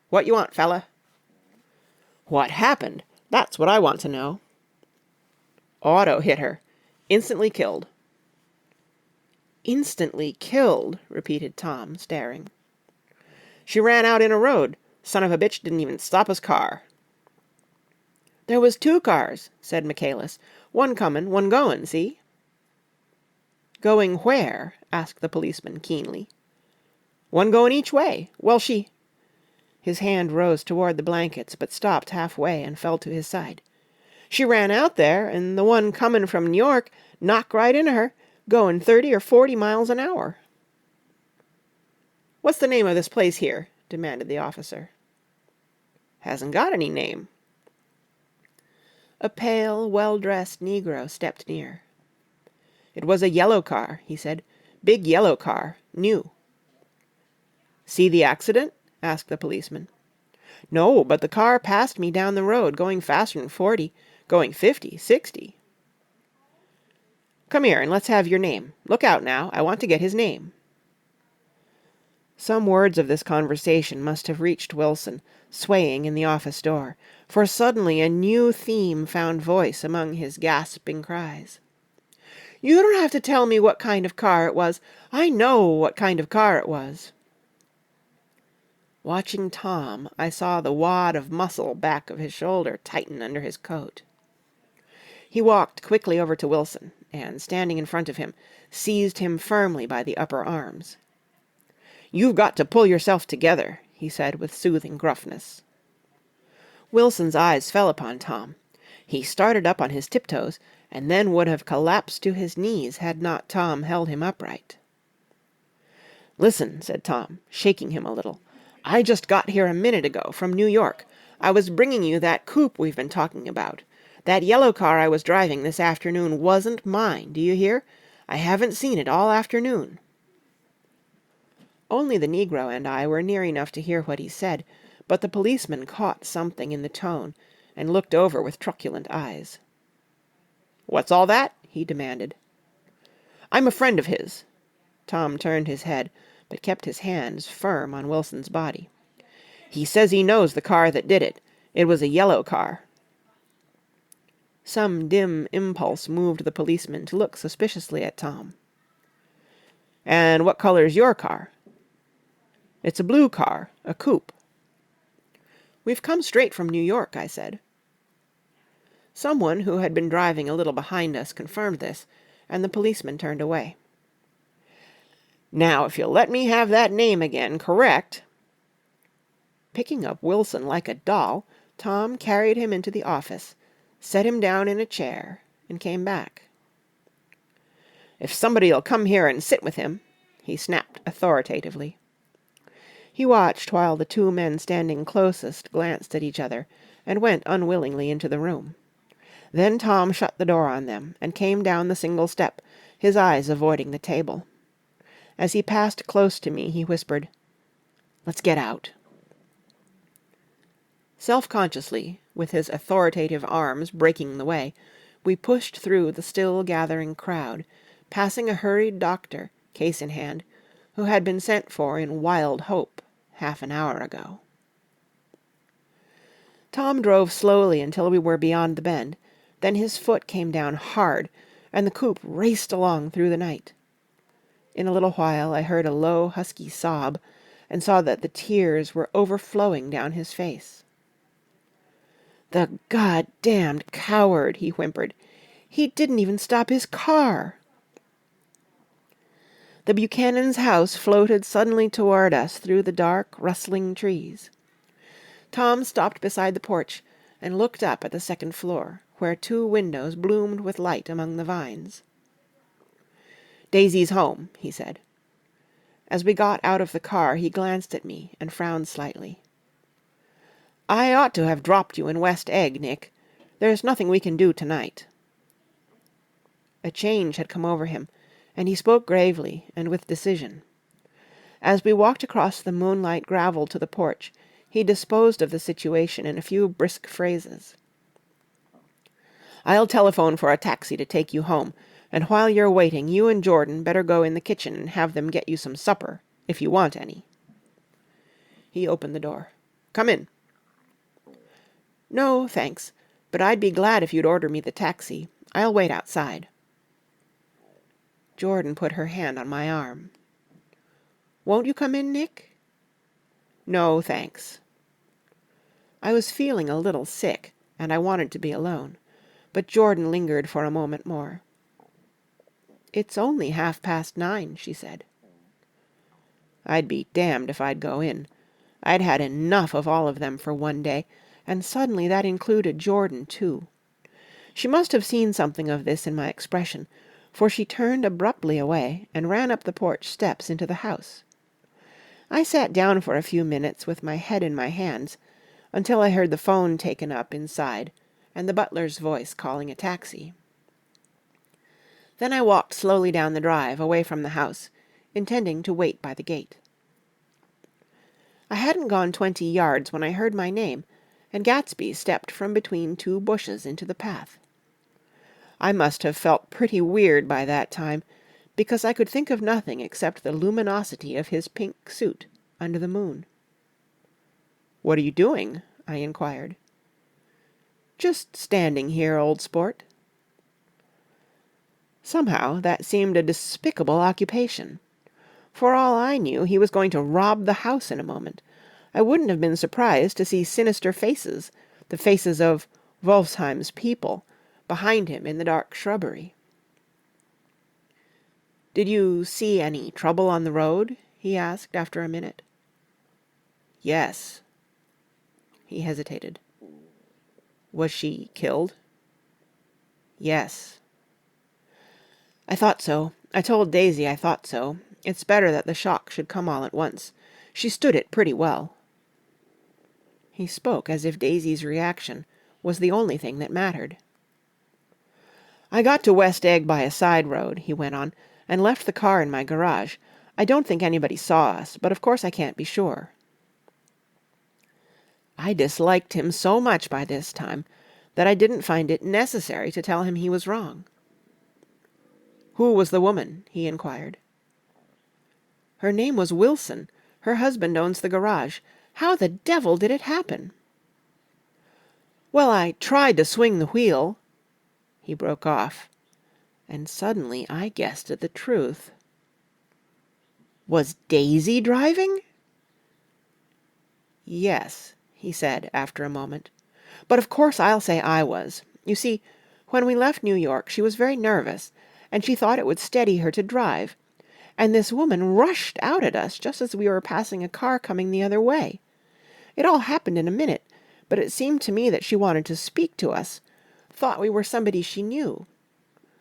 "What you want, fella?" "What happened? That's what I want to know." "Auto hit her. Instantly killed." "Instantly killed," repeated Tom, staring. "She ran out in a road. Son of a bitch didn't even stop his car." "There was 2 cars," said Michaelis. "One comin', one goin', see?" "Going where?" asked the policeman keenly. "One goin' each way. Well, she—" His hand rose toward the blankets, but stopped halfway and fell to his side. "She ran out there, and the one comin' from New York knocked right into her, goin' 30 or 40 miles an hour." "What's the name of this place here?" demanded the officer. "Hasn't got any name." A pale, well-dressed negro stepped near. "It was a yellow car," he said. "Big yellow car. New." "See the accident?" asked the policeman. "No, but the car passed me down the road, going faster'n 40, going 50, 60. "Come here and let's have your name. Look out now, I want to get his name." Some words of this conversation must have reached Wilson, swaying in the office door, for suddenly a new theme found voice among his gasping cries. "You don't have to tell me what kind of car it was. I know what kind of car it was." Watching Tom, I saw the wad of muscle back of his shoulder tighten under his coat. He walked quickly over to Wilson, and, standing in front of him, seized him firmly by the upper arms. "You've got to pull yourself together," he said with soothing gruffness. Wilson's eyes fell upon Tom. He started up on his tiptoes, and then would have collapsed to his knees had not Tom held him upright. "Listen," said Tom, shaking him a little. "I just got here a minute ago from New York. I was bringing you that coupe we've been talking about. That yellow car I was driving this afternoon wasn't mine, do you hear? I haven't seen it all afternoon." Only the negro and I were near enough to hear what he said, but the policeman caught something in the tone, and looked over with truculent eyes. "What's all that?" he demanded. "I'm a friend of his." Tom turned his head, but kept his hands firm on Wilson's body. "He says he knows the car that did it. It was a yellow car." Some dim impulse moved the policeman to look suspiciously at Tom. "And what color's your car?" "It's a blue car, a coupe." "We've come straight from New York," I said. Someone who had been driving a little behind us confirmed this, and the policeman turned away. "Now, if you'll let me have that name again correct—" Picking up Wilson like a doll, Tom carried him into the office, set him down in a chair, and came back. "If somebody'll come here and sit with him," he snapped authoritatively. He watched while the two men standing closest glanced at each other, and went unwillingly into the room. Then Tom shut the door on them, and came down the single step, his eyes avoiding the table. As he passed close to me, he whispered, "Let's get out." Self-consciously, with his authoritative arms breaking the way, we pushed through the still-gathering crowd, passing a hurried doctor, case in hand, who had been sent for in wild hope half an hour ago. Tom drove slowly until we were beyond the bend. Then his foot came down hard, and the coupe raced along through the night. In a little while I heard a low, husky sob, and saw that the tears were overflowing down his face. "The God-damned coward!" he whimpered. "He didn't even stop his car!" The Buchanan's house floated suddenly toward us through the dark, rustling trees. Tom stopped beside the porch and looked up at the second floor, where two windows bloomed with light among the vines. "Daisy's home," he said. As we got out of the car, he glanced at me and frowned slightly. "I ought to have dropped you in West Egg, Nick. There's nothing we can do tonight." A change had come over him, and he spoke gravely and with decision. As we walked across the moonlight gravel to the porch, he disposed of the situation in a few brisk phrases. "I'll telephone for a taxi to take you home, and while you're waiting, you and Jordan better go in the kitchen and have them get you some supper, if you want any." He opened the door. "Come in." "No, thanks, but I'd be glad if you'd order me the taxi. I'll wait outside." Jordan put her hand on my arm. "Won't you come in, Nick?" "No, thanks." I was feeling a little sick, and I wanted to be alone, but Jordan lingered for a moment more. "It's only 9:30, she said. I'd be damned if I'd go in. I'd had enough of all of them for one day, and suddenly that included Jordan, too. She must have seen something of this in my expression, for she turned abruptly away and ran up the porch steps into the house. I sat down for a few minutes with my head in my hands, until I heard the phone taken up inside and the butler's voice calling a taxi. Then I walked slowly down the drive away from the house, intending to wait by the gate. I hadn't gone 20 yards when I heard my name, and Gatsby stepped from between two bushes into the path. I must have felt pretty weird by that time, because I could think of nothing except the luminosity of his pink suit under the moon. "What are you doing?" I inquired. "Just standing here, old sport." Somehow that seemed a despicable occupation. For all I knew, he was going to rob the house in a moment. I wouldn't have been surprised to see sinister faces, the faces of Wolfsheim's people, behind him in the dark shrubbery. "Did you see any trouble on the road?" he asked after a minute. "Yes." He hesitated. "Was she killed?" "Yes." "I thought so. I told Daisy I thought so. It's better that the shock should come all at once. She stood it pretty well." He spoke as if Daisy's reaction was the only thing that mattered. "I got to West Egg by a side road," he went on, "and left the car in my garage. I don't think anybody saw us, but of course I can't be sure." I disliked him so much by this time that I didn't find it necessary to tell him he was wrong. "Who was the woman?" he inquired. "Her name was Wilson. Her husband owns the garage. How the devil did it happen?" "Well, I tried to swing the wheel—" He broke off, and suddenly I guessed at the truth. "Was Daisy driving?" "Yes," he said after a moment. "But of course I'll say I was. You see, when we left New York she was very nervous, and she thought it would steady her to drive. And this woman rushed out at us just as we were passing a car coming the other way. It all happened in a minute, but it seemed to me that she wanted to speak to us, thought we were somebody she knew.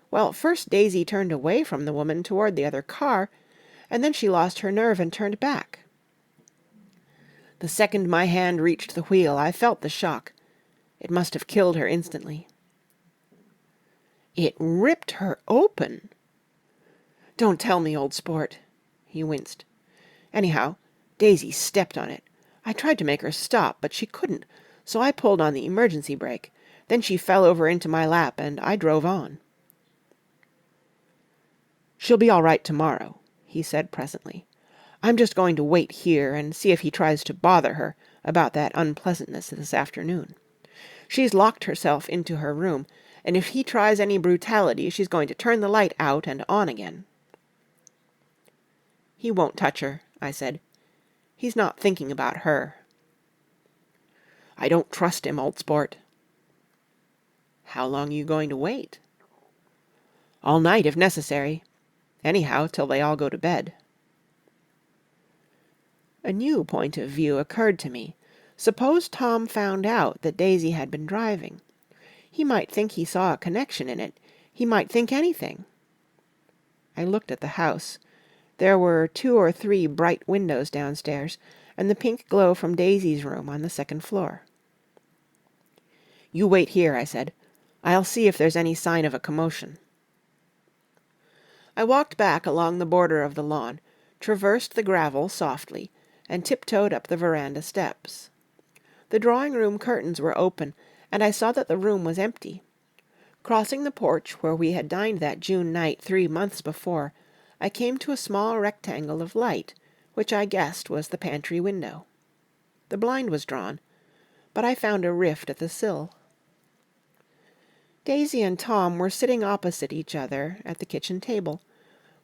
Well, first Daisy turned away from the woman toward the other car, and then she lost her nerve and turned back. The second my hand reached the wheel, I felt the shock. It must have killed her instantly." "It ripped her open." "Don't tell me, old sport." He winced. "Anyhow, Daisy stepped on it. I tried to make her stop, but she couldn't, so I pulled on the emergency brake. Then she fell over into my lap, and I drove on." "She'll be all right tomorrow," he said presently. "I'm just going to wait here and see if he tries to bother her about that unpleasantness this afternoon. She's locked herself into her room, and if he tries any brutality she's going to turn the light out and on again." "He won't touch her," I said. "He's not thinking about her." "I don't trust him, old sport." "How long are you going to wait?" "All night, if necessary. Anyhow, till they all go to bed." A new point of view occurred to me. Suppose Tom found out that Daisy had been driving. He might think he saw a connection in it. He might think anything. I looked at the house. There were 2 or 3 bright windows downstairs, and the pink glow from Daisy's room on the second floor. "You wait here," I said. "I'll see if there's any sign of a commotion." I walked back along the border of the lawn, traversed the gravel softly, and tiptoed up the veranda steps. The drawing-room curtains were open, and I saw that the room was empty. Crossing the porch where we had dined that June night 3 months before, I came to a small rectangle of light, which I guessed was the pantry window. The blind was drawn, but I found a rift at the sill. Daisy and Tom were sitting opposite each other at the kitchen table,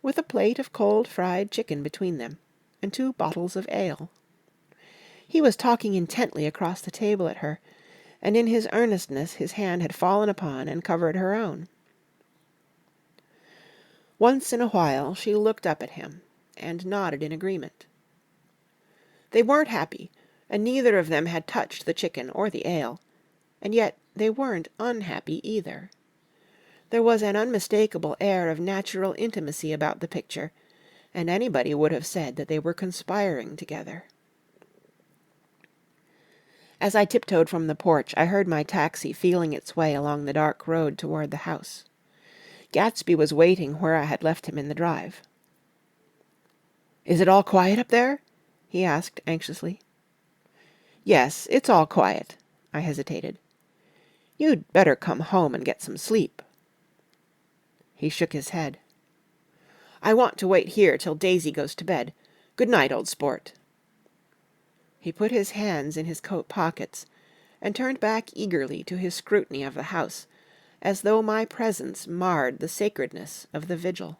with a plate of cold fried chicken between them, and 2 bottles of ale. He was talking intently across the table at her, and in his earnestness his hand had fallen upon and covered her own. Once in a while she looked up at him, and nodded in agreement. They weren't happy, and neither of them had touched the chicken or the ale, and yet they weren't unhappy either. There was an unmistakable air of natural intimacy about the picture, and anybody would have said that they were conspiring together. As I tiptoed from the porch, I heard my taxi feeling its way along the dark road toward the house. Gatsby was waiting where I had left him in the drive. "Is it all quiet up there?" he asked anxiously. "Yes, it's all quiet." I hesitated. "You'd better come home and get some sleep." He shook his head. I want to wait here till Daisy goes to bed. Good night, old sport." He put his hands in his coat pockets, and turned back eagerly to his scrutiny of the house, as though my presence marred the sacredness of the vigil.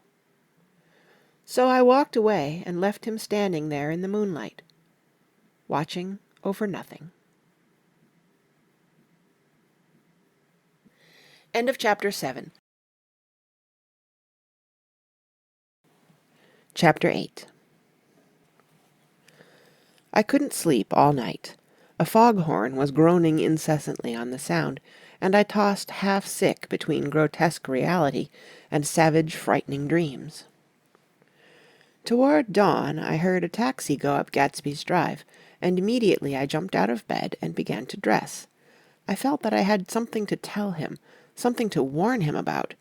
So I walked away and left him standing there in the moonlight, watching over nothing. End of Chapter 7. Chapter 8. I couldn't sleep all night. A foghorn was groaning incessantly on the sound, and I tossed half sick between grotesque reality and savage, frightening dreams. Toward dawn I heard a taxi go up Gatsby's Drive, and immediately I jumped out of bed and began to dress. I felt that I had something to tell him, something to warn him about,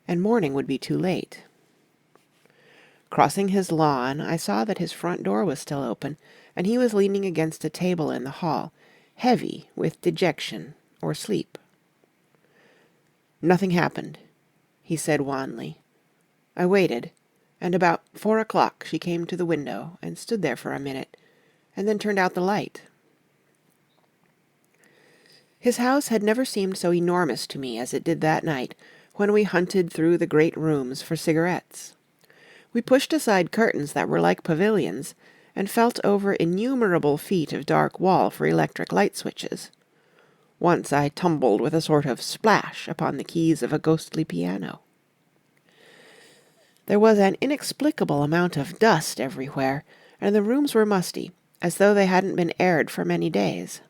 and morning would be too late. Crossing his lawn, I saw that his front door was still open, and he was leaning against a table in the hall, heavy with dejection or sleep. "Nothing happened," he said wanly. I waited, and about 4 o'clock she came to the window and stood there for a minute, and then turned out the light. His house had never seemed so enormous to me as it did that night, when we hunted through the great rooms for cigarettes. We pushed aside curtains that were like pavilions, and felt over innumerable feet of dark wall for electric light switches. Once I tumbled with a sort of splash upon the keys of a ghostly piano. There was an inexplicable amount of dust everywhere, and the rooms were musty, as though they hadn't been aired for many days.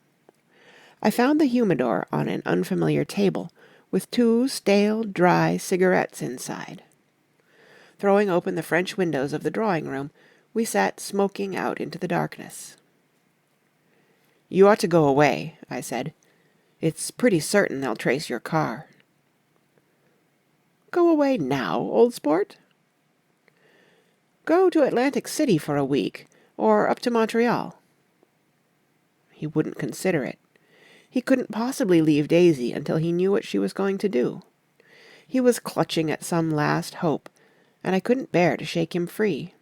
I found the humidor on an unfamiliar table, with 2 stale, dry cigarettes inside. Throwing open the French windows of the drawing-room, we sat smoking out into the darkness. "You ought to go away," I said. "It's pretty certain they'll trace your car." "Go away now, old sport?" "Go to Atlantic City for a week, or up to Montreal." He wouldn't consider it. He couldn't possibly leave Daisy until he knew what she was going to do. He was clutching at some last hope, and I couldn't bear to shake him free.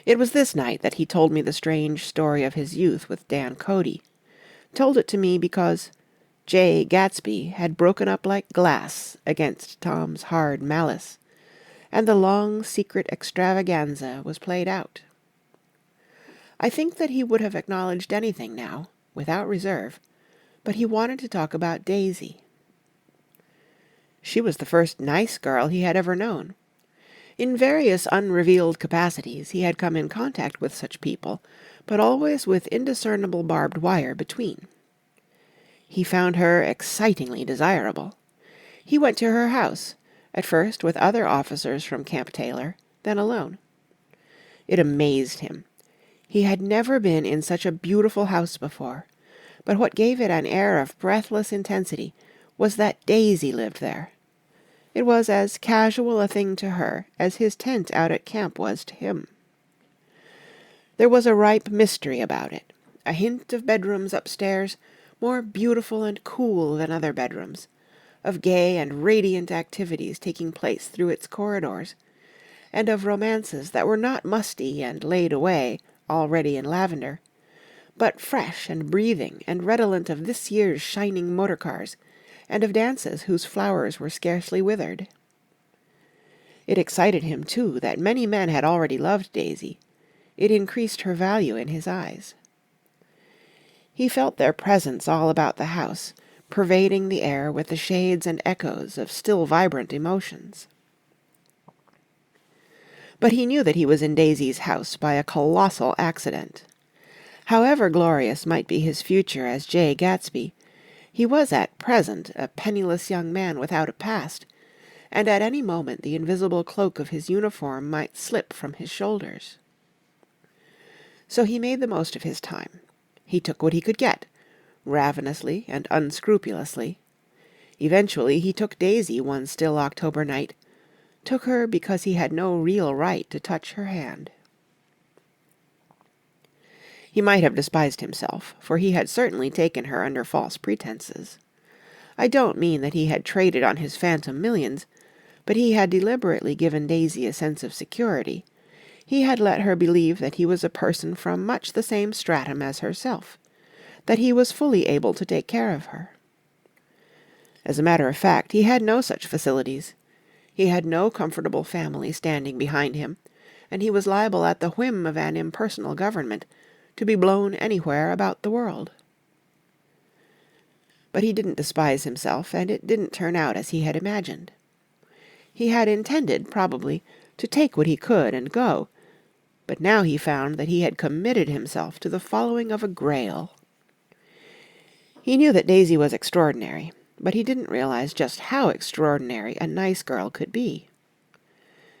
It was this night that he told me the strange story of his youth with Dan Cody. Told it to me because Jay Gatsby had broken up like glass against Tom's hard malice, and the long secret extravaganza was played out. I think that he would have acknowledged anything now, without reserve, but he wanted to talk about Daisy. She was the first nice girl he had ever known. In various unrevealed capacities he had come in contact with such people, but always with indiscernible barbed wire between. He found her excitingly desirable. He went to her house, at first with other officers from Camp Taylor, then alone. It amazed him. He had never been in such a beautiful house before, but what gave it an air of breathless intensity was that Daisy lived there. It was as casual a thing to her as his tent out at camp was to him. There was a ripe mystery about it, a hint of bedrooms upstairs, more beautiful and cool than other bedrooms, of gay and radiant activities taking place through its corridors, and of romances that were not musty and laid away, already in lavender, but fresh and breathing and redolent of this year's shining motor-cars, and of dances whose flowers were scarcely withered. It excited him, too, that many men had already loved Daisy. It increased her value in his eyes. He felt their presence all about the house, pervading the air with the shades and echoes of still vibrant emotions. But he knew that he was in Daisy's house by a colossal accident. However glorious might be his future as Jay Gatsby, he was at present a penniless young man without a past, and at any moment the invisible cloak of his uniform might slip from his shoulders. So he made the most of his time. He took what he could get, ravenously and unscrupulously. Eventually he took Daisy one still October night, took her because he had no real right to touch her hand. He might have despised himself, for he had certainly taken her under false pretenses. I don't mean that he had traded on his phantom millions, But he had deliberately given Daisy a sense of security. He had let her believe that he was a person from much the same stratum as herself, that he was fully able to take care of her. As a matter of fact, he had no such facilities. He had no comfortable family standing behind him, and he was liable at the whim of an impersonal government to be blown anywhere about the world. But he didn't despise himself, and it didn't turn out as he had imagined. He had intended, probably, to take what he could and go, but now he found that he had committed himself to the following of a Grail. He knew that Daisy was extraordinary, but he didn't realize just how extraordinary a nice girl could be.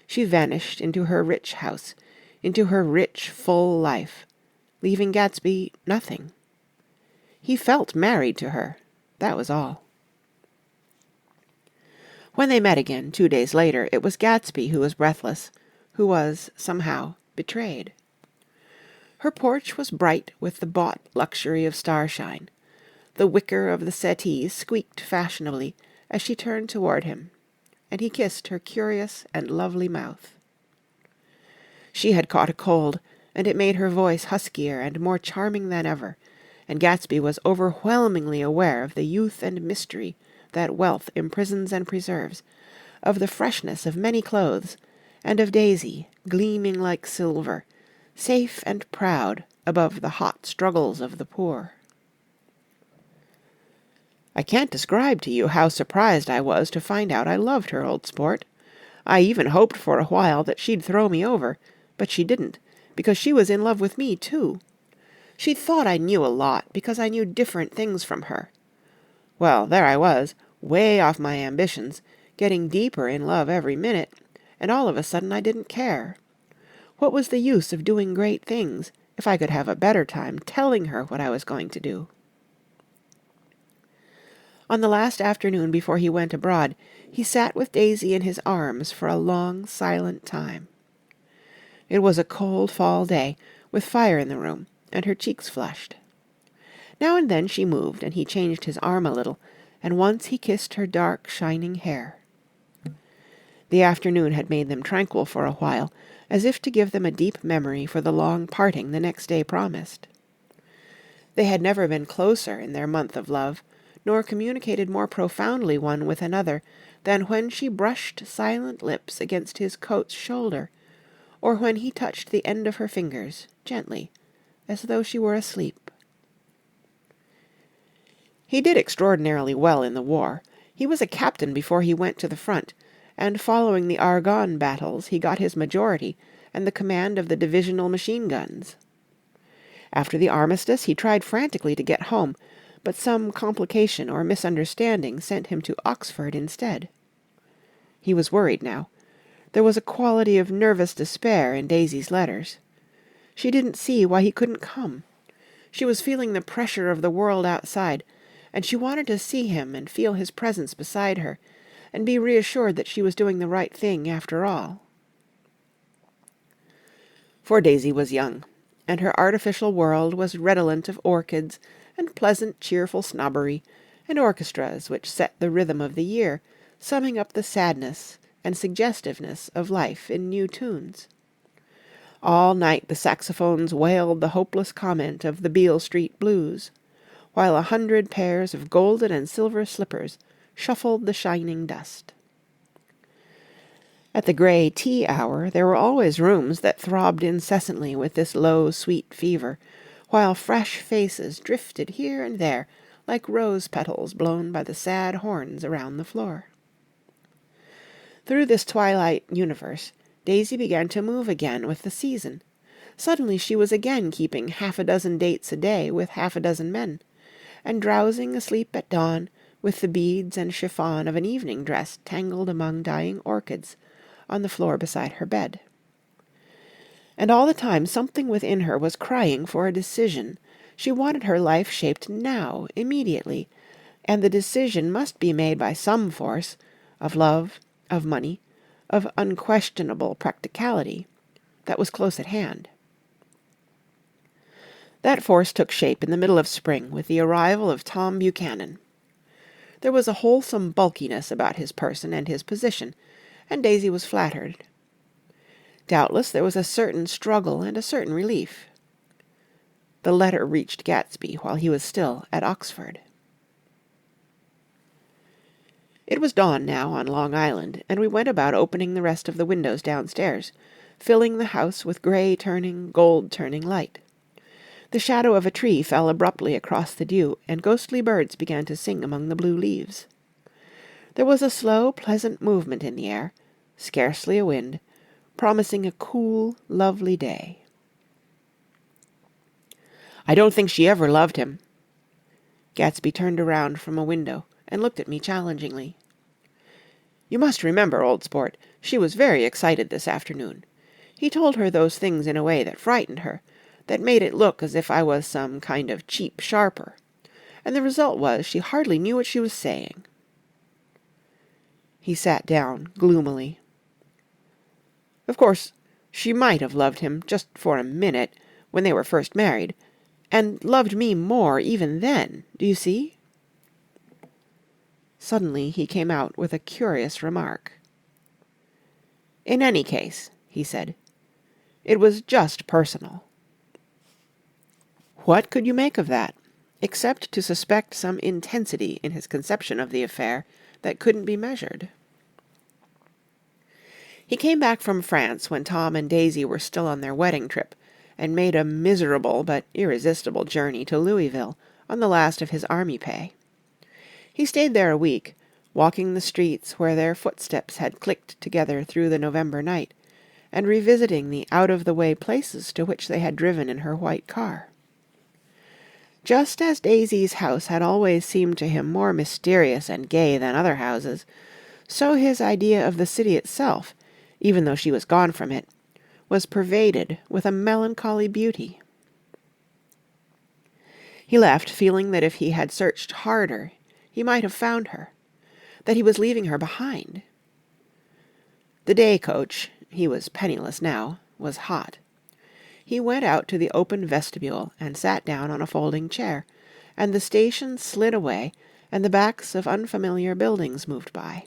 She vanished into her rich house, into her rich, full life, leaving Gatsby nothing. He felt married to her, that was all. When they met again, 2 days later, it was Gatsby who was breathless, who was, somehow, betrayed. Her porch was bright with the bought luxury of starshine. The wicker of the settee squeaked fashionably as she turned toward him, and he kissed her curious and lovely mouth. She had caught a cold, and it made her voice huskier and more charming than ever, and Gatsby was overwhelmingly aware of the youth and mystery that wealth imprisons and preserves, of the freshness of many clothes, and of Daisy, gleaming like silver, safe and proud above the hot struggles of the poor. I can't describe to you how surprised I was to find out I loved her, old sport. I even hoped for a while that she'd throw me over, but she didn't, because she was in love with me, too. She thought I knew a lot, because I knew different things from her. Well, there I was, way off my ambitions, getting deeper in love every minute, and all of a sudden I didn't care. What was the use of doing great things if I could have a better time telling her what I was going to do? On the last afternoon before he went abroad, he sat with Daisy in his arms for a long, silent time. It was a cold fall day, with fire in the room, and her cheeks flushed. Now and then she moved, and he changed his arm a little, and once he kissed her dark, shining hair. The afternoon had made them tranquil for a while, as if to give them a deep memory for the long parting the next day promised. They had never been closer in their month of love, nor communicated more profoundly one with another than when she brushed silent lips against his coat's shoulder, or when he touched the end of her fingers, gently, as though she were asleep. He did extraordinarily well in the war. He was a captain before he went to the front, and following the Argonne battles he got his majority and the command of the divisional machine guns. After the armistice he tried frantically to get home, but some complication or misunderstanding sent him to Oxford instead. He was worried now. There was a quality of nervous despair in Daisy's letters. She didn't see why he couldn't come. She was feeling the pressure of the world outside, and she wanted to see him and feel his presence beside her, and be reassured that she was doing the right thing after all. For Daisy was young, and her artificial world was redolent of orchids and pleasant, cheerful snobbery, and orchestras which set the rhythm of the year, summing up the sadness and suggestiveness of life in new tunes. All night the saxophones wailed the hopeless comment of the Beale Street blues, while 100 pairs of golden and silver slippers shuffled the shining dust. At the grey tea hour there were always rooms that throbbed incessantly with this low, sweet fever, while fresh faces drifted here and there like rose petals blown by the sad horns around the floor. Through this twilight universe, Daisy began to move again with the season. Suddenly she was again keeping 6 dates a day with 6 men, and drowsing asleep at dawn with the beads and chiffon of an evening dress tangled among dying orchids on the floor beside her bed. And all the time something within her was crying for a decision. She wanted her life shaped now, immediately, and the decision must be made by some force, of love, of money, of unquestionable practicality, that was close at hand. That force took shape in the middle of spring with the arrival of Tom Buchanan. There was a wholesome bulkiness about his person and his position, and Daisy was flattered. Doubtless there was a certain struggle and a certain relief. The letter reached Gatsby while he was still at Oxford. It was dawn now on Long Island, and we went about opening the rest of the windows downstairs, filling the house with grey-turning, gold-turning light. The shadow of a tree fell abruptly across the dew, and ghostly birds began to sing among the blue leaves. There was a slow, pleasant movement in the air, scarcely a wind, promising a cool, lovely day. "I don't think she ever loved him." Gatsby turned around from a window and looked at me challengingly. "You must remember, old sport, she was very excited this afternoon. He told her those things in a way that frightened her, that made it look as if I was some kind of cheap sharper. And the result was she hardly knew what she was saying." He sat down gloomily. "Of course, she might have loved him just for a minute, when they were first married, and loved me more even then, do you see?" Suddenly he came out with a curious remark. "In any case," he said, "it was just personal." What could you make of that, except to suspect some intensity in his conception of the affair that couldn't be measured? He came back from France when Tom and Daisy were still on their wedding trip, and made a miserable but irresistible journey to Louisville on the last of his army pay. He stayed there a week, walking the streets where their footsteps had clicked together through the November night, and revisiting the out-of-the-way places to which they had driven in her white car. Just as Daisy's house had always seemed to him more mysterious and gay than other houses, so his idea of the city itself, even though she was gone from it, was pervaded with a melancholy beauty. He left feeling that if he had searched harder, he might have found her, that he was leaving her behind. The day coach, he was penniless now, was hot. He went out to the open vestibule and sat down on a folding chair, and the station slid away, and the backs of unfamiliar buildings moved by.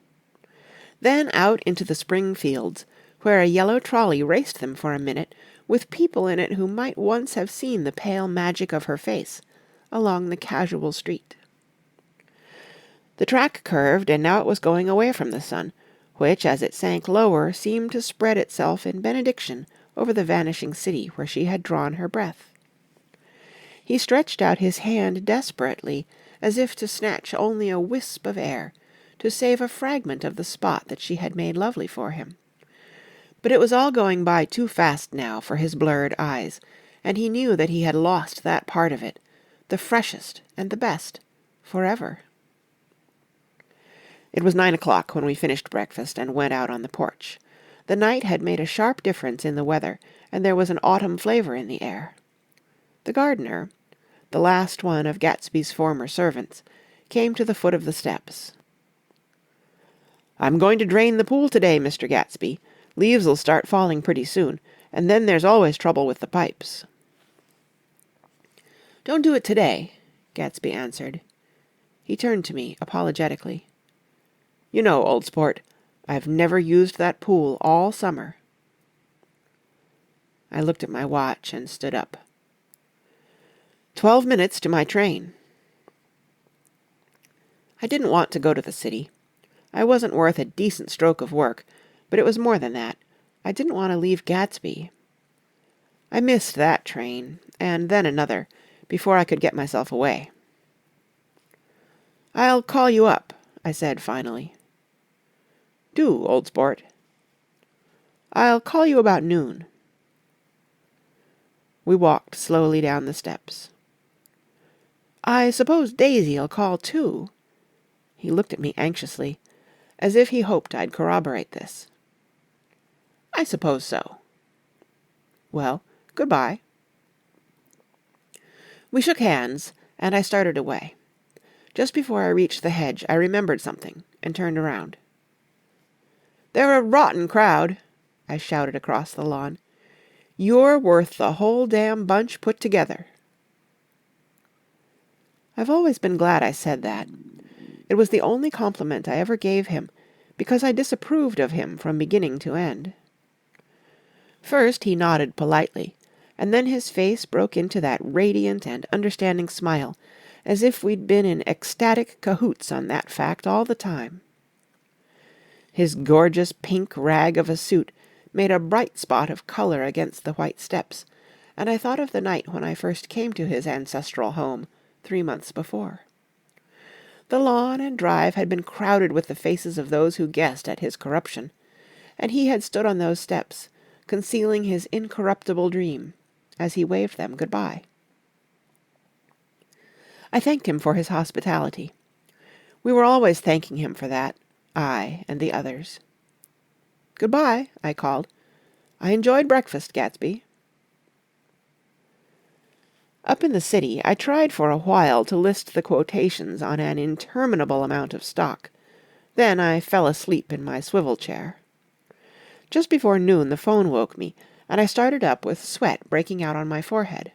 Then out into the spring fields, where a yellow trolley raced them for a minute, with people in it who might once have seen the pale magic of her face, along the casual street. The track curved, and now it was going away from the sun, which, as it sank lower, seemed to spread itself in benediction over the vanishing city where she had drawn her breath. He stretched out his hand desperately, as if to snatch only a wisp of air, to save a fragment of the spot that she had made lovely for him. But it was all going by too fast now for his blurred eyes, and he knew that he had lost that part of it, the freshest and the best, forever. It was 9 o'clock when we finished breakfast and went out on the porch. The night had made a sharp difference in the weather, and there was an autumn flavour in the air. The gardener, the last one of Gatsby's former servants, came to the foot of the steps. "I'm going to drain the pool today, Mr. Gatsby. Leaves'll start falling pretty soon, and then there's always trouble with the pipes." "Don't do it today," Gatsby answered. He turned to me apologetically. "You know, old sport, I've never used that pool all summer." I looked at my watch and stood up. 12 minutes to my train." I didn't want to go to the city. I wasn't worth a decent stroke of work, but it was more than that. I didn't want to leave Gatsby. I missed that train, and then another, before I could get myself away. "I'll call you up," I said finally. "Do, old sport." "I'll call you about noon." We walked slowly down the steps. "I suppose Daisy'll call too." He looked at me anxiously, as if he hoped I'd corroborate this. "I suppose so." "Well, good-bye." We shook hands, and I started away. Just before I reached the hedge, I remembered something, and turned around. "They're a rotten crowd," I shouted across the lawn. "You're worth the whole damn bunch put together." I've always been glad I said that. It was the only compliment I ever gave him, because I disapproved of him from beginning to end. First he nodded politely, and then his face broke into that radiant and understanding smile, as if we'd been in ecstatic cahoots on that fact all the time. His gorgeous pink rag of a suit made a bright spot of colour against the white steps, and I thought of the night when I first came to his ancestral home, 3 months before. The lawn and drive had been crowded with the faces of those who guessed at his corruption, and he had stood on those steps, concealing his incorruptible dream, as he waved them good-bye. I thanked him for his hospitality. We were always thanking him for that, I and the others. "Good-bye," I called. "I enjoyed breakfast, Gatsby." Up in the city, I tried for a while to list the quotations on an interminable amount of stock. Then I fell asleep in my swivel chair. Just before noon the phone woke me, and I started up with sweat breaking out on my forehead.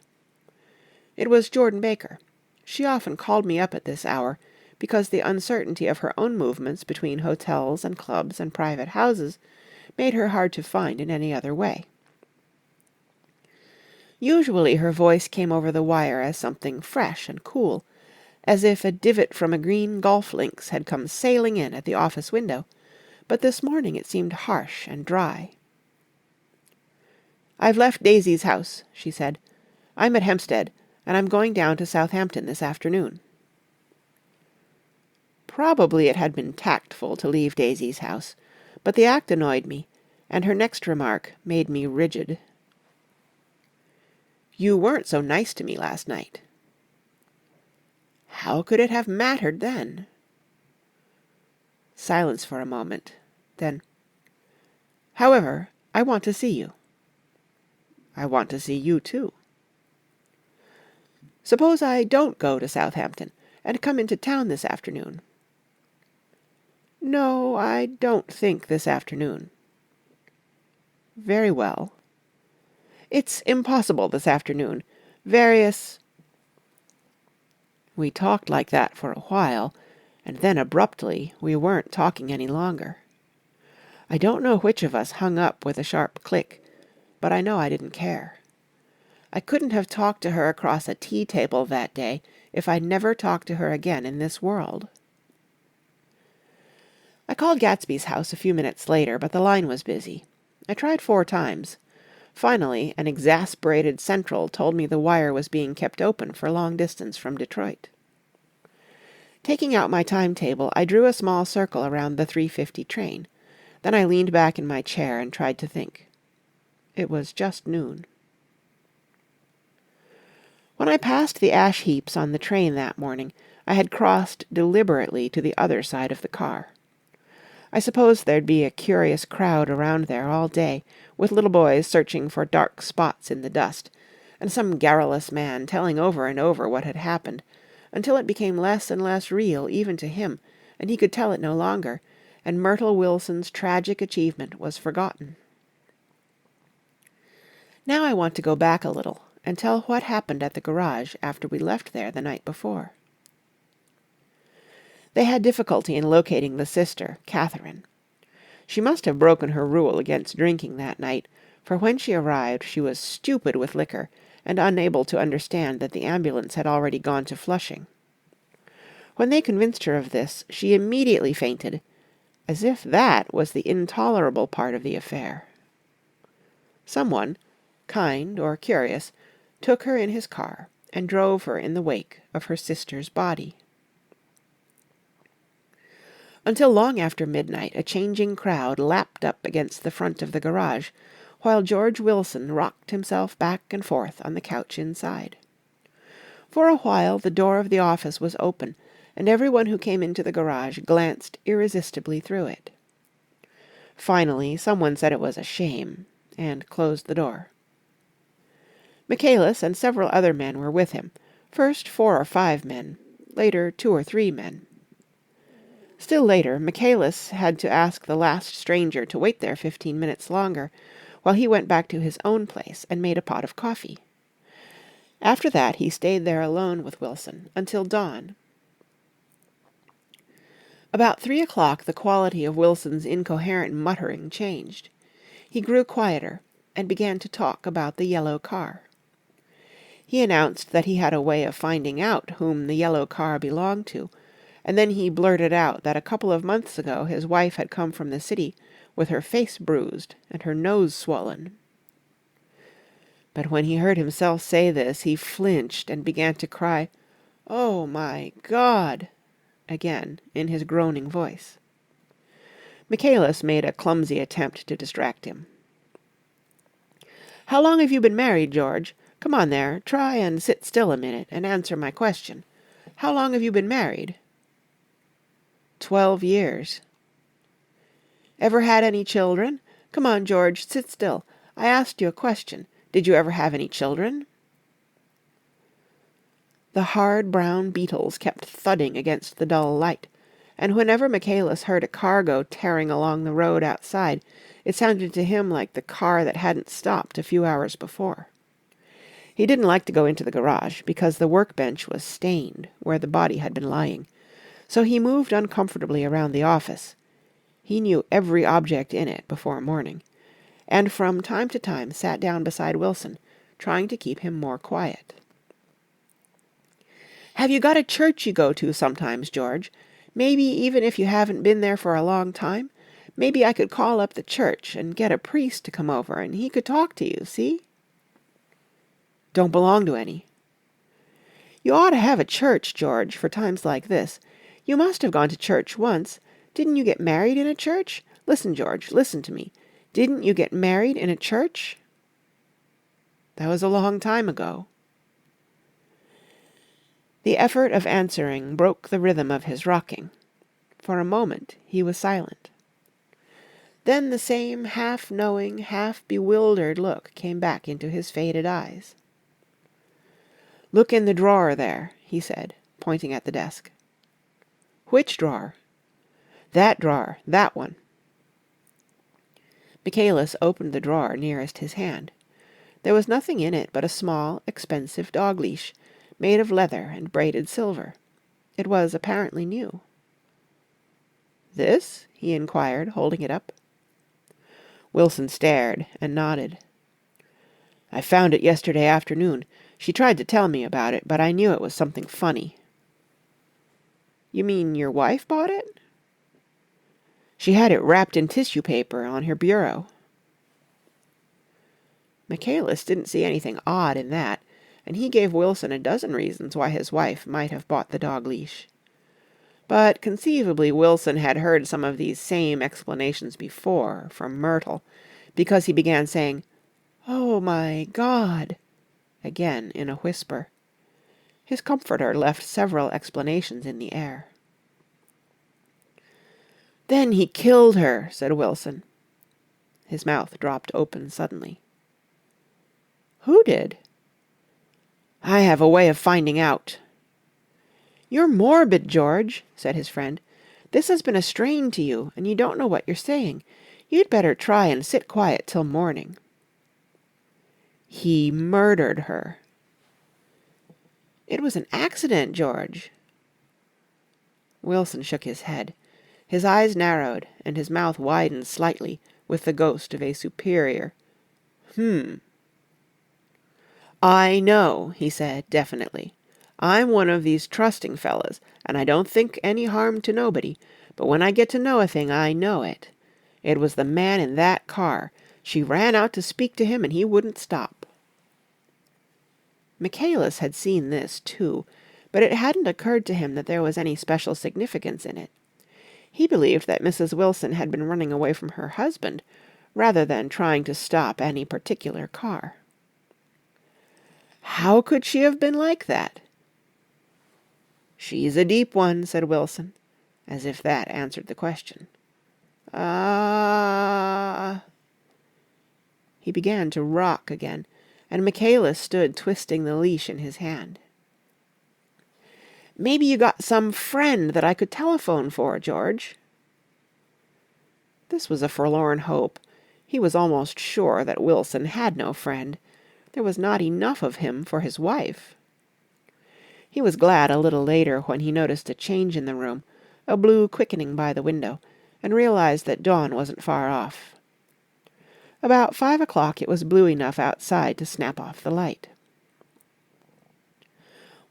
It was Jordan Baker. She often called me up at this hour, because the uncertainty of her own movements between hotels and clubs and private houses made her hard to find in any other way. Usually her voice came over the wire as something fresh and cool, as if a divot from a green golf links had come sailing in at the office window, but this morning it seemed harsh and dry. "I've left Daisy's house," she said. "I'm at Hempstead, and I'm going down to Southampton this afternoon." Probably it had been tactful to leave Daisy's house, but the act annoyed me, and her next remark made me rigid. "You weren't so nice to me last night." How could it have mattered then? Silence for a moment. Then, "However, I want to see you." "I want to see you too." "Suppose I don't go to Southampton, and come into town this afternoon?" "No, I don't think this afternoon." "Very well." "It's impossible this afternoon. Various—" We talked like that for a while, and then abruptly we weren't talking any longer. I don't know which of us hung up with a sharp click, but I know I didn't care. I couldn't have talked to her across a tea table that day if I'd never talked to her again in this world. I called Gatsby's house a few minutes later, but the line was busy. I tried 4 times. Finally, an exasperated central told me the wire was being kept open for long distance from Detroit. Taking out my timetable, I drew a small circle around the 3:50 train. Then I leaned back in my chair and tried to think. It was just noon. When I passed the ash heaps on the train that morning, I had crossed deliberately to the other side of the car. I supposed there'd be a curious crowd around there all day, with little boys searching for dark spots in the dust, and some garrulous man telling over and over what had happened, until it became less and less real even to him, and he could tell it no longer, and Myrtle Wilson's tragic achievement was forgotten. Now I want to go back a little, and tell what happened at the garage after we left there the night before. They had difficulty in locating the sister, Catherine. She must have broken her rule against drinking that night, for when she arrived she was stupid with liquor and unable to understand that the ambulance had already gone to Flushing. When they convinced her of this, she immediately fainted, as if that was the intolerable part of the affair. Someone, kind or curious, took her in his car and drove her in the wake of her sister's body. Until long after midnight a changing crowd lapped up against the front of the garage, while George Wilson rocked himself back and forth on the couch inside. For a while the door of the office was open, and everyone who came into the garage glanced irresistibly through it. Finally someone said it was a shame, and closed the door. Michaelis and several other men were with him, first 4 or 5 men, later 2 or 3 men. Still later, Michaelis had to ask the last stranger to wait there 15 minutes longer, while he went back to his own place and made a pot of coffee. After that he stayed there alone with Wilson until dawn. About 3 o'clock the quality of Wilson's incoherent muttering changed. He grew quieter, and began to talk about the yellow car. He announced that he had a way of finding out whom the yellow car belonged to, and then he blurted out that a couple of months ago his wife had come from the city with her face bruised and her nose swollen. But when he heard himself say this, he flinched and began to cry, "Oh, my God!" again in his groaning voice. Michaelis made a clumsy attempt to distract him. "How long have you been married, George? Come on there, try and sit still a minute and answer my question. How long have you been married?" 12 years. "Ever had any children? Come on, George, sit still. I asked you a question. Did you ever have any children?" The hard brown beetles kept thudding against the dull light, and whenever Michaelis heard a car go tearing along the road outside, it sounded to him like the car that hadn't stopped a few hours before. He didn't like to go into the garage, because the workbench was stained where the body had been lying, so he moved uncomfortably around the office. He knew every object in it before morning, and from time to time sat down beside Wilson, trying to keep him more quiet. "Have you got a church you go to sometimes, George? Maybe even if you haven't been there for a long time? Maybe I could call up the church and get a priest to come over and he could talk to you, see?" "Don't belong to any." "You ought to have a church, George, for times like this. You must have gone to church once. Didn't you get married in a church? Listen, George, listen to me. Didn't you get married in a church?" "That was a long time ago." The effort of answering broke the rhythm of his rocking. For a moment he was silent. Then the same half-knowing, half-bewildered look came back into his faded eyes. "Look in the drawer there," he said, pointing at the desk. "Which drawer?" "That drawer, that one." Michaelis opened the drawer nearest his hand. There was nothing in it but a small, expensive dog-leash, made of leather and braided silver. It was apparently new. "This?" he inquired, holding it up. Wilson stared and nodded. "I found it yesterday afternoon. She tried to tell me about it, but I knew it was something funny." "You mean your wife bought it?" "She had it wrapped in tissue paper on her bureau." Michaelis didn't see anything odd in that, and he gave Wilson a dozen reasons why his wife might have bought the dog-leash. But conceivably Wilson had heard some of these same explanations before from Myrtle, because he began saying, "Oh, my God," again in a whisper. His comforter left several explanations in the air. "Then he killed her," said Wilson. His mouth dropped open suddenly. "Who did?" "I have a way of finding out." "You're morbid, George," said his friend. "This has been a strain to you, and you don't know what you're saying. You'd better try and sit quiet till morning." "He murdered her." "It was an accident, George." Wilson shook his head. His eyes narrowed, and his mouth widened slightly with the ghost of a superior "I know," he said definitely. "I'm one of these trusting fellas, and I don't think any harm to nobody, but when I get to know a thing, I know it. It was the man in that car. She ran out to speak to him, and he wouldn't stop." Michaelis had seen this, too, but it hadn't occurred to him that there was any special significance in it. He believed that Mrs. Wilson had been running away from her husband, rather than trying to stop any particular car. "How could she have been like that?" "She's a deep one," said Wilson, as if that answered the question. "Ah—" He began to rock again, and Michaelis stood twisting the leash in his hand. "Maybe you got some friend that I could telephone for, George." This was a forlorn hope. He was almost sure that Wilson had no friend. There was not enough of him for his wife. He was glad a little later when he noticed a change in the room, a blue quickening by the window, and realized that dawn wasn't far off. About 5 o'clock it was blue enough outside to snap off the light.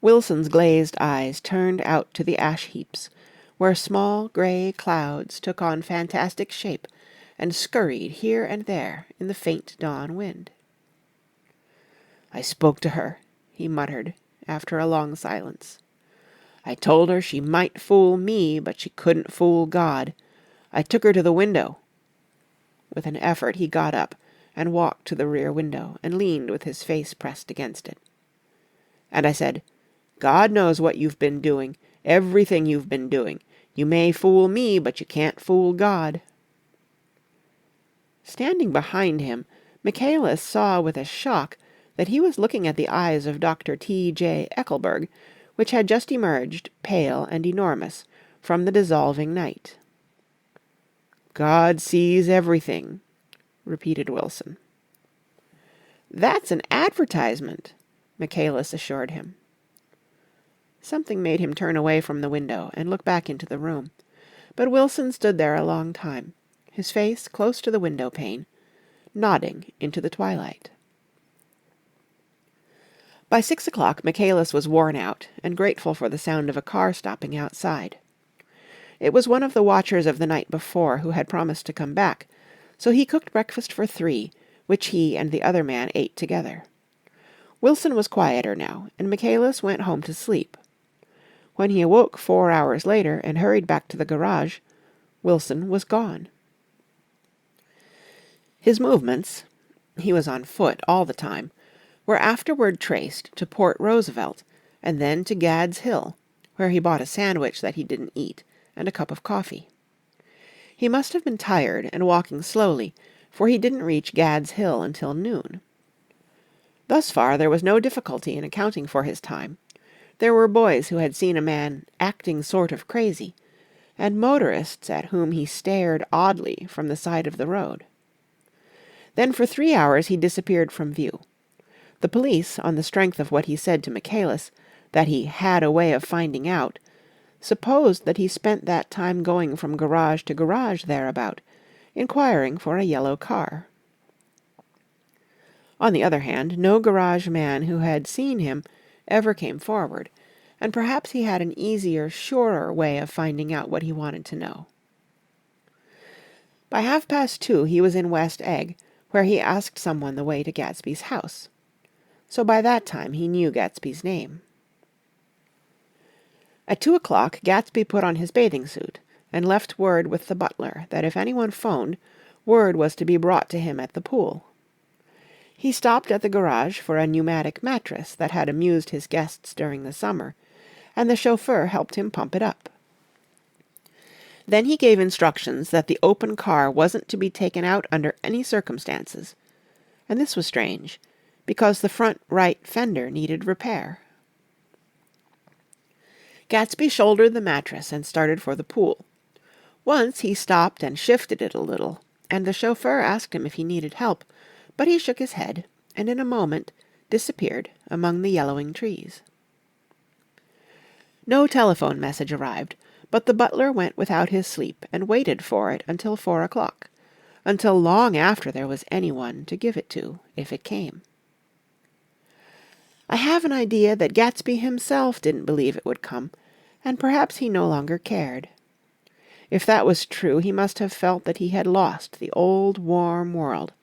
Wilson's glazed eyes turned out to the ash heaps, where small grey clouds took on fantastic shape and scurried here and there in the faint dawn wind. "I spoke to her," he muttered, after a long silence. "I told her she might fool me, but she couldn't fool God. I took her to the window." With an effort he got up and walked to the rear window and leaned with his face pressed against it. "And I said, 'God knows what you've been doing, everything you've been doing. You may fool me, but you can't fool God.'" Standing behind him, Michaelis saw with a shock that he was looking at the eyes of Dr. T.J. Eckelberg, which had just emerged, pale and enormous, from the dissolving night. "God sees everything," repeated Wilson. "That's an advertisement," Michaelis assured him. Something made him turn away from the window and look back into the room, but Wilson stood there a long time, his face close to the window pane, nodding into the twilight. By 6 o'clock Michaelis was worn out and grateful for the sound of a car stopping outside. It was one of the watchers of the night before who had promised to come back, so he cooked breakfast for 3, which he and the other man ate together. Wilson was quieter now, and Michaelis went home to sleep. When he awoke 4 hours later and hurried back to the garage, Wilson was gone. His movements, he was on foot all the time, were afterward traced to Port Roosevelt and then to Gad's Hill, where he bought a sandwich that he didn't eat and a cup of coffee. He must have been tired and walking slowly, for he didn't reach Gad's Hill until noon. Thus far there was no difficulty in accounting for his time. There were boys who had seen a man acting sort of crazy, and motorists at whom he stared oddly from the side of the road. Then for 3 hours he disappeared from view. The police, on the strength of what he said to Michaelis, that he had a way of finding out, supposed that he spent that time going from garage to garage thereabout, inquiring for a yellow car. On the other hand, no garage man who had seen him ever came forward, and perhaps he had an easier, surer way of finding out what he wanted to know. By 2:30 he was in West Egg, where he asked someone the way to Gatsby's house. So by that time he knew Gatsby's name. At 2 o'clock Gatsby put on his bathing suit and left word with the butler that if anyone phoned, word was to be brought to him at the pool. He stopped at the garage for a pneumatic mattress that had amused his guests during the summer, and the chauffeur helped him pump it up. Then he gave instructions that the open car wasn't to be taken out under any circumstances, and this was strange, because the front right fender needed repair. Gatsby shouldered the mattress and started for the pool. Once he stopped and shifted it a little, and the chauffeur asked him if he needed help, but he shook his head, and in a moment disappeared among the yellowing trees. No telephone message arrived, but the butler went without his sleep and waited for it until 4 o'clock, until long after there was anyone to give it to, if it came. I have an idea that Gatsby himself didn't believe it would come, and perhaps he no longer cared. If that was true, he must have felt that he had lost the old warm world,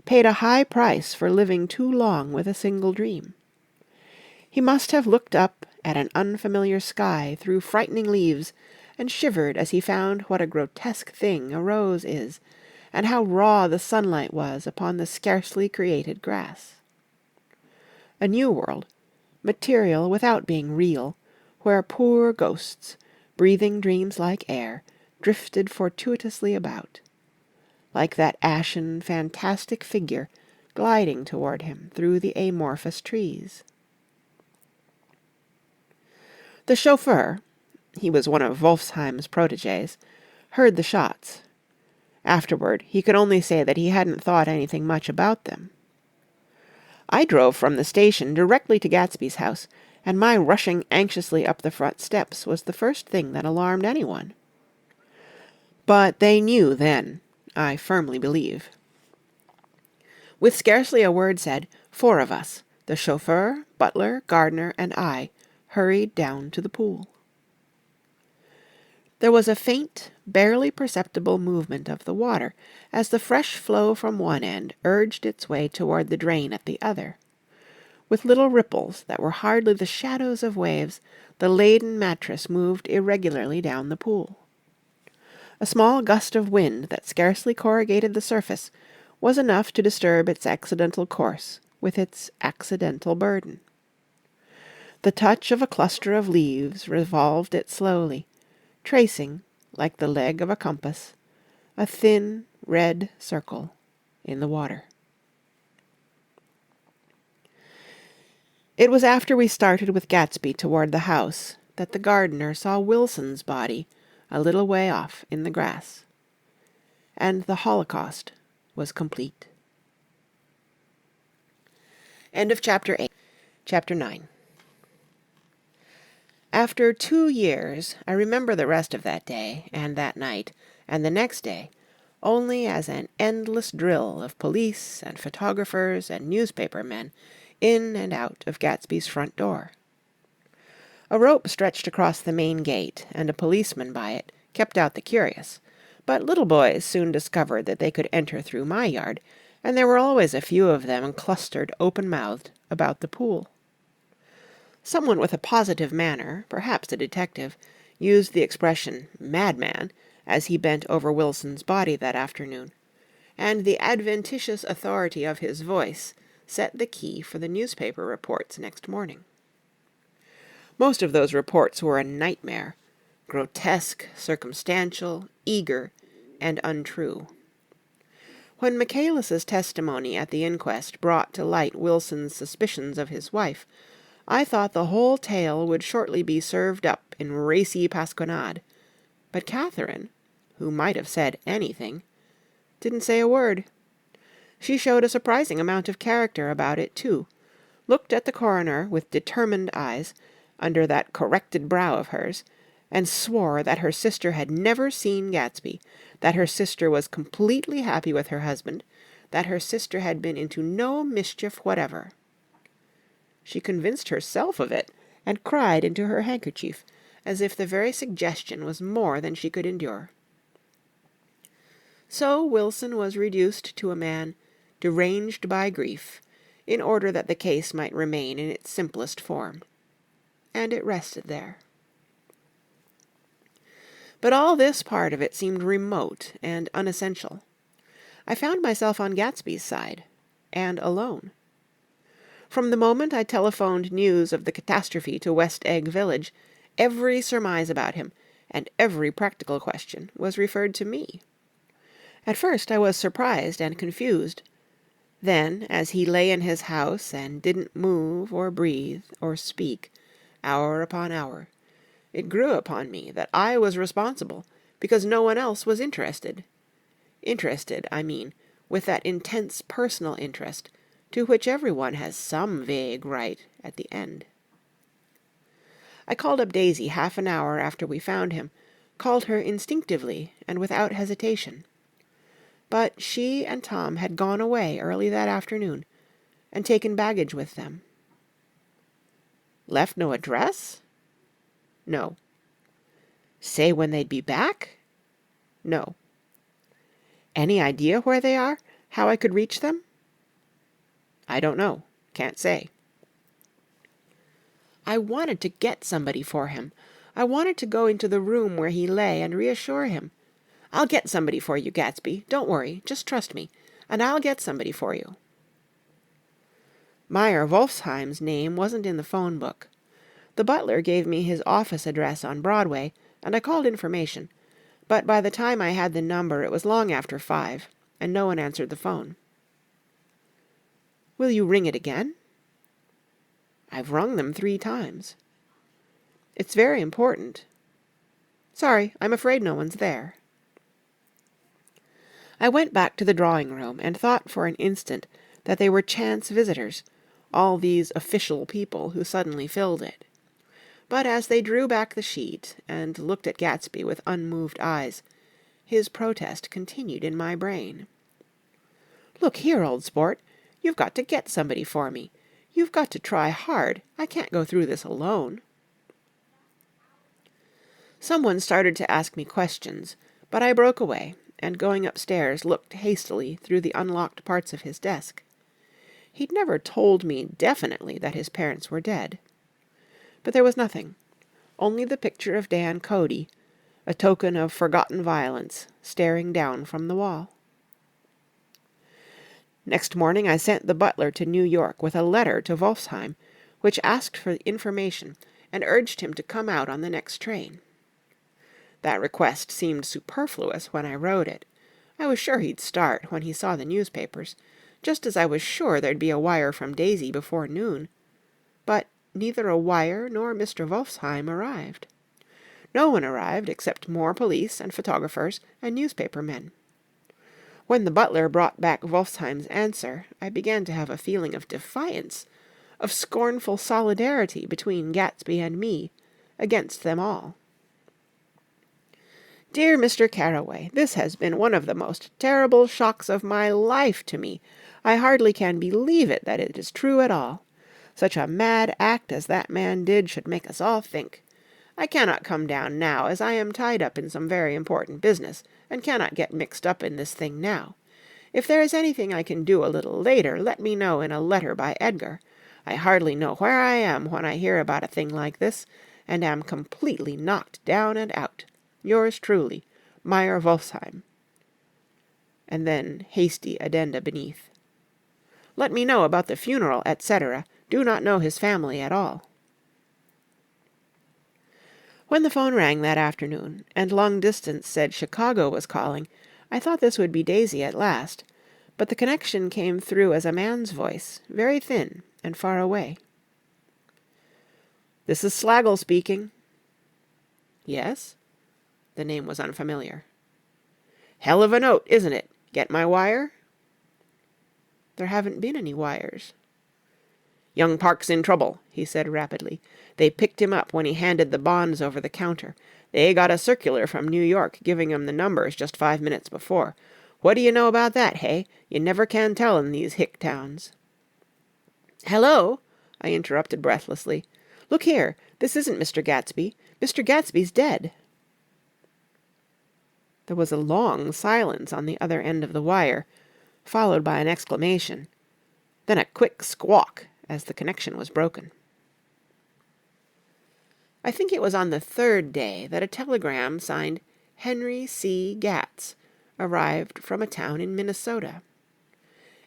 paid a high price for living too long with a single dream. He must have looked up at an unfamiliar sky through frightening leaves and shivered as he found what a grotesque thing a rose is, and how raw the sunlight was upon the scarcely created grass. A new world, material without being real, where poor ghosts, breathing dreams like air, drifted fortuitously about, like that ashen, fantastic figure gliding toward him through the amorphous trees. The chauffeur, he was one of Wolfsheim's protégés, heard the shots. Afterward, he could only say that he hadn't thought anything much about them. I drove from the station directly to Gatsby's house, and my rushing anxiously up the front steps was the first thing that alarmed anyone. But they knew then, I firmly believe. With scarcely a word said, 4 of us, the chauffeur, butler, gardener, and I, hurried down to the pool. There was a faint, barely perceptible movement of the water as the fresh flow from one end urged its way toward the drain at the other. With little ripples that were hardly the shadows of waves, the laden mattress moved irregularly down the pool. A small gust of wind that scarcely corrugated the surface was enough to disturb its accidental course with its accidental burden. The touch of a cluster of leaves revolved it slowly, tracing, like the leg of a compass, a thin red circle in the water. It was after we started with Gatsby toward the house that the gardener saw Wilson's body a little way off in the grass. And the Holocaust was complete. End of Chapter 8. Chapter 9. After 2 years, I remember the rest of that day, and that night, and the next day, only as an endless drill of police and photographers and newspaper men in and out of Gatsby's front door. A rope stretched across the main gate, and a policeman by it kept out the curious, but little boys soon discovered that they could enter through my yard, and there were always a few of them clustered open-mouthed about the pool. Someone with a positive manner, perhaps a detective, used the expression "madman" as he bent over Wilson's body that afternoon, and the adventitious authority of his voice set the key for the newspaper reports next morning. Most of those reports were a nightmare, grotesque, circumstantial, eager, and untrue. When Michaelis's testimony at the inquest brought to light Wilson's suspicions of his wife, I thought the whole tale would shortly be served up in racy pasquinade, but Catherine, who might have said anything, didn't say a word. She showed a surprising amount of character about it, too, looked at the coroner with determined eyes, under that corrected brow of hers, and swore that her sister had never seen Gatsby, that her sister was completely happy with her husband, that her sister had been into no mischief whatever. She convinced herself of it, and cried into her handkerchief, as if the very suggestion was more than she could endure. So Wilson was reduced to a man deranged by grief, in order that the case might remain in its simplest form. And it rested there. But all this part of it seemed remote and unessential. I found myself on Gatsby's side, and alone. From the moment I telephoned news of the catastrophe to West Egg Village, every surmise about him, and every practical question, was referred to me. At first I was surprised and confused. Then, as he lay in his house and didn't move or breathe or speak, hour upon hour, it grew upon me that I was responsible, because no one else was interested. Interested, I mean, with that intense personal interest to which everyone has some vague right at the end. I called up Daisy half an hour after we found him, called her instinctively and without hesitation. But she and Tom had gone away early that afternoon, and taken baggage with them. Left no address? No. Say when they'd be back? No. Any idea where they are? How I could reach them? I don't know. Can't say. I wanted to get somebody for him. I wanted to go into the room where he lay and reassure him. I'll get somebody for you, Gatsby. Don't worry. Just trust me. And I'll get somebody for you. Meyer Wolfsheim's name wasn't in the phone book. The butler gave me his office address on Broadway, and I called information. But by the time I had the number, it was long after 5, and no one answered the phone. Will you ring it again? I've rung them 3 times. It's very important. Sorry, I'm afraid no one's there. I went back to the drawing-room and thought for an instant that they were chance visitors, all these official people who suddenly filled it. But as they drew back the sheet and looked at Gatsby with unmoved eyes, his protest continued in my brain. "Look here, old sport, you've got to get somebody for me. You've got to try hard. I can't go through this alone." Someone started to ask me questions, but I broke away, and going upstairs looked hastily through the unlocked parts of his desk. He'd never told me definitely that his parents were dead. But there was nothing, only the picture of Dan Cody, a token of forgotten violence, staring down from the wall. Next morning I sent the butler to New York with a letter to Wolfsheim, which asked for information and urged him to come out on the next train. That request seemed superfluous when I wrote it. I was sure he'd start when he saw the newspapers, just as I was sure there'd be a wire from Daisy before noon. But neither a wire nor Mr. Wolfsheim arrived. No one arrived except more police and photographers and newspaper men. When the butler brought back Wolfsheim's answer, I began to have a feeling of defiance, of scornful solidarity between Gatsby and me, against them all. "Dear Mr. Carraway, this has been one of the most terrible shocks of my life to me. I hardly can believe it that it is true at all. Such a mad act as that man did should make us all think. I cannot come down now, as I am tied up in some very important business, and cannot get mixed up in this thing now. If there is anything I can do a little later, let me know in a letter by Edgar. I hardly know where I am when I hear about a thing like this, and am completely knocked down and out. Yours truly, Meyer Wolfsheim." And then hasty addenda beneath. "Let me know about the funeral, etc. Do not know his family at all." When the phone rang that afternoon, and long distance said Chicago was calling, I thought this would be Daisy at last, but the connection came through as a man's voice, very thin and far away. "This is Slagle speaking." "Yes?" The name was unfamiliar. "Hell of a note, isn't it? Get my wire?" "There haven't been any wires." "Young Park's in trouble," he said rapidly. "They picked him up when he handed the bonds over the counter. They got a circular from New York giving him the numbers just 5 minutes before. What do you know about that, hey? You never can tell in these hick towns." "Hello," I interrupted breathlessly. "Look here, this isn't Mr. Gatsby. Mr. Gatsby's dead." There was a long silence on the other end of the wire, followed by an exclamation, then a quick squawk as the connection was broken. I think it was on the third day that a telegram signed Henry C. Gatz arrived from a town in Minnesota.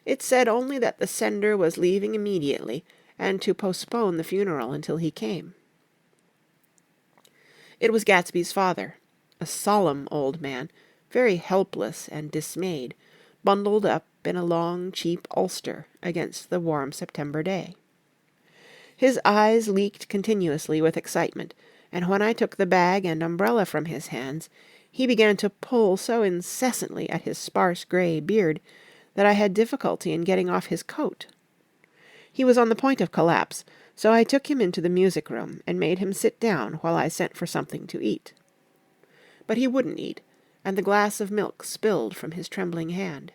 It said only that the sender was leaving immediately and to postpone the funeral until he came. It was Gatsby's father, a solemn old man, very helpless and dismayed, bundled up in a long, cheap ulster against the warm September day. His eyes leaked continuously with excitement, and when I took the bag and umbrella from his hands, he began to pull so incessantly at his sparse grey beard that I had difficulty in getting off his coat. He was on the point of collapse, so I took him into the music-room and made him sit down while I sent for something to eat. But he wouldn't eat, and the glass of milk spilled from his trembling hand.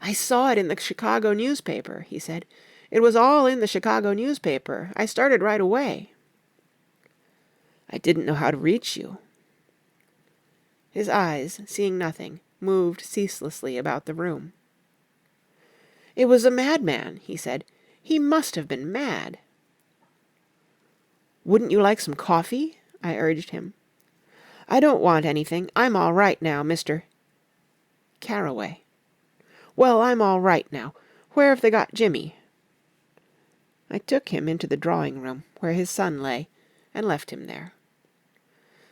"I saw it in the Chicago newspaper," he said. "It was all in the Chicago newspaper. I started right away." "I didn't know how to reach you." His eyes, seeing nothing, moved ceaselessly about the room. "It was a madman," he said. "He must have been mad." "Wouldn't you like some coffee?" I urged him. "I don't want anything. I'm all right now, Mr. Carraway." "Well, I'm all right now. Where have they got Jimmy?" I took him into the drawing-room, where his son lay, and left him there.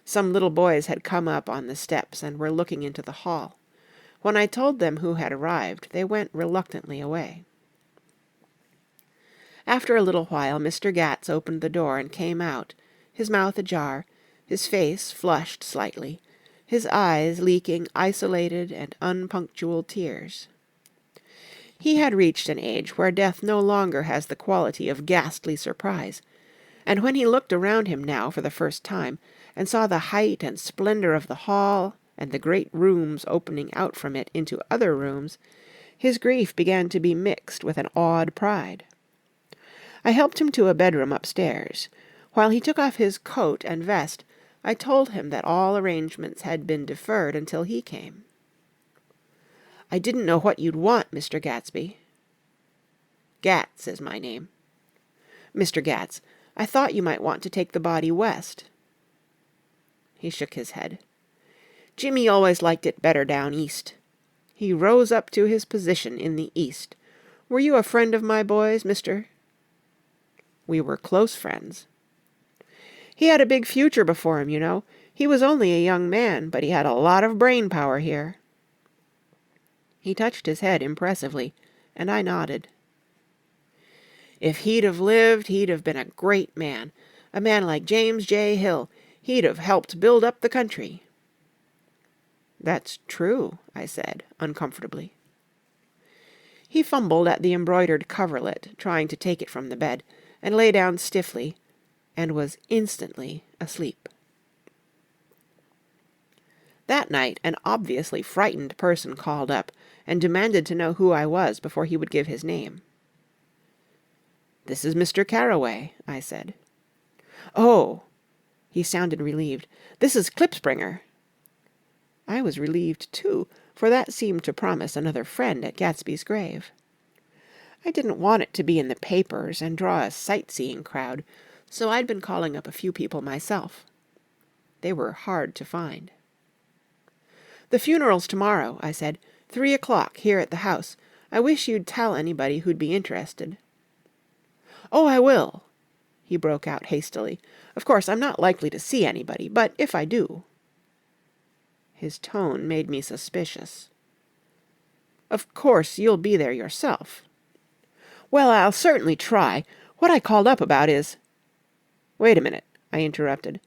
Some little boys had come up on the steps and were looking into the hall. When I told them who had arrived, they went reluctantly away. After a little while Mr. Gatz opened the door and came out, his mouth ajar, his face flushed slightly, his eyes leaking isolated and unpunctual tears. He had reached an age where death no longer has the quality of ghastly surprise, and when he looked around him now for the first time, and saw the height and splendor of the hall, and the great rooms opening out from it into other rooms, his grief began to be mixed with an awed pride. I helped him to a bedroom upstairs. While he took off his coat and vest, I told him that all arrangements had been deferred until he came. "I didn't know what you'd want, Mr. Gatsby." "Gats is my name." "Mr. Gats, I thought you might want to take the body west." He shook his head. "Jimmy always liked it better down east. He rose up to his position in the East. Were you a friend of my boy's, Mr.?" "We were close friends." "He had a big future before him, you know. He was only a young man, but he had a lot of brain power here." He touched his head impressively, and I nodded. "If he'd have lived, he'd have been a great man. A man like James J. Hill. He'd have helped build up the country." "That's true," I said, uncomfortably. He fumbled at the embroidered coverlet, trying to take it from the bed, and lay down stiffly, and was instantly asleep. That night an obviously frightened person called up, and demanded to know who I was before he would give his name. "This is Mr. Carroway," I said. "Oh!" He sounded relieved. "This is Klipspringer." I was relieved, too, for that seemed to promise another friend at Gatsby's grave. I didn't want it to be in the papers and draw a sightseeing crowd, so I'd been calling up a few people myself. They were hard to find. "The funeral's tomorrow," I said. 3:00 here at the house. I wish you'd tell anybody who'd be interested." "Oh, I will," he broke out hastily. "Of course, I'm not likely to see anybody, but if I do—" His tone made me suspicious. "Of course, you'll be there yourself." "Well, I'll certainly try. What I called up about is—" "Wait a minute," I interrupted.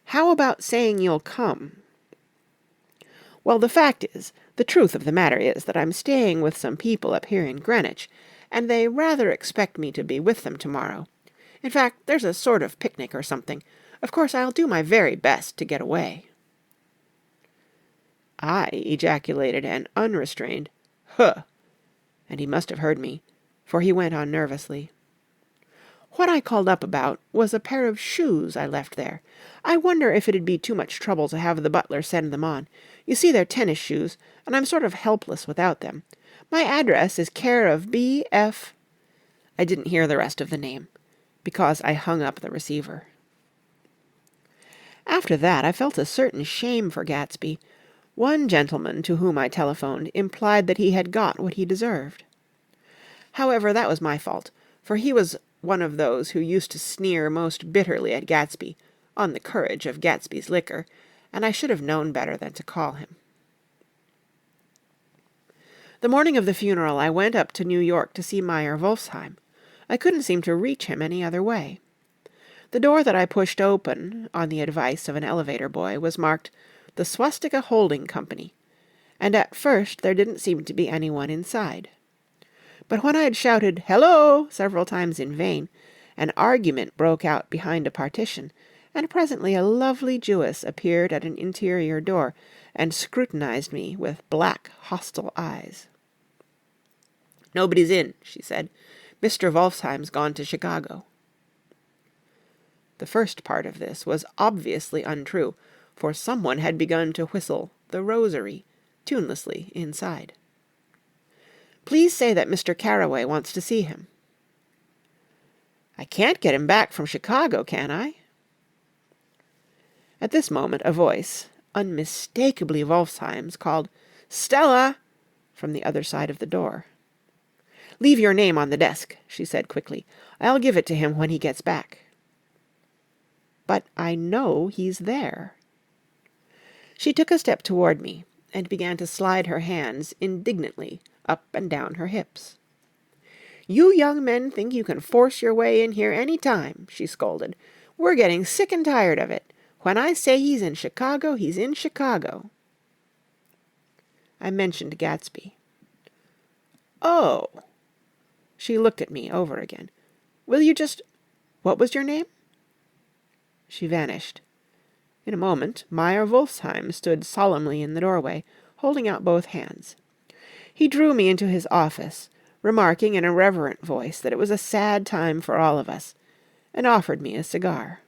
"How about saying you'll come?" "Well, the truth of the matter is that I'm staying with some people up here in Greenwich, and they rather expect me to be with them tomorrow. In fact, there's a sort of picnic or something. Of course, I'll do my very best to get away." I ejaculated an unrestrained "Huh!" and he must have heard me, for he went on nervously. "What I called up about was a pair of shoes I left there. I wonder if it'd be too much trouble to have the butler send them on. You see, they're tennis shoes, and I'm sort of helpless without them. My address is care of B.F. I didn't hear the rest of the name, because I hung up the receiver. After that I felt a certain shame for Gatsby. One gentleman to whom I telephoned implied that he had got what he deserved. However, that was my fault, for he was one of those who used to sneer most bitterly at Gatsby, on the courage of Gatsby's liquor, and I should have known better than to call him. The morning of the funeral I went up to New York to see Meyer Wolfsheim. I couldn't seem to reach him any other way. The door that I pushed open, on the advice of an elevator boy, was marked "The Swastika Holding Company," and at first there didn't seem to be anyone inside. But when I had shouted "Hello!" several times in vain, an argument broke out behind a partition, and presently a lovely Jewess appeared at an interior door and scrutinized me with black, hostile eyes. "Nobody's in," she said. "Mr. Wolfsheim's gone to Chicago." The first part of this was obviously untrue, for someone had begun to whistle "The Rosary" tunelessly inside. "Please say that Mr. Carroway wants to see him." "I can't get him back from Chicago, can I?" At this moment a voice, unmistakably Wolfsheim's, called "Stella!" from the other side of the door. "Leave your name on the desk," she said quickly. "I'll give it to him when he gets back." "But I know he's there." She took a step toward me, and began to slide her hands indignantly up and down her hips. "You young men think you can force your way in here any time," she scolded. "We're getting sick and tired of it. When I say he's in Chicago, he's in Chicago." I mentioned Gatsby. "Oh." She looked at me over again. "Will you just... What was your name?" She vanished. In a moment, Meyer Wolfsheim stood solemnly in the doorway, holding out both hands. He drew me into his office, remarking in a reverent voice that it was a sad time for all of us, and offered me a cigar.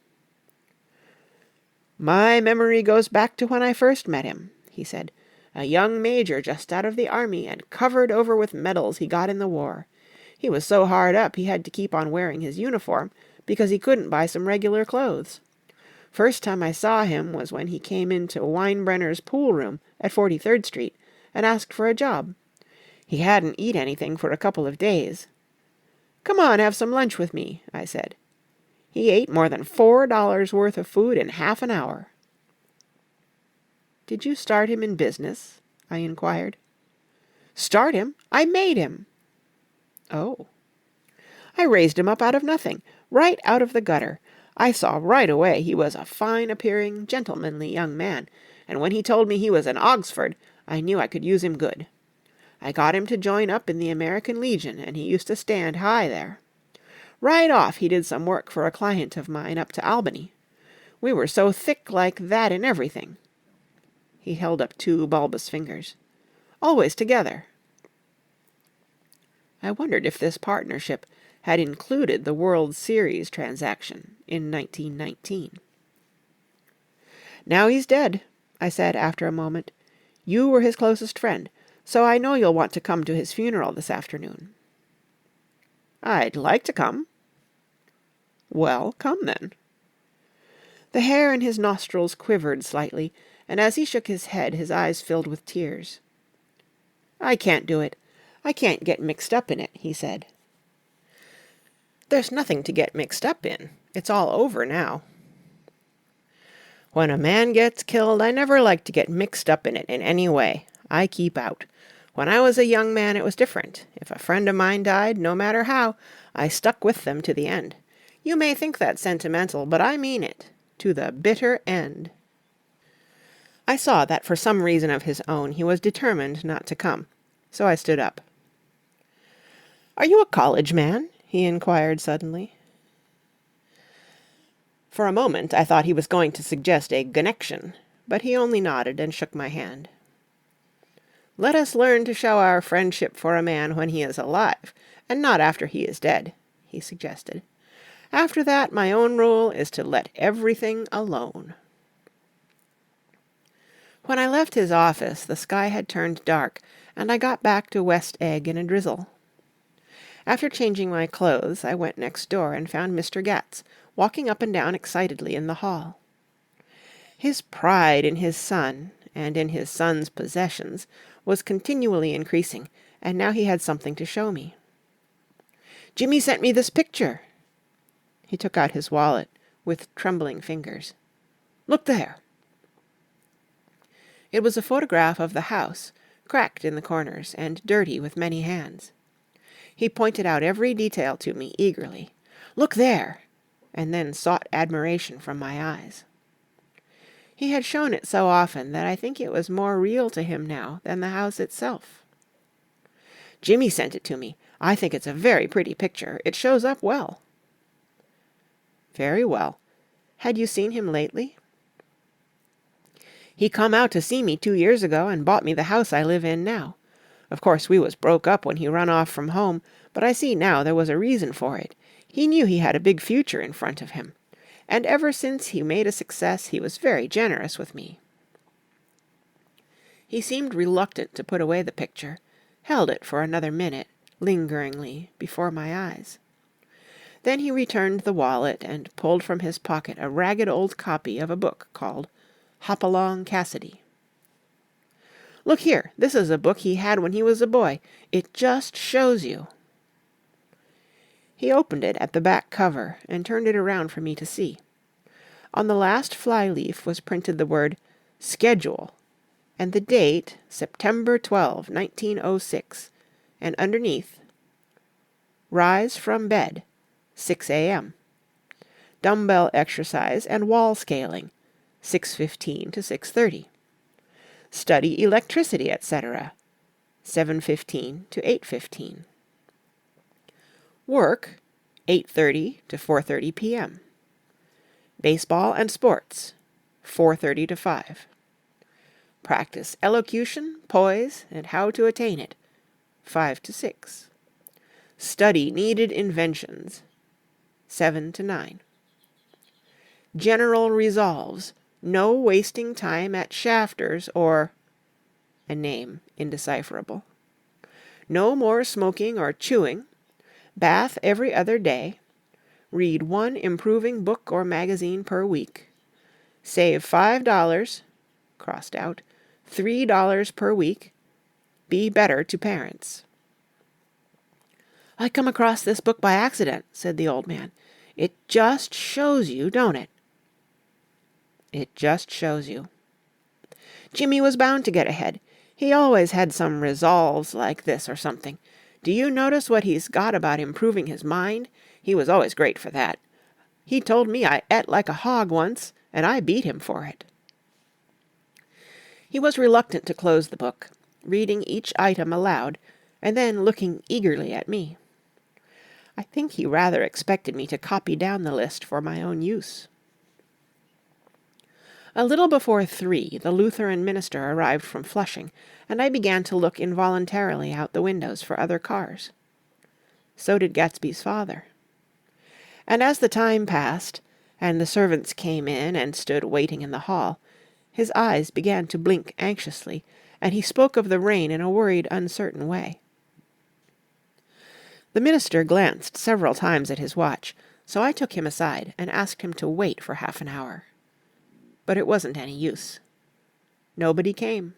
"My memory goes back to when I first met him," he said. "A young major just out of the army and covered over with medals he got in the war. He was so hard up he had to keep on wearing his uniform because he couldn't buy some regular clothes. First time I saw him was when he came into Weinbrenner's pool room at 43rd Street and asked for a job. He hadn't eat anything for a couple of days. 'Come on, have some lunch with me,' I said. He ate more than $4 worth of food in half an hour." "Did you start him in business?" I inquired. "Start him? I made him." "Oh." "I raised him up out of nothing, right out of the gutter. I saw right away he was a fine-appearing, gentlemanly young man, and when he told me he was an Oxford, I knew I could use him good. I got him to join up in the American Legion, and he used to stand high there. Right off he did some work for a client of mine up to Albany. We were so thick like that in everything." He held up 2 bulbous fingers. "Always together." I wondered if this partnership had included the World Series transaction in 1919. "Now he's dead," I said after a moment. "You were his closest friend, so I know you'll want to come to his funeral this afternoon." "I'd like to come." "Well, come then." The hair in his nostrils quivered slightly, and as he shook his head his eyes filled with tears. "I can't do it. I can't get mixed up in it," he said. "There's nothing to get mixed up in. It's all over now." "When a man gets killed, I never like to get mixed up in it in any way. I keep out. When I was a young man, it was different. If a friend of mine died, no matter how, I stuck with them to the end. You may think that sentimental, but I mean it. To the bitter end." I saw that for some reason of his own he was determined not to come, so I stood up. "Are you a college man?" he inquired suddenly. For a moment I thought he was going to suggest a connection, but he only nodded and shook my hand. "Let us learn to show our friendship for a man when he is alive, and not after he is dead," he suggested. "After that, my own rule is to let everything alone." When I left his office, the sky had turned dark, and I got back to West Egg in a drizzle. After changing my clothes, I went next door and found Mr. Gatz walking up and down excitedly in the hall. His pride in his son, and in his son's possessions, was continually increasing, and now he had something to show me. "Jimmy sent me this picture." He took out his wallet with trembling fingers. "Look there." It was a photograph of the house, cracked in the corners and dirty with many hands. He pointed out every detail to me eagerly. "Look there!" and then sought admiration from my eyes. He had shown it so often that I think it was more real to him now than the house itself. "Jimmy sent it to me. I think it's a very pretty picture. It shows up well." "Very well. Had you seen him lately?" "He come out to see me 2 years ago and bought me the house I live in now. Of course we was broke up when he run off from home, but I see now there was a reason for it. He knew he had a big future in front of him. And ever since he made a success he was very generous with me." He seemed reluctant to put away the picture, held it for another minute, lingeringly, before my eyes. Then he returned the wallet and pulled from his pocket a ragged old copy of a book called Hopalong Cassidy. "Look here, this is a book he had when he was a boy. It just shows you." He opened it at the back cover and turned it around for me to see. On the last fly-leaf was printed the word "Schedule," and the date September 12, 1906, and underneath, "Rise from bed, 6 a.m. Dumbbell exercise and wall scaling, 6:15 to 6:30. Study electricity, etc. 7:15 to 8:15. Work, 8:30 to 4:30 p.m. Baseball and sports, 4:30 to 5. Practice elocution, poise, and how to attain it, 5 to 6. Study needed inventions, 7 to 9. General resolves, no wasting time at shafters or a name indecipherable. No more smoking or chewing. Bath every other day. Read one improving book or magazine per week. Save $5, crossed out, $3 per week. Be better to parents. "I come across this book by accident," said the old man. "It just shows you, don't it?" It just shows you. Jimmy was bound to get ahead. He always had some resolves like this or something. Do you notice what he's got about improving his mind? He was always great for that. He told me I ate like a hog once, and I beat him for it. He was reluctant to close the book, reading each item aloud, and then looking eagerly at me. I think he rather expected me to copy down the list for my own use. A little before 3, the Lutheran minister arrived from Flushing, and I began to look involuntarily out the windows for other cars. So did Gatsby's father. And as the time passed, and the servants came in and stood waiting in the hall, his eyes began to blink anxiously, and he spoke of the rain in a worried, uncertain way. The minister glanced several times at his watch, so I took him aside and asked him to wait for half an hour. But it wasn't any use. Nobody came.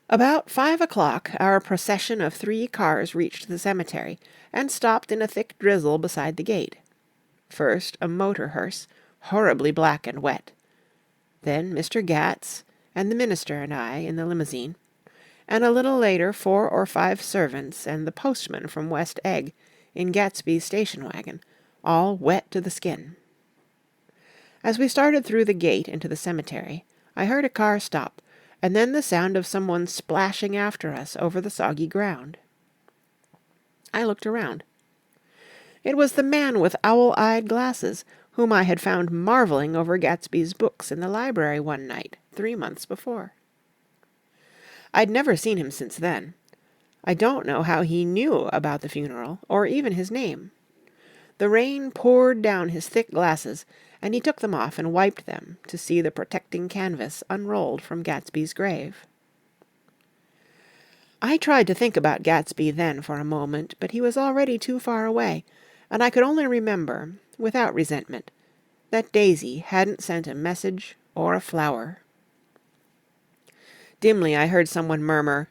About 5 o'clock, our procession of 3 cars reached the cemetery and stopped in a thick drizzle beside the gate. First, a motor hearse, horribly black and wet. Then Mr. Gatz and the minister and I in the limousine, and a little later 4 or 5 servants and the postman from West Egg in Gatsby's station wagon, all wet to the skin. As we started through the gate into the cemetery, I heard a car stop, and then the sound of someone splashing after us over the soggy ground. I looked around. It was the man with owl-eyed glasses, whom I had found marveling over Gatsby's books in the library one night, 3 months before. I'd never seen him since then. I don't know how he knew about the funeral, or even his name. The rain poured down his thick glasses, and he took them off and wiped them to see the protecting canvas unrolled from Gatsby's grave. I tried to think about Gatsby then for a moment, but he was already too far away, and I could only remember, without resentment, that Daisy hadn't sent a message or a flower. Dimly I heard someone murmur,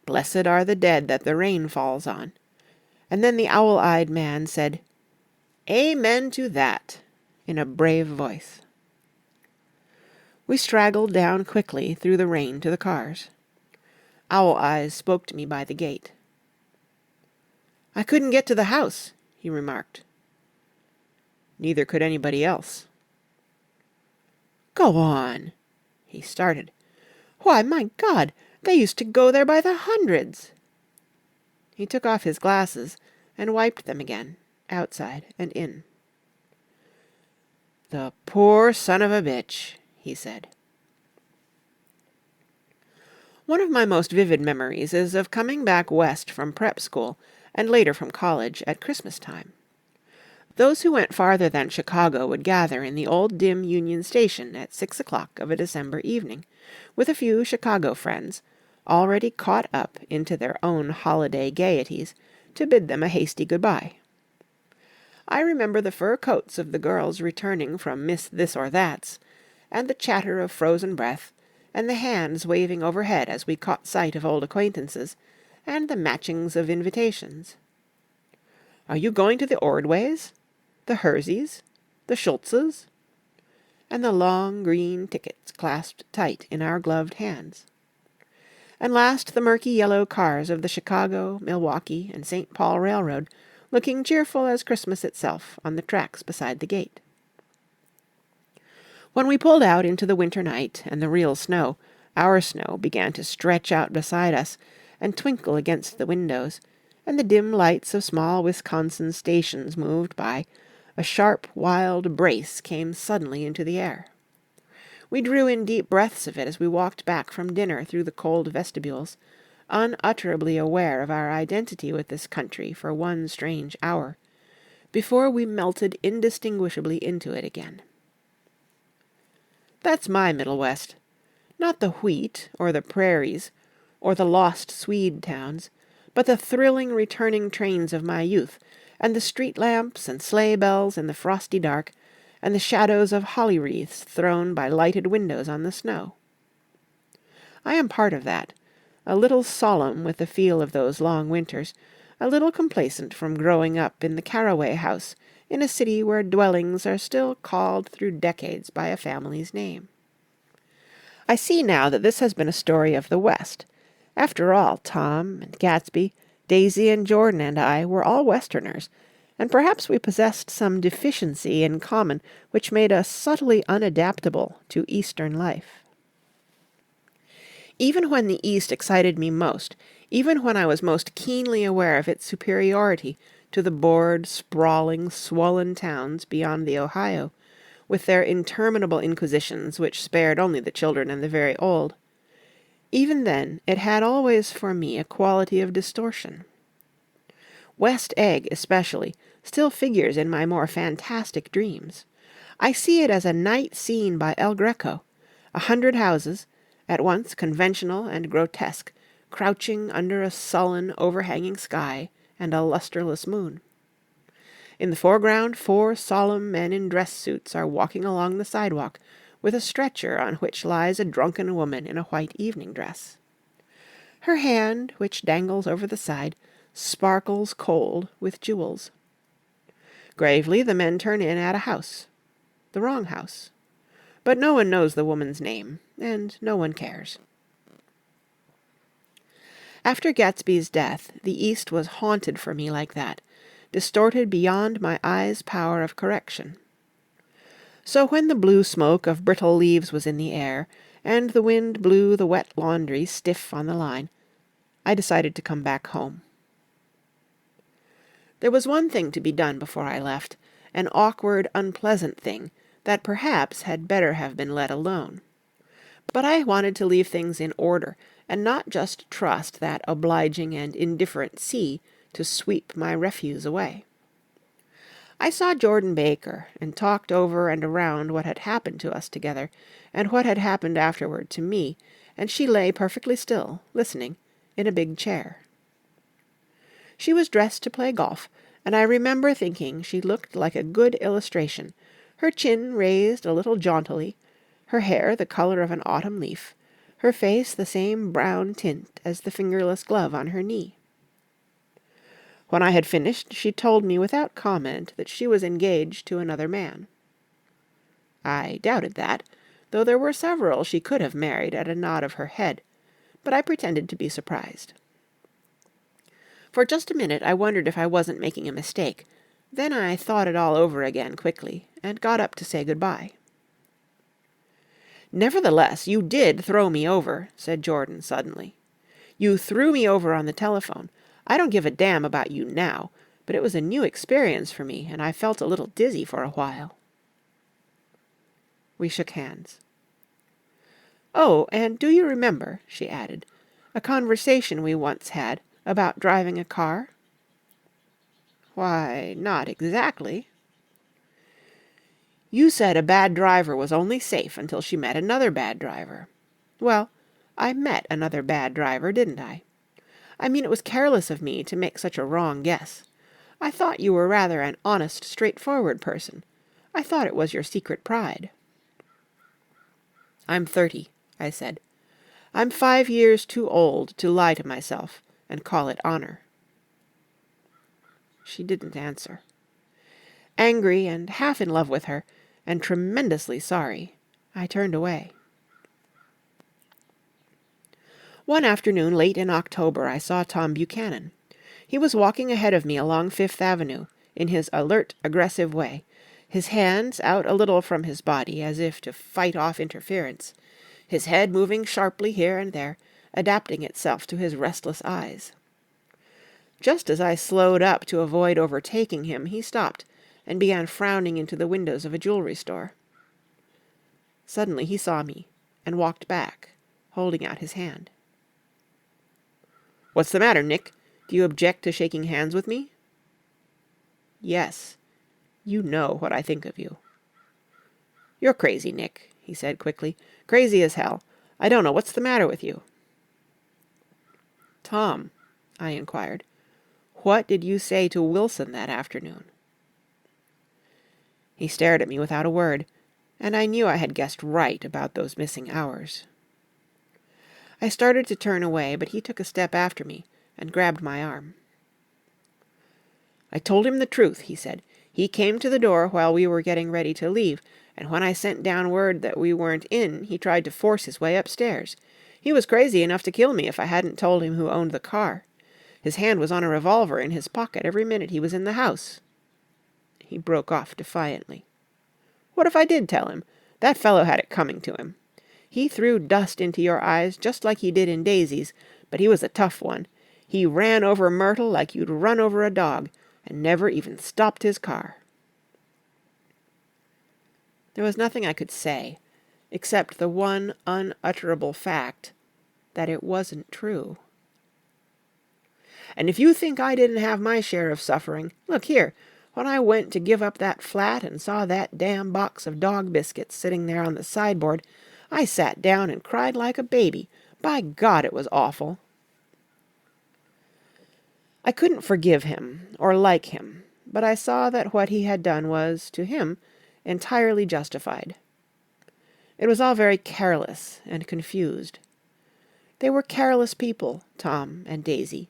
"Blessed are the dead that the rain falls on," and then the owl-eyed man said, "Amen to that," in a brave voice. We straggled down quickly through the rain to the cars. Owl Eyes spoke to me by the gate. "I couldn't get to the house," he remarked. Neither could anybody else. "Go on." He started. "Why, my God, they used to go there by the hundreds." He took off his glasses and wiped them again, outside and in. "The poor son of a bitch," he said. One of my most vivid memories is of coming back west from prep school and later from college at Christmas time. Those who went farther than Chicago would gather in the old dim Union Station at 6 o'clock of a December evening, with a few Chicago friends, already caught up into their own holiday gaieties, to bid them a hasty good-bye. I remember the fur coats of the girls returning from Miss This or That's, and the chatter of frozen breath, and the hands waving overhead as we caught sight of old acquaintances, and the matchings of invitations. "Are you going to the Ordways? The Herseys? The Schultzes?" And the long green tickets clasped tight in our gloved hands. And last the murky yellow cars of the Chicago, Milwaukee, and St. Paul Railroad, looking cheerful as Christmas itself on the tracks beside the gate. When we pulled out into the winter night and the real snow, Our snow began to stretch out beside us and twinkle against the windows, and the dim lights of small Wisconsin stations moved by. A sharp, wild brace came suddenly into the air. We drew in deep breaths of it as we walked back from dinner through the cold vestibules, unutterably aware of our identity with this country for one strange hour, before we melted indistinguishably into it again. That's my Middle West. Not the wheat, or the prairies, or the lost Swede towns, but the thrilling returning trains of my youth, and the street lamps and sleigh bells in the frosty dark, and the shadows of holly wreaths thrown by lighted windows on the snow. I am part of that, a little solemn with the feel of those long winters, a little complacent from growing up in the Caraway House in a city where dwellings are still called through decades by a family's name. I see now that this has been a story of the West. After all, Tom and Gatsby, Daisy and Jordan and I were all Westerners, and perhaps we possessed some deficiency in common which made us subtly unadaptable to Eastern life. Even when the East excited me most, even when I was most keenly aware of its superiority to the bored, sprawling, swollen towns beyond the Ohio, with their interminable inquisitions which spared only the children and the very old, even then it had always for me a quality of distortion. West Egg, especially, still figures in my more fantastic dreams. I see it as a night scene by El Greco, 100 houses, at once conventional and grotesque, crouching under a sullen, overhanging sky and a lustreless moon. In the foreground 4 solemn men in dress suits are walking along the sidewalk, with a stretcher on which lies a drunken woman in a white evening dress. Her hand, which dangles over the side, sparkles cold with jewels. Gravely the men turn in at a house. The wrong house. But no one knows the woman's name, and no one cares. After Gatsby's death, the East was haunted for me like that, distorted beyond my eyes' power of correction. So when the blue smoke of brittle leaves was in the air, and the wind blew the wet laundry stiff on the line, I decided to come back home. There was one thing to be done before I left, an awkward, unpleasant thing that perhaps had better have been let alone. But I wanted to leave things in order, and not just trust that obliging and indifferent sea to sweep my refuse away. I saw Jordan Baker, and talked over and around what had happened to us together, and what had happened afterward to me, and she lay perfectly still, listening, in a big chair. She was dressed to play golf, and I remember thinking she looked like a good illustration, her chin raised a little jauntily, her hair the color of an autumn leaf, her face the same brown tint as the fingerless glove on her knee. When I had finished, she told me without comment that she was engaged to another man. I doubted that, though there were several she could have married at a nod of her head, but I pretended to be surprised. For just a minute I wondered if I wasn't making a mistake. Then I thought it all over again quickly, and got up to say good-bye. "Nevertheless, you did throw me over," said Jordan suddenly. "You threw me over on the telephone. I don't give a damn about you now, but it was a new experience for me, and I felt a little dizzy for a while." We shook hands. "Oh, and do you remember," she added, "a conversation we once had about driving a car?" "Why, not exactly." "You said a bad driver was only safe until she met another bad driver. Well, I met another bad driver, didn't I? I mean, it was careless of me to make such a wrong guess. I thought you were rather an honest, straightforward person. I thought it was your secret pride." "I'm 30, I said. "I'm 5 years too old to lie to myself and call it honor." She didn't answer. Angry and half in love with her, and tremendously sorry, I turned away. One afternoon late in October I saw Tom Buchanan. He was walking ahead of me along Fifth Avenue, in his alert, aggressive way, his hands out a little from his body as if to fight off interference, his head moving sharply here and there, adapting itself to his restless eyes. Just as I slowed up to avoid overtaking him, he stopped and began frowning into the windows of a jewelry store. Suddenly he saw me and walked back, holding out his hand. "What's the matter, Nick? Do you object to shaking hands with me?" "Yes. You know what I think of you." "You're crazy, Nick," he said quickly. "Crazy as hell. I don't know what's the matter with you." "Tom," I inquired, "what did you say to Wilson that afternoon?" He stared at me without a word, and I knew I had guessed right about those missing hours. I started to turn away, but he took a step after me and grabbed my arm. "I told him the truth," he said. "He came to the door while we were getting ready to leave, and when I sent down word that we weren't in, he tried to force his way upstairs. He was crazy enough to kill me if I hadn't told him who owned the car. His hand was on a revolver in his pocket every minute he was in the house." He broke off defiantly. "What if I did tell him? That fellow had it coming to him. He threw dust into your eyes just like he did in Daisy's, but he was a tough one. He ran over Myrtle like you'd run over a dog, and never even stopped his car." There was nothing I could say, except the one unutterable fact that it wasn't true. "And if you think I didn't have my share of suffering, look here. When I went to give up that flat and saw that damn box of dog biscuits sitting there on the sideboard, I sat down and cried like a baby. By God, it was awful." I couldn't forgive him or like him, but I saw that what he had done was, to him, entirely justified. It was all very careless and confused. They were careless people, Tom and Daisy.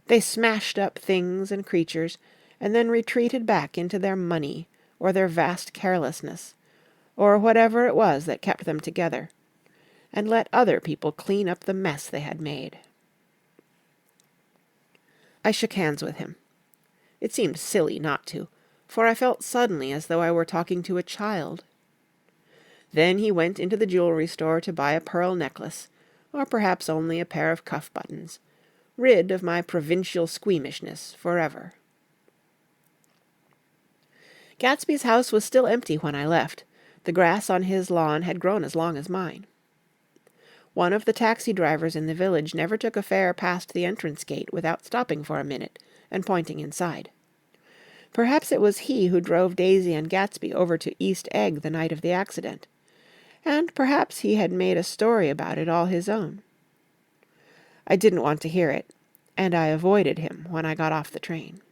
They smashed up things and creatures, and then retreated back into their money or their vast carelessness, or whatever it was that kept them together, and let other people clean up the mess they had made. I shook hands with him. It seemed silly not to, for I felt suddenly as though I were talking to a child. Then he went into the jewelry store to buy a pearl necklace, or perhaps only a pair of cuff buttons, rid of my provincial squeamishness forever. Gatsby's house was still empty when I left. The grass on his lawn had grown as long as mine. One of the taxi drivers in the village never took a fare past the entrance gate without stopping for a minute and pointing inside. Perhaps it was he who drove Daisy and Gatsby over to East Egg the night of the accident, and perhaps he had made a story about it all his own. I didn't want to hear it, and I avoided him when I got off the train.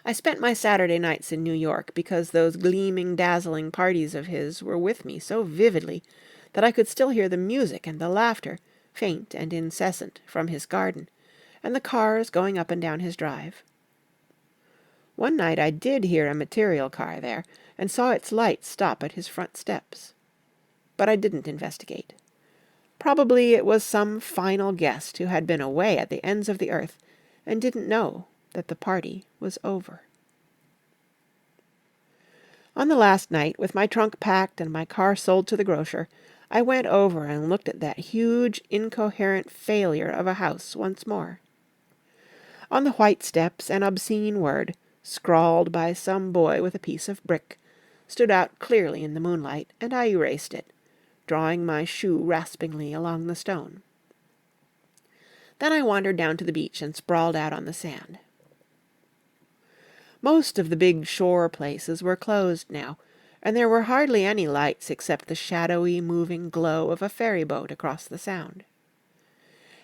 I spent my Saturday nights in New York because those gleaming, dazzling parties of his were with me so vividly that I could still hear the music and the laughter, faint and incessant, from his garden, and the cars going up and down his drive. One night I did hear a material car there, and saw its lights stop at his front steps. But I didn't investigate. Probably it was some final guest who had been away at the ends of the earth and didn't know that the party was over. On the last night, with my trunk packed and my car sold to the grocer, I went over and looked at that huge, incoherent failure of a house once more. On the white steps, an obscene word, scrawled by some boy with a piece of brick, stood out clearly in the moonlight, and I erased it, drawing my shoe raspingly along the stone. Then I wandered down to the beach and sprawled out on the sand. Most of the big shore places were closed now, and there were hardly any lights except the shadowy, moving glow of a ferry boat across the Sound.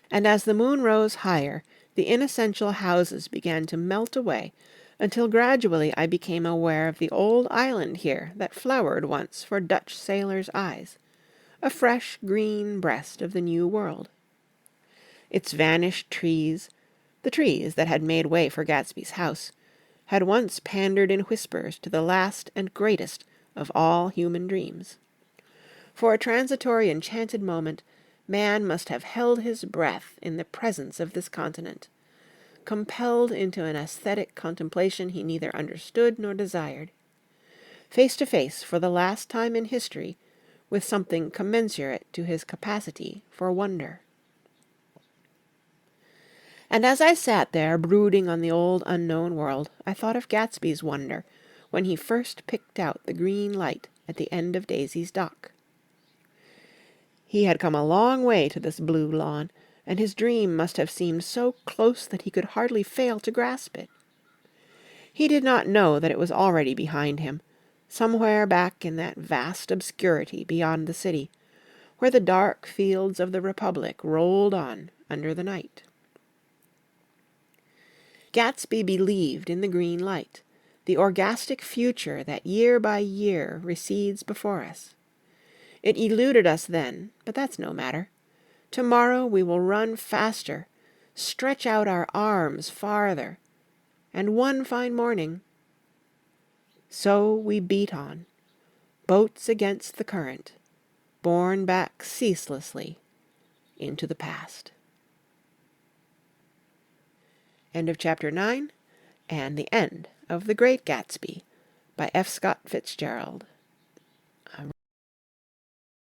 And as the moon rose higher, the inessential houses began to melt away, until gradually I became aware of the old island here that flowered once for Dutch sailors' eyes, a fresh green breast of the New World. Its vanished trees, the trees that had made way for Gatsby's house, had once pandered in whispers to the last and greatest of all human dreams. For a transitory enchanted moment, man must have held his breath in the presence of this continent, compelled into an aesthetic contemplation he neither understood nor desired. Face to face, for the last time in history, with something commensurate to his capacity for wonder. And as I sat there brooding on the old unknown world, I thought of Gatsby's wonder when he first picked out the green light at the end of Daisy's dock. He had come a long way to this blue lawn, and his dream must have seemed so close that he could hardly fail to grasp it. He did not know that it was already behind him, somewhere back in that vast obscurity beyond the city, where the dark fields of the Republic rolled on under the night. Gatsby believed in the green light, the orgastic future that year by year recedes before us. It eluded us then, but that's no matter. Tomorrow we will run faster, stretch out our arms farther, and one fine morning... So we beat on, boats against the current, borne back ceaselessly into the past. End of chapter 9, and the end of The Great Gatsby by F. Scott Fitzgerald.